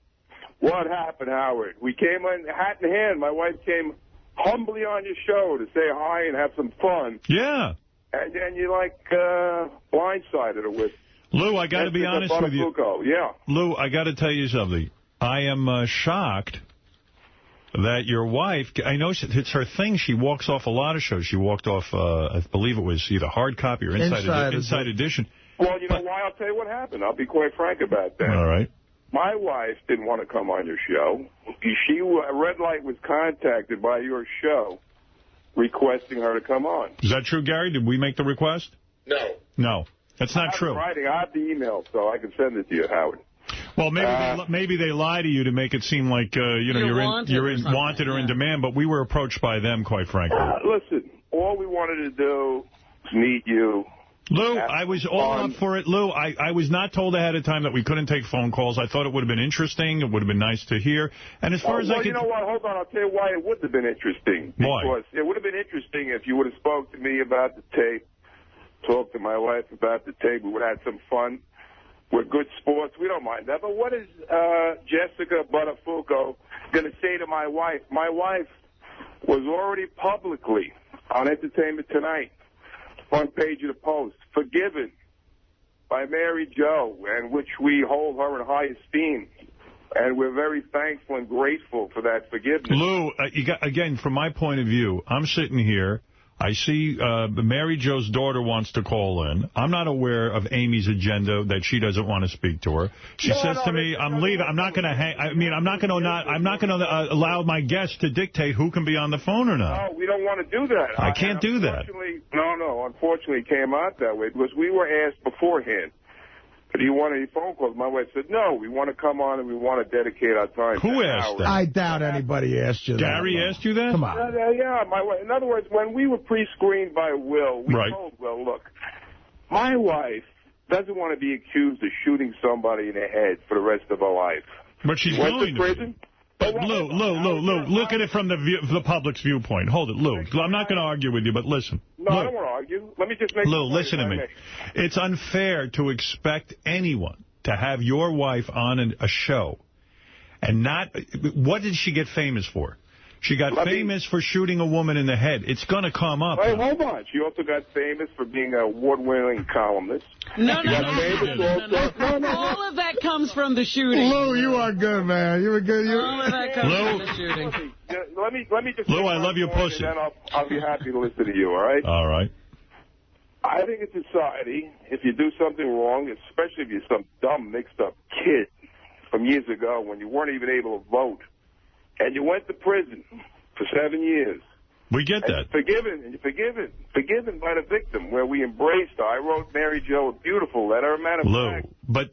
What happened, Howard? We came in hat in hand. My wife came humbly on your show to say hi and have some fun. Yeah. And you, blindsided her with... Lou, I got to be honest with you. Yeah. Lou, I got to tell you something. I am shocked that your wife, I know it's her thing, she walks off a lot of shows. She walked off, I believe it was either hard copy or Inside Edition. Well, you know why? I'll tell you what happened. I'll be quite frank about that. All right. My wife didn't want to come on your show. Red Light was contacted by your show requesting her to come on. Is that true, Gary? Did we make the request? No. No, that's not true. I have the email, so I can send it to you, Howard. Well, maybe they lie to you to make it seem like you're wanted or in demand, but we were approached by them, quite frankly. Listen, all we wanted to do was meet you, Lou, I was all up for it. Lou, I was not told ahead of time that we couldn't take phone calls. I thought it would have been interesting. It would have been nice to hear. And as far as I could... you know what? Hold on. I'll tell you why it wouldn't have been interesting. Why? Because it would have been interesting if you would have spoke to me about the tape, talked to my wife about the tape. We would have had some fun. We're good sports. We don't mind that. But what is Jessica Buttafuoco going to say to my wife? My wife was already publicly on Entertainment Tonight, front page of the Post, forgiven by Mary Jo, and which we hold her in high esteem. And we're very thankful and grateful for that forgiveness. Lou, again, from my point of view, I'm sitting here. I see Mary Jo's daughter wants to call in. I'm not aware of Amy's agenda that she doesn't want to speak to her. She says to me, "I'm leaving. I'm not going to hang. I mean, I'm not going to allow my guests to dictate who can be on the phone or not." No, we don't want to do that. I can't do that. No. Unfortunately, it came out that way because we were asked beforehand, "Do you want any phone calls?" My wife said, "No, we want to come on and we want to dedicate our time." Who asked that? I doubt anybody asked you that. Gary asked you that? Come on. Yeah, my wife. In other words, when we were pre-screened by Will, we told Will, "Look, my wife doesn't want to be accused of shooting somebody in the head for the rest of her life." But she's went willing to prison. But Lou, look at it from the public's viewpoint. Hold it, Lou. I'm not going to argue with you, but listen. No, I don't want to argue. Let me just make Lou, listen to me. It's unfair to expect anyone to have your wife on a show and not... What did she get famous for? She got famous for shooting a woman in the head. It's going to come up. Wait, hold on. She also got famous for being an award-winning columnist. No. All of that comes from the shooting. Lou, you are good, man. You were good. All of that comes from the shooting. Let me just... Lou, I love your pussy. And then I'll be happy to listen to you, all right? All right. I think in society, if you do something wrong, especially if you're some dumb, mixed-up kid from years ago when you weren't even able to vote, and you went to prison for 7 years. We get that. Forgiven by the victim, where we embraced her. I wrote Mary Jo a beautiful letter.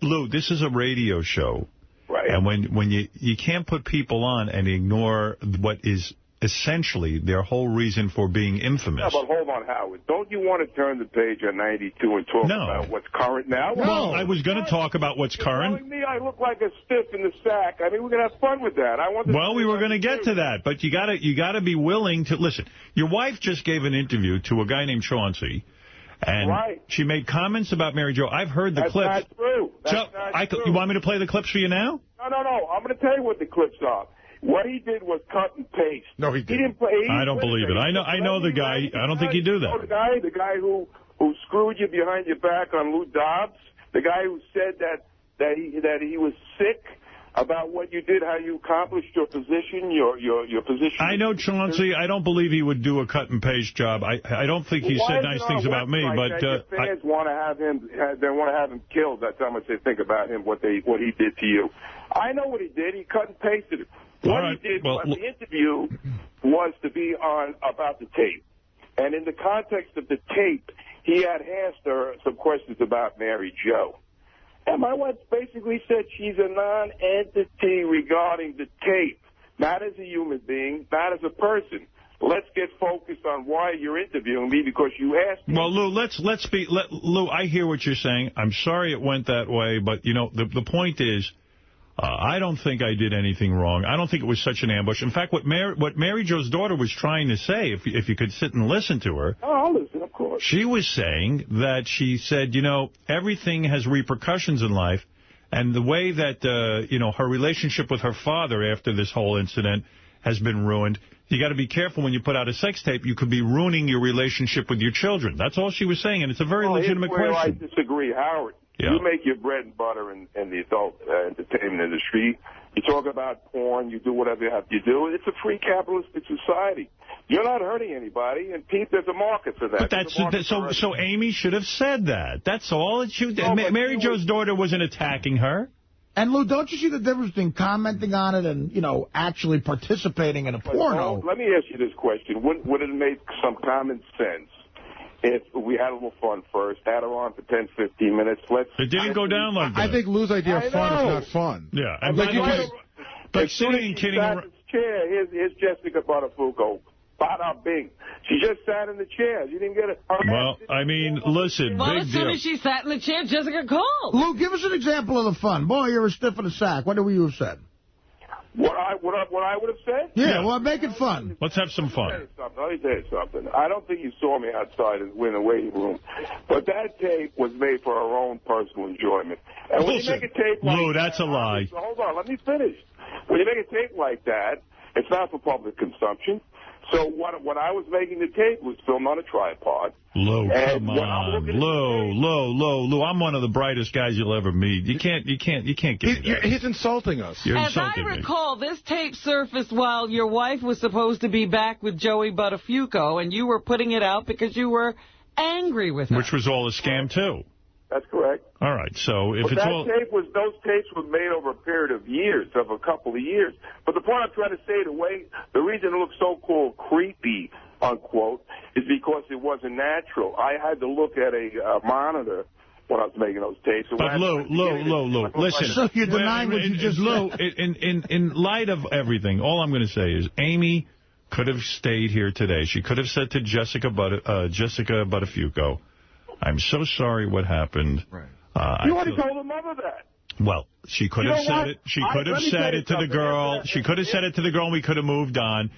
Lou, this is a radio show. Right. And when you can't put people on and ignore what is essentially their whole reason for being infamous. Yeah, but hold on, Howard. Don't you want to turn the page on 92 and talk about what's current now? Well, I was going to talk about what's current. Telling me I look like a stiff in the sack. I mean, we're going to have fun with that. We were going to get to that, but you got to be willing to listen. Your wife just gave an interview to a guy named Chauncey, and she made comments about Mary Jo. I've heard the clips. That's not true. That's not true. You want me to play the clips for you now? No. I'm going to tell you what the clips are. What he did was cut and paste. No, he didn't. I don't believe it. I know the guy. I don't think he'd do that. The guy who screwed you behind your back on Lou Dobbs, the guy who said that he was sick about what you did, how you accomplished your position, your position. I know Chauncey. I don't believe he would do a cut and paste job. I don't think he said nice things about me, but your fans want to have him. They want to have him killed. That's how much they think about him. What he did to you. I know what he did. He cut and pasted it. What he did was the interview was to be on about the tape. And in the context of the tape, he had asked her some questions about Mary Jo. And my wife basically said she's a non-entity regarding the tape, not as a human being, not as a person. Let's get focused on why you're interviewing me, because you asked me. Well, Lou, Lou, I hear what you're saying. I'm sorry it went that way, but, you know, the point is, I don't think I did anything wrong. I don't think it was such an ambush. In fact, what Mary Jo's daughter was trying to say, if you could sit and listen to her. Oh, I'll listen, of course. She was saying that she said, you know, everything has repercussions in life. And the way that, you know, her relationship with her father after this whole incident has been ruined. You got to be careful when you put out a sex tape. You could be ruining your relationship with your children. That's all she was saying, and it's a very legitimate question. I disagree, Howard. Yeah. You make your bread and butter in the adult entertainment industry. You talk about porn. You do whatever you have to do. It's a free capitalistic society. You're not hurting anybody, and Pete, there's a market for that. But so Amy should have said that. That's all. Mary Jo's daughter wasn't attacking her. And, Lou, don't you see the difference between commenting on it and, you know, actually participating in a porno? Let me ask you this question. Would it make some common sense if we had a little fun first, had her on for 10, 15 minutes? It didn't go down like that. I think Lou's idea of fun is not fun. Yeah. And like sitting and kidding around. Here's Jessica Buttafuoco Bada bing. She just sat in the chair. You didn't get it. Well, I mean, listen, well, big as soon deal. as she sat in the chair, Jessica called. Lou, give us an example of the fun. Boy, you're a stiff in the sack. What would you have said? What I would have said? Yeah, well, make it fun. Let's have some fun. Let me tell you something. I don't think you saw me outside in the waiting room, but that tape was made for our own personal enjoyment. And when you make a tape like Lou, that's a lie. Hold on, let me finish. When you make a tape like that, it's not for public consumption. So what I was making the tape was filmed on a tripod. Lou, come on. Lou, I'm one of the brightest guys you'll ever meet. You can't give me that. He's insulting us. You're As insulting I recall, this tape surfaced while your wife was supposed to be back with Joey Buttafuoco, and you were putting it out because you were angry with her. Which was all a scam, too. That's correct. All right, so if but it's that all... those tapes were made over a period of years, of a couple of years. But the point I'm trying to say, the reason it looks so-called creepy, unquote, is because it wasn't natural. I had to look at a monitor when I was making those tapes. But Lou, listen. So you're denying what you just Lou, in light of everything, all I'm going to say is Amy could have stayed here today. She could have said to Jessica Buttafuoco, I'm so sorry what happened. Right. You already told the mother that. Well, she could have said it. She could have said it to the girl. She could have said it to the girl, and we could have moved on.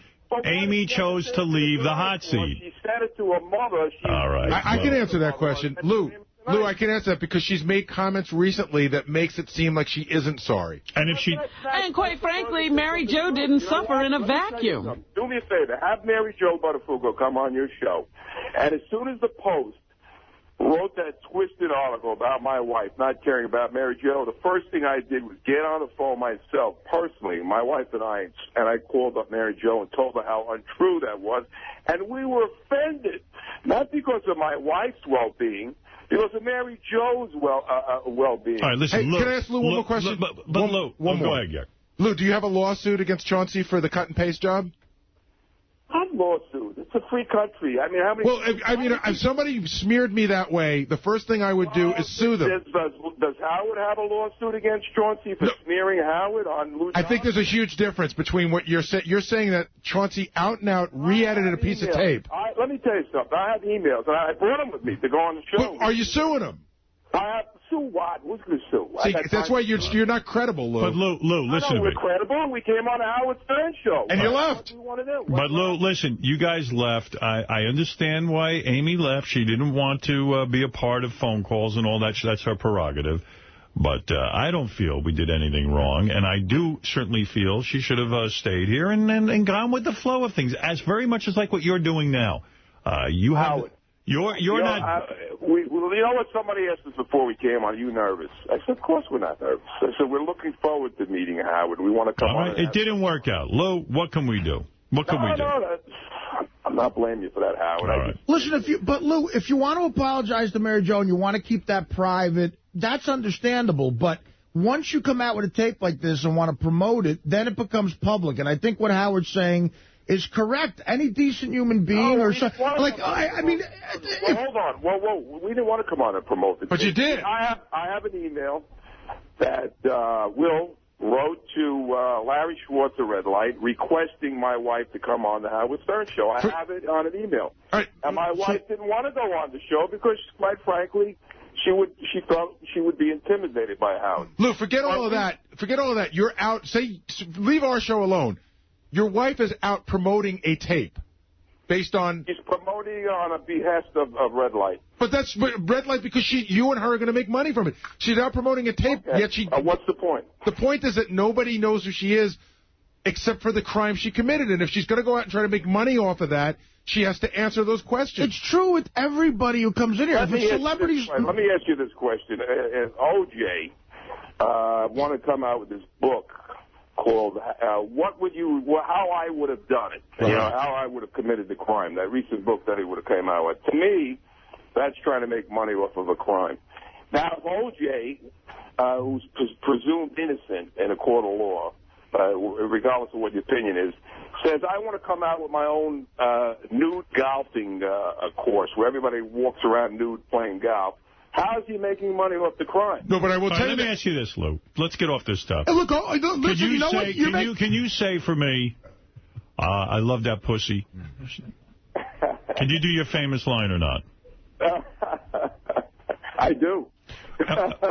Amy chose to leave the hot seat. She said it to her mother. All right. I can answer that question. Lou, I can answer that because she's made comments recently that makes it seem like she isn't sorry. And if she... And quite frankly, Mary Jo didn't suffer in a vacuum. Do me a favor. Have Mary Jo Buttafuoco come on your show. And as soon as the Post wrote that twisted article about my wife not caring about Mary Jo, the first thing I did was get on the phone myself, personally, my wife and I called up Mary Jo and told her how untrue that was. And we were offended, not because of my wife's well-being, because of Mary Jo's well-being. All right, listen, hey, can I ask Lou one more question? Lou, one more. Go ahead, Gary. Lou, do you have a lawsuit against Chauncey for the cut and paste job? Not lawsuit. It's a free country. I mean, how many... Well, if somebody smeared me that way, the first thing I would do is sue them. Does Howard have a lawsuit against Chauncey for smearing Howard on Lou? I think there's a huge difference between what you're saying. You're saying that Chauncey out and out re-edited a piece of tape. Let me tell you something. I have emails, and I brought them with me to go on the show. Well, are you suing him? I have to sue what? Who's going to sue? See, that's why you're not credible, Lou. But Lou, listen to me. We're credible. We came on the Howard Stern show. And you left. But Lou, listen, you guys left. I understand why Amy left. She didn't want to be a part of phone calls and all that. That's her prerogative. But I don't feel we did anything wrong. And I do certainly feel she should have stayed here and gone with the flow of things, as very much as like what you're doing now. You have... Howard. You're not... You know what? Somebody asked us before we came on, are you nervous? I said, of course we're not nervous. I said, we're looking forward to meeting Howard. We want to come on. It didn't work out. Lou, what can we do? What can we do? I'm not blaming you for that, Howard. All right. Listen, Lou, if you want to apologize to Mary Jo and you want to keep that private, that's understandable. But once you come out with a tape like this and want to promote it, then it becomes public. And I think what Howard's saying is correct. Any decent human being or something. Like, I mean... Well, hold on. Whoa. We didn't want to come on and promote it. But you did. I have an email that Will wrote to Larry Schwartz of Red Light requesting my wife to come on the Howard Stern show. I have it on an email. Right. And my wife didn't want to go on the show because, quite frankly, she thought she would be intimidated by Howard. Lou, forget all of that. Forget all of that. You're out. Leave our show alone. Your wife is out promoting a tape based on... She's promoting on a behest of Red Light. But that's Red Light because you and her are going to make money from it. She's out promoting a tape, yet she... What's the point? The point is that nobody knows who she is except for the crime she committed. And if she's going to go out and try to make money off of that, she has to answer those questions. It's true with everybody who comes in here. Let me ask you this question. O.J. wanted to come out with this book called How I Would Have Done It, how I would have committed the crime, that recent book that he would have came out with. To me, that's trying to make money off of a crime. Now, if O.J., who's presumed innocent in a court of law, regardless of what your opinion is, says, I want to come out with my own nude golfing course where everybody walks around nude playing golf, how is he making money off the crime? No, but I will tell you. Let me ask you this, Lou. Let's get off this stuff. Hey, look, can you say for me, I love that pussy. Can you do your famous line or not? I do.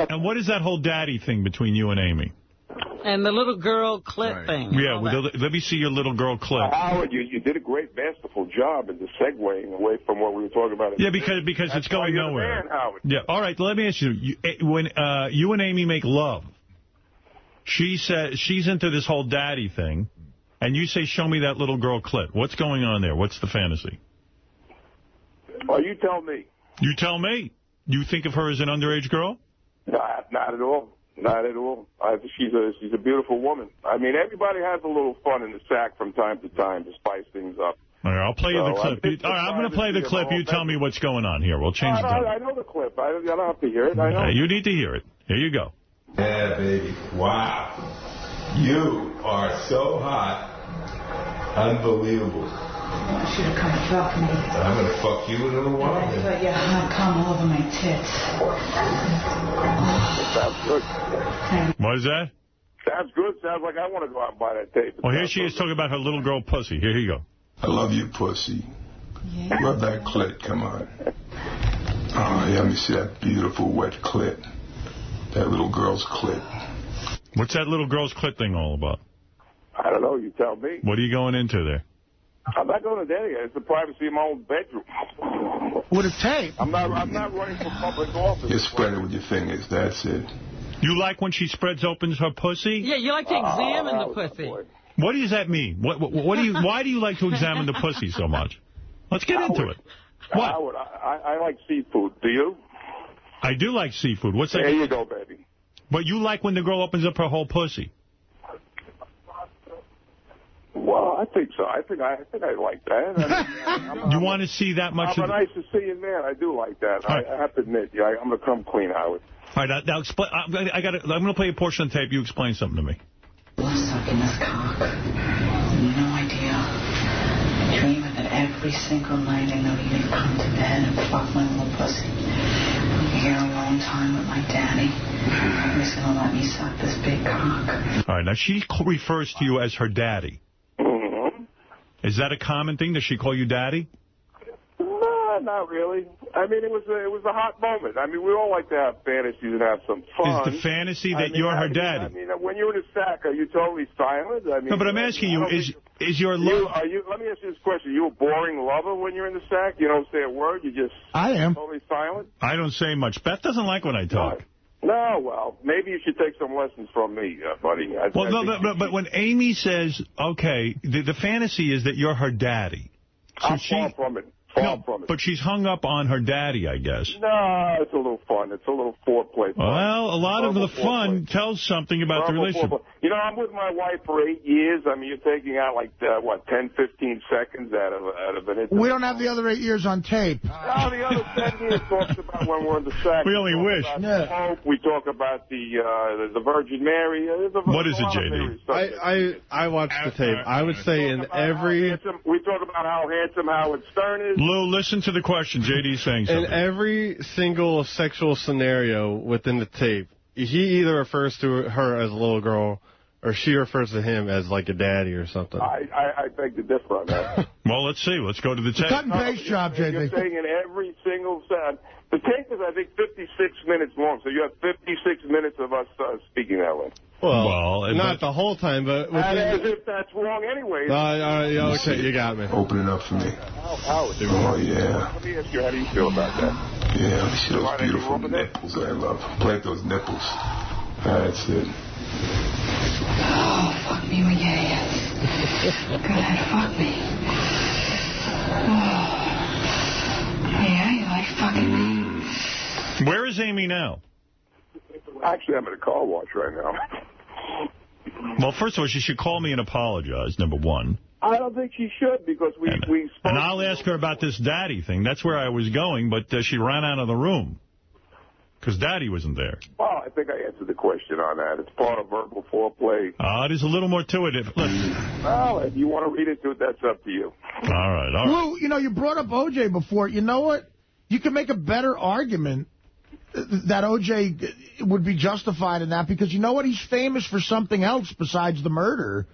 And what is that whole daddy thing between you and Amy? And the little girl clip thing. Yeah, let me see your little girl clip. Howard, you did a great, masterful job in the segueing away from what we were talking about. Yeah, because it's going nowhere. Man, Howard. Yeah. All right. Let me ask you. When you and Amy make love, she says she's into this whole daddy thing, and you say, "Show me that little girl clip." What's going on there? What's the fantasy? Well, you tell me. You tell me. You think of her as an underage girl? Not at all. Not at all. She's a beautiful woman. I mean, everybody has a little fun in the sack from time to time to spice things up. All right, I'll play you the clip. All right, I'm going to play the clip. You tell me what's going on here. We'll change the time. I know the clip. I don't have to hear it. I know. You need to hear it. Here you go. Yeah, baby. Wow. You are so hot. Unbelievable. I want you to come fuck me. I'm going to fuck you in a little while. That's what your hot come all over my tits. Sounds good. What is that? Sounds good. Sounds like I want to go out and buy that tape. Well, here she is talking about her little girl pussy. Here you go. I love you, pussy. Yeah. Rub that clit. Come on. Oh, yeah, let me see that beautiful wet clit. That little girl's clit. What's that little girl's clit thing all about? I don't know. You tell me. What are you going into there? I'm not going to that yet. It's the privacy of my own bedroom. With a tape? I'm not running for public office. You spread it with your fingers. That's it. You like when she opens her pussy? Yeah, you like to examine the pussy. What does that mean? What do you? Why do you like to examine the pussy so much? Let's get into it. What? Howard, I like seafood. Do you? I do like seafood. What's that? There you go, baby. But you like when the girl opens up her whole pussy? Well, I think so. I think I like that. You want to see that much? I'm a nice to see you man. I do like that. Right. I have to admit, I'm gonna come clean, Howard. All right, now explain. I'm gonna play a portion of the tape. You explain something to me. I'm sucking this cock. No idea. I dream of it every single night. I know you'd come to bed and fuck my little pussy. I'm here alone time with my daddy. He's gonna let me suck this big cock. All right, now she refers to you as her daddy. Mm-hmm. Is that a common thing? Does she call you daddy? No, not really. I mean, it was a hot moment. I mean, we all like to have fantasies and have some fun. Is the fantasy that you're her daddy? I mean, when you're in a sack, are you totally silent? I mean, no, but I'm asking you, is your love... Let me ask you this question. Are you a boring lover when you're in the sack? You don't say a word? You just... I am. Totally silent? I don't say much. Beth doesn't like when I talk. No, well, maybe you should take some lessons from me, buddy. But when Amy says, okay, the fantasy is that you're her daddy. So I'm far from it. Far from it. But she's hung up on her daddy, I guess. No, it's a little fun. It's a little foreplay. Well, a lot of the fun tells something about the relationship. You know, I'm with my wife for 8 years. I mean, you're taking out, 10, 15 seconds out of an intimate. We don't have the other 8 years on tape. No, the other 10 years talks about when we're in the sack. We only wish. We talk about the Virgin Mary. What is it, J.D.? I watched the tape. I would say in every... We talk about how handsome Howard Stern is. Lou, listen to the question. J.D.'s saying something. In every single sexual scenario within the tape, he either refers to her as a little girl or she refers to him as like a daddy or something. I beg to differ on that. Well, let's see. Let's go to the tape. Cut and paste job, J.D. You're saying in every single sound. The tape is, I think, 56 minutes long, so you have 56 minutes of us speaking that way. Well, not the whole time, but... As if that's wrong anyway. Okay, you got me. Open it up for me. Oh, yeah. Let me ask you, how do you feel about that? Yeah, let me see those beautiful nipples I love. Play with those nipples. That's it. Oh, fuck me with your ass. Go ahead, fuck me. Oh. Yeah, you like fucking me. Where is Amy now? Actually, I'm at a car wash right now. Well, first of all, she should call me and apologize, number one. I don't think she should, because we spoke... And I'll ask her about this daddy thing. That's where I was going, but she ran out of the room. Because daddy wasn't there. Well, I think I answered the question on that. It's part of verbal foreplay. There's a little more to it. Well, if you want to read into it, that's up to you. All right. Lou, you brought up O.J. before. You know what? You can make a better argument that O.J. would be justified in that, because you know what? He's famous for something else besides the murder.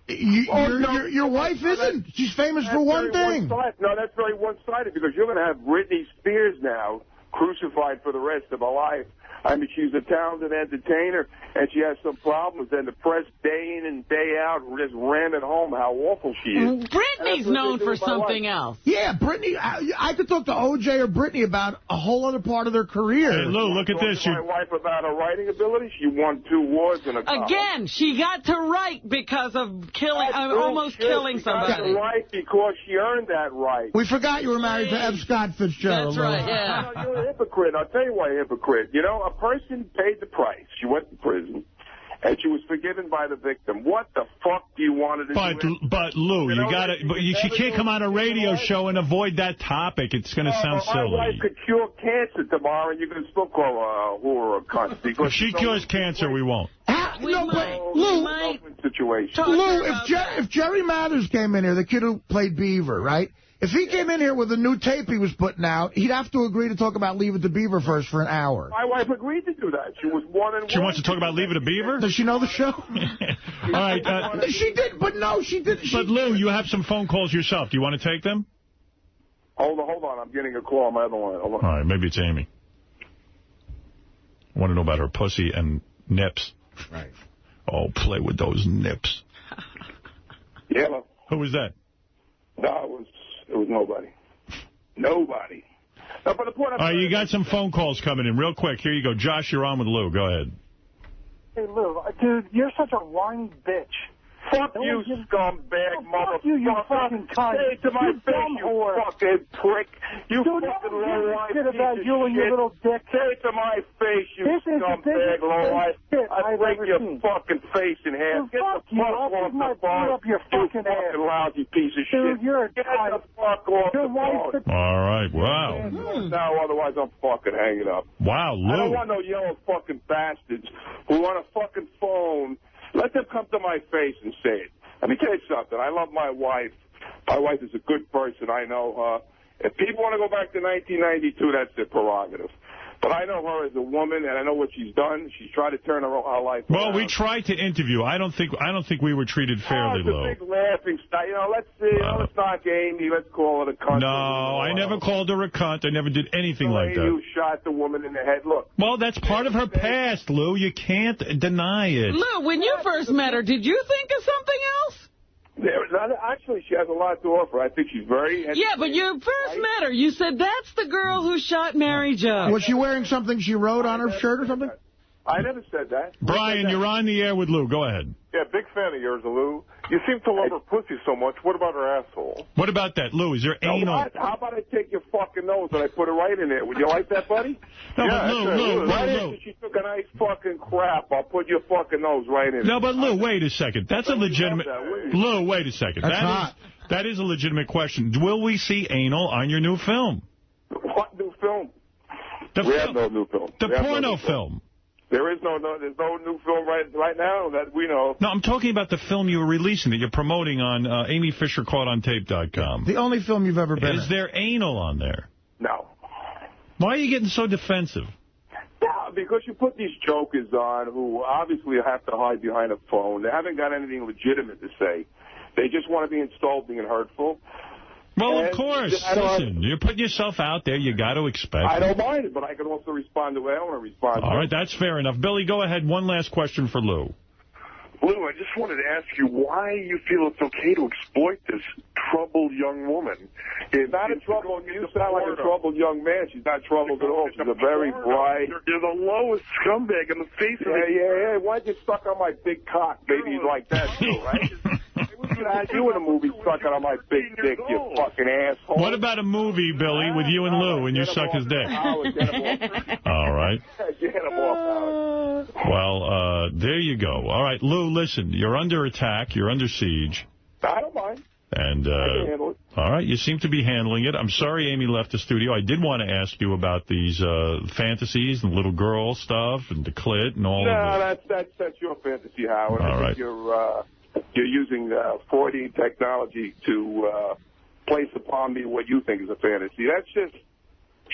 Your wife isn't. She's famous for one thing. No, that's very one-sided because you're going to have Britney Spears now crucified for the rest of her life. I mean, she's a talented entertainer, and she has some problems, and the press day in and day out just ran at home how awful she is. Britney's known for something else. Yeah, Britney, I could talk to O.J. or Britney about a whole other part of their career. Hey, Lou, look at this. My wife about her writing ability, she won 2 awards in a column. Again, she got to write because of almost killing somebody. She got to write because she earned that right. We forgot you were married to F. Scott Fitzgerald. That's right, yeah. No, you're a hypocrite. I'll tell you why you're a hypocrite. You know, a person paid the price. She went to prison, and she was forgiven by the victim. What the fuck do you want her to do? But Lou, she can't come on a radio show and avoid that topic. It's going to sound silly. My wife could cure cancer tomorrow, and you can still call her a whore or a cunt. If she cures cancer, we won't. Lou, if Jerry Mathers came in here, the kid who played Beaver, right? If he came in here with a new tape he was putting out, he'd have to agree to talk about Leave It to Beaver first for an hour. My wife agreed to do that. She was 1-1. She wants to talk about Leave It to Beaver? Does she know the show? All right. She did, but no, she didn't. But, Lou, you have some phone calls yourself. Do you want to take them? Hold on. I'm getting a call on my other one. Hold on. All right, maybe it's Amy. I want to know about her pussy and nips. Right. Oh, play with those nips. Yeah. Who was that? No, it was nobody. Nobody. No, but the point all right, you got some phone calls coming in. Real quick, here you go. Josh, you're on with Lou. Go ahead. Hey, Lou, dude, you're such a whiny bitch. Fuck you, scumbag, motherfucker. Fuck you fucking cunt. Say it to my face, you fucking prick. You fucking low-life piece about of you and your shit. little dick. Say it to my face, you scumbag, low-life. I'd break your fucking face in half. Get the fuck off the phone, you fucking lousy piece of shit. Dude, you're a Get the fuck off the phone. All right, wow. No, otherwise I'm fucking hanging up. Wow, Lou. I don't want no yellow fucking bastards who on a fucking phone. Let them come to my face and say it. Let me tell you something. I love my wife. My wife is a good person. I know her. If people want to go back to 1992, that's their prerogative. But I know her as a woman, and I know what she's done. She's tried to turn her life around. Well, we tried to interview. I don't think we were treated fairly, Lou. It's a big laughing stock. You know, let's knock Amy. Let's call her a cunt. No, I never called her a cunt. I never did anything like that. You shot the woman in the head. Look. Well, that's part of her past, Lou. You can't deny it. Lou, when you first met her, did you think of something else? Actually, she has a lot to offer. I think she's very... Yeah, but you first met her. You said, that's the girl who shot Mary Jo. Was she wearing something she wrote on her shirt or something? I never said that. Brian, you're on the air with Lou. Go ahead. Yeah, big fan of yours, Lou. You seem to love her pussy so much. What about her asshole? What about that, Lou? Is there anal? How about I take your fucking nose and I put it right in there? Would you like that, buddy? No, yeah, but Lou. Right after she took a nice fucking crap, I'll put your fucking nose right in. No, but Lou, wait a second. That's a legitimate... Lou, wait a second. That's hot. That is a legitimate question. Will we see anal on your new film? What new film? We have no new film. The porno film. There's no new film right now that we know. No, I'm talking about the film you were releasing that you're promoting on AmyFisherCaughtOnTape.com. The only film you've ever been in. Is there anal on there? No. Why are you getting so defensive? Yeah, because you put these jokers on who obviously have to hide behind a phone. They haven't got anything legitimate to say. They just want to be insulting and hurtful. Well, of course. Listen, you're putting yourself out there. You got to expect I don't mind it, but I can also respond to what I want to respond to. All right, that's fair enough. Billy, go ahead. One last question for Lou. Lou, I just wanted to ask you why you feel it's okay to exploit this troubled young woman. She's not in trouble. You sound like a troubled young man. She's not troubled at all. She's a very bright... You're the lowest scumbag in the face of it. Yeah. Why'd you suck on my big cock? Maybe you like that, too, right? You in a movie sucking on my big dick, you fucking asshole. What about a movie, Billy, with you and Lou, and you suck his dick? All right. Get him off, Howard. Well, there you go. All right, Lou, listen, you're under attack. You're under siege. I don't mind. And, I can handle it. All right, you seem to be handling it. I'm sorry Amy left the studio. I did want to ask you about these fantasies and little girl stuff and the clit and all of that. No, that's your fantasy, Howard. All I right. think you're using 4D technology to place upon me what you think is a fantasy.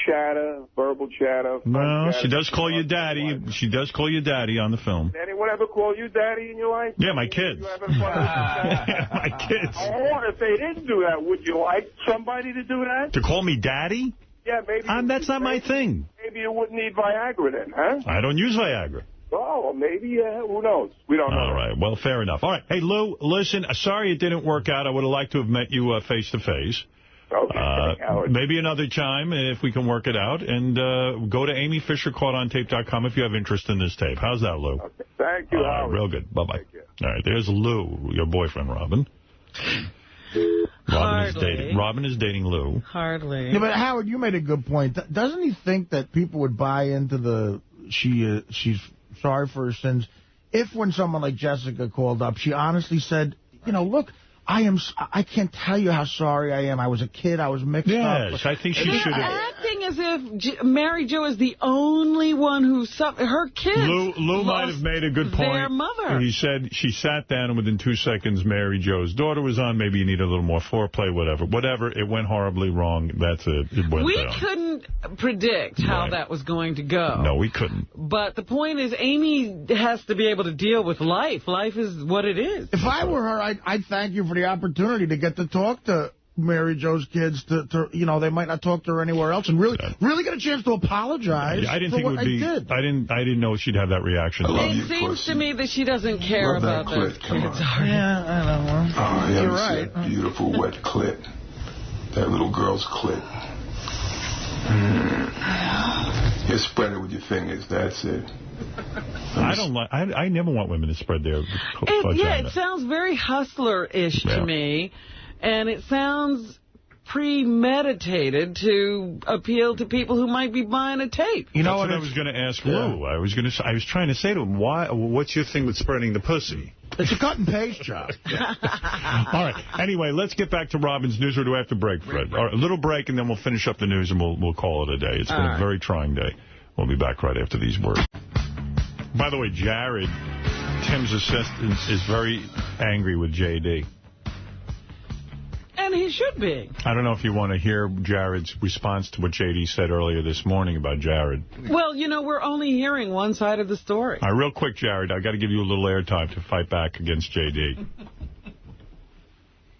chatter, verbal chatter. Well, chatter. she does call you daddy. She does call you daddy on the film. Did anyone ever call you daddy in your life? Yeah, my kids. You having fun with that? My kids. Oh, if they didn't do that, would you like somebody to do that? To call me daddy? Yeah, maybe. That's not my thing. Maybe you wouldn't need Viagra then, huh? I don't use Viagra. Oh, well, maybe, who knows? We don't know. All right, well, fair enough. All right, hey, Lou, listen, sorry it didn't work out. I would have liked to have met you face-to-face. Okay, maybe another time if we can work it out. And go to AmyFisherCaughtOnTape.com if you have interest in this tape. How's that, Lou? Okay, thank you, Howard. Real good. Bye-bye. All right, there's Lou, your boyfriend, Robin. Robin is dating Lou. Hardly. Yeah, but Howard, you made a good point. Doesn't he think that people would buy into the she's sorry for her sins if when someone like Jessica called up, she honestly said, look, I can't tell you how sorry I am. I was a kid. I was mixed up. Yes, I think she should have. Acting as if Mary Jo is the only one who suffered. Her kids. Lou might have made a good point. Their mother. He said she sat down and within 2 seconds Mary Jo's daughter was on. Maybe you need a little more foreplay, whatever. It went horribly wrong. That's it. It went We down. couldn't predict how that was going to go. No, we couldn't. But the point is, Amy has to be able to deal with life. Life is what it is. If I were her, I'd thank you for the opportunity to get to talk to Mary Jo's kids. They might not talk to her anywhere else, and really get a chance to apologize. I didn't for think it what would be. did. I didn't know she'd have that reaction. It seems to me that she doesn't care about those kids. Yeah, I don't know. Oh, yeah, You're right. That beautiful wet clit. That little girl's clit. You spread it with your fingers. That's it. I never want women to spread their vagina. It sounds very hustler-ish to me, and it sounds premeditated to appeal to people who might be buying a tape. That's what I was going to ask Lou. I was trying to say to him, what's your thing with spreading the pussy? It's a cut and paste job. All right. Anyway, let's get back to Robin's news, or do we have to break, Fred? All right, a little break, and then we'll finish up the news, and we'll call it a day. It's been a very trying day. We'll be back right after these words. By the way, Jared, Tim's assistant, is very angry with J.D. And he should be. I don't know if you want to hear Jared's response to what J.D. said earlier this morning about Jared. Well, we're only hearing one side of the story. All right, real quick, Jared, I got to give you a little airtime to fight back against J.D.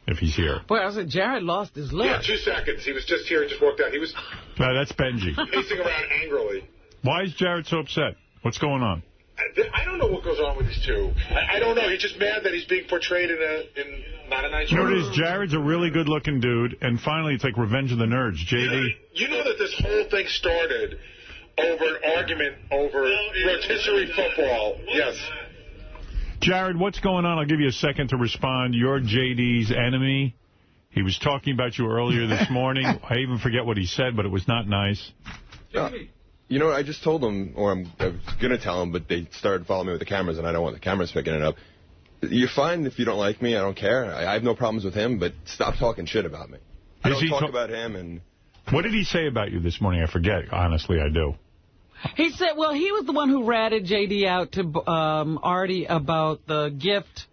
if he's here. Boy, I said Jared lost his lip. Yeah, 2 seconds. He was just here, just walked out. He was that's Benji. pacing around angrily. Why is Jared so upset? What's going on? I don't know what goes on with these two. I don't know. He's just mad that he's being portrayed in not a nice way. You know what it is? Jared's a really good-looking dude, and finally it's like Revenge of the Nerds. J.D. You know that this whole thing started over an argument over rotisserie football. Yes. Jared, what's going on? I'll give you a second to respond. You're J.D.'s enemy. He was talking about you earlier this morning. I even forget what he said, but it was not nice. You know what? I just told them, or I was going to tell them, but they started following me with the cameras, and I don't want the cameras picking it up. You're fine if you don't like me. I don't care. I have no problems with him, but stop talking shit about me. I don't talk about him. And what did he say about you this morning? I forget. Honestly, I do. He said, well, he was the one who ratted J.D. out to Artie about the gift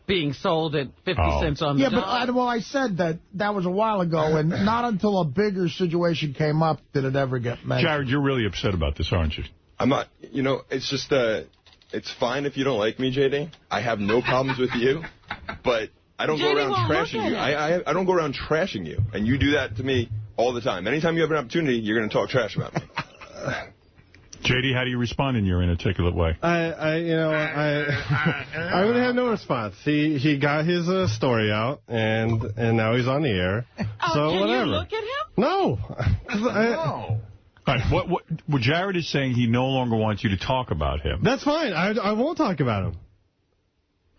being sold at 50 cents on the dollar. But I said that was a while ago, and not until a bigger situation came up did it ever get mentioned. Jared, you're really upset about this, aren't you? I'm not. It's just it's fine if you don't like me, J.D. I have no problems with you, but I don't go around trashing you. I don't go around trashing you, and you do that to me all the time. Anytime you have an opportunity, you're going to talk trash about me. J.D., how do you respond in your inarticulate way? I would have no response. He got his story out, and now he's on the air. So can whatever. you look at him? No. All right, what Jared is saying, he no longer wants you to talk about him. That's fine. I won't talk about him.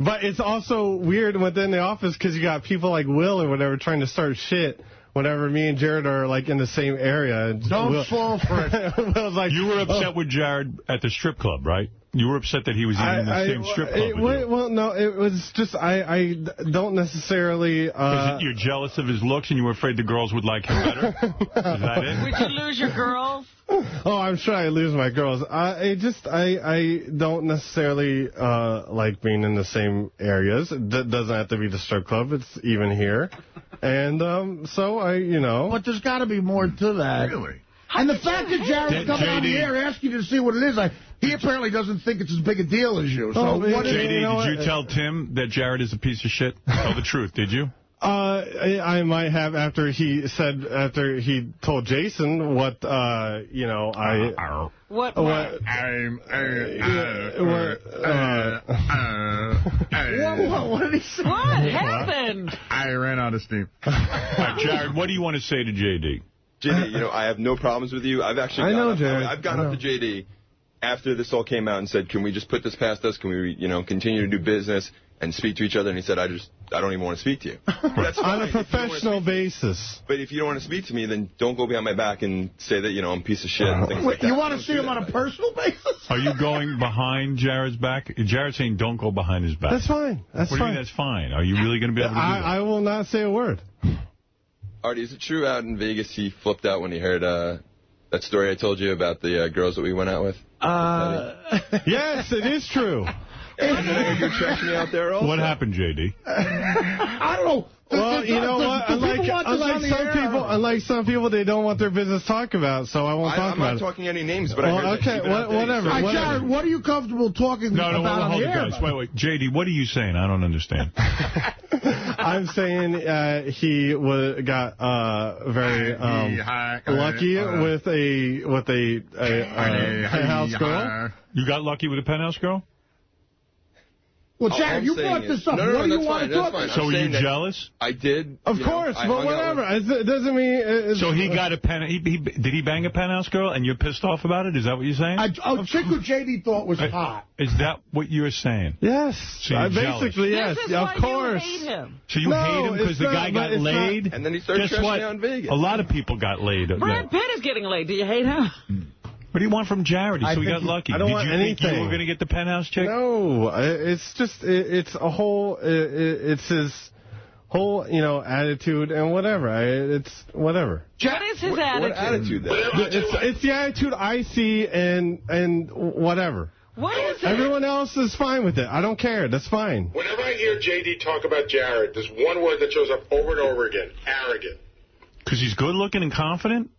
But it's also weird within the office because you got people like Will or whatever trying to start shit whenever me and Jared are like in the same area. Don't fall for it. Will's like, you were upset with Jared at the strip club, right? You were upset that he was in the same strip club with you. Well, no, it was just I don't necessarily... You're jealous of his looks and you were afraid the girls would like him better? Is that it? Would you lose your girls? Oh, I'm sure I lose my girls. I don't necessarily like being in the same areas. It doesn't have to be the strip club. It's even here. And so But there's got to be more to that. Really? And the fact that Jared's coming on the air asking you to see what it is, he apparently doesn't think it's as big a deal as you. So JD, did you tell Tim that Jared is a piece of shit? Tell the truth, did you? I might have after he told Jason what, What did he say? What happened? I ran out of steam. Jared, what do you want to say to JD? JD, I have no problems with you. I've actually I've gone up to JD after this all came out and said, can we just put this past us? Can we, continue to do business and speak to each other? And he said, I don't even want to speak to you. That's fine. On a professional basis. But if you don't want to speak to me, then don't go behind my back and say that, I'm a piece of shit and things like that. You want to see him on a personal basis? Are you going behind Jared's back? Jared's saying don't go behind his back. That's fine. What do you mean that's fine? Are you really going to be able to do that? I will not say a word. Artie, is it true out in Vegas he flipped out when he heard that story I told you about the girls that we went out with? Yes, it is true. And you're trashing me out there also. What happened, JD? I don't know. Well, you know what? Unlike some people, they don't want their business talked about, so I won't talk about it. I'm not talking any names, but I heard whatever. Jared, what are you comfortable talking about on the air? Guys. Wait. JD, what are you saying? I don't understand. I'm saying he got very lucky with a penthouse girl. You got lucky with a penthouse girl? Well, Jared, you brought this up. What do you want to talk about? So were you jealous? I did. Of course, but whatever. It doesn't mean... So he got a did he bang a penthouse girl and you're pissed off about it? Is that what you're saying? A chick who JD thought was hot. Is that what you're saying? Yes. So you're basically, yes. Of course. You hate him. So you hate him because the guy got laid? And then he started trashing me out in Vegas. A lot of people got laid. Brad Pitt is getting laid. Do you hate him? What do you want from Jared? So he got lucky. I don't want anything. Think you were going to get the penthouse chick? No, it's just it's a whole it's his whole attitude and whatever. It's whatever. What is his attitude? What attitude then? It's the attitude I see and whatever. What is it? Everyone else is fine with it. I don't care. That's fine. Whenever I hear JD talk about Jared, there's one word that shows up over and over again: arrogant. Because he's good looking and confident?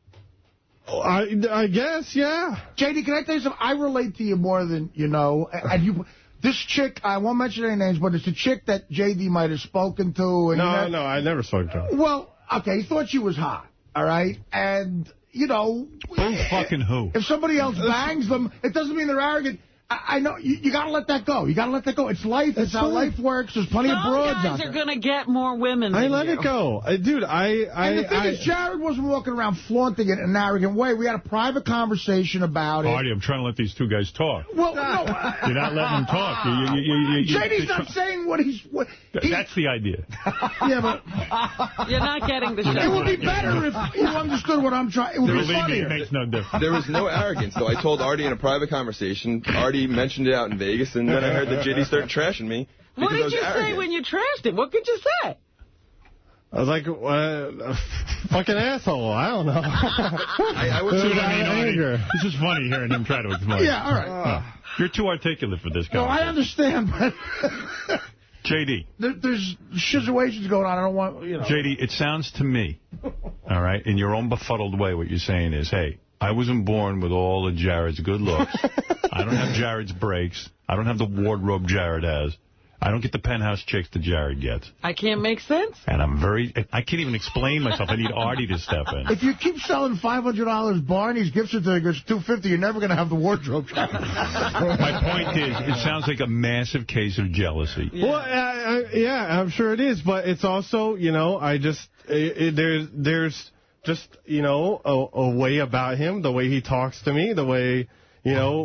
I guess, yeah. JD, can I tell you something? I relate to you more than you know. And this chick, I won't mention any names, but it's a chick that JD might have spoken to. And no, I never spoke to her. Well, okay, he thought she was hot, all right? And, Who fucking who? If somebody else bangs them, it doesn't mean they're arrogant. I know. You got to let that go. You got to let that go. It's life. It's how life works. There's plenty of broads out there. Some guys are going to get more women than I let it go. Dude, And the thing is, Jared wasn't walking around flaunting it in an arrogant way. We had a private conversation about it. Artie, I'm trying to let these two guys talk. Well, no. You're not letting them talk. JD's not saying what he's... That's the idea. Yeah, but... You're not getting the show. It would be better if you understood what I'm trying... It would be funnier. It makes no difference. There was no arrogance, though. I told Artie in a private conversation. Artie mentioned it out in Vegas, and then I heard that JD started trashing me. What did you say when you trashed him? What could you say? I was like, fucking asshole. I don't know. I was anger. This is funny hearing him try to explain. Yeah, all right. You're too articulate for this guy. No, I understand, but... JD. There's situations going on. I don't want, JD, it sounds to me, all right, in your own befuddled way, what you're saying is, hey, I wasn't born with all of Jared's good looks. I don't have Jared's breaks. I don't have the wardrobe Jared has. I don't get the penthouse chicks that Jared gets. I can't make sense. And I can't even explain myself. I need Artie to step in. If you keep selling $500 Barney's gift certificates, $250, you're never going to have the wardrobe. My point is, it sounds like a massive case of jealousy. Yeah. Well, yeah, I'm sure it is. But it's also, there's just, a way about him, the way he talks to me, the way...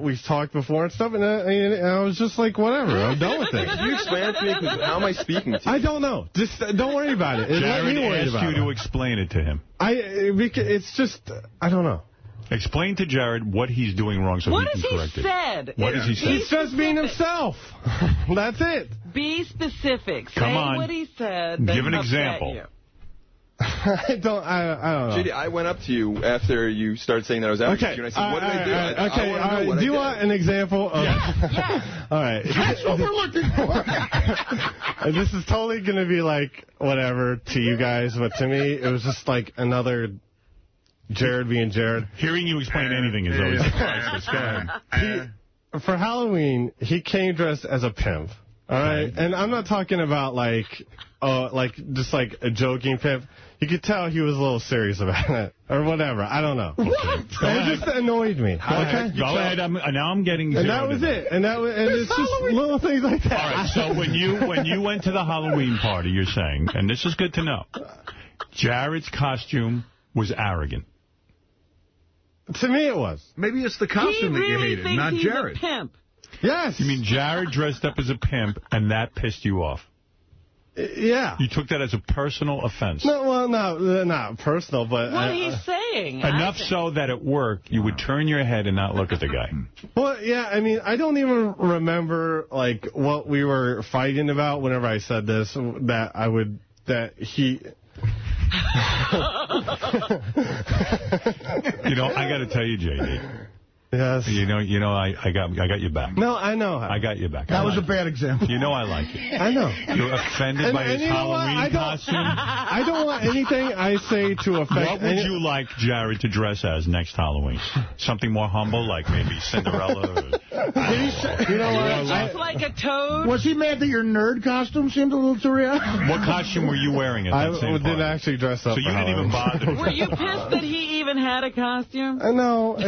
we've talked before and stuff, and I was just like, whatever, I'm done with it. Can you explain it to me? Because how am I speaking to you? I don't know. Just don't worry about it. Jared asked you to explain it to him. It's just, I don't know. Explain to Jared what he's doing wrong so he can correct it. What has he said? What has he said? He's just being himself. That's it. Be specific. Come on. Say what he said. Give an example. I don't know. JD, I went up to you after you started saying that I was after you, and I said, what did I do? Okay, do you want an example of... Yeah. All right. That's what we're looking for. This is totally going to be like, whatever, to you guys, but to me, it was just like another Jared being Jared. Hearing you explain anything is always priceless. Go ahead. For Halloween, he came dressed as a pimp. All right? And I'm not talking about, just like a joking pimp. You could tell he was a little serious about it. Or whatever. I don't know. What? It just annoyed me. Okay? Go ahead. Now I'm getting And that was it. And it's just little things like that. All right, so when you went to the Halloween party, you're saying, and this is good to know, Jared's costume was arrogant. To me, it was. Maybe it's the costume that you hated, not Jared. He really thinks he's a pimp. Yes. You mean Jared dressed up as a pimp, and that pissed you off? Yeah. You took that as a personal offense. No, well, no, not personal, but... What he's saying. Enough so that at work, you would turn your head and not look at the guy. Well, yeah, I mean, I don't even remember, what we were fighting about whenever I said this, that he... I got to tell you, J.D. Yes. I got your back. No, I know. I got your back. That was a bad example. You know I like it. I know. You're offended by his Halloween costume? I don't want anything I say to affect... What would you like Jared to dress as next Halloween? Something more humble, like maybe Cinderella? Just like a toad? Was he mad that your nerd costume seemed a little too real? What costume were you wearing at that same I didn't actually dress up. So you didn't even bother. Were you pissed that he even had a costume? No.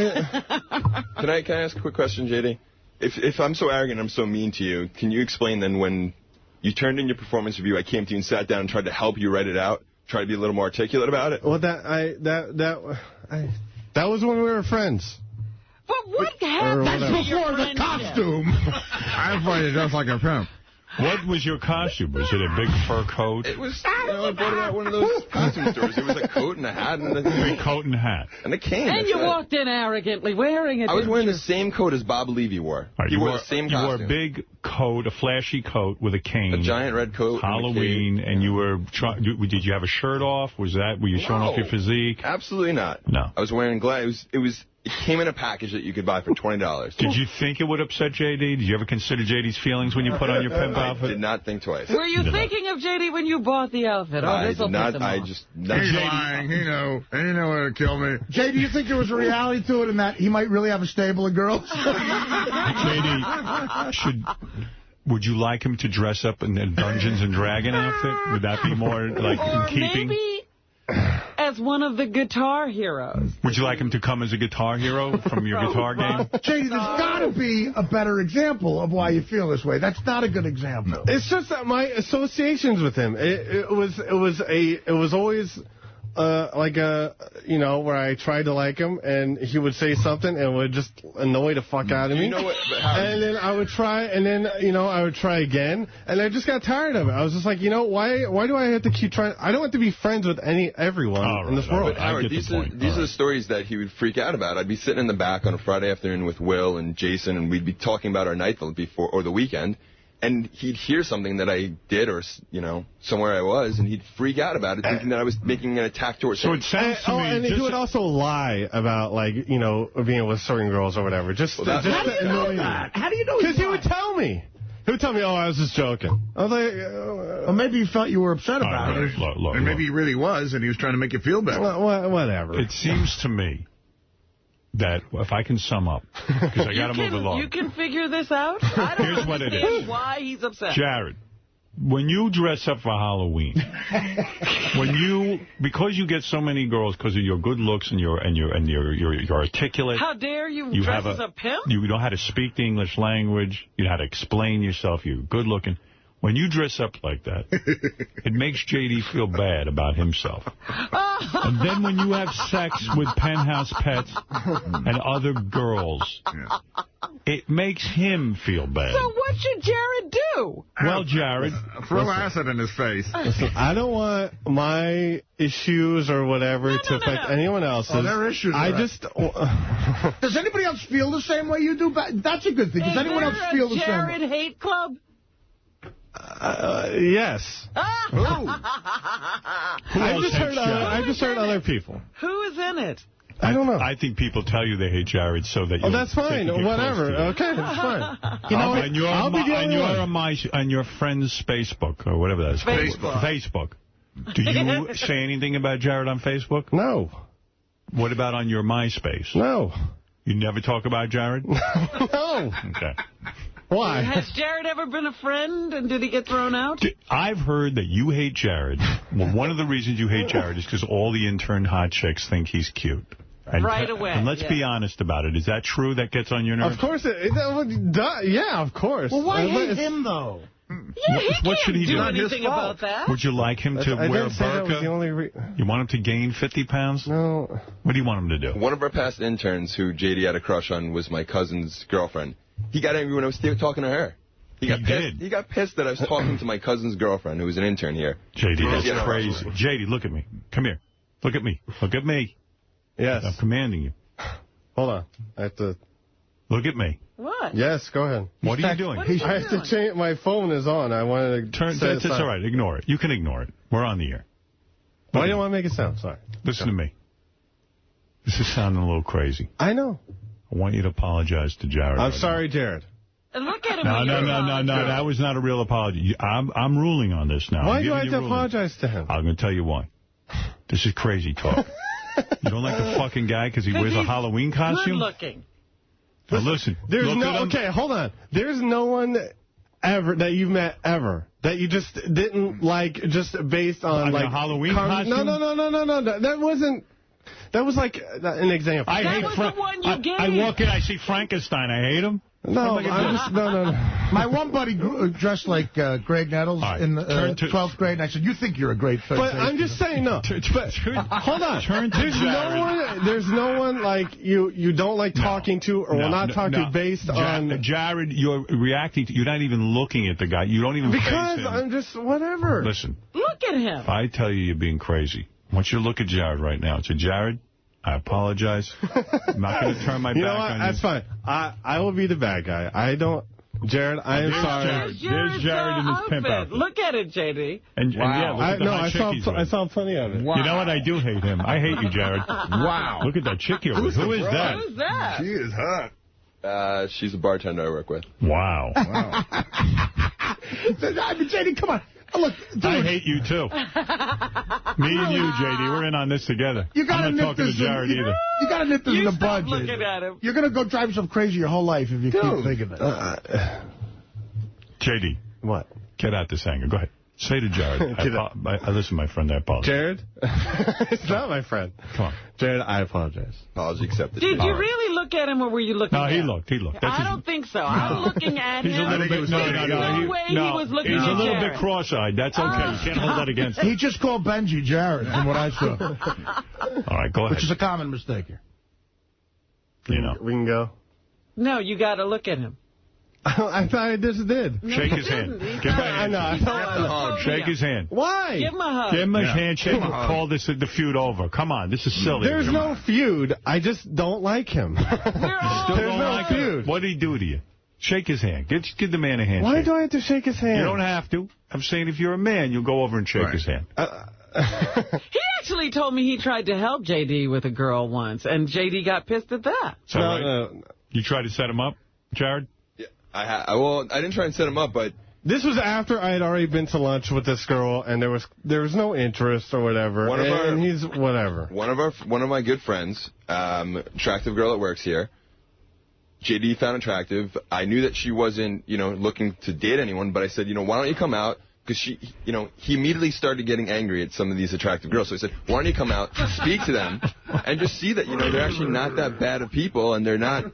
Can I ask a quick question, J.D.? If I'm so arrogant, I'm so mean to you, can you explain then when you turned in your performance review, I came to you and sat down and tried to help you write it out, try to be a little more articulate about it? Well, that was when we were friends. But what happened? That's before the costume. I find it just like a pimp. What was your costume? Was it a big fur coat? It was, I bought it at one of those costume stores. It was a coat and a hat. And a big coat and hat. And a cane. And you walked in arrogantly wearing it. I was wearing the same coat as Bob Levy wore. Right, he wore the same costume. You wore a big coat, a flashy coat with a cane. A giant red coat. Halloween, and you were did you have a shirt off? Were you showing off your physique? Absolutely not. No. I was wearing It came in a package that you could buy for $20. Did you think it would upset J.D.? Did you ever consider J.D.'s feelings when you put on your pimp outfit? I did not think twice. Were you thinking of J.D. when you bought the outfit? I did not. He's lying. He know how to kill me. Jay, do you think there was a reality to it in that he might really have a stable of girls? J.D., would you like him to dress up in a Dungeons and Dragon outfit? Would that be more in keeping? Maybe as one of the guitar heroes. Would you like him to come as a guitar hero from your guitar game? J.D., there's got to be a better example of why you feel this way. That's not a good example. It's just that my associations with him. It was always where I tried to like him, and he would say something, and it would just annoy the fuck out of me. You know what? And then I would try, and then, I would try again, and I just got tired of it. I was just like, why do I have to keep trying? I don't want to be friends with everyone in this world. But Howard, these are the stories that he would freak out about. I'd be sitting in the back on a Friday afternoon with Will and Jason, and we'd be talking about our night before or the weekend. And he'd hear something that I did or, somewhere I was, and he'd freak out about it, thinking that I was making an attack towards him. So it sounds to me... And he would also lie about, being with certain girls or whatever. How do you know that? How do you know? Because he would tell me. He would tell me, I was just joking. I was like... Well, maybe you felt you were upset about it. And maybe he really was, and he was trying to make you feel better. Whatever. It seems to me that if I can sum up, because I got to move along. You can figure this out? I don't Here's what it is. Why he's upset. Jared, when you dress up for Halloween, because you get so many girls because of your good looks and you're articulate. How dare you dress as a pimp? You know how to speak the English language. You know how to explain yourself. You're good looking. When you dress up like that, it makes J.D. feel bad about himself. And then when you have sex with penthouse pets and other girls, it makes him feel bad. So what should Jared do? Well, Jared... Throw acid in his face. Listen, I don't want my issues or whatever to affect anyone else's. Oh, their issues. Does anybody else feel the same way you do? That's a good thing. Does anyone else feel the same way? Jared hate club? Yes. I just heard other people. Who is in it? I don't know. I think people tell you they hate Jared so that you. Oh, that's fine. Whatever. Okay, that's fine. On your friend's Facebook or whatever that is. Facebook. Facebook. Do you say anything about Jared on Facebook? No. What about on your MySpace? No. You never talk about Jared? No. Okay. Why? Has Jared ever been a friend, and did he get thrown out? I've heard that you hate Jared. Well, one of the reasons you hate Jared is because all the intern hot chicks think he's cute. And, right away. And let's be honest about it. Is that true? That gets on your nerves? Of course. Yeah, of course. Well, why hate him, though? Yeah, what should he do? Anything about that? Would you like him to wear a burqa? You want him to gain 50 pounds? No. What do you want him to do? One of our past interns who JD had a crush on was my cousin's girlfriend. He got angry when I was talking to her. He got pissed that I was talking to my cousin's girlfriend, who was an intern here. JD, that's crazy. JD, look at me. Come here. Look at me. Look at me. Yes. I'm commanding you. Hold on. I have to... Look at me. What? Yes, go ahead. What are you doing? I have to change... My phone is on. I wanted to... That's all right. Ignore it. You can ignore it. We're on the air. Why do you want to make it sound? Sorry. Listen to me. This is sounding a little crazy. I know. I want you to apologize to Jared. I'm sorry, Jared. And look at him. No. That was not a real apology. I'm ruling on this now. Why do I have to apologize to him? I'm going to tell you why. This is crazy talk. You don't like the fucking guy because he wears a Halloween costume? Good looking. Now listen. There's okay, hold on. There's no one ever that you've met ever that you just didn't like just based on like a Halloween costume? No. That wasn't. That was like an example. I hate Frank. I walk in, I see Frankenstein. I hate him. No, no. My one buddy dressed like Greg Nettles in 12th grade, and I said, "You think you're a great third But I'm just saying, no. But hold on. There's no one like you don't like talking to or will not talk to based on Jared. You're reacting to. You're not even looking at the guy. You don't even because face him. I'm just whatever. Listen. Look at him. If I tell you you're being crazy, I want you to look at Jared right now. Say, Jared, I apologize. I'm not going to turn my back on you. That's fine. I will be the bad guy. I don't... Jared, I am sorry. There's Jared in his pimp outfit. Look at it, JD. Wow. I saw plenty of it. Wow. You know what? I do hate him. I hate you, Jared. Wow. Look at that chick you're with. Who is that? Who's that? She is hot. She's a bartender I work with. Wow. JD, come on. Look, dude. I hate you, too. Me and you, JD, we're in on this together. I'm not talking to Jared either. You got to nip this in the bud, looking at him. You're going to go drive yourself crazy your whole life if you keep thinking that. JD. What? Get out this anger. Go ahead. Say to Jared. Listen, my friend, I apologize. Jared? It's not my friend. Come on. Jared, I apologize. Apology accepted. Did you really look at him, or were you looking at him? No, he looked. I don't think so. I'm looking at him. He's a little bit... No way he was looking at Jared. He's a little bit cross-eyed. That's okay. You can't hold that against him. He just called Benji Jared, from what I saw. All right, go ahead. Which is a common mistake here. You know. We can go? No, you got to look at him. I thought I just did. No, shake his hand. I know. Shake his hand. Why? Give him a hug. Give him a handshake. Call the feud over. Come on, this is silly. There's no feud. I just don't like him. There's no feud. What did he do to you? Shake his hand. Give the man a handshake. Why do I have to shake his hand? You don't have to. I'm saying if you're a man, you'll go over and shake his hand. He actually told me he tried to help J.D. with a girl once, and J.D. got pissed at that. No. You tried to set him up, Jared? Well, I didn't try and set him up, but... This was after I had already been to lunch with this girl, and there was no interest or whatever. He's whatever. One of my good friends, attractive girl that works here, JD found attractive. I knew that she wasn't, looking to date anyone, but I said, why don't you come out? Because he immediately started getting angry at some of these attractive girls. So I said, why don't you come out, speak to them, and just see that, they're actually not that bad of people, and they're not,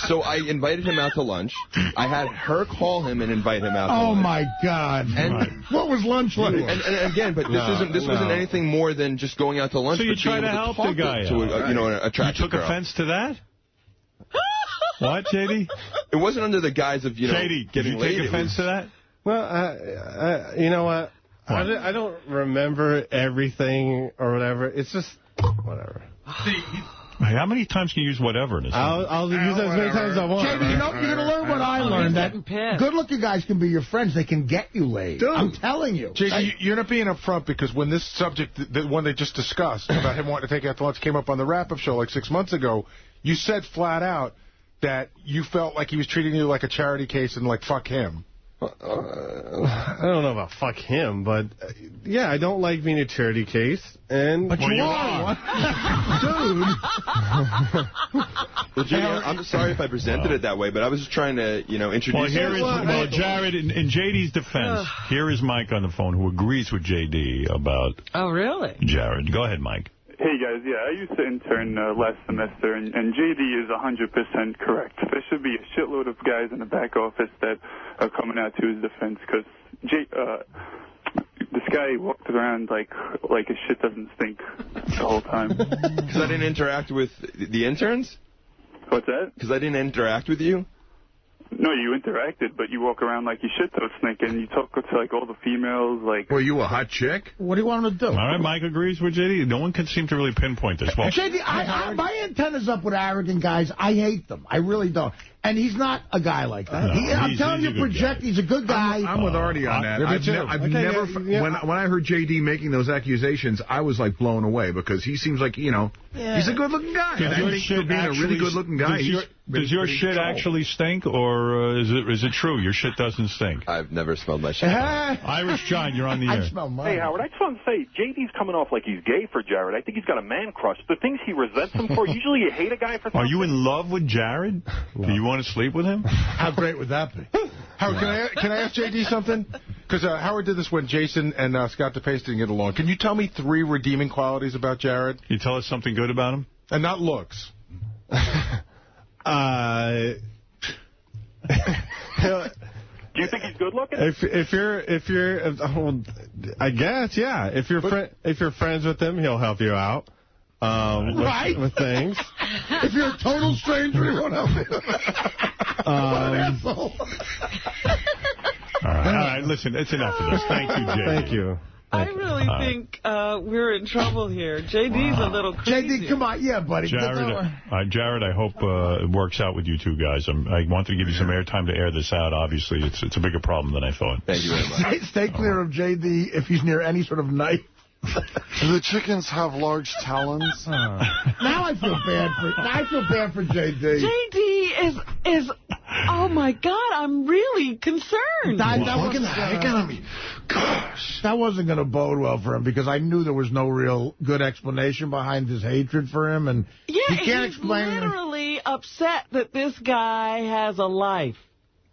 So I invited him out to lunch. I had her call him and invite him out to lunch. Oh, my God. And what was lunch like? And again, but this wasn't anything more than just going out to lunch. So you tried to help the guy to an attractive You took girl. offense to that? What, JD? It wasn't under the guise of, JD, getting did you take offense to that? Well, you know what? I don't remember everything or whatever. It's just whatever. How many times can you use whatever? I'll use it as many times as I want. JD, you're going to learn what I learned, that good-looking guys can be your friends. They can get you laid. Dude. I'm telling you. JD, you're not being upfront because when this subject, the one they just discussed, about him wanting to take out the lunch, came up on the wrap-up show like 6 months ago, you said flat out that you felt like he was treating you like a charity case and like, fuck him. I don't know about fuck him, but yeah, I don't like being a charity case. And but you are. Dude. Well, Jimmy, I'm sorry if I presented it that way, but I was just trying to, introduce... Well, Jared, in J.D.'s defense, here is Mike on the phone who agrees with J.D. about... Oh, really? Jared. Go ahead, Mike. Hey, guys. Yeah, I used to intern last semester, and J.D. is 100% correct. There should be a shitload of guys in the back office that are coming out to his defense, because this guy walked around like his shit doesn't stink the whole time. Because I didn't interact with the interns? What's that? Because I didn't interact with you? No, you interacted, but you walk around like you shit don't stink, and you talk to like all the females. Like, were you a hot chick? What do you want him to do? All right, Mike agrees with J.D. No one can seem to really pinpoint this. Well, J.D., my antenna's up with arrogant guys. I hate them. I really don't. And he's not a guy like that. No, I'm telling you, Project, he's a good guy. I'm with Artie on that. When I heard J.D. making those accusations, I was like blown away because he seems like, he's a good-looking guy. I think for being a really good-looking guy, does your shit actually stink, or is it true? Your shit doesn't stink. I've never smelled my shit. Irish John, you're on the air. I smell mine. Hey, Howard, I just want to say, JD's coming off like he's gay for Jared. I think he's got a man crush. The things he resents him for, usually you hate a guy for something. Are you in love with Jared? Do you want to sleep with him? How great would that be? Howard, can I ask JD something? Because Howard did this when Jason and Scott DePace didn't get along. Can you tell me 3 redeeming qualities about Jared? Can you tell us something good about him? And not looks. Do you think he's good looking? If you're, I guess, yeah. If you're friends with him, he'll help you out. With things. If you're a total stranger, he won't help you. All right, listen, it's enough of this. Thank you, Jay. Thank you. I really think we're in trouble here. JD's a little crazy. JD, come on. Yeah, buddy. Jared, I hope it works out with you two guys. I wanted to give you some airtime to air this out. Obviously, it's a bigger problem than I thought. Thank you very much. Stay clear of JD if he's near any sort of knife. Do the chickens have large talons? Now I feel bad for JD. JD is oh my God, I'm really concerned. Looking the heck out of me. Gosh. That wasn't going to bode well for him because I knew there was no real good explanation behind his hatred for him. And yeah, he can't he's explain literally upset that this guy has a life.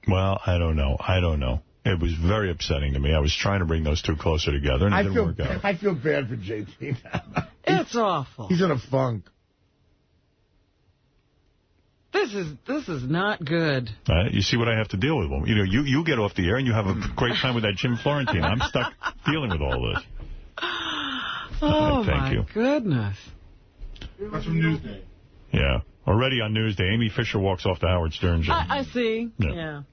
Well, I don't know. It was very upsetting to me. I was trying to bring those two closer together, and it didn't work out. I feel bad for JT now. It's awful. He's in a funk. This is not good. You see what I have to deal with. You get off the air and you have a great time with that Jim Florentine. I'm stuck dealing with all this. Oh, thank you. Goodness. That's from Newsday. Yeah. Already on Newsday, Amy Fisher walks off the Howard Stern show. I see. Yeah.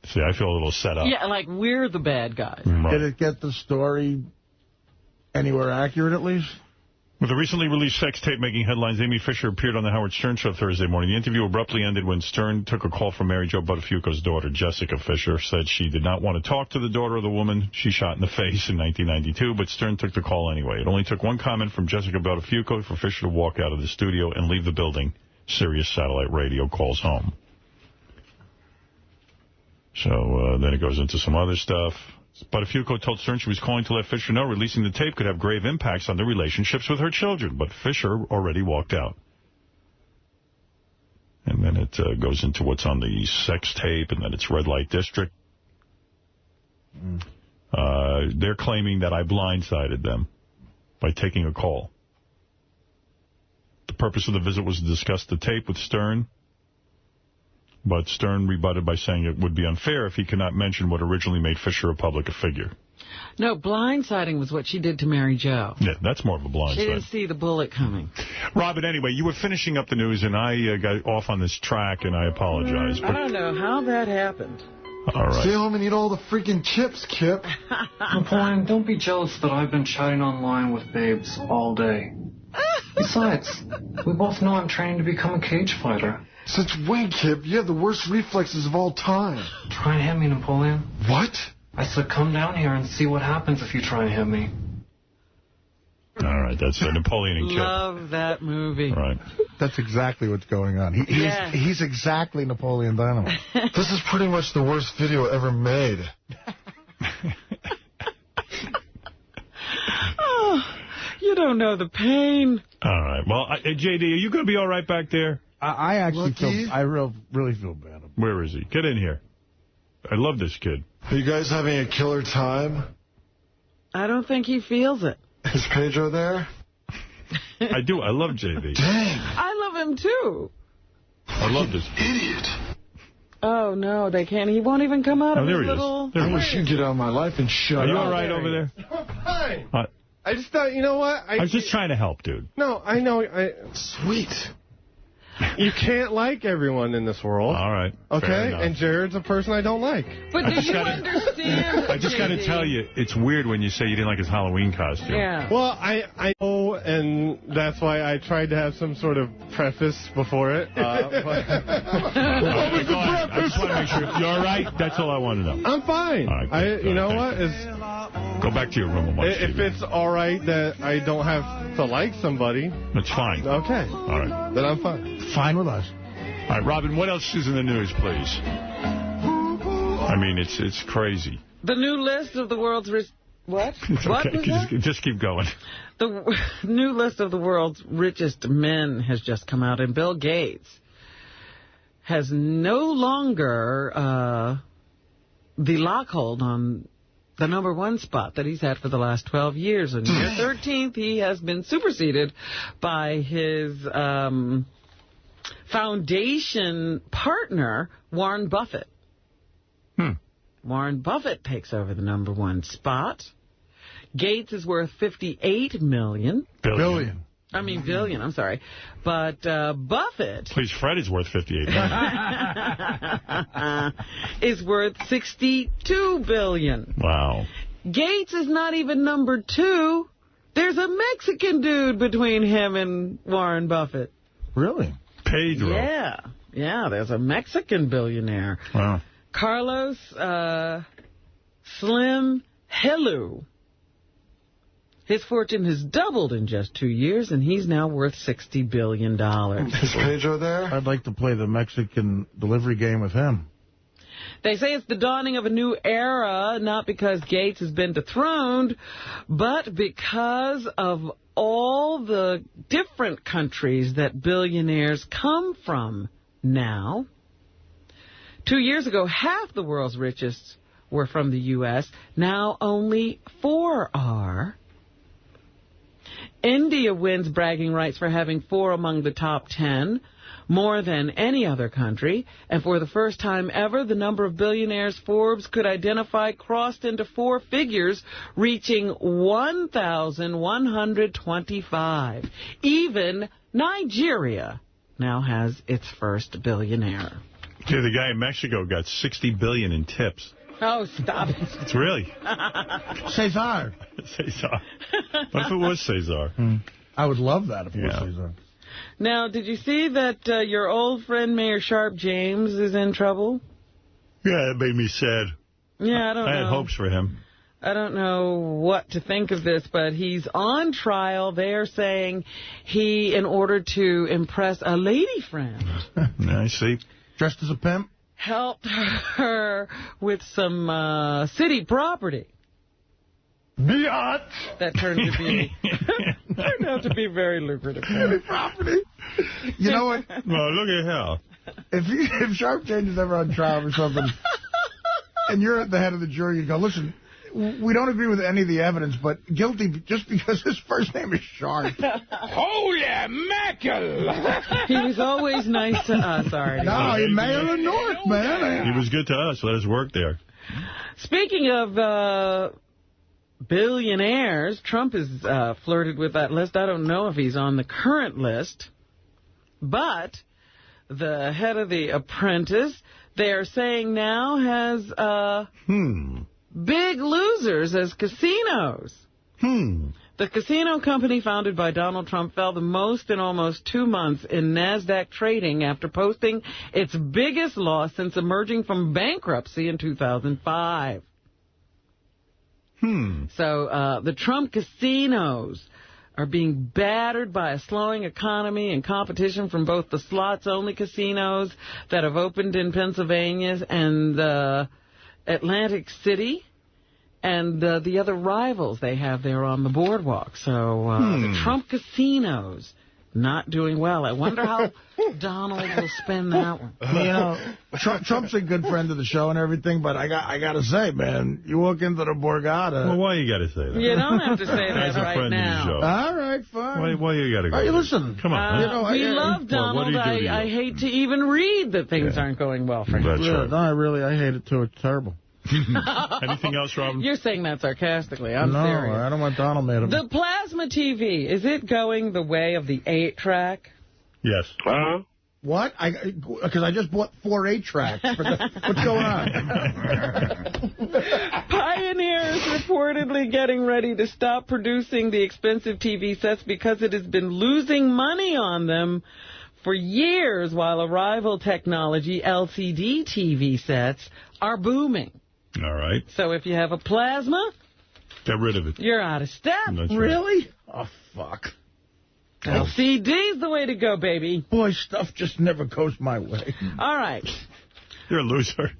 See, I feel a little set up. Yeah, like we're the bad guys. Right. Did it get the story anywhere accurate, at least? With a recently released sex tape making headlines, Amy Fisher appeared on the Howard Stern show Thursday morning. The interview abruptly ended when Stern took a call from Mary Jo Buttafuoco's daughter. Jessica Fisher said she did not want to talk to the daughter of the woman she shot in the face in 1992, but Stern took the call anyway. It only took one comment from Jessica Buttafuoco for Fisher to walk out of the studio and leave the building. Sirius Satellite Radio calls home. So then it goes into some other stuff. Buttafuoco told Stern she was calling to let Fisher know releasing the tape could have grave impacts on their relationships with her children, but Fisher already walked out. And then it goes into what's on the sex tape, and then it's Red Light District. They're claiming that I blindsided them by taking a call. The purpose of the visit was to discuss the tape with Stern. But Stern rebutted by saying it would be unfair if he could not mention what originally made Fisher a public figure. No, blindsiding was what she did to Mary Jo. Yeah, that's more of a blindside. She didn't see the bullet coming. Robin, anyway, you were finishing up the news, and I got off on this track, and I apologize. I don't know how that happened. All right. Stay home and eat all the freaking chips, Kip. Napoleon, don't be jealous that I've been chatting online with babes all day. Besides, we both know I'm training to become a cage fighter. Since when, Kip? You have the worst reflexes of all time. Try and hit me, Napoleon. What? I said come down here and see what happens if you try and hit me. All right, that's Napoleon and Kip. Love that movie. Right. That's exactly what's going on. He's exactly Napoleon Dynamite. This is pretty much the worst video ever made. Oh, you don't know the pain. All right. Well, J.D., are you going to be all right back there? I actually really feel bad. Where is he? Get in here. I love this kid. Are you guys having a killer time? I don't think he feels it. Is Pedro there? I do. I love J.D. Dang. I love him, too. I love this kid. Idiot. Oh, no, they can't. He won't even come out of his little... I wish you'd get out of my life and shut up. Are you all right over there? Fine. I just thought, you know what? I was just trying to help, dude. No, I know. Sweet. You can't like everyone in this world. All right. Okay? And Jared's a person I don't like. But do you understand? I just got to tell you, it's weird when you say you didn't like his Halloween costume. Yeah. Well, I know, and that's why I tried to have some sort of preface before it. I just want to make sure. You all right? That's all I want to know. I'm fine. All right, you know what? Go back to your room and watch If TV. it's all right that I don't have to like somebody. That's fine. Okay. All right. Then I'm fine. Fine with us. All right, Robin, what else is in the news, please? I mean, it's crazy. The new list of the world's... What? It's What okay. was that? Just keep going. The new list of the world's richest men has just come out, and Bill Gates has no longer the lockhold on the #1 spot that he's had for the last 12 years. On year 13th, he has been superseded by his foundation partner, Warren Buffett. Warren Buffett takes over the #1 spot. Gates is worth $58 million. Billion. I mean, billion, I'm sorry. But Buffett... Please, Fred is worth $58 million. is worth $62 billion. Wow. Gates is not even #2. There's a Mexican dude between him and Warren Buffett. Really? Pedro. Yeah, there's a Mexican billionaire. Wow. Carlos Slim Helú. His fortune has doubled in just 2 years, and he's now worth $60 billion. Is Pedro there? I'd like to play the Mexican delivery game with him. They say it's the dawning of a new era, not because Gates has been dethroned, but because of all the different countries that billionaires come from now. 2 years ago, half the world's richest were from the U.S. Now only 4 are. India wins bragging rights for having 4 among the top 10, more than any other country. And for the first time ever, the number of billionaires Forbes could identify crossed into 4 figures, reaching 1,125. Even Nigeria now has its first billionaire. Dude, the guy in Mexico got $60 billion in tips. Oh, stop it. It's really. Cesar. Cesar. What if it was Cesar? I would love that if it was Cesar. Now, did you see that your old friend Mayor Sharp James is in trouble? Yeah, it made me sad. Yeah, I don't know. I had hopes for him. I don't know what to think of this, but he's on trial. They're saying he, in order to impress a lady friend. I see. Dressed as a pimp? Helped her with some city property. Biatch! That turned out to be very lucrative. City property. You know what? Well, look at hell. If Sharp James is ever on trial for something, and you're at the head of the jury, you go, listen, we don't agree with any of the evidence, but guilty just because his first name is Sharp. Holy mackerel! He was always nice to us, Artie. No, he's mayor of the North, man. He was good to us. Let us work there. Speaking of billionaires, Trump has flirted with that list. I don't know if he's on the current list, but the head of The Apprentice, they're saying now has big losers as casinos. The casino company founded by Donald Trump fell the most in almost 2 months in NASDAQ trading after posting its biggest loss since emerging from bankruptcy in 2005. So the Trump casinos are being battered by a slowing economy and competition from both the slots-only casinos that have opened in Pennsylvania and Atlantic City and the other rivals they have there on the boardwalk. So the Trump casinos not doing well. I wonder how Donald will spend that one. You know, Trump's a good friend of the show and everything, but I got to say, man, you walk into the Borgata. Well, why you got to say that? You don't have to say that As a right friend now. of the show. All right, fine. Why you got to go? Hey, listen. Come on. You know, we love Donald. Well, what did he do to you? I hate to even read that things aren't going well for him. That's right. No, I hate it too. It's terrible. Anything else, Robin? You're saying that sarcastically. I'm no, serious. I don't want Donald mad at me. The plasma TV, is it going the way of the 8-track? Yes. What? Because I just bought 4 8-tracks. What's going on? Pioneer is reportedly getting ready to stop producing the expensive TV sets because it has been losing money on them for years, while a rival technology, LCD TV sets, are booming. All right. So if you have a plasma, get rid of it. You're out of step. That's really? Right. Oh, fuck. LCD's the way to go, baby. Boy, stuff just never goes my way. All right. You're a loser.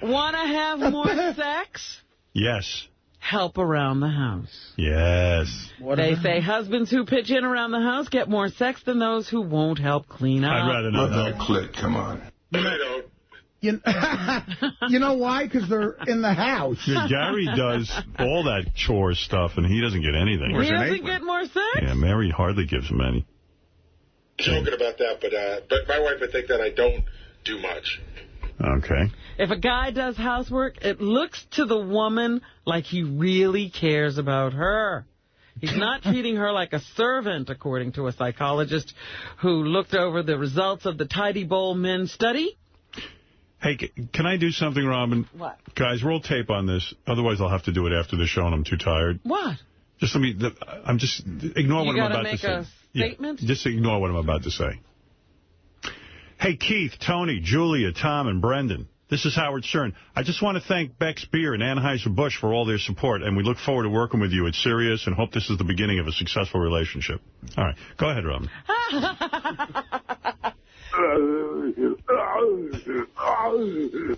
Want to have more sex? Yes. Help around the house. Yes. They say husbands who pitch in around the house get more sex than those who won't help clean up. I'd rather not. That clit, come on. You know why? Because they're in the house. Yeah, Gary does all that chore stuff, and he doesn't get anything. He doesn't get more sex? Yeah, Mary hardly gives him any. Joking about that, but my wife would think that I don't do much. Okay. If a guy does housework, it looks to the woman like he really cares about her. He's not treating her like a servant, according to a psychologist who looked over the results of the Tidy Bowl Men study. Hey, can I do something, Robin? What? Guys, roll tape on this. Otherwise, I'll have to do it after the show, and I'm too tired. What? Just let me... I'm just... Ignore what I'm about to say. You got to make a statement? Yeah, just ignore what I'm about to say. Hey, Keith, Tony, Julia, Tom, and Brendan. This is Howard Stern. I just want to thank Beck's Beer and Anheuser-Busch for all their support, and we look forward to working with you at Sirius and hope this is the beginning of a successful relationship. All right. Go ahead, Robin.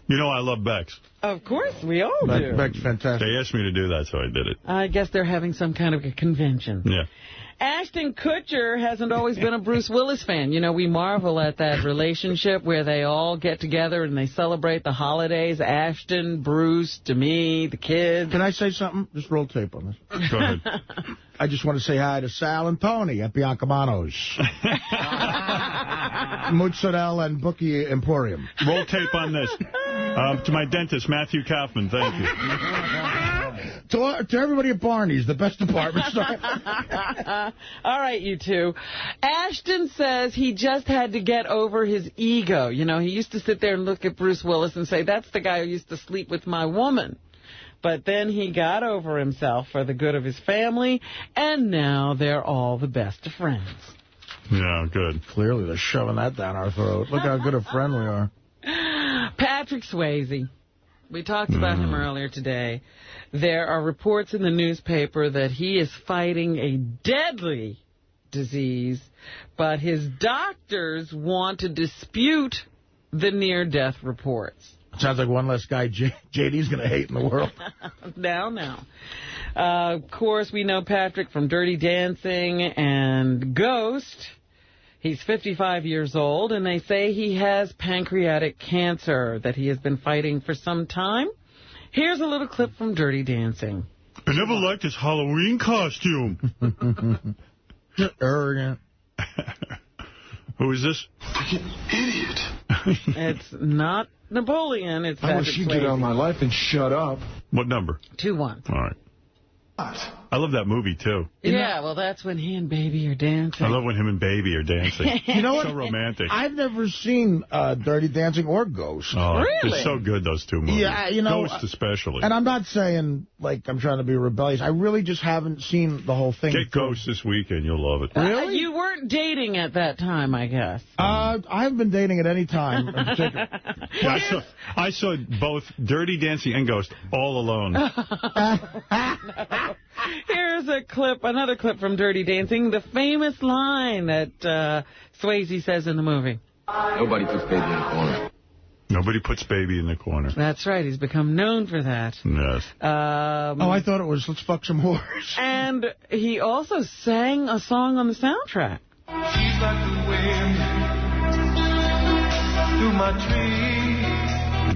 You know I love Beck's. Of course, we all do. Beck's fantastic. They asked me to do that, so I did it. I guess they're having some kind of a convention. Yeah. Ashton Kutcher hasn't always been a Bruce Willis fan. You know, we marvel at that relationship where they all get together and they celebrate the holidays. Ashton, Bruce, Demi, the kids. Can I say something? Just roll tape on this. Go ahead. I just want to say hi to Sal and Tony at Biancamanos. Mozzarella and Bookie Emporium. Roll tape on this. To my dentist, Matthew Kaufman, thank you. To everybody at Barney's, the best department store. All right, you two. Ashton says he just had to get over his ego. You know, he used to sit there and look at Bruce Willis and say, that's the guy who used to sleep with my woman. But then he got over himself for the good of his family, and now they're all the best of friends. Yeah, good. Clearly they're shoving that down our throat. Look how good a friend we are. Patrick Swayze. We talked about him earlier today. There are reports in the newspaper that he is fighting a deadly disease, but his doctors want to dispute the near-death reports. Sounds like one less guy JD's going to hate in the world. Now. Of course, we know Patrick from Dirty Dancing and Ghost. He's 55 years old, and they say he has pancreatic cancer that he has been fighting for some time. Here's a little clip from Dirty Dancing. I never liked his Halloween costume. Arrogant. Who is this? Fucking idiot. It's not Napoleon. It's I wish you'd get out of my life and shut up. What number? 2-1. All right. I love that movie, too. Yeah, well, that's when he and Baby are dancing. I love when him and Baby are dancing. You know what? So romantic. I've never seen Dirty Dancing or Ghost. Oh, really? They're so good, those two movies. Yeah, you know. Ghost especially. And I'm not saying, like, I'm trying to be rebellious. I really just haven't seen the whole thing. Get Ghost this weekend. You'll love it. Really? You weren't dating at that time, I guess. I've been dating at any time. In particular. Yeah, I saw both Dirty Dancing and Ghost all alone. Here's Here's a clip, another clip from Dirty Dancing, the famous line that Swayze says in the movie. Nobody puts baby in the corner. Nobody puts baby in the corner. That's right. He's become known for that. Yes. I thought it was Let's Fuck Some Whores. And he also sang a song on the soundtrack. She's like the wind through my tree.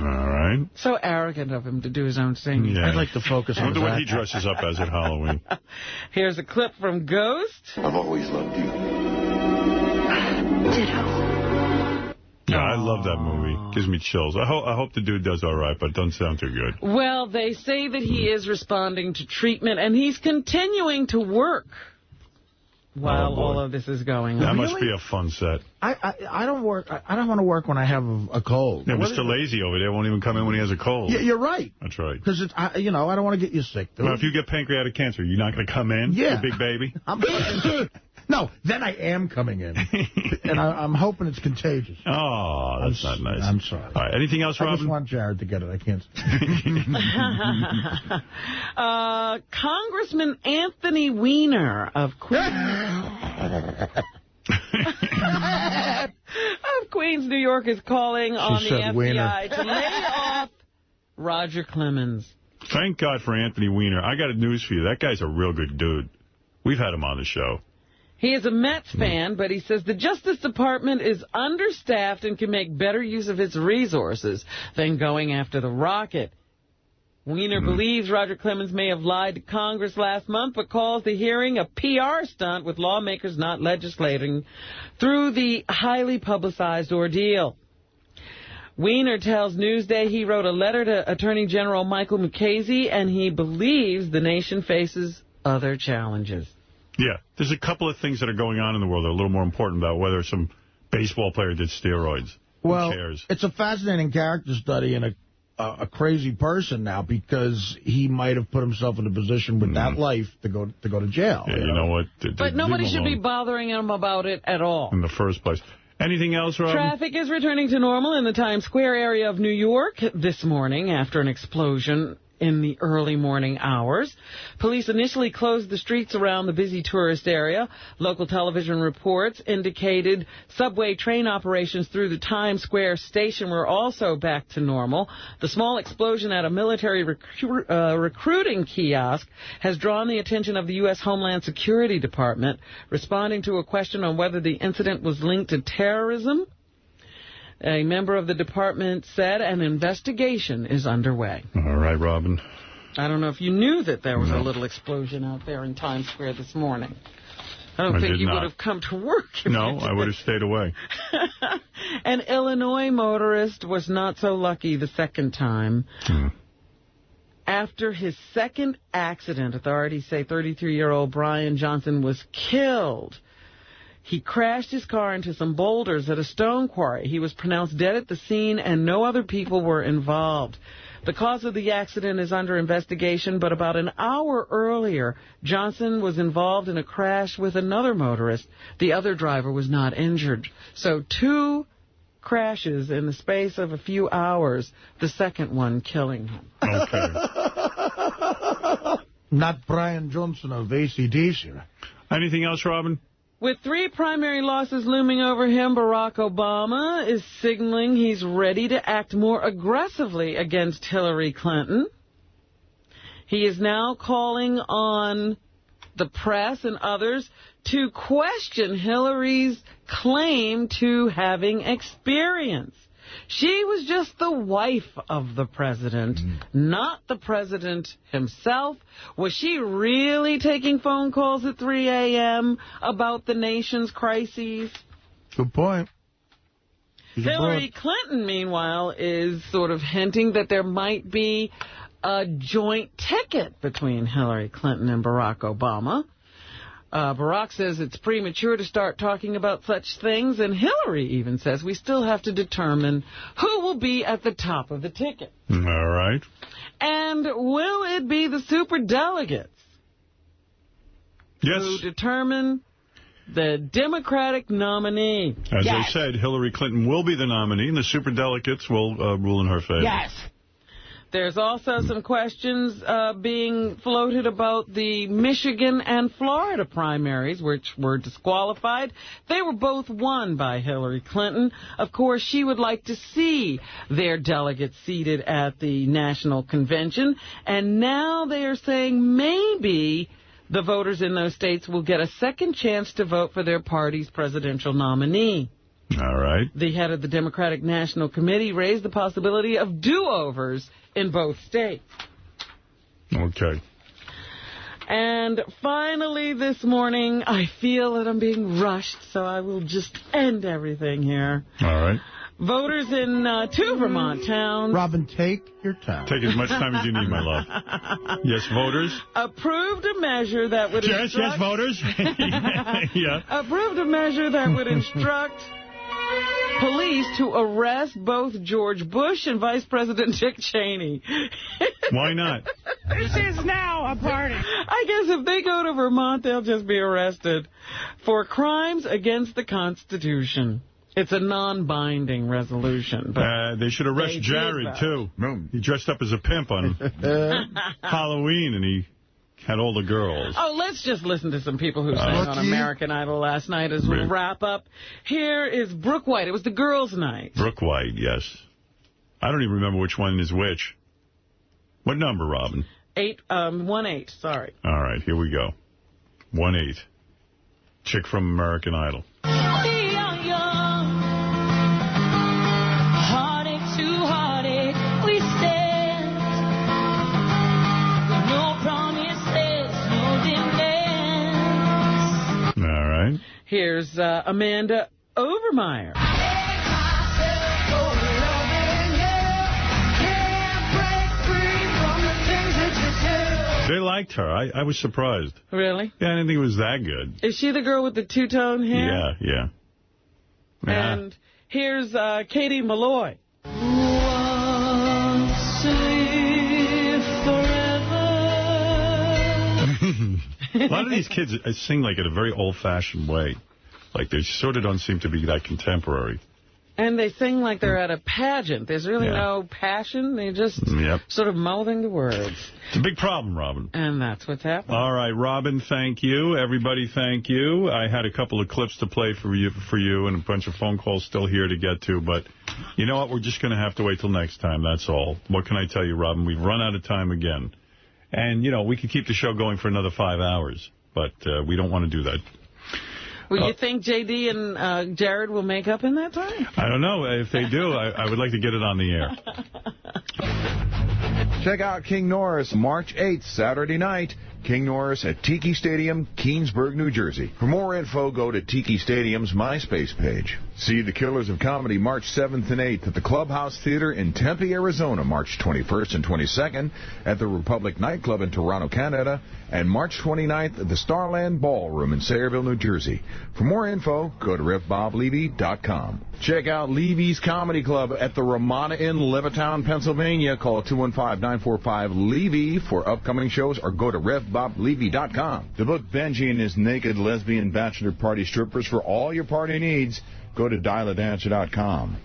All right. So arrogant of him to do his own singing. Yeah. I'd like to focus on I wonder that. what he dresses up as at Halloween. Here's a clip from Ghost. I've always loved you. Ditto. Yeah, I love that movie. Gives me chills. I hope the dude does all right, but it doesn't sound too good. Well, they say that he is responding to treatment, and he's continuing to work while all of this is going on. That must be a fun set. I don't work. I don't want to work when I have a cold. Yeah, Mr. Lazy over there won't even come in when he has a cold. Yeah, you're right. That's right. Because I don't want to get you sick. Well, if you get pancreatic cancer, you're not going to come in? Yeah. You big baby? No, then I am coming in. And I'm hoping it's contagious. Oh, that's not nice. I'm sorry. All right, anything else, Robin? I just want Jared to get it. I can't. Congressman Anthony Weiner of Queens, New York, is calling on the FBI to lay off Roger Clemens. Thank God for Anthony Weiner. I got news for you. That guy's a real good dude. We've had him on the show. He is a Mets fan, but he says the Justice Department is understaffed and can make better use of its resources than going after the Rocket. Weiner believes Roger Clemens may have lied to Congress last month, but calls the hearing a PR stunt with lawmakers not legislating through the highly publicized ordeal. Weiner tells Newsday he wrote a letter to Attorney General Michael Mukasey, and he believes the nation faces other challenges. Yeah, there's a couple of things that are going on in the world that are a little more important about whether some baseball player did steroids. Well, who cares? It's a fascinating character study and a crazy person now, because he might have put himself in a position with that life to go to jail. Yeah, you know what? But nobody should be bothering him about it at all. In the first place. Anything else, Robin? Traffic is returning to normal in the Times Square area of New York this morning after an explosion in the early morning hours. Police initially closed the streets around the busy tourist area. Local television reports indicated subway train operations through the Times Square station were also back to normal. The small explosion at a military recruiting kiosk has drawn the attention of the U.S. Homeland Security Department, responding to a question on whether the incident was linked to terrorism. A member of the department said an investigation is underway. All right, Robin. I don't know if you knew that there was a little explosion out there in Times Square this morning. I don't think you would have come to work. No, I would have stayed away. An Illinois motorist was not so lucky the second time. After his second accident, authorities say 33-year-old Brian Johnson was killed. He crashed his car into some boulders at a stone quarry. He was pronounced dead at the scene, and no other people were involved. The cause of the accident is under investigation, but about an hour earlier, Johnson was involved in a crash with another motorist. The other driver was not injured. So 2 crashes in the space of a few hours, the second one killing him. Okay. Not Brian Johnson of AC/DC. Anything else, Robin? With 3 primary losses looming over him, Barack Obama is signaling he's ready to act more aggressively against Hillary Clinton. He is now calling on the press and others to question Hillary's claim to having experience. She was just the wife of the president, not the president himself. Was she really taking phone calls at 3 a.m. about the nation's crises? Good point. Hillary Clinton, meanwhile, is sort of hinting that there might be a joint ticket between Hillary Clinton and Barack Obama. Barack says it's premature to start talking about such things, and Hillary even says we still have to determine who will be at the top of the ticket. All right. And will it be the superdelegates who determine the Democratic nominee? As I said, Hillary Clinton will be the nominee, and the superdelegates will rule in her favor. Yes. There's also some questions being floated about the Michigan and Florida primaries, which were disqualified. They were both won by Hillary Clinton. Of course, she would like to see their delegates seated at the National Convention. And now they are saying maybe the voters in those states will get a second chance to vote for their party's presidential nominee. All right. The head of the Democratic National Committee raised the possibility of do-overs in both states. Okay. And finally this morning, I feel that I'm being rushed, so I will just end everything here. All right. Voters in 2 Vermont towns... Robin, take your time. Take as much time as you need, my love. Yes, voters? Approved a measure that would instruct... Yes, voters? Yeah. Approved a measure that would instruct police to arrest both George Bush and Vice President Dick Cheney. Why not? This is now a party. I guess if they go to Vermont, they'll just be arrested for crimes against the Constitution. It's a non-binding resolution. But they should arrest Jared, too. He dressed up as a pimp on Halloween, and he had all the girls. Oh, let's just listen to some people who sang on American Idol last night as we wrap up. Here is Brooke White. It was the girls' night. Brooke White, yes. I don't even remember which one is which. What number, Robin? 1-8, sorry. All right, here we go. 1-8. Chick from American Idol. Here's Amanda Overmeyer. They liked her. I was surprised. Really? Yeah, I didn't think it was that good. Is she the girl with the two-tone hair? Yeah. And here's Katie Malloy. A lot of these kids sing like in a very old-fashioned way. Like they sort of don't seem to be that contemporary. And they sing like they're at a pageant. There's really no passion. They're just sort of mouthing the words. It's a big problem, Robin. And that's what's happening. All right, Robin, thank you. Everybody, thank you. I had a couple of clips to play for you and a bunch of phone calls still here to get to. But you know what? We're just going to have to wait till next time. That's all. What can I tell you, Robin? We've run out of time again. And, you know, we could keep the show going for another 5 hours, but we don't want to do that. Well, you think J.D. and Jared will make up in that time? I don't know. If they do, I would like to get it on the air. Check out King Norris March 8th, Saturday night. King Norris at Tiki Stadium, Keansburg, New Jersey. For more info, go to Tiki Stadium's MySpace page. See the Killers of Comedy March 7th and 8th at the Clubhouse Theater in Tempe, Arizona, March 21st and 22nd, at the Republic Nightclub in Toronto, Canada, and March 29th at the Starland Ballroom in Sayreville, New Jersey. For more info, go to RevBobLevy.com. Check out Levy's Comedy Club at the Ramada Inn, Levittown, Pennsylvania. Call 215-945-LEVY for upcoming shows or go to RevBobLevy.com. To book Benji and his naked lesbian bachelor party strippers for all your party needs, go to dialadancer.com.